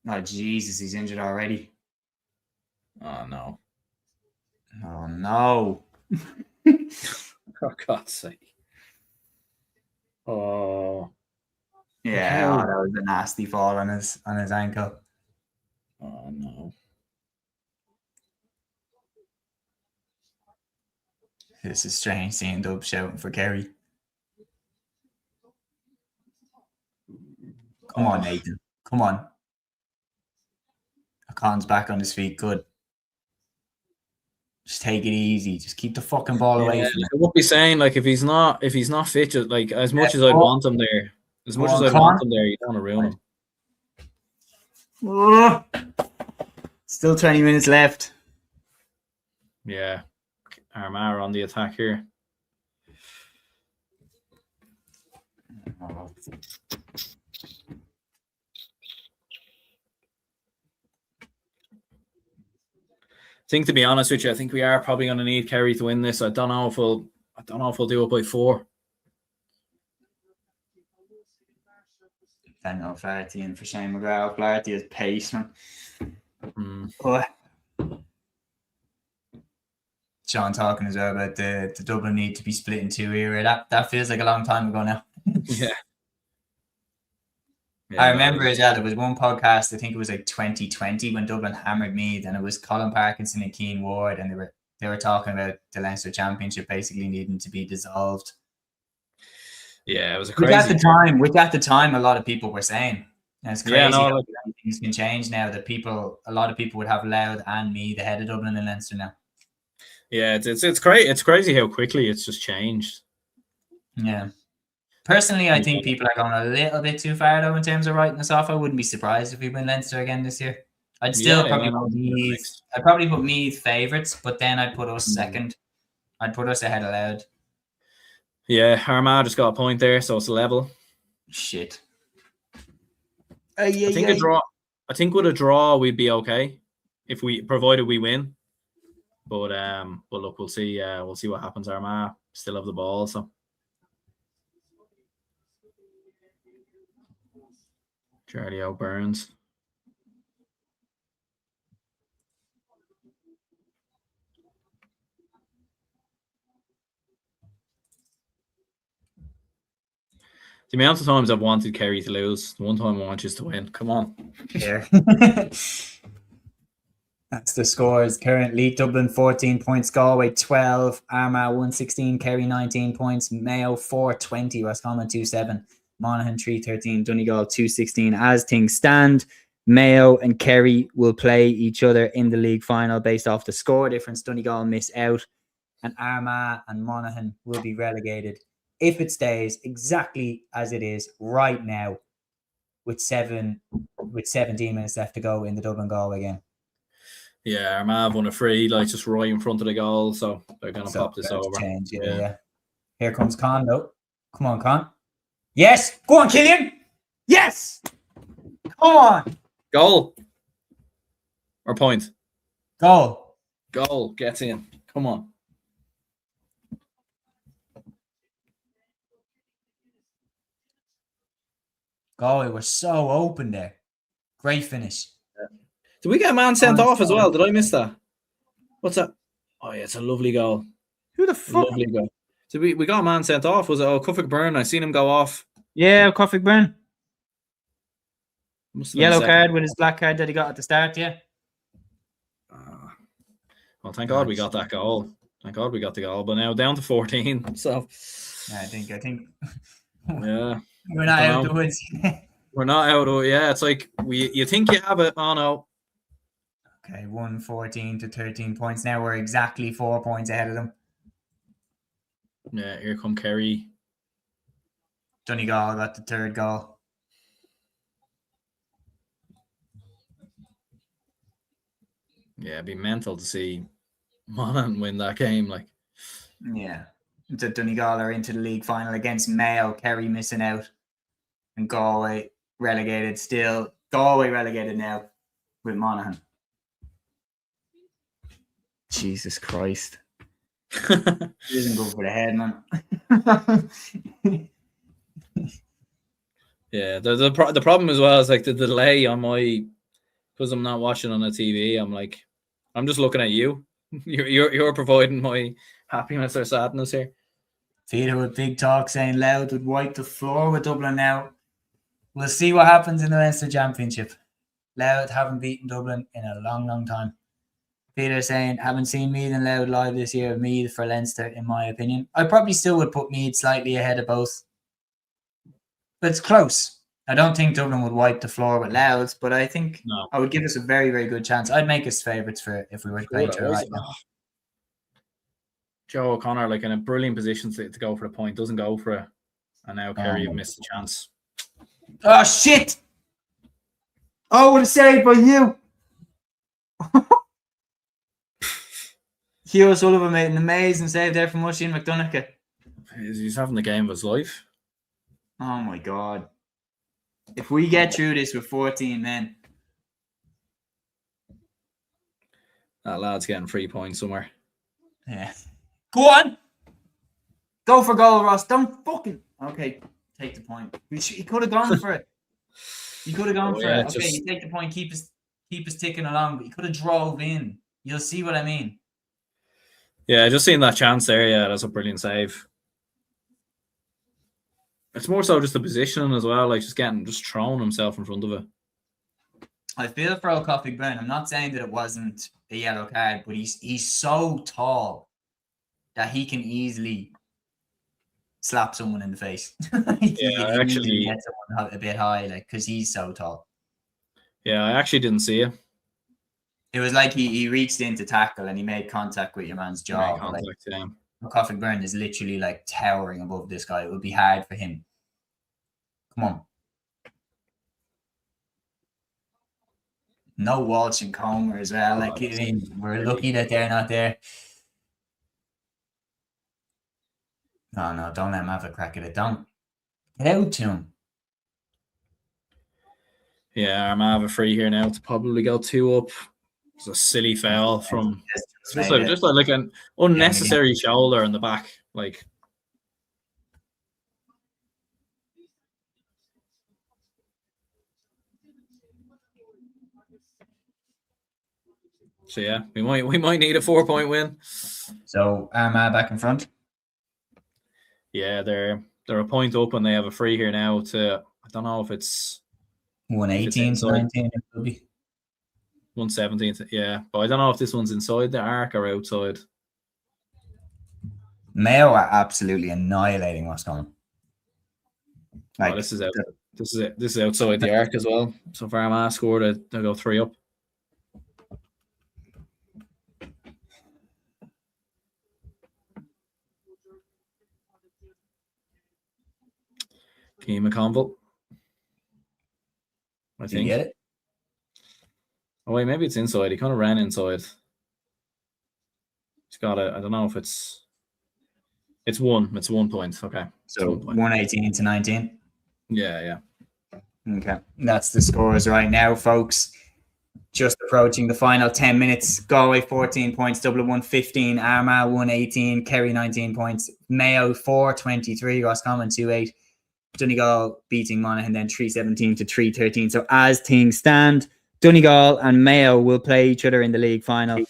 Speaker 3: Oh, Jesus, he's injured already.
Speaker 2: Oh, no.
Speaker 3: Oh, no.
Speaker 2: For God's sake. Oh.
Speaker 3: Yeah, that was a nasty fall on his ankle.
Speaker 2: Oh, no.
Speaker 3: This is strange seeing Dub shouting for Kerry. Come on, Nathan. Come on. Con's back on his feet. Good. Just take it easy. Just keep the fucking ball away from him.
Speaker 2: I would be saying, like, if he's not fit, like, as much as I want him there, you don't want to ruin him.
Speaker 3: Oh. Still 20 minutes left.
Speaker 2: Yeah. Armagh on the attack here. I think, to be honest with you, I think we are probably going to need Kerry to win this. I don't know if we'll do it by 4.
Speaker 3: I know Flaherty and for Shane McGrath. Flaherty is pace, man. Sean talking as well about the Dublin need to be split in 2 era. That feels like a long time ago now.
Speaker 2: Yeah.
Speaker 3: I remember as well, there was one podcast, I think it was like 2020 when Dublin hammered Meath, and it was Colin Parkinson and Keane Ward, and they were talking about the Leinster Championship basically needing to be dissolved.
Speaker 2: Yeah, it was a crazy.
Speaker 3: Which at the time a lot of people were saying. And it's crazy how things can change now. That a lot of people would have Louth and Meath ahead of Dublin and Leinster now.
Speaker 2: Yeah, it's great. It's crazy how quickly it's just changed.
Speaker 3: Yeah. Personally, I think people are going a little bit too far though in terms of writing us off. I wouldn't be surprised if we win Leinster again this year. I'd still probably put Meath favourites, but then I'd put us second. I'd put us ahead of Louth.
Speaker 2: Yeah, Armagh just got a point there, so it's a level.
Speaker 3: Shit.
Speaker 2: I think with a draw we'd be okay provided we win. But look, we'll see what happens. Armagh still have the ball, so. Charlie O'Burns. The amount of times I've wanted Kerry to lose, the one time I want you to win. Come on.
Speaker 3: Here. That's the scores currently. Dublin 14 points, Galway 12, Armagh 116, Kerry 19 points, Mayo 420, Roscommon 27, Monaghan 313, Donegal 216. As things stand, Mayo and Kerry will play each other in the league final based off the score difference. Donegal miss out, and Armagh and Monaghan will be relegated if it stays exactly as it is right now, with 17 minutes left to go in the Dublin-Galway game.
Speaker 2: Yeah, Armagh won a free, like just right in front of the goal, so they're going to pop this over.
Speaker 3: Change, yeah. Here comes Con, though. Come on, Con. Yes! Go on, Cúilín! Yes! Come on!
Speaker 2: Goal! Or point?
Speaker 3: Goal.
Speaker 2: Goal gets in. Come on.
Speaker 3: Galway were so open there. Great finish.
Speaker 2: Did we get a man sent off as well? Did I miss that? What's that? Oh, yeah, it's a lovely goal.
Speaker 4: Who the fuck?
Speaker 2: Lovely guy. So we got a man sent off. Was it Cuffick Byrne? I seen him go off.
Speaker 4: Yeah, Cúilín Byrne.
Speaker 2: Must have been
Speaker 4: Yellow
Speaker 2: the second.
Speaker 4: card with his black card that he got at the start, yeah.
Speaker 2: Well, thank God we got that goal. Thank God we got the goal. But now down to 14. So
Speaker 1: I think
Speaker 2: yeah,
Speaker 1: we're not out the woods.
Speaker 2: we're not out of it. Yeah, it's like you think you have it. Oh no.
Speaker 1: Okay, 14 to 13 points. Now we're exactly 4 points ahead of them.
Speaker 2: Yeah, here come Kerry.
Speaker 1: Donegal got the third goal.
Speaker 2: Yeah, it'd be mental to see Monaghan win that game. Like,
Speaker 1: Yeah. The Donegal are into the league final against Mayo. Kerry missing out. And Galway relegated still. Galway relegated now with Monaghan.
Speaker 4: Jesus Christ.
Speaker 1: It isn't good for the head, man.
Speaker 2: yeah, the problem as well is like the delay on my, because I'm not watching on the TV. I'm like, I'm just looking at you. You're providing my happiness or sadness here.
Speaker 1: Peter with big talk saying Louth would wipe the floor with Dublin now. We'll see what happens in the Leinster Championship. Louth haven't beaten Dublin in a long, long time. Peter saying, haven't seen Meath and Louth live this year. Meath for Leinster, in my opinion. I probably still would put Meath slightly ahead of both. But it's close. I don't think Dublin would wipe the floor with Louth, but I think I would give us a very, very good chance. I'd make us favourites for if we were to play each other right now.
Speaker 2: Joe O'Connor, like in a brilliant position to go for the point, doesn't go for it. And now Kerry have missed the chance.
Speaker 1: Oh, shit! Oh, what a save by you! Hugh Sullivan made an amazing save there from Oisin McDonagh.
Speaker 2: He's having the game of his life.
Speaker 1: Oh my God. If we get through this with 14 men.
Speaker 2: That lad's getting 3 points somewhere.
Speaker 1: Yeah. Go on! Go for goal, Ross. Don't fucking... Okay, take the point. He could have gone for it. He could have gone for it. Okay, you take the point, keep us ticking along, but you could have drove in. You'll see what I mean.
Speaker 2: Yeah, just seeing that chance there. Yeah, that's a brilliant save. It's more so just the positioning as well, like just throwing himself in front of it.
Speaker 1: I feel for Cúilín Byrne. I'm not saying that it wasn't a yellow card, but he's so tall that he can easily slap someone in the face.
Speaker 2: Yeah, actually
Speaker 1: get someone a bit high, like because he's so tall.
Speaker 2: Yeah, I actually didn't see it.
Speaker 1: It was like he reached in to tackle and he made contact with your man's jaw. Cúilín Byrne is literally like towering above this guy. It would be hard for him. Come on. No Walsh and Comer as well. Like, I mean, we're lucky that they're not there. No, don't let him have a crack at it. Don't get out to him.
Speaker 2: Yeah, Armagh have a free here now to probably go 2 up. It's a silly foul from just like an unnecessary shoulder in the back. Like, so yeah, we might need a 4-point win.
Speaker 1: So Armagh back in front.
Speaker 2: Yeah, they're a point up and they have a free here now to, I don't know if it's
Speaker 1: 118 to 19. It could be
Speaker 2: 117. Yeah, but I don't know if this one's inside the arc or outside.
Speaker 1: Mayo are absolutely annihilating Roscommon.
Speaker 2: Like, this is out. This is outside the arc as well. So if Armagh scored, they'll go 3 up. Keema Conville. I think.
Speaker 1: Did you get it?
Speaker 2: Oh wait, maybe it's inside. He kind of ran inside. He's got it. I don't know if it's 1. It's 1 point. Okay.
Speaker 1: So 118 to 19.
Speaker 2: Yeah.
Speaker 1: Okay. That's the scores right now, folks. Just approaching the final 10 minutes. Galway 14 points, Dublin 115, Armagh 118, Kerry 19 points, Mayo 423, Roscommon 28, Donegal beating Monaghan then 317 to 313. So as things stand, Donegal and Mayo will play each other in the league final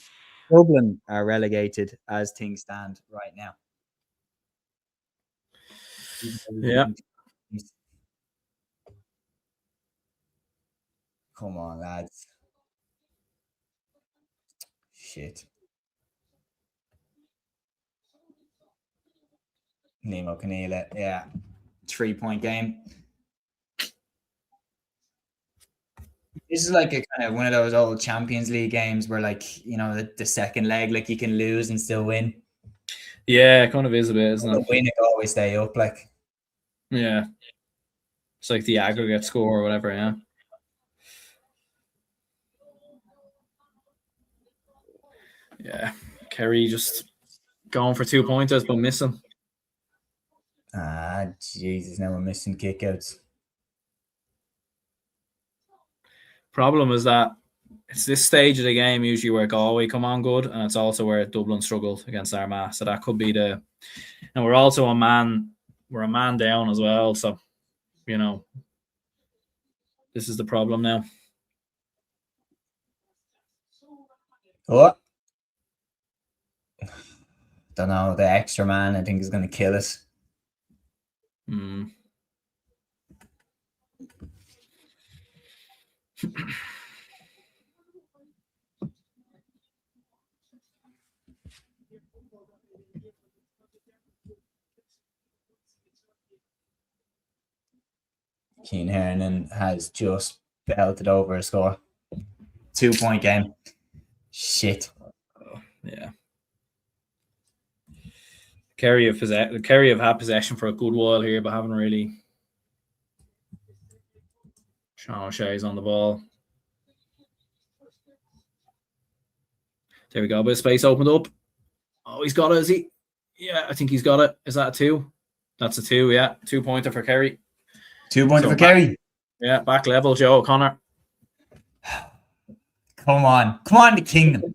Speaker 4: Dublin are relegated as things stand right now.
Speaker 2: Yeah.
Speaker 1: Come on, lads. Shit. Nemo Canela, yeah. 3-point game. This is like a kind of one of those old Champions League games where, like, you know, the second leg, like, you can lose and still win.
Speaker 2: Yeah, it kind of is a bit, isn't
Speaker 1: The
Speaker 2: it?
Speaker 1: win, it always stay up, like.
Speaker 2: Yeah. It's like the aggregate score or whatever, yeah. Yeah. Kerry just going for 2 pointers but missing.
Speaker 1: Ah, Jesus, now we're missing kickouts.
Speaker 2: Problem is that it's this stage of the game usually where Galway come on good, and it's also where Dublin struggled against Armagh. So that could be and we're also a man down as well. So, you know, this is the problem now.
Speaker 1: What? Don't know. The extra man, I think, is going to kill us. Cian Hernan has just belted over a score. 2-point game. Shit.
Speaker 2: Yeah. Kerry have had possession for a good while here, but haven't really. Sean O'Shea's on the ball. There we go. A bit of space opened up. Oh, he's got it, is he? Yeah, I think he's got it. Is that a 2? That's a 2, yeah. 2-pointer for Kerry.
Speaker 1: 2-pointer
Speaker 2: So
Speaker 1: for Kerry.
Speaker 2: Yeah, back level, Joe O'Connor.
Speaker 1: Come on. Come on, the kingdom.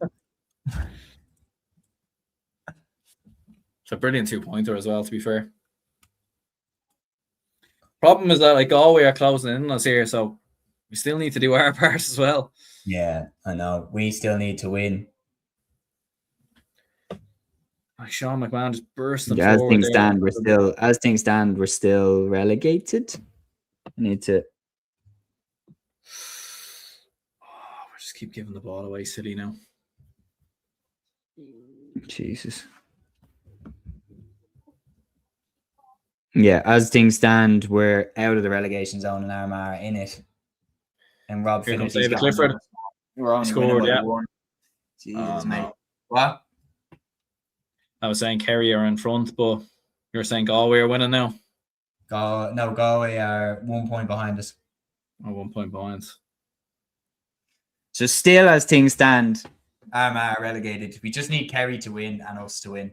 Speaker 2: It's a brilliant 2-pointer as well, to be fair. Problem is that, like, Galway are closing in on us here, so we still need to do our part as well.
Speaker 1: Yeah, I know. We still need to win.
Speaker 2: Like, Sean McMahon just bursting
Speaker 4: As
Speaker 2: forward.
Speaker 4: things stand, we're still relegated. I need to.
Speaker 2: Oh, we just keep giving the ball away, silly now.
Speaker 4: Jesus. Yeah, as things stand, we're
Speaker 1: Out of the relegation zone and Armagh in it. And Rob
Speaker 2: Here comes
Speaker 1: Finnerty's
Speaker 2: David
Speaker 1: got
Speaker 2: Clifford.
Speaker 1: We're only
Speaker 2: Scored,
Speaker 1: winning by
Speaker 2: yeah.
Speaker 1: 1. Jesus, mate.
Speaker 2: No.
Speaker 1: What?
Speaker 2: I was saying Kerry are in front, but you're saying Galway are winning now?
Speaker 1: Galway are 1 point behind us.
Speaker 2: Oh, 1 point behind.
Speaker 4: So still as things stand,
Speaker 1: Armagh are relegated. We just need Kerry to win and us to win.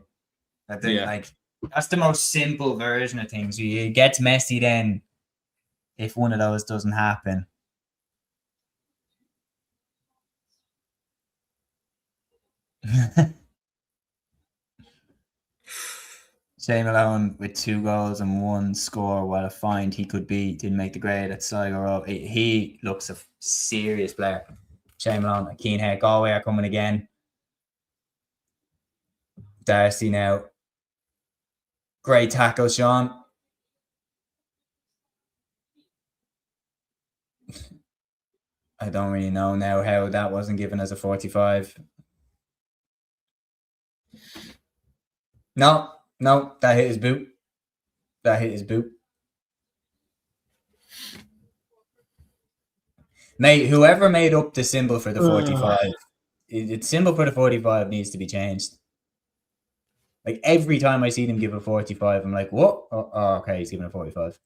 Speaker 1: I think,
Speaker 2: Yeah.
Speaker 1: like, that's the most simple version of things. It gets messy then if one of those doesn't happen. Shane Malone with 2 goals and 1 score. While I find he could be, didn't make the grade at Sligo. He looks a serious player. Shane Malone, keen head. Galway are coming again. Darcy now. Great tackle, Sean. I don't really know now how that wasn't given as a 45. No, that hit his boot. Mate, whoever made up the symbol for the 45, the symbol for the 45 needs to be changed. Like, every time I see them give a 45, I'm like, what? Oh, okay, he's giving a 45.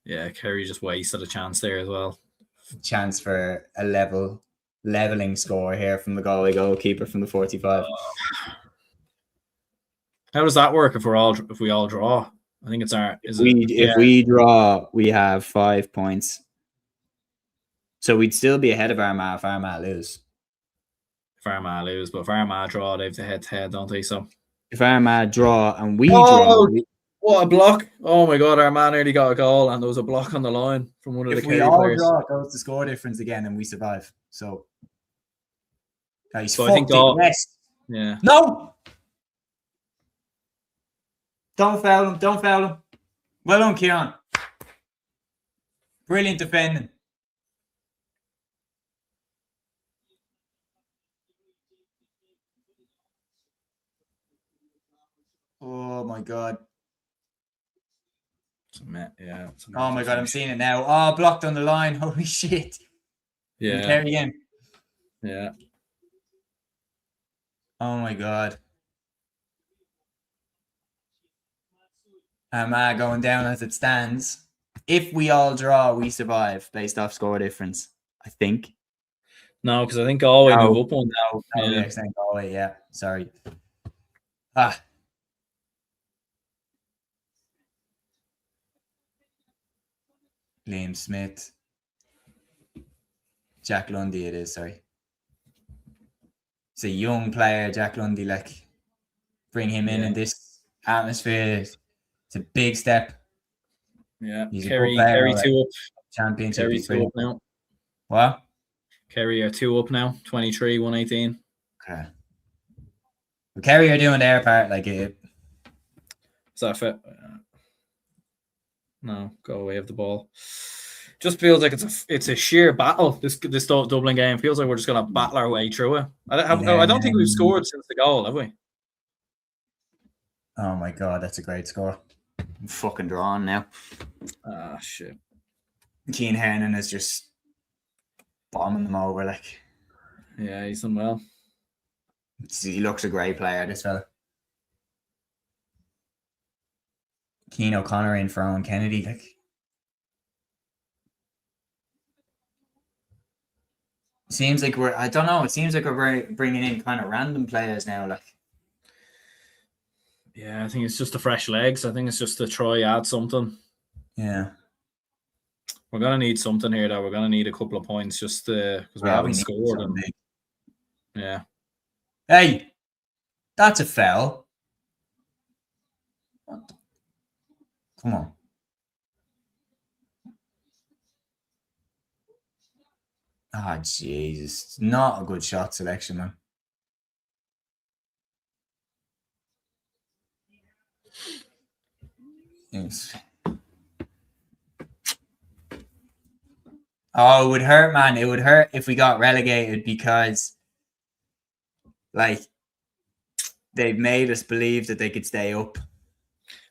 Speaker 2: Yeah, Kerry just wasted a chance there as well.
Speaker 1: Chance for a leveling score here from the Galway goalkeeper from the 45.
Speaker 2: How does that work if we all draw? I think it's
Speaker 4: if we draw, we have 5 points. So we'd still be ahead of Armagh if Armagh lose.
Speaker 2: If Armagh lose, but if Armagh draw, they have the head-to-head, don't they? So
Speaker 4: if Armagh draw and we draw,
Speaker 2: what a block! Oh my God, Armagh nearly got a goal, and there was a block on the line from one of the Kerry players.
Speaker 1: If we all draw, it goes to score difference again, and we survive. So Oh, he's
Speaker 2: So I think
Speaker 1: fucked it. Yes.
Speaker 2: Yeah.
Speaker 1: No!
Speaker 3: Don't foul him. Don't foul him.
Speaker 1: Well done, Kieran. Brilliant defending. Oh my god.
Speaker 2: Yeah.
Speaker 1: Oh my god, I'm seeing it now. Oh, blocked on the line. Holy shit.
Speaker 2: Yeah.
Speaker 1: Kerry again.
Speaker 2: Yeah.
Speaker 1: Oh my god. Armagh going down as it stands. If we all draw, we survive based off score difference, I think.
Speaker 2: No, because I think Galway
Speaker 1: No.
Speaker 2: move up one.
Speaker 1: No,
Speaker 2: Yeah.
Speaker 1: yeah, saying Galway, yeah. Sorry. Ah. Liam Smith. Jack Lundy it is, sorry. It's a young player, Jack Lundy, like bring him in this atmosphere. It's a big step.
Speaker 2: Yeah.
Speaker 1: He's
Speaker 2: Kerry,
Speaker 1: a good player.
Speaker 2: Kerry
Speaker 1: Right?
Speaker 2: 2 up.
Speaker 1: Championship.
Speaker 2: Kerry
Speaker 1: He's
Speaker 2: 2 up
Speaker 1: brilliant.
Speaker 2: now.
Speaker 1: What?
Speaker 2: Kerry are 2 up now. 23, 118.
Speaker 1: Okay. Well, Kerry are doing their part, like it.
Speaker 2: Is that fit? No, go away of the ball. Just feels like it's a sheer battle. This Dublin game feels like we're just gonna battle our way through it. I don't think we've scored since the goal, have we?
Speaker 1: Oh my god, that's a great score.
Speaker 3: I'm fucking drawn now.
Speaker 2: Ah, shit.
Speaker 3: Keane Hernan is just bombing them over. Like,
Speaker 2: Yeah, he's done well.
Speaker 3: he looks a great player, this fella.
Speaker 1: Keane O'Connor in for Owen Kennedy, like. Seems like we're, I don't know, it seems like we're bringing in kind of random players now, like.
Speaker 2: Yeah, I think it's just the fresh legs. I think it's just to try add something.
Speaker 1: Yeah.
Speaker 2: We're gonna need something here, though. We're gonna need a couple of points just because we haven't scored. And, yeah.
Speaker 1: Hey, that's a foul. What the? Come on. Ah, Jesus. Not a good shot selection, man. Yes. Oh, it would hurt, man. It would hurt if we got relegated because, like, they've made us believe that they could stay up.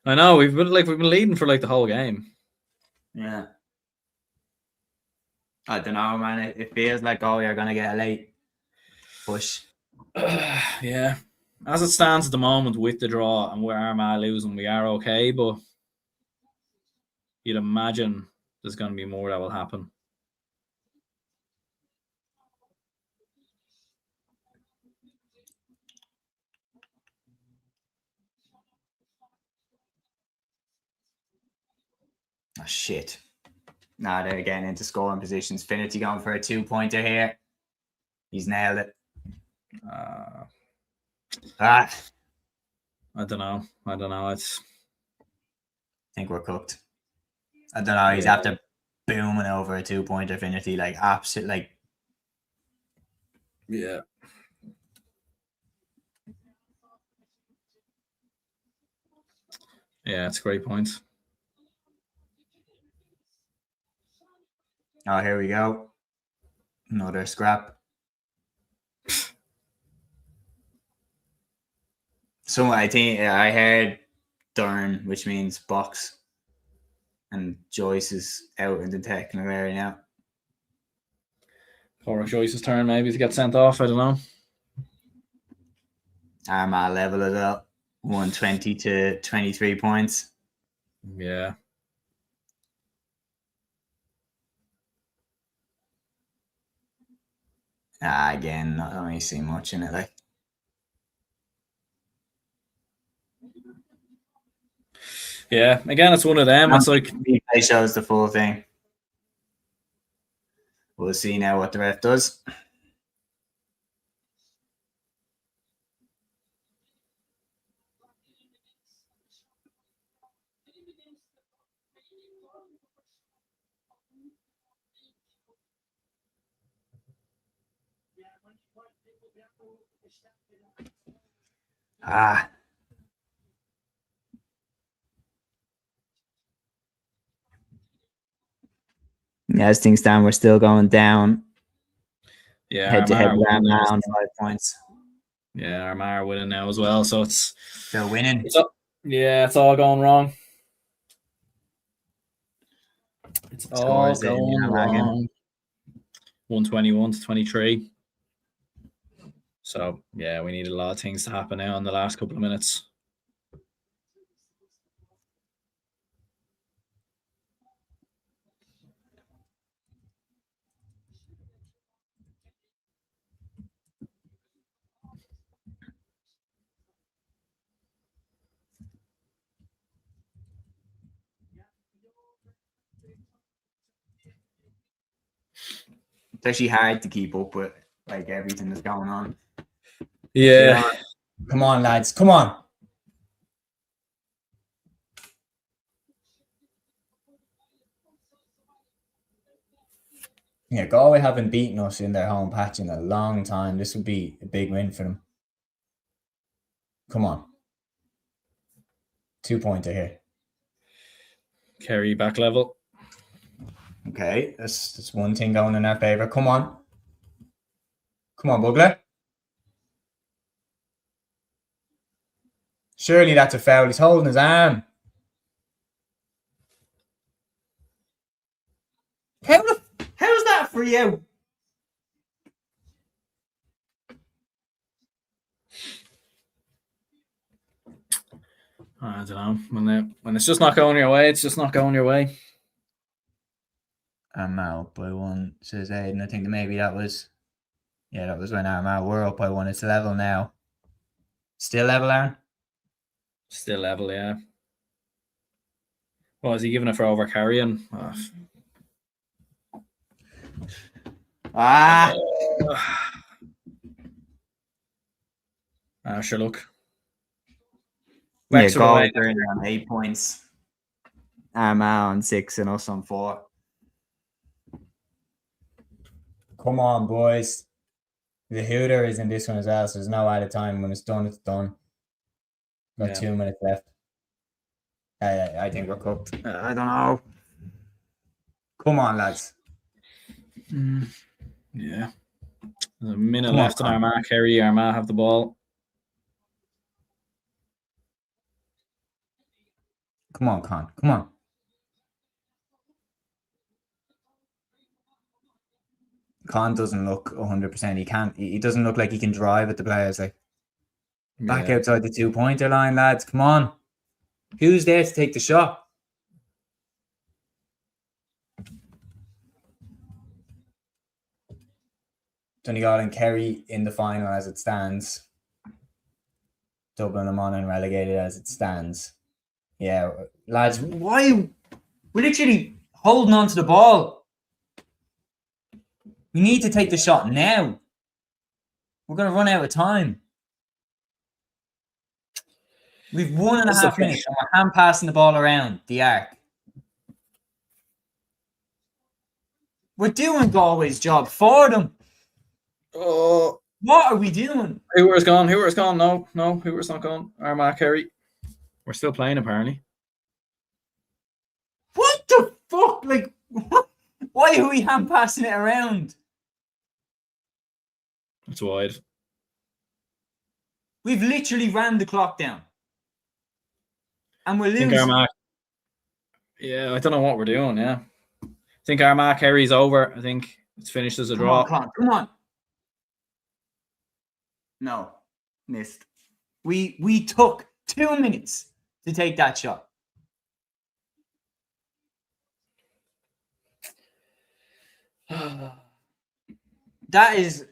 Speaker 2: I know we've been leading for like the whole game.
Speaker 3: Yeah. I don't know, man. It feels like, oh, you're gonna get a late push.
Speaker 2: Yeah. As it stands at the moment with the draw and where Armagh losing, we are okay, but you'd imagine there's going to be more that will happen.
Speaker 3: Oh, shit. Now they're getting into scoring positions. Finity going for a 2-pointer here. He's nailed it.
Speaker 2: I don't know. It's.
Speaker 1: I think we're cooked. I don't know. He's after booming over a 2-pointer Finity, like absolute, like.
Speaker 2: Yeah. Yeah, it's a great point.
Speaker 1: Oh, here we go. Another scrap.
Speaker 3: So I think I heard Durn, which means box. And Joyce is out in the technical area now.
Speaker 2: Poor Joyce's turn maybe to get sent off. I don't know.
Speaker 3: Armagh level it up. 120 to 23 points.
Speaker 2: Yeah.
Speaker 3: Again, not really see much in it. Like,
Speaker 2: yeah, again, it's one of them. It's like
Speaker 3: replay shows the full thing. We'll see now what the ref does. Ah. Yeah, as things stand, we're still going down.
Speaker 2: Yeah,
Speaker 3: Head to head
Speaker 2: Armagh
Speaker 3: with
Speaker 2: winning
Speaker 3: Armagh
Speaker 2: now.
Speaker 3: on 5 points.
Speaker 2: Yeah, Armagh are winning now as well. So it's
Speaker 1: Still winning.
Speaker 2: it's all going wrong. It's all
Speaker 3: Scores in
Speaker 2: going
Speaker 3: Armagh.
Speaker 2: wrong. 121 to 23. So yeah, we need a lot of things to happen now in the last couple of minutes.
Speaker 3: It's actually hard to keep up with like everything that's going on.
Speaker 2: Yeah.
Speaker 1: Come on, lads. Come on. Yeah, Galway haven't beaten us in their home patch in a long time. This would be a big win for them. Come on. 2-pointer here.
Speaker 2: Kerry back level.
Speaker 1: Okay, that's one thing going in our favour. Come on. Come on, Bugler. Surely that's a foul. He's holding his arm.
Speaker 3: How's that for you?
Speaker 2: I don't know. When it's just not going your way, it's just not going your way.
Speaker 1: Armagh up by 1, says Aidan. I think that maybe that was when Armagh were up by 1. It's level now. Still level, Aaron?
Speaker 2: Still level, yeah. What is he giving it for over carrying? Sure, look.
Speaker 3: Yeah,
Speaker 2: Wexford
Speaker 3: Galway
Speaker 2: away.
Speaker 3: on 8 points. Armagh on 6 and us on 4.
Speaker 1: Come on, boys. The Hooter is in this one as well, so there's no added time. When it's done, it's done. Got 2 minutes left. I think we're cooked.
Speaker 3: I don't know.
Speaker 1: Come on, lads.
Speaker 2: Yeah. There's a minute
Speaker 1: Come on,
Speaker 2: left in
Speaker 1: Con.
Speaker 2: Armagh. Kerry, Armagh have the ball.
Speaker 1: Come on, Con. Come on. Con doesn't look 100%. He can't. He doesn't look like he can drive at the players. Like back outside the 2-pointer line, lads. Come on. Who's there to take the shot? Donegal and Kerry in the final as it stands. Dublin and Monaghan relegated as it stands. Yeah, lads, why? We're literally holding on to the ball. We need to take the shot now. We're going to run out of time. We've 1.5 minutes and we're hand passing the ball around the arc. We're doing Galway's job for them.
Speaker 2: Oh,
Speaker 1: what are we doing?
Speaker 2: Hoover's gone. No, Hoover's not gone. Armagh, Kerry. We're still playing, apparently.
Speaker 1: What the fuck? Like, why are we hand passing it around?
Speaker 2: It's wide.
Speaker 1: We've literally ran the clock down. And we're
Speaker 2: I think
Speaker 1: losing.
Speaker 2: Armagh. Yeah, I don't know what we're doing, yeah. I think Armagh, Kerry's over. I think it's finished as a draw.
Speaker 1: Come on. No, missed. We took 2 minutes to take that shot. That is,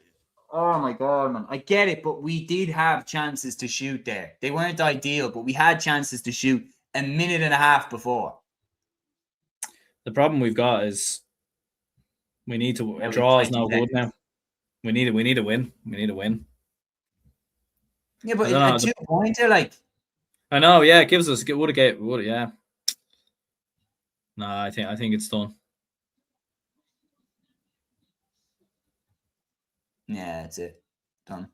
Speaker 1: oh my God, man. I get it, but we did have chances to shoot there. They weren't ideal, but we had chances to shoot a minute and a half before.
Speaker 2: The problem we've got is we need to draw is no good now. We need a win. We need a win.
Speaker 1: Yeah, but a 2-pointer, like.
Speaker 2: I know, yeah, it gives us yeah. No, I think it's done.
Speaker 1: Yeah, that's it.
Speaker 3: Done.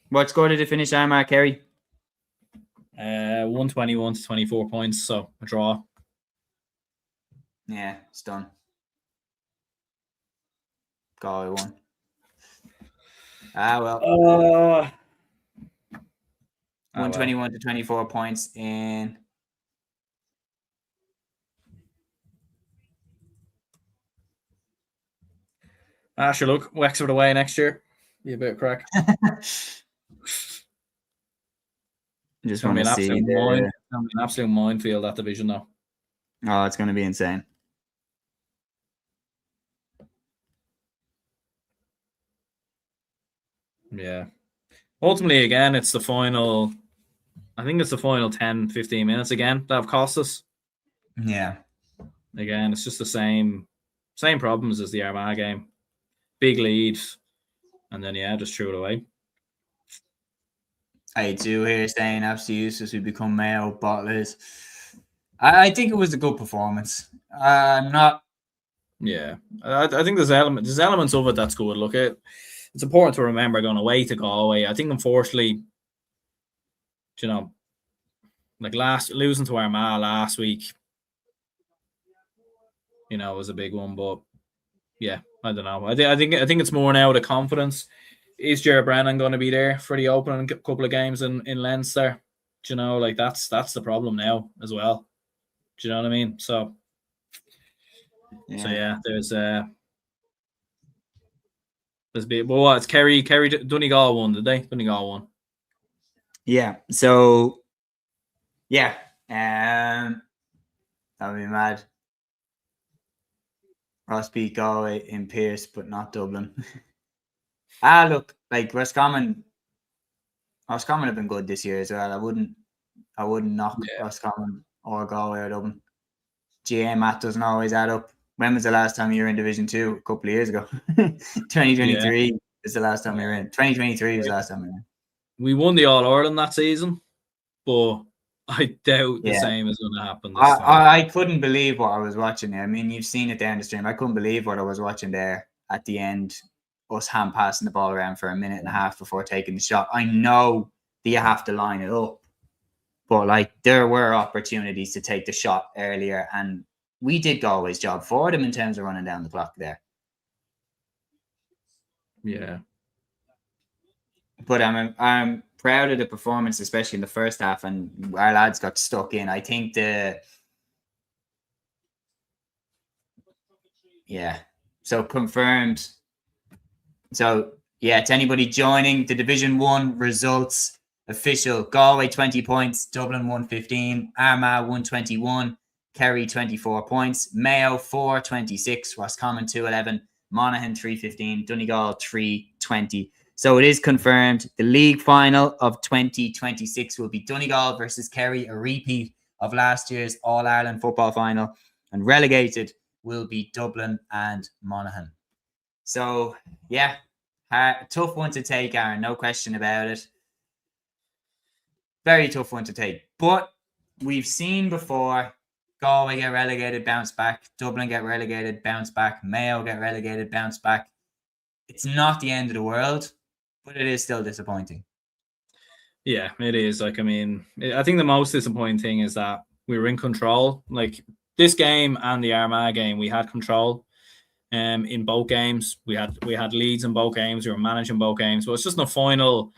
Speaker 3: What score did it finish, Armagh, Kerry?
Speaker 2: 121 to 24 points, so a draw.
Speaker 3: Yeah, it's done. Galway won. Well. 121 to 24 points in.
Speaker 2: Sure, look, Wexford away next year. Be a bit of crack.
Speaker 3: Just want to see.
Speaker 2: It's going to be an absolute minefield, that division, though.
Speaker 3: Oh, it's going to be insane.
Speaker 2: Yeah. Ultimately, again, it's the final. I think it's the final 10, 15 minutes again that have cost us.
Speaker 1: Yeah.
Speaker 2: Again, it's just the same problems as the Armagh game. Big lead, and then, just threw it away.
Speaker 3: I do hear saying absolutely useless. We become Mayo bottlers. I think it was a good performance. I'm not.
Speaker 2: Yeah, I think there's elements of it that's good. Look, it's important to remember going away to Galway. I think, unfortunately, like losing to Armagh last week, was a big one. But yeah, I don't know. I think it's more now the confidence. Is Ger Brennan going to be there for the opening couple of games in Leinster? Like that's the problem now as well. Do you know what I mean? So there's bit. Well, what? It's Kerry Donegal won, did they? Donegal won.
Speaker 3: Yeah. So yeah, that would be mad. Ross beat Galway in Pearse, but not Dublin. Look, like Roscommon have been good this year as well. I wouldn't knock Roscommon or Galway or Dublin. GA math doesn't always add up. When was the last time you were in Division 2? A couple of years ago. 2023 is the last time we were in. 2023 was the last time we were in.
Speaker 2: We won the All-Ireland that season, but I doubt the same is going to happen this time.
Speaker 3: I couldn't believe what I was watching there. I mean, you've seen it down the stream. I couldn't believe what I was watching there at the end. Us hand passing the ball around for a minute and a half before taking the shot. I know that you have to line it up, but like there were opportunities to take the shot earlier, and we did Galway's job for them in terms of running down the clock there.
Speaker 2: Yeah,
Speaker 3: but I'm proud of the performance, especially in the first half, and our lads got stuck in. I think so confirmed. So, to anybody joining, the Division 1 results official. Galway 20 points, Dublin 115, Armagh 121, Kerry 24 points, Mayo 426, Roscommon 211, Monaghan 315, Donegal 320. So it is confirmed the league final of 2026 will be Donegal versus Kerry, a repeat of last year's All-Ireland football final, and relegated will be Dublin and Monaghan. So, tough one to take, Aaron. No question about it. Very tough one to take. But we've seen before Galway get relegated, bounce back. Dublin get relegated, bounce back. Mayo get relegated, bounce back. It's not the end of the world, but it is still disappointing.
Speaker 2: Yeah, it is. Like, I mean, I think the most disappointing thing is that we were in control. Like, this game and the Armagh game, we had control. In both games, we had leads in both games. We were managing both games, but it's just in the final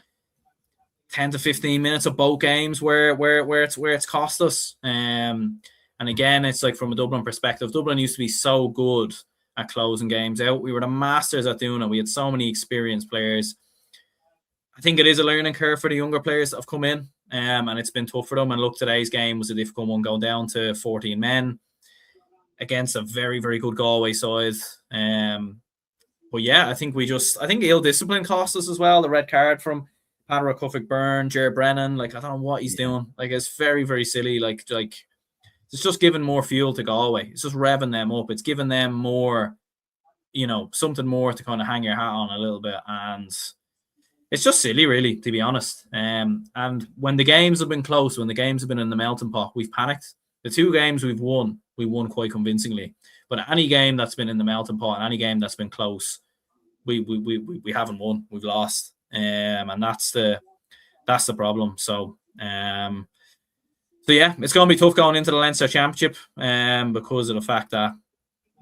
Speaker 2: 10 to 15 minutes of both games where it's cost us. And again, it's like from a Dublin perspective, Dublin used to be so good at closing games out. We were the masters at doing it. We had so many experienced players. I think it is a learning curve for the younger players that have come in, and it's been tough for them. And look, today's game was a difficult one, going down to 14 men against a very, very good Galway side. But yeah, I think ill discipline cost us as well. The red card from Padra Cuffik-Byrne, Ger Brennan, like I don't know what he's doing. Like it's very, very silly. Like it's just giving more fuel to Galway. It's just revving them up. It's giving them more, something more to kind of hang your hat on a little bit. And it's just silly, really, to be honest. And when the games have been close, when the games have been in the melting pot, we've panicked. The two games we won quite convincingly. But any game that's been in the melting pot and any game that's been close, we haven't won. We've lost, and that's the problem. So yeah, it's going to be tough going into the Leinster Championship, because of the fact that,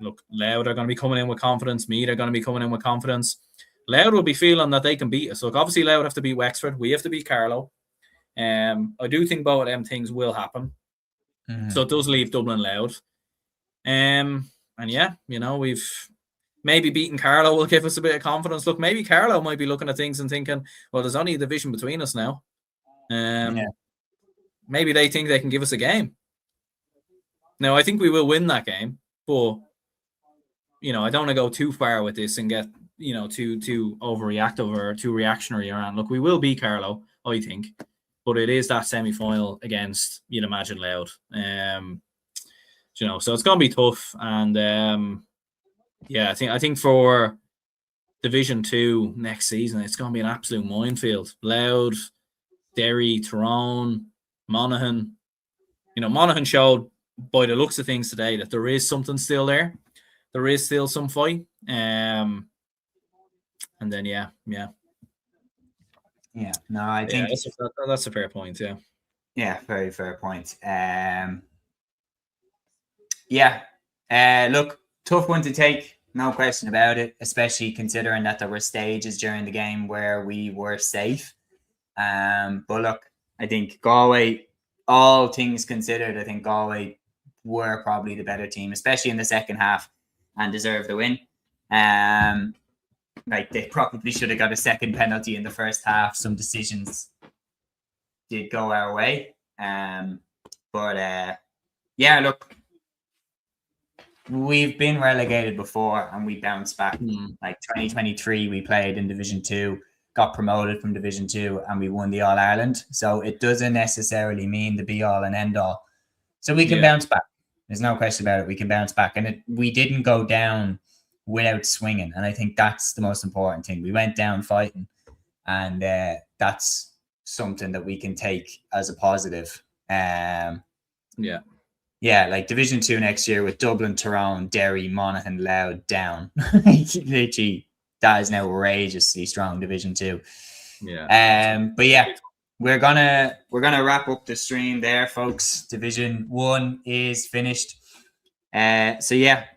Speaker 2: look, Louth are going to be coming in with confidence. Meath are going to be coming in with confidence. Louth will be feeling that they can beat us. Look, obviously Louth have to beat Wexford. We have to beat Carlow. I do think both of them things will happen. So it does leave Dublin Louth. And yeah, we've maybe beaten Carlow will give us a bit of confidence. Look, maybe Carlow might be looking at things and thinking, well, there's only a division between us now. Maybe they think they can give us a game. Now, I think we will win that game, but I don't want to go too far with this and get too overreactive or too reactionary around. Look, we will beat Carlow, I think, but it is that semi-final against, you'd imagine, Louth. So it's going to be tough. And I think for Division 2 next season, it's going to be an absolute minefield. Louth, Derry, Tyrone, Monaghan. Monaghan showed by the looks of things today that there is something still there. There is still some fight. And then, I
Speaker 3: think
Speaker 2: that's a fair point.
Speaker 3: Yeah, very fair point. Look, tough one to take, no question about it, especially considering that there were stages during the game where we were safe. But look, I think Galway, all things considered, I think Galway were probably the better team, especially in the second half, and deserved the win. They probably should have got a second penalty in the first half. Some decisions did go our way. Look, we've been relegated before and we bounced back. Like 2023, we played in Division 2, got promoted from Division 2, and we won the All-Ireland. So it doesn't necessarily mean the be-all and end-all. So we can bounce back. There's no question about it. We can bounce back. And we didn't go down without swinging. And I think that's the most important thing. We went down fighting. And that's something that we can take as a positive. Like Division 2 next year with Dublin, Tyrone, Derry, Monaghan, Louth down. Literally, that is an outrageously strong Division 2. We're gonna wrap up the stream there, folks. Division 1 is finished.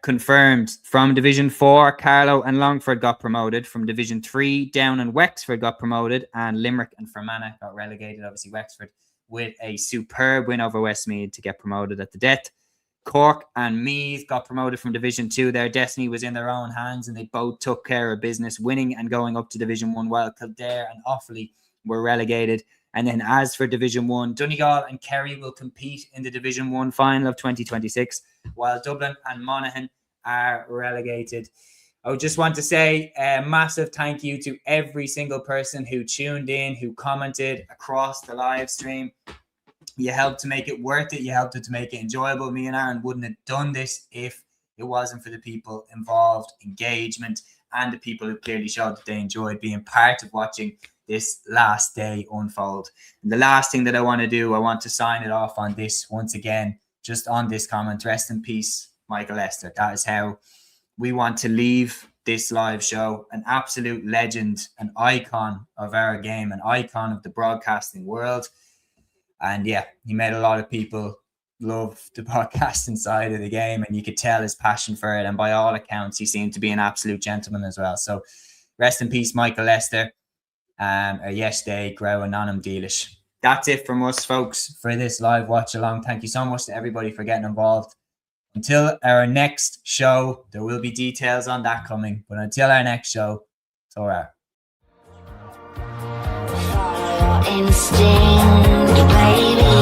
Speaker 3: Confirmed. From Division 4, Carlow and Longford got promoted. From Division 3, Down and Wexford got promoted, and Limerick and Fermanagh got relegated. Obviously, Wexford with a superb win over Westmeath to get promoted at the death. Cork and Meath got promoted from Division 2. Their destiny was in their own hands, and they both took care of business, winning and going up to Division 1, while Kildare and Offaly were relegated. And then as for Division 1, Donegal and Kerry will compete in the Division 1 final of 2026, while Dublin and Monaghan are relegated. I just want to say a massive thank you to every single person who tuned in, who commented across the live stream. You helped to make it worth it. You helped to make it enjoyable. Me and Aaron wouldn't have done this if it wasn't for the people involved, engagement, and the people who clearly showed that they enjoyed being part of watching this last day unfold. And the last thing that I want to do, I want to sign it off on this once again, just on this comment. Rest in peace, Michael Lester. That is how we want to leave this live show. An absolute legend, an icon of our game, an icon of the broadcasting world. And he made a lot of people love the podcasting side of the game, and you could tell his passion for it. And by all accounts, he seemed to be an absolute gentleman as well. So rest in peace, Michael Lester. Yesterday, Grow Anonymous Dealish. That's it from us, folks, for this live watch along. Thank you so much to everybody for getting involved. Until our next show, there will be details on that coming. But until our next show, it's all right.
Speaker 6: Instinct, baby.